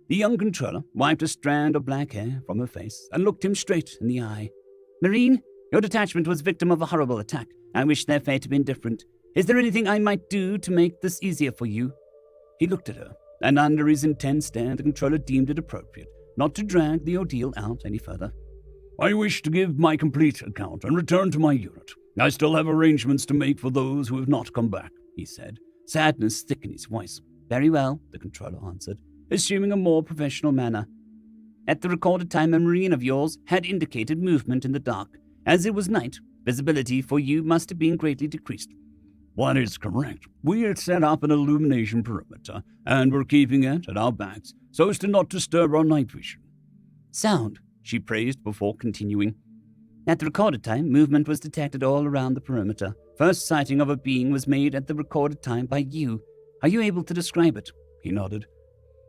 The young controller wiped a strand of black hair from her face and looked him straight in the eye. "Marine, your detachment was victim of a horrible attack. I wish their fate had been different. Is there anything I might do to make this easier for you?" He looked at her, and under his intense stare, the controller deemed it appropriate not to drag the ordeal out any further. "I wish to give my complete account and return to my unit. I still have arrangements to make for those who have not come back," he said, sadness thick in his voice. "Very well," the controller answered, assuming a more professional manner. "At the recorded time, a Marine of yours had indicated movement in the dark. As it was night, Visibility for you must have been greatly decreased. That is correct. We had set up an illumination perimeter, and were keeping it at our backs so as to not disturb our night vision. Sound, she praised before continuing. At the recorded time, movement was detected all around the perimeter. First sighting of a being was made at the recorded time by you. Are you able to describe it? He nodded.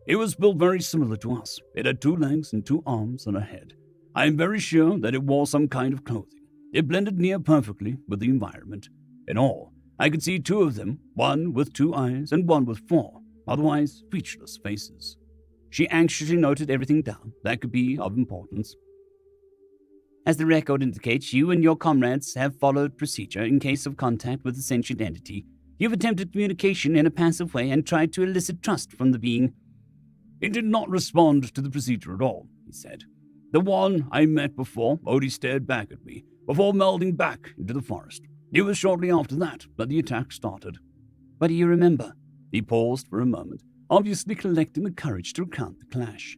It was built very similar to us. It had 2 legs and 2 arms and a head. I am very sure that it wore some kind of clothing. It blended near perfectly with the environment. In all, I could see 2 of them, one with 2 eyes and one with 4, otherwise featureless faces. She anxiously noted everything down that could be of importance. As the record indicates, you and your comrades have followed procedure in case of contact with a sentient entity. You've attempted communication in a passive way and tried to elicit trust from the being. It did not respond to the procedure at all, he said. The one I met before only stared back at me before melding back into the forest. It was shortly after that the attack started. What do you remember? He paused for a moment, obviously collecting the courage to recount the clash.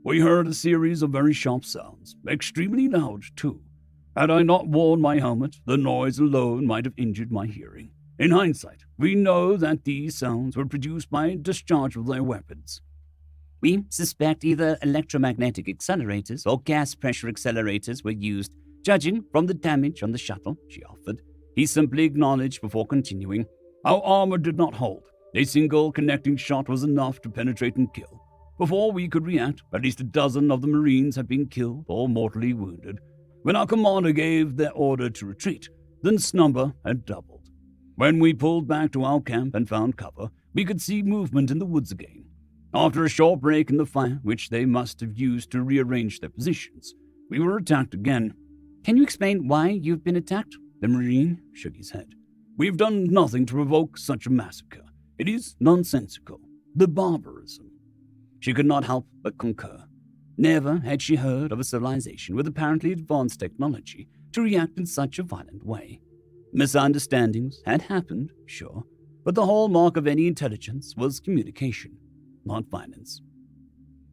We heard a series of very sharp sounds, extremely loud too. Had I not worn my helmet, the noise alone might have injured my hearing. In hindsight, we know that these sounds were produced by a discharge of their weapons. We suspect either electromagnetic accelerators or gas pressure accelerators were used, judging from the damage on the shuttle, she offered. He simply acknowledged before continuing. Our armor did not hold. A single connecting shot was enough to penetrate and kill. Before we could react, at least a dozen of the Marines had been killed or mortally wounded. When our commander gave their order to retreat, this number had doubled. When we pulled back to our camp and found cover, we could see movement in the woods again. After a short break in the fire, which they must have used to rearrange their positions, we were attacked again. Can you explain why you've been attacked? The Marine shook his head. We've done nothing to provoke such a massacre. It is nonsensical. The barbarism. She could not help but concur. Never had she heard of a civilization with apparently advanced technology to react in such a violent way. Misunderstandings had happened, sure, but the hallmark of any intelligence was communication, not violence.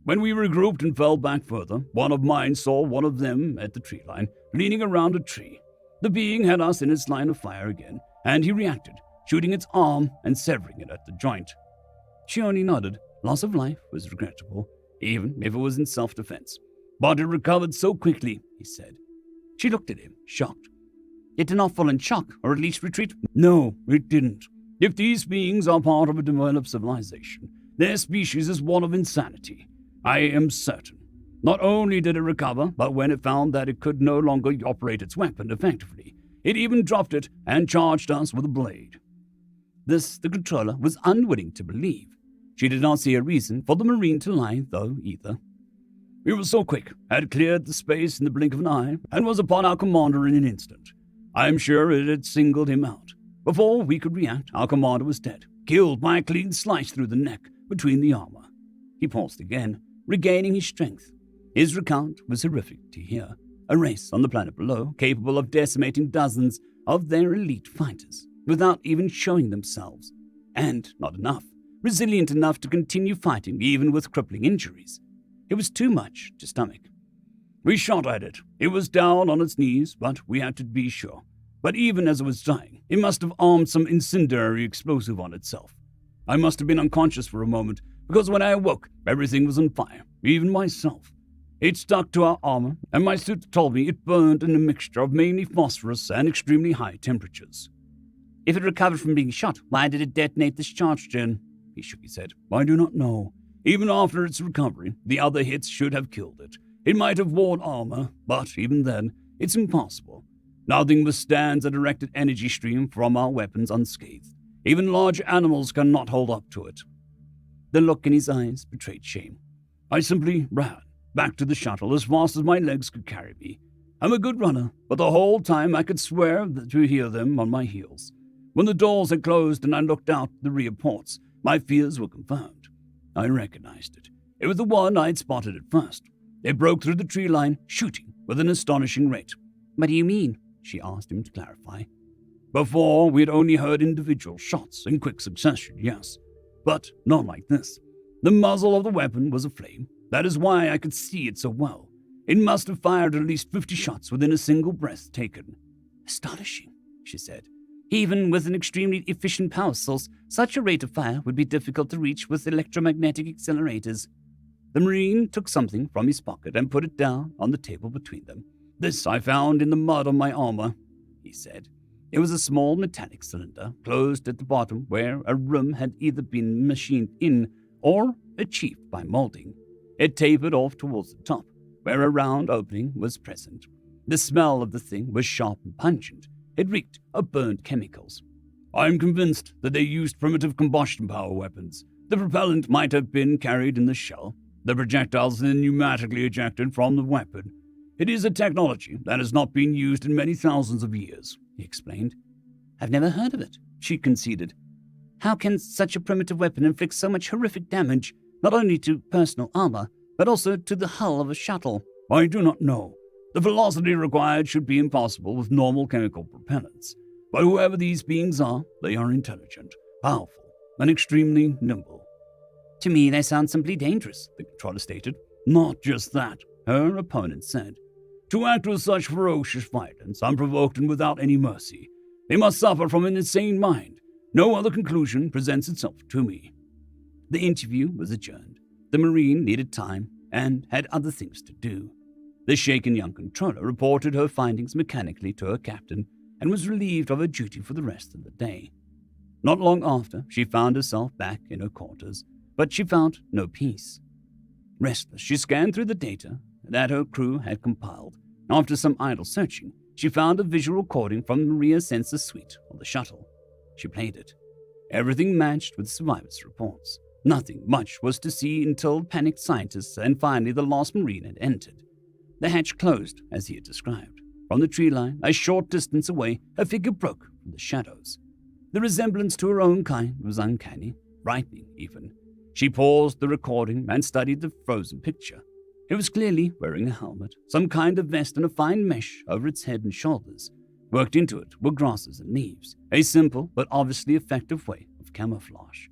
When we regrouped and fell back further, one of mine saw one of them at the tree line, leaning around a tree. The being had us in its line of fire again, and he reacted, shooting its arm and severing it at the joint. She only nodded. Loss of life was regrettable, even if it was in self-defense. But it recovered so quickly, he said. She looked at him, shocked. It did not fall in shock, or at least retreat? No, it didn't. If these beings are part of a developed civilization, their species is one of insanity. I am certain. Not only did it recover, but when it found that it could no longer operate its weapon effectively, it even dropped it and charged us with a blade. This the controller was unwilling to believe. She did not see a reason for the Marine to lie, though, either. We were so quick, had cleared the space in the blink of an eye, and was upon our commander in an instant. I am sure it had singled him out. Before we could react, our commander was dead, killed by a clean slice through the neck, between the armor. He paused again, regaining his strength. His recount was horrific to hear. A race on the planet below, capable of decimating dozens of their elite fighters, without even showing themselves. And, not enough, resilient enough to continue fighting even with crippling injuries. It was too much to stomach. We shot at it. It was down on its knees, but we had to be sure. But even as it was dying, it must have armed some incendiary explosive on itself. I must have been unconscious for a moment, because when I awoke, everything was on fire, even myself. It stuck to our armor, and my suit told me it burned in a mixture of mainly phosphorus and extremely high temperatures. If it recovered from being shot, why did it detonate this charge gen? He shook his head. I do not know. Even after its recovery, the other hits should have killed it. It might have worn armor, but even then, it's impossible. Nothing withstands a directed energy stream from our weapons unscathed. Even large animals cannot hold up to it. The look in his eyes betrayed shame. I simply ran back to the shuttle as fast as my legs could carry me. I'm a good runner, but the whole time I could swear to hear them on my heels. When the doors had closed and I looked out the rear ports, my fears were confirmed. I recognized it. It was the one I had spotted at first. They broke through the tree line, shooting with an astonishing rate. What do you mean? She asked him to clarify. Before, we had only heard individual shots in quick succession, yes. But not like this. The muzzle of the weapon was aflame. That is why I could see it so well. It must have fired at least 50 shots within a single breath taken. Astonishing, she said. Even with an extremely efficient power source, such a rate of fire would be difficult to reach with electromagnetic accelerators. The Marine took something from his pocket and put it down on the table between them. This I found in the mud on my armor, he said. It was a small metallic cylinder, closed at the bottom where a room had either been machined in or achieved by molding. It tapered off towards the top, where a round opening was present. The smell of the thing was sharp and pungent. It reeked of burned chemicals. I am convinced that they used primitive combustion power weapons. The propellant might have been carried in the shell, the projectiles then pneumatically ejected from the weapon. It is a technology that has not been used in many thousands of years, he explained. I've never heard of it, she conceded. How can such a primitive weapon inflict so much horrific damage, not only to personal armor, but also to the hull of a shuttle? I do not know. The velocity required should be impossible with normal chemical propellants. But whoever these beings are, they are intelligent, powerful, and extremely nimble. To me, they sound simply dangerous, the controller stated. Not just that, her opponent said. To act with such ferocious violence, unprovoked and without any mercy, they must suffer from an insane mind. No other conclusion presents itself to me. The interview was adjourned. The Marine needed time and had other things to do. The shaken young controller reported her findings mechanically to her captain and was relieved of her duty for the rest of the day. Not long after, she found herself back in her quarters, but she found no peace. Restless, she scanned through the data that her crew had compiled. After some idle searching, she found a visual recording from the rear sensor suite of the shuttle. She played it. Everything matched with survivors' reports. Nothing much was to see until panicked scientists and finally the last Marine had entered. The hatch closed, as he had described. From the tree line, a short distance away, a figure broke from the shadows. The resemblance to her own kind was uncanny, frightening even. She paused the recording and studied the frozen picture. It was clearly wearing a helmet, some kind of vest and a fine mesh over its head and shoulders. Worked into it were grasses and leaves, a simple but obviously effective way of camouflage.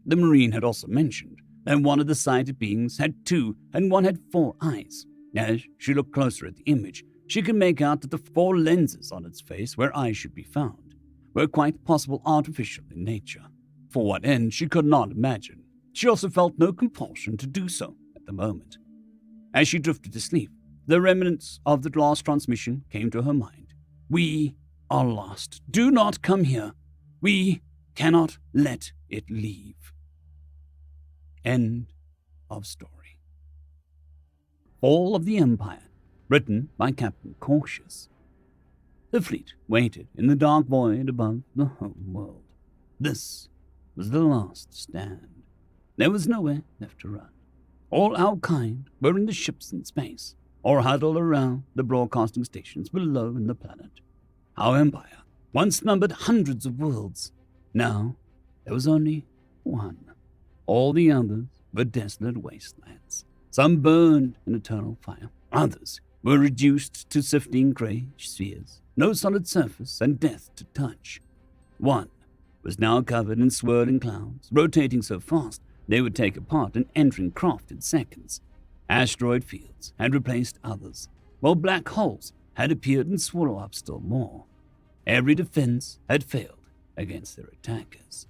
The Marine had also mentioned that one of the sighted beings had 2 and one had 4 eyes. As she looked closer at the image, she could make out that the 4 lenses on its face where eyes should be found were quite possible artificial in nature. For what end, she could not imagine. She also felt no compulsion to do so at the moment. As she drifted to sleep, the remnants of the last transmission came to her mind. We are lost. Do not come here. We cannot let it leave. End of story. Fall of the Empire, written by Captain Cautious. The fleet waited in the dark void above the home world. This was the last stand. There was nowhere left to run. All our kind were in the ships in space, or huddled around the broadcasting stations below in the planet. Our empire once numbered hundreds of worlds. Now there was only one. All the others were desolate wastelands. Some burned in eternal fire. Others were reduced to sifting grey spheres, no solid surface, and death to touch. One was now covered in swirling clouds, rotating so fast they would take apart an entering craft in seconds. Asteroid fields had replaced others, while black holes had appeared and swallow up still more. Every defense had failed against their attackers.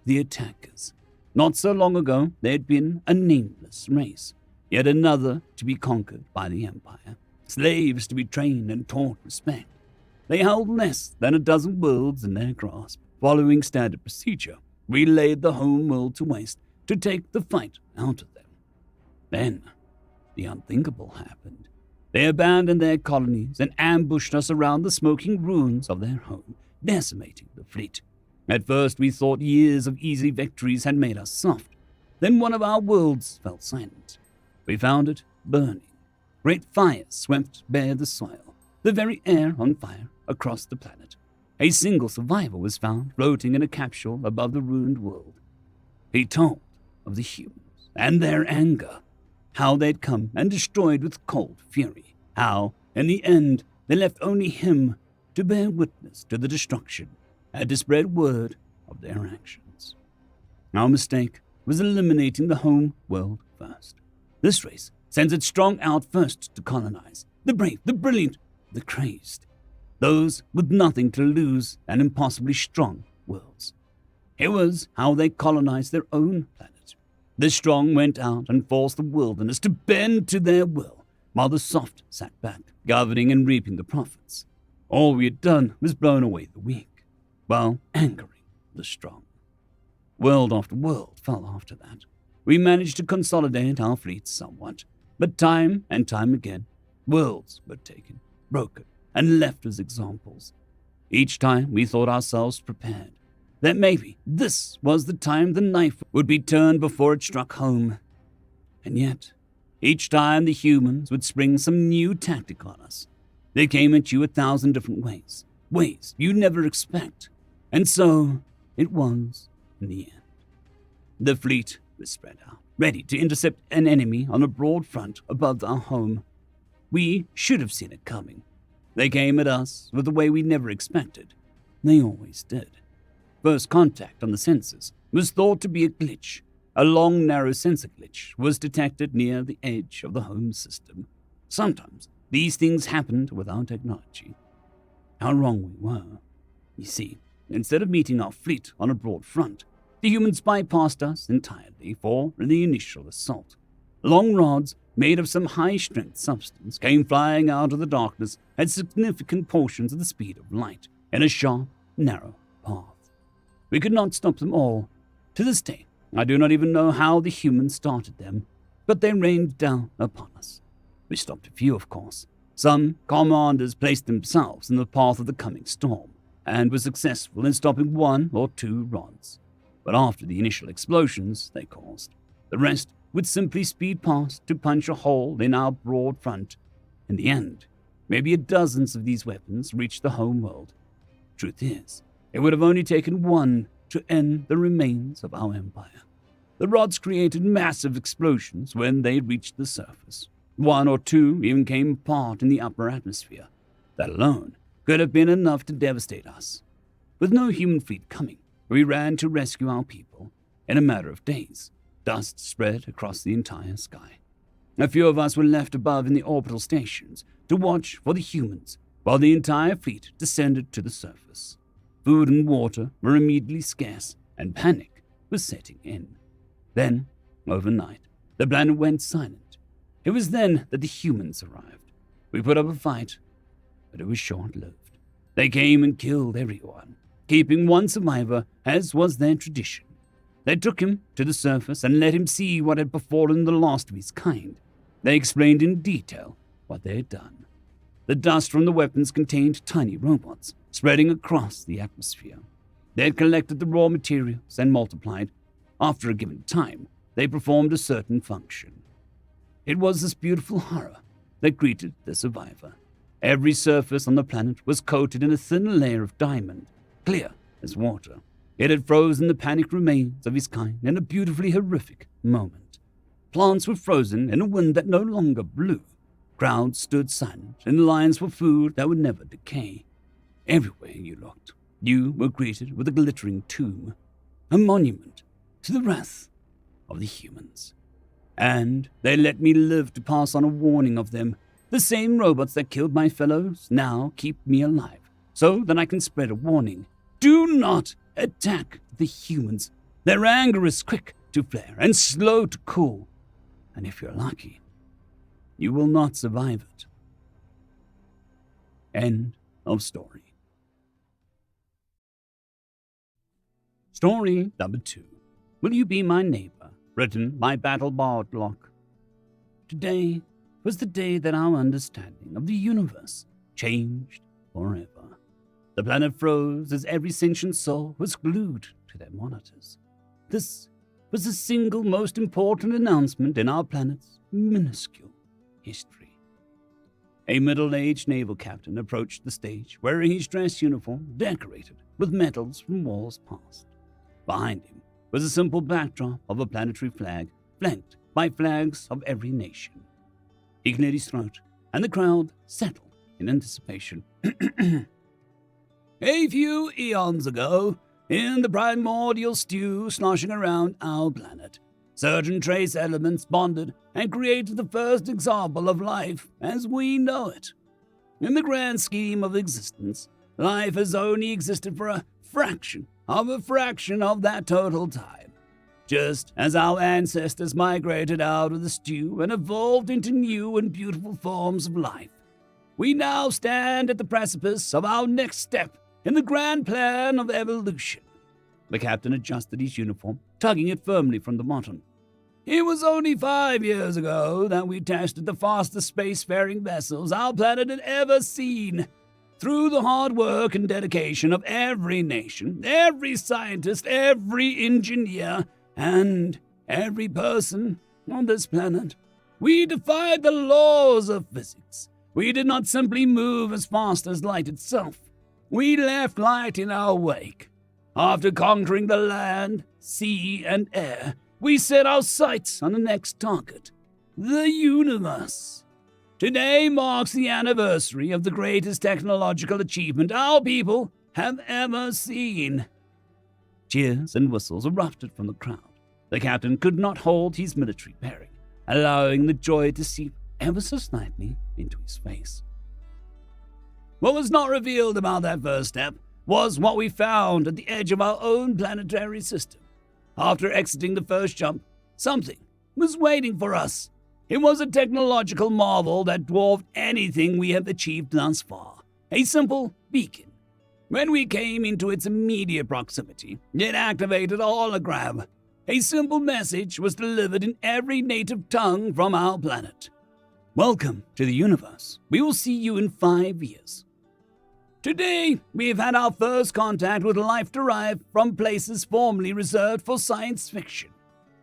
The attackers. Not so long ago, they had been a nameless race, yet another to be conquered by the Empire, slaves to be trained and taught respect. They held less than a dozen worlds in their grasp. Following standard procedure, we laid the home world to waste to take the fight out of them. Then, the unthinkable happened. They abandoned their colonies and ambushed us around the smoking ruins of their home, decimating the fleet. At first, we thought years of easy victories had made us soft. Then one of our worlds fell silent. We found it burning. Great fires swept bare the soil, the very air on fire across the planet. A single survivor was found floating in a capsule above the ruined world. He told of the humans and their anger, how they'd come and destroyed with cold fury, how, in the end, they left only him to bear witness to the destruction and to spread word of their actions. Our mistake was eliminating the home world first. This race sends its strong out first to colonize, the brave, the brilliant, the crazed. those with nothing to lose and impossibly strong worlds. It was how they colonized their own planet. The strong went out and forced the wilderness to bend to their will, while the soft sat back, governing and reaping the profits. All we had done was blown away the weak, while angering the strong. World after world fell after that. We managed to consolidate our fleets somewhat, but time and time again, worlds were taken, broken, and left as examples. Each time we thought ourselves prepared, that maybe this was the time the knife would be turned before it struck home. And yet, each time the humans would spring some new tactic on us. They came at you 1,000 different ways you never expect. And so, it was in the end. The fleet was spread out, ready to intercept an enemy on a broad front above our home. We should have seen it coming. They came at us with a way we never expected. They always did. First contact on the sensors was thought to be a glitch. A long, narrow sensor glitch was detected near the edge of the home system. Sometimes these things happened without technology. How wrong we were. You see, instead of meeting our fleet on a broad front, the humans bypassed us entirely for the initial assault. Long rods made of some high-strength substance came flying out of the darkness at significant portions of the speed of light in a sharp, narrow path. We could not stop them all. To this day, I do not even know how the humans started them, but they rained down upon us. We stopped a few, of course. Some commanders placed themselves in the path of the coming storm and were successful in stopping 1 or 2 rods. But after the initial explosions they caused, the rest would simply speed past to punch a hole in our broad front. In the end, maybe dozens of these weapons reached the home world. Truth is, it would have only taken 1 to end the remains of our empire. The rods created massive explosions when they reached the surface. 1 or 2 even came apart in the upper atmosphere. That alone could have been enough to devastate us. With no human fleet coming, we ran to rescue our people. In a matter of days, dust spread across the entire sky. A few of us were left above in the orbital stations to watch for the humans, while the entire fleet descended to the surface. Food and water were immediately scarce, and panic was setting in. Then, overnight, the planet went silent. It was then that the humans arrived. We put up a fight, but it was short-lived. They came and killed everyone, keeping one survivor, as was their tradition. They took him to the surface and let him see what had befallen the last of his kind. They explained in detail what they had done. The dust from the weapons contained tiny robots, spreading across the atmosphere. They had collected the raw materials and multiplied. After a given time, they performed a certain function. It was this beautiful horror that greeted the survivor. Every surface on the planet was coated in a thin layer of diamond, clear as water. It had frozen the panicked remains of his kind in a beautifully horrific moment. Plants were frozen in a wind that no longer blew. Crowds stood silent in lines for food that would never decay. Everywhere you looked, you were greeted with a glittering tomb, a monument to the wrath of the humans. And they let me live to pass on a warning of them. The same robots that killed my fellows now keep me alive, so that I can spread a warning. Do not attack the humans. Their anger is quick to flare and slow to cool. And if you're lucky, you will not survive it. End of story. Story number 2. Will You Be My Neighbor? Written by Battle Bardlock. Today was the day that our understanding of the universe changed forever. The planet froze as every sentient soul was glued to their monitors. This was the single most important announcement in our planet's minuscule history. A middle-aged naval captain approached the stage wearing his dress uniform decorated with medals from wars past. Behind him was a simple backdrop of a planetary flag flanked by flags of every nation. He cleared his throat, and the crowd settled in anticipation. A few eons ago, in the primordial stew sloshing around our planet, certain trace elements bonded and created the first example of life as we know it. In the grand scheme of existence, life has only existed for a fraction of that total time. Just as our ancestors migrated out of the stew and evolved into new and beautiful forms of life, we now stand at the precipice of our next step in the grand plan of evolution. The captain adjusted his uniform, tugging it firmly from the button. It was only 5 years ago that we tested the fastest spacefaring vessels our planet had ever seen. Through the hard work and dedication of every nation, every scientist, every engineer, and every person on this planet, we defied the laws of physics. We did not simply move as fast as light itself. We left light in our wake. After conquering the land, sea, and air, we set our sights on the next target, the universe. Today marks the anniversary of the greatest technological achievement our people have ever seen. Cheers and whistles erupted from the crowd. The captain could not hold his military bearing, allowing the joy to seep ever so slightly into his face. What was not revealed about that first step was what we found at the edge of our own planetary system. After exiting the first jump, something was waiting for us. It was a technological marvel that dwarfed anything we have achieved thus far. A simple beacon. When we came into its immediate proximity, it activated a hologram. A simple message was delivered in every native tongue from our planet. Welcome to the universe. We will see you in 5 years. Today, we've had our first contact with life derived from places formerly reserved for science fiction.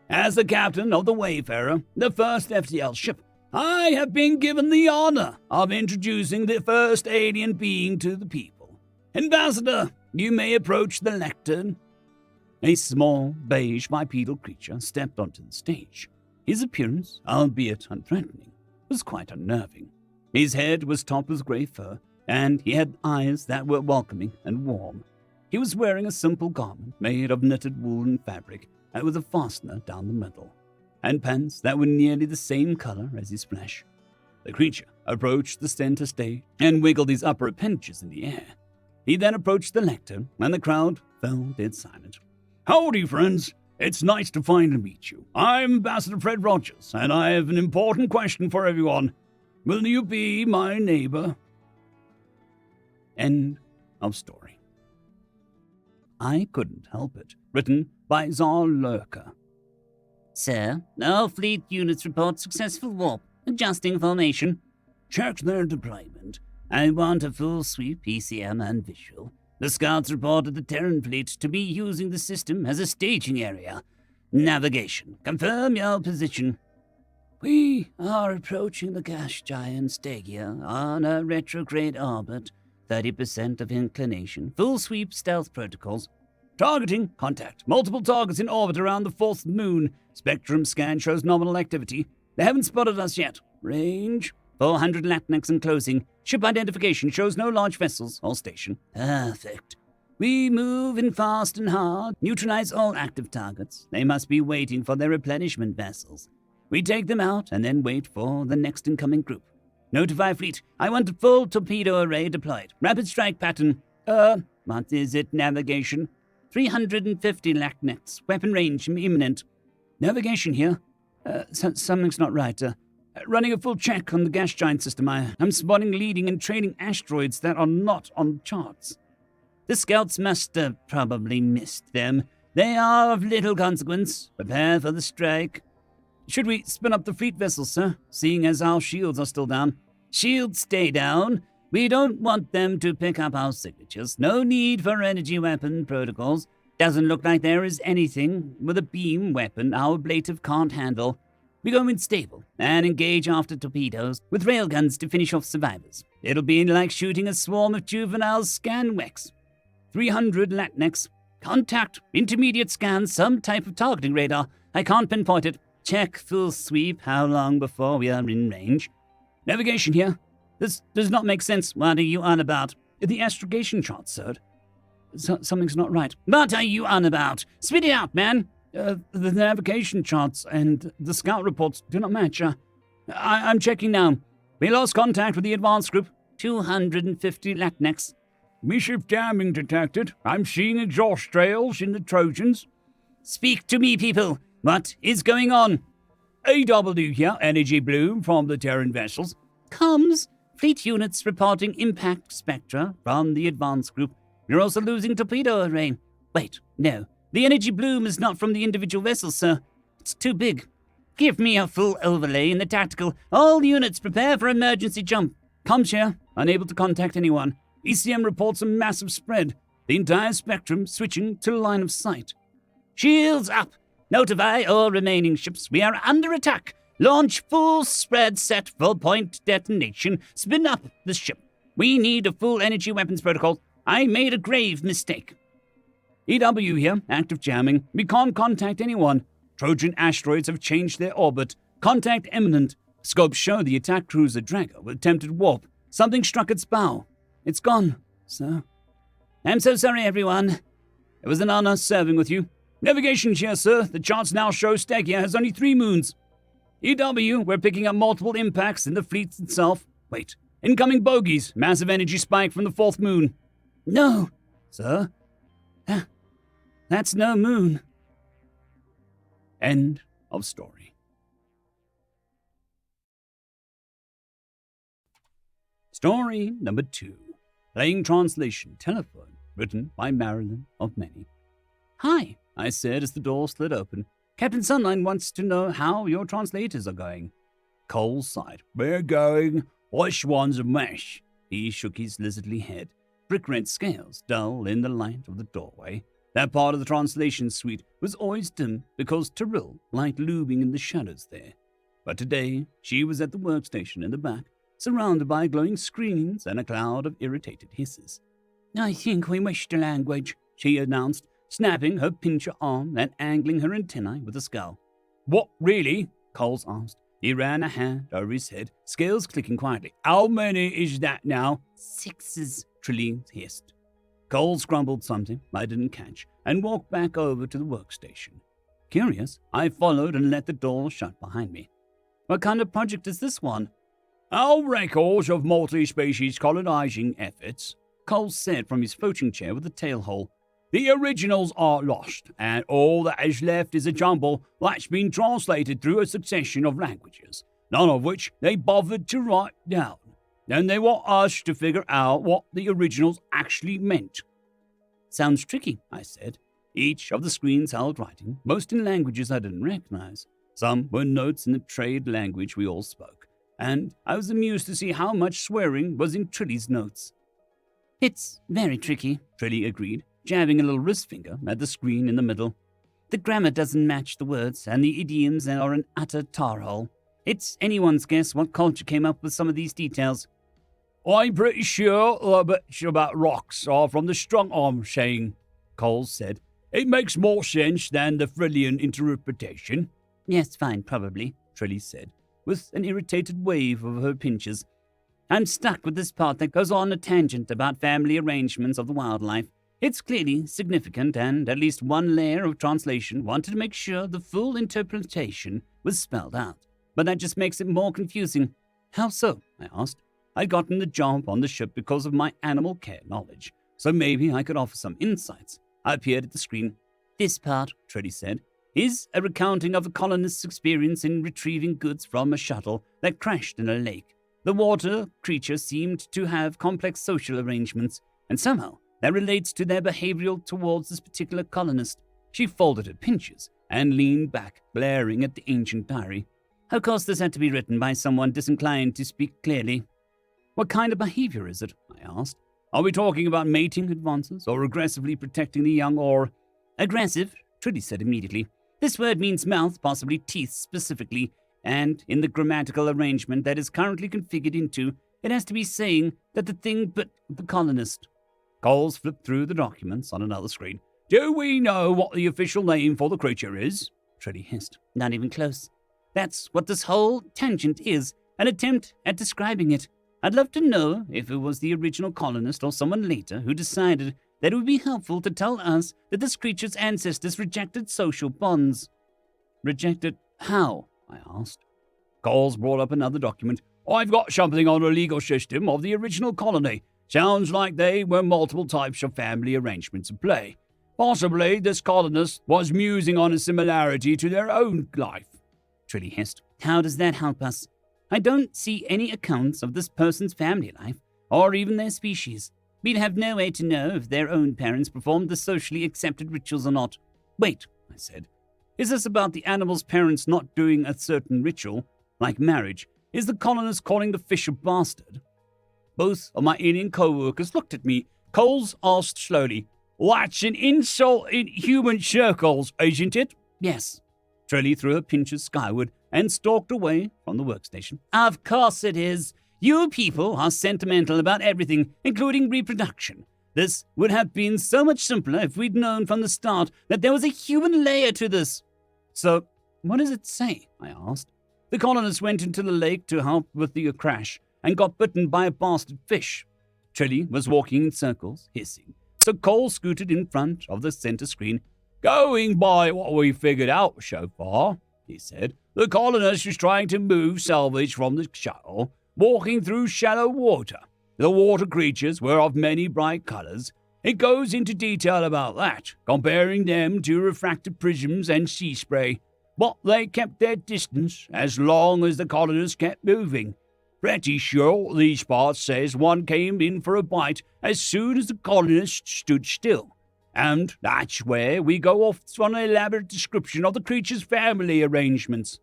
As the captain of the Wayfarer, the first FTL ship, I have been given the honor of introducing the first alien being to the people. Ambassador, you may approach the lectern. A small, beige bipedal creature stepped onto the stage. His appearance, albeit unthreatening, was quite unnerving. His head was topped with grey fur, and he had eyes that were welcoming and warm. He was wearing a simple garment made of knitted woolen fabric and with a fastener down the middle, and pants that were nearly the same color as his flesh. The creature approached the center stage and wiggled his upper appendages in the air. He then approached the lectern, and the crowd fell dead silent. Howdy, friends. It's nice to finally meet you. I'm Ambassador Fred Rogers, and I have an important question for everyone. Will you be my neighbor? End of story. I Couldn't Help It, written by Zar Lurker. Sir, all fleet units report successful warp. Adjusting formation. Check their deployment. I want a full sweep PCM and visual. The scouts reported the Terran fleet to be using the system as a staging area. Navigation. Confirm your position. We are approaching the gas giant Stagia on a retrograde orbit. 30% of inclination. Full sweep stealth protocols. Targeting. Contact. Multiple targets in orbit around the fourth moon. Spectrum scan shows nominal activity. They haven't spotted us yet. Range. 400 Latnex enclosing. Ship identification shows no large vessels or station. Perfect. We move in fast and hard. Neutralize all active targets. They must be waiting for their replenishment vessels. We take them out and then wait for the next incoming group. Notify fleet. I want a full torpedo array deployed. Rapid strike pattern. What is it, navigation? 350 Latnex. Weapon range imminent. Navigation here. Something's not right. Running a full check on the gas giant system. I'm spotting leading and trailing asteroids that are not on the charts. The scouts must have probably missed them. They are of little consequence. Prepare for the strike. Should we spin up the fleet vessels, sir, seeing as our shields are still down? Shields stay down. We don't want them to pick up our signatures. No need for energy weapon protocols. Doesn't look like there is anything with a beam weapon our ablative can't handle. We go in stable and engage after torpedoes with railguns to finish off survivors. It'll be like shooting a swarm of juvenile scanwex. 300 Latnex. Contact. Intermediate scan. Some type of targeting radar. I can't pinpoint it. Check full sweep. How long before we are in range? Navigation here. This does not make sense. What are you on about? The astrogation chart, sir. Something's not right. What are you on about? Spit it out, man. The navigation charts and the scout reports do not match. I'm checking now. We lost contact with the advance group. 250 Latinx. Mishap jamming detected. I'm seeing exhaust trails in the Trojans. Speak to me, people. What is going on? AW here, energy bloom from the Terran vessels. Comms. Fleet units reporting impact spectra from the advanced group. You're also losing torpedo array. Wait, no. The energy bloom is not from the individual vessels, sir. It's too big. Give me a full overlay in the tactical. All units prepare for emergency jump. Comms here, unable to contact anyone. ECM reports a massive spread. The entire spectrum switching to line of sight. Shields up. Notify all remaining ships. We are under attack. Launch full spread set for point detonation. Spin up the ship. We need a full energy weapons protocol. I made a grave mistake. EW here, active jamming. We can't contact anyone. Trojan asteroids have changed their orbit. Contact imminent. Scopes show the attack cruiser Drago with attempted warp. Something struck its bow. It's gone, sir. I'm so sorry, everyone. It was an honor serving with you. Navigation here, sir. The charts now show Stagia has only 3 moons. EW, we're picking up multiple impacts in the fleet itself. Wait, incoming bogies. Massive energy spike from the 4th moon. No. Sir? That's no moon. End of story. Story number 2. Playing translation telephone, written by Marilyn of Many. Hi, I said as the door slid open. Captain Sunline wants to know how your translators are going. Cole sighed. We're going. Which one's a mess? He shook his lizardly head. Brick red scales dull in the light of the doorway. That part of the translation suite was always dim because Tyrell liked looming in the shadows there. But today, she was at the workstation in the back, surrounded by glowing screens and a cloud of irritated hisses. I think we missed a language, she announced, snapping her pincher arm and angling her antennae with a scowl. What, really? Coles asked. He ran a hand over his head, scales clicking quietly. How many is that now? 6s, Trelline hissed. Coles grumbled something I didn't catch and walked back over to the workstation. Curious, I followed and let the door shut behind me. What kind of project is this one? Our records of multi-species colonizing efforts, Coles said from his poaching chair with a tail hole. The originals are lost, and all that is left is a jumble that's been translated through a succession of languages, none of which they bothered to write down. And they want us to figure out what the originals actually meant. Sounds tricky, I said. Each of the screens held writing, most in languages I didn't recognize. Some were notes in the trade language we all spoke, and I was amused to see how much swearing was in Trilly's notes. It's very tricky, Trilly agreed, jabbing a little wrist finger at the screen in the middle. The grammar doesn't match the words, and the idioms are an utter tar hole. It's anyone's guess what culture came up with some of these details. I'm pretty sure a bit about rocks are from the strong arm saying, Coles said. It makes more sense than the Frillian interpretation. Yes, fine, probably, Trilly said, with an irritated wave of her pinches. I'm stuck with this part that goes on a tangent about family arrangements of the wildlife. It's clearly significant, and at least one layer of translation wanted to make sure the full interpretation was spelled out. But that just makes it more confusing. How so? I asked. I'd gotten the job on the ship because of my animal care knowledge, so maybe I could offer some insights. I appeared at the screen. This part, Treddy said, is a recounting of a colonist's experience in retrieving goods from a shuttle that crashed in a lake. The water creature seemed to have complex social arrangements, and somehow that relates to their behavioral towards this particular colonist. She folded her pinches and leaned back, glaring at the ancient diary. Of course this had to be written by someone disinclined to speak clearly. What kind of behavior is it? I asked. Are we talking about mating advances, or aggressively protecting the young, or... Aggressive, Trudy said immediately. This word means mouth, possibly teeth specifically, and in the grammatical arrangement that is currently configured into, it has to be saying that the thing but the colonist. Coles flipped through the documents on another screen. Do we know what the official name for the creature is? Trudy hissed. Not even close. That's what this whole tangent is, an attempt at describing it. I'd love to know if it was the original colonist or someone later who decided that it would be helpful to tell us that this creature's ancestors rejected social bonds. Rejected how? I asked. Coles brought up another document. I've got something on the legal system of the original colony. Sounds like there were multiple types of family arrangements in play. Possibly this colonist was musing on a similarity to their own life. Trilly hissed. How does that help us? I don't see any accounts of this person's family life, or even their species. We'd have no way to know if their own parents performed the socially accepted rituals or not. Wait, I said. Is this about the animal's parents not doing a certain ritual, like marriage? Is the colonist calling the fish a bastard? Both of my alien co-workers looked at me. Coles asked slowly, "That's an insult in human circles, isn't it?" Yes. Trilly threw her pinches skyward and stalked away from the workstation. Of course it is. You people are sentimental about everything, including reproduction. This would have been so much simpler if we'd known from the start that there was a human layer to this. So, what does it say? I asked. The colonists went into the lake to help with the crash and got bitten by a bastard fish. Trilly was walking in circles, hissing. So Cole scooted in front of the center screen. "Going by what we figured out so far," he said, "the colonist was trying to move salvage from the shuttle, walking through shallow water. The water creatures were of many bright colors. It goes into detail about that, comparing them to refracted prisms and sea spray. But they kept their distance as long as the colonists kept moving. Pretty sure these parts says one came in for a bite as soon as the colonists stood still. And that's where we go off on an elaborate description of the creature's family arrangements."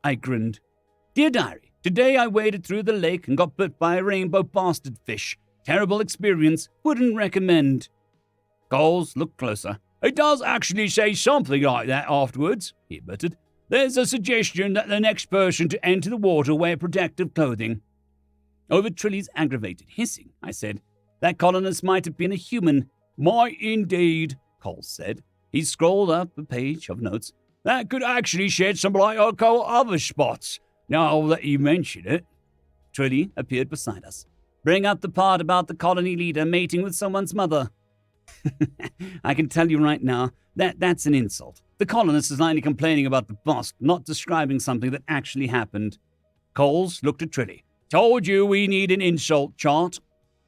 I grinned. "Dear Diary, today I waded through the lake and got bit by a rainbow bastard fish. Terrible experience. Wouldn't recommend." Coles looked closer. "It does actually say something like that afterwards," he admitted. "There's a suggestion that the next person to enter the water wear protective clothing." Over Trilly's aggravated hissing, I said, "That colonist might have been a human." "Might indeed," Coles said. He scrolled up a page of notes. "That could actually shed some light on a couple other spots, now that you mention it." Trilly appeared beside us. "Bring up the part about the colony leader mating with someone's mother." I can tell you right now that that's an insult. The colonist is only complaining about the bust, not describing something that actually happened. Coles looked at Trilly. "Told you we need an insult chart."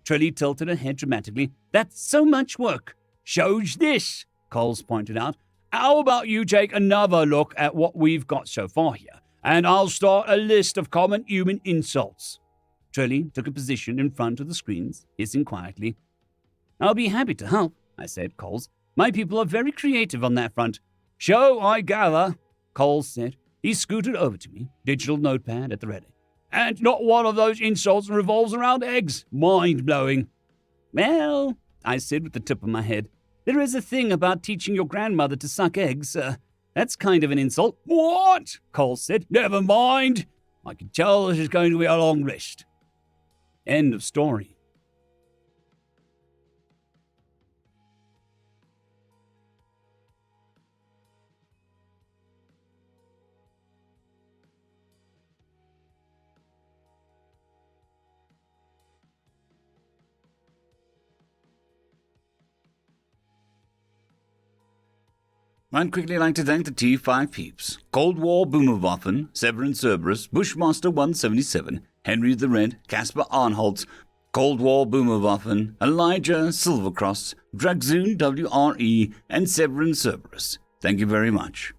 Trilly tilted her head dramatically. "That's so much work." "Shows this," Coles pointed out. "How about you take another look at what we've got so far here, and I'll start a list of common human insults." Trilly took a position in front of the screens, hissing quietly. "I'll be happy to help," I said, Coles. "My people are very creative on that front." "So I gather," Coles said. He scooted over to me, digital notepad at the ready. "And not one of those insults revolves around eggs. Mind-blowing." "Well," I said with the tip of my head, "there is a thing about teaching your grandmother to suck eggs. That's kind of an insult." "What?" Coles said. "Never mind. I can tell this is going to be a long list." End of story. I'd quickly like to thank the T5 peeps: Cold War Boomerwaffen, Severin Cerberus, Bushmaster 177, Henry the Red, Caspar Arnholtz, Cold War Boomerwaffen, Elijah Silvercross, Dragzoon WRE, and Severin Cerberus. Thank you very much.